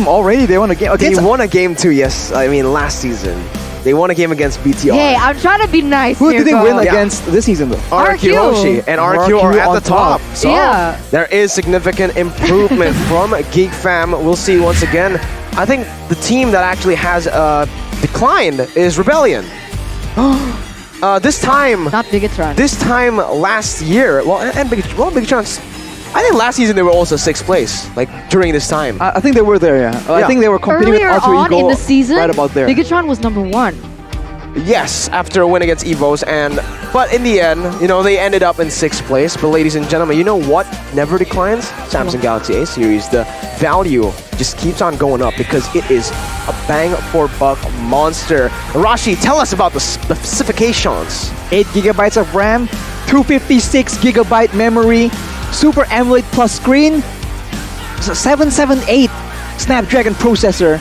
Already they won a game. They won a game too, yes. I mean, last season. They won a game against BTR. Hey, I'm trying to be nice. Who did they win against this season though? RRQ Hoshi. And RRQ are at the top. So yeah. There is significant improvement from Geek Fam. We'll see once again. I think the team that actually has declined is Rebellion. This time... Not Bigetron. This time last year... Well, and Bigetron's... I think last season they were also 6th place, like during this time. I think they were there, yeah. I think they were competing earlier with Alter on Ego in the season, right about there. Bigetron was number 1. Yes, after a win against EVOS, but in the end, they ended up in 6th place. But ladies and gentlemen, you know what never declines? Samsung Galaxy A series. The value just keeps on going up because it is a bang for buck monster. Arashi, tell us about the specifications. 8 gigabytes of RAM, 256 gigabyte memory, Super AMOLED Plus screen, 778 Snapdragon processor,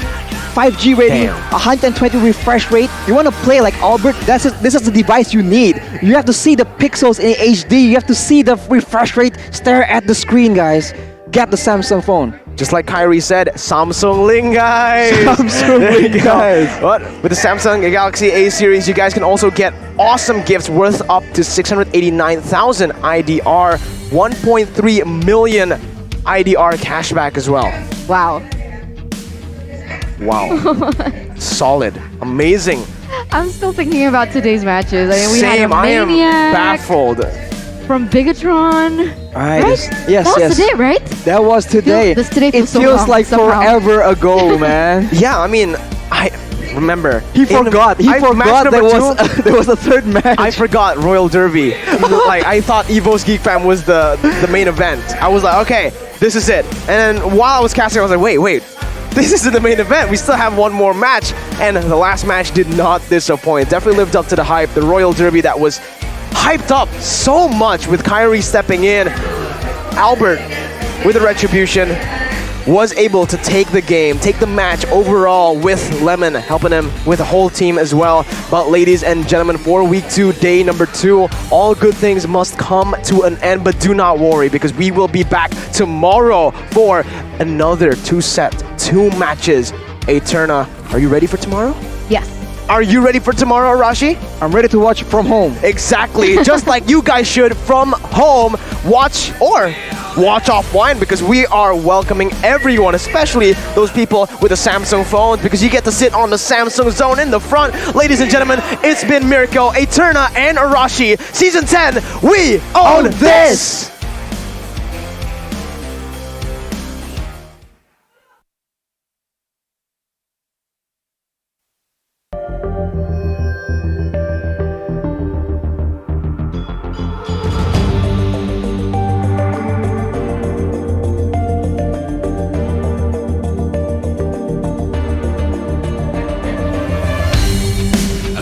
5G rating, 120 refresh rate. You want to play like Albert? This is the device you need. You have to see the pixels in HD. You have to see the refresh rate. Stare at the screen, guys. Get the Samsung phone. Just like Kyrie said, Samsung Link, guys. Samsung Link, guys. But with the Samsung Galaxy A series, you guys can also get awesome gifts worth up to 689,000 IDR, 1.3 million IDR cashback as well. Wow. Wow. Solid. Amazing. I'm still thinking about today's matches. I mean, we had a Same. I am maniac. baffled. from Bigetron. Right. Right? Yes, that was yes. today, right? That was today. This today It feels so feels wrong, like somehow. forever ago, man. Yeah, I mean, I remember. He forgot. He forgot there was a third match. I forgot Royal Derby. Like I thought EVOS Geek Fam was the main event. I was like, okay, this is it. And then while I was casting, I was like, wait. This isn't the main event. We still have one more match. And the last match did not disappoint. Definitely lived up to the hype. The Royal Derby that was hyped up so much with Kyrie stepping in. Albert with the retribution was able to take the game, take the match overall with Lemon, helping him with the whole team as well. But ladies and gentlemen, for week 2, day number 2, all good things must come to an end, but do not worry because we will be back tomorrow for another 2 matches. Eterna, are you ready for tomorrow? Yes. Are you ready for tomorrow, Rashi? I'm ready to watch from home. Exactly, just like you guys should from home. Watch offline because we are welcoming everyone, especially those people with the Samsung phones, because you get to sit on the Samsung zone in the front. Ladies and gentlemen, it's been Miracle, Eterna, and Arashi. Season 10, we own this!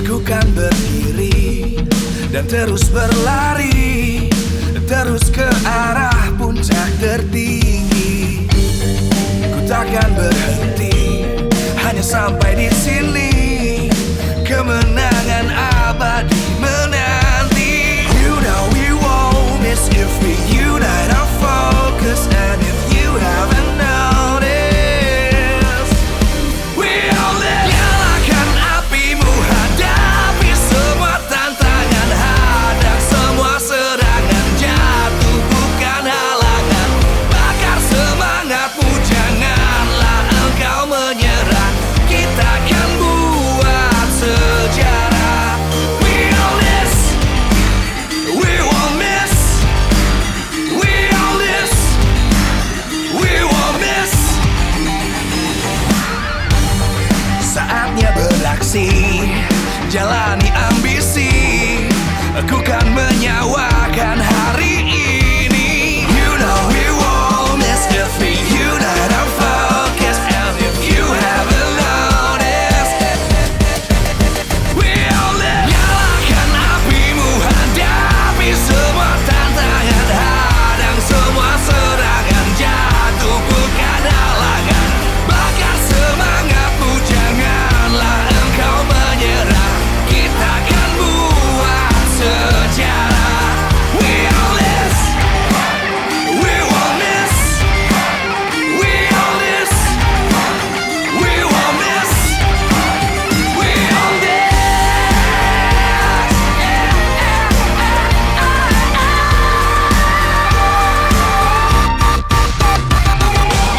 Aku kan berdiri dan terus berlari, terus ke arah puncak tertinggi. Ku takkan berhenti, hanya sampai di sini. Kemenangan abadi menanti. You know we won't miss if we unite our focus. And if you haven't noticed, we all live. Nyalakan apimu, hadapi semua tantangan, hadang semua serangan, jatuh bukan halangan. Bakar semangatmu, janganlah engkau menyerah. Kita akan buat sejarah. We all this, we won't miss. We all this, we won't miss. Saatnya beraksi, jalani ambisi. Aku kan menyawakan hari ini. You know we won't miss if we unite our focus. And if you haven't noticed, we all live. Nyalakan apimu, hadapi semua tantangan, hadang semua serangan, jatuh bukan halangan. Bakar semangatmu, janganlah engkau menyerah. Kita akan buat sejarah. We all this, we won't miss. We all this, we won't miss. We all this.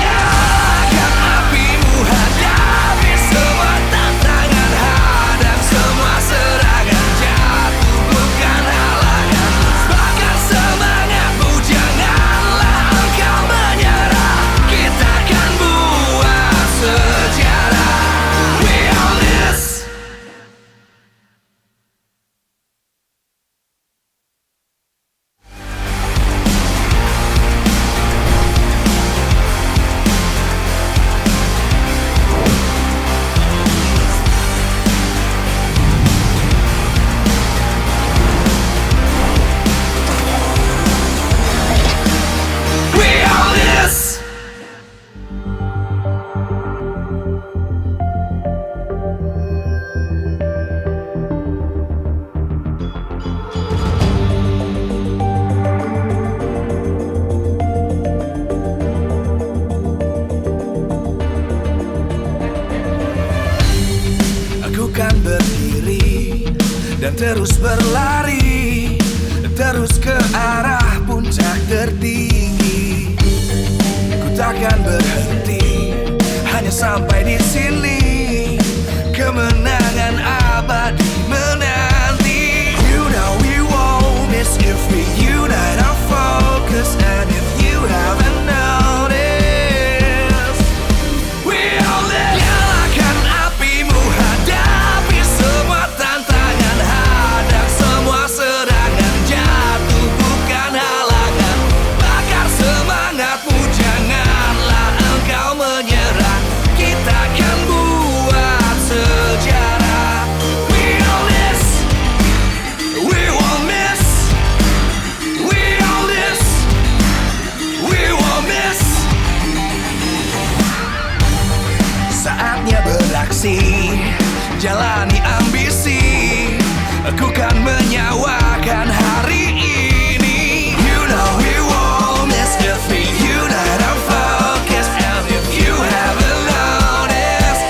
Nyalakan apimu, hadapi semua tantangan, hadang semua serangan, jatuh bukan halangan. Bakar semangatmu, janganlah engkau menyerah. Kita akan buat sejarah. We all this. We all this. Aku kan berdiri dan terus berlari, terus ke arah puncak tertinggi. Ku takkan berhenti, hanya sampai di sini. Kemenangan abadi menanti. You know we won't miss if we unite beraksi, jalani ambisi. Aku kan menyawakan hari ini. You know we won't miss if we unite our focus. And if you haven't noticed,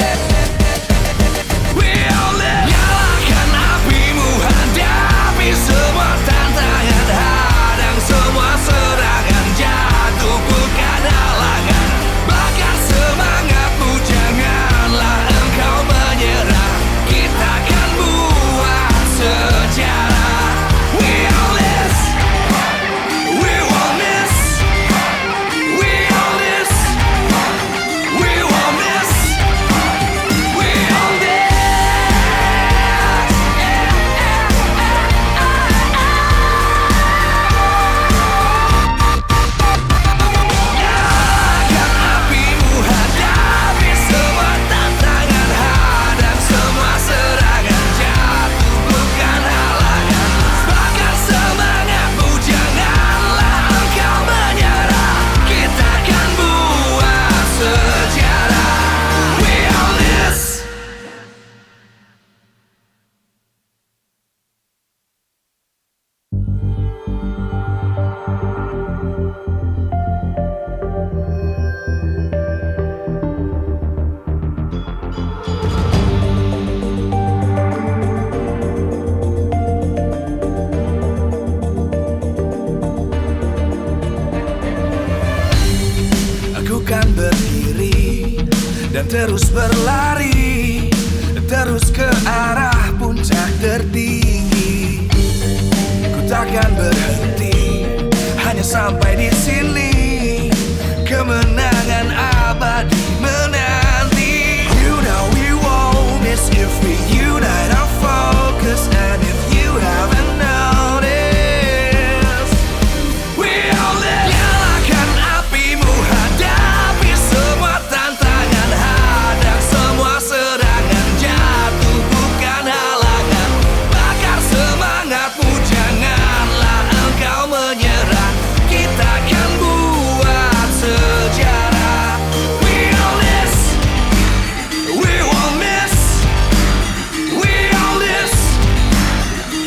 we'll live. Nyalakan apimu, hadapi semua tantangan, hadang semua serangan, jatuh bukan halangan. Bakar semangatmu, janganlah engkau menyerah. Kita akan buat sejarah. We all this, we won't miss. We all this, we won't miss. We all this. Nyalakan apimu, hadapi semua tantangan, hadang semua serangan, jatuh bukan halangan. Bakar semangatmu, janganlah engkau menyerah. Kita akan buat sejarah. We all this. Aku kan berdiri dan terus berlari, terus ke arah puncak tertinggi. Ku takkan berhenti, hanya sampai di sini. Kemenangan abadi menanti. You know we won't miss if we unite our focus. And if you haven't noticed, we all live. Nyalakan apimu, hadapi semua tantangan, hadang semua serangan, jatuh bukan halangan. Bakar semangatmu, janganlah engkau menyerah. Kita akan buat sejarah. We all this, we won't miss. We all this,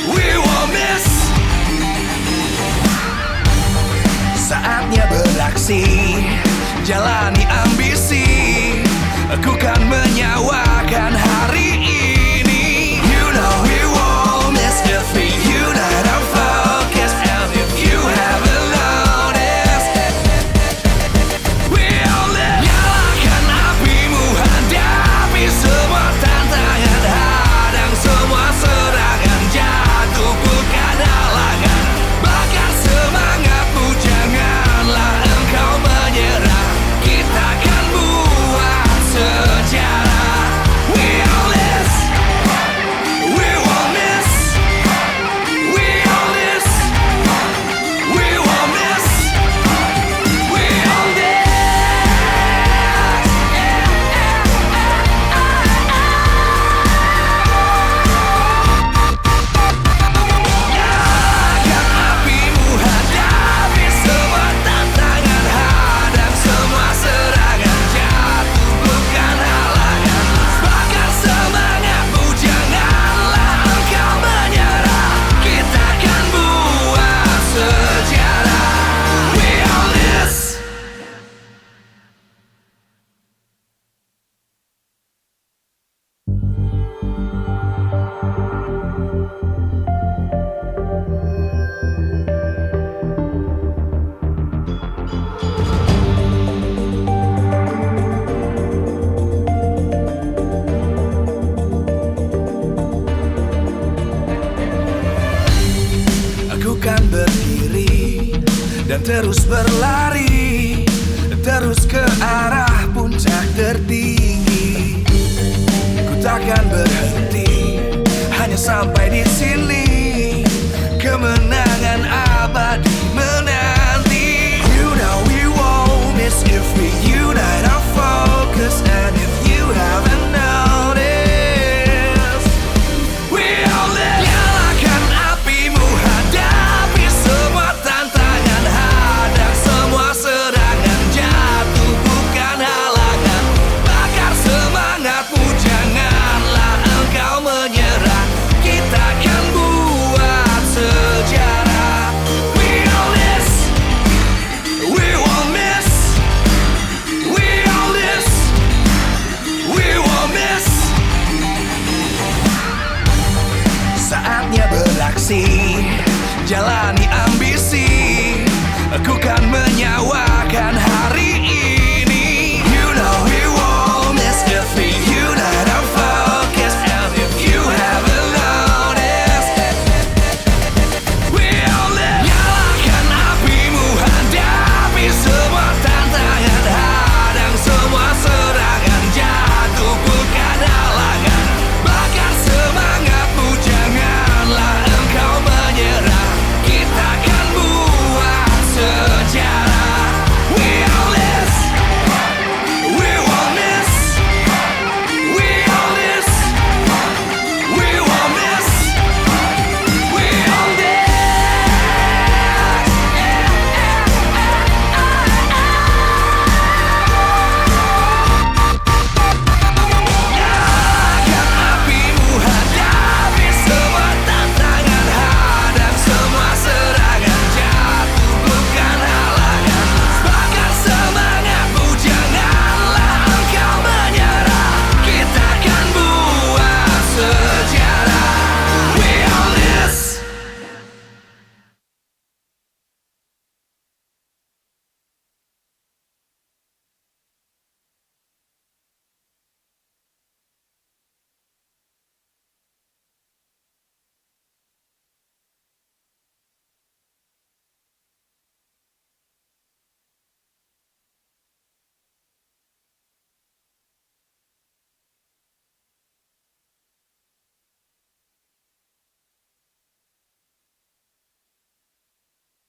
we won't miss. Saatnya beraksi, jalani ambisi. Aku kan menyawakan hari ini. You know we won't miss if we unite our focus. And if you haven't noticed, we all live. Nyalakan apimu, hadapi semua tantangan, hadang semua serangan, jatuh bukan halangan. Bakar semangatmu, janganlah engkau menyerah. Kita akan buat sejarah. We all this, we won't miss. We all this, we won't miss. We all this. Nyalakan apimu, hadapi semua tantangan, hadang semua serangan, jatuh bukan halangan. Bakar semangatmu, janganlah engkau menyerah. Kita akan buat sejarah. We all this. Aku kan berdiri dan terus berlari, terus ke arah puncak tertinggi. Ku takkan berhenti, hanya sampai di sini. Kemenangan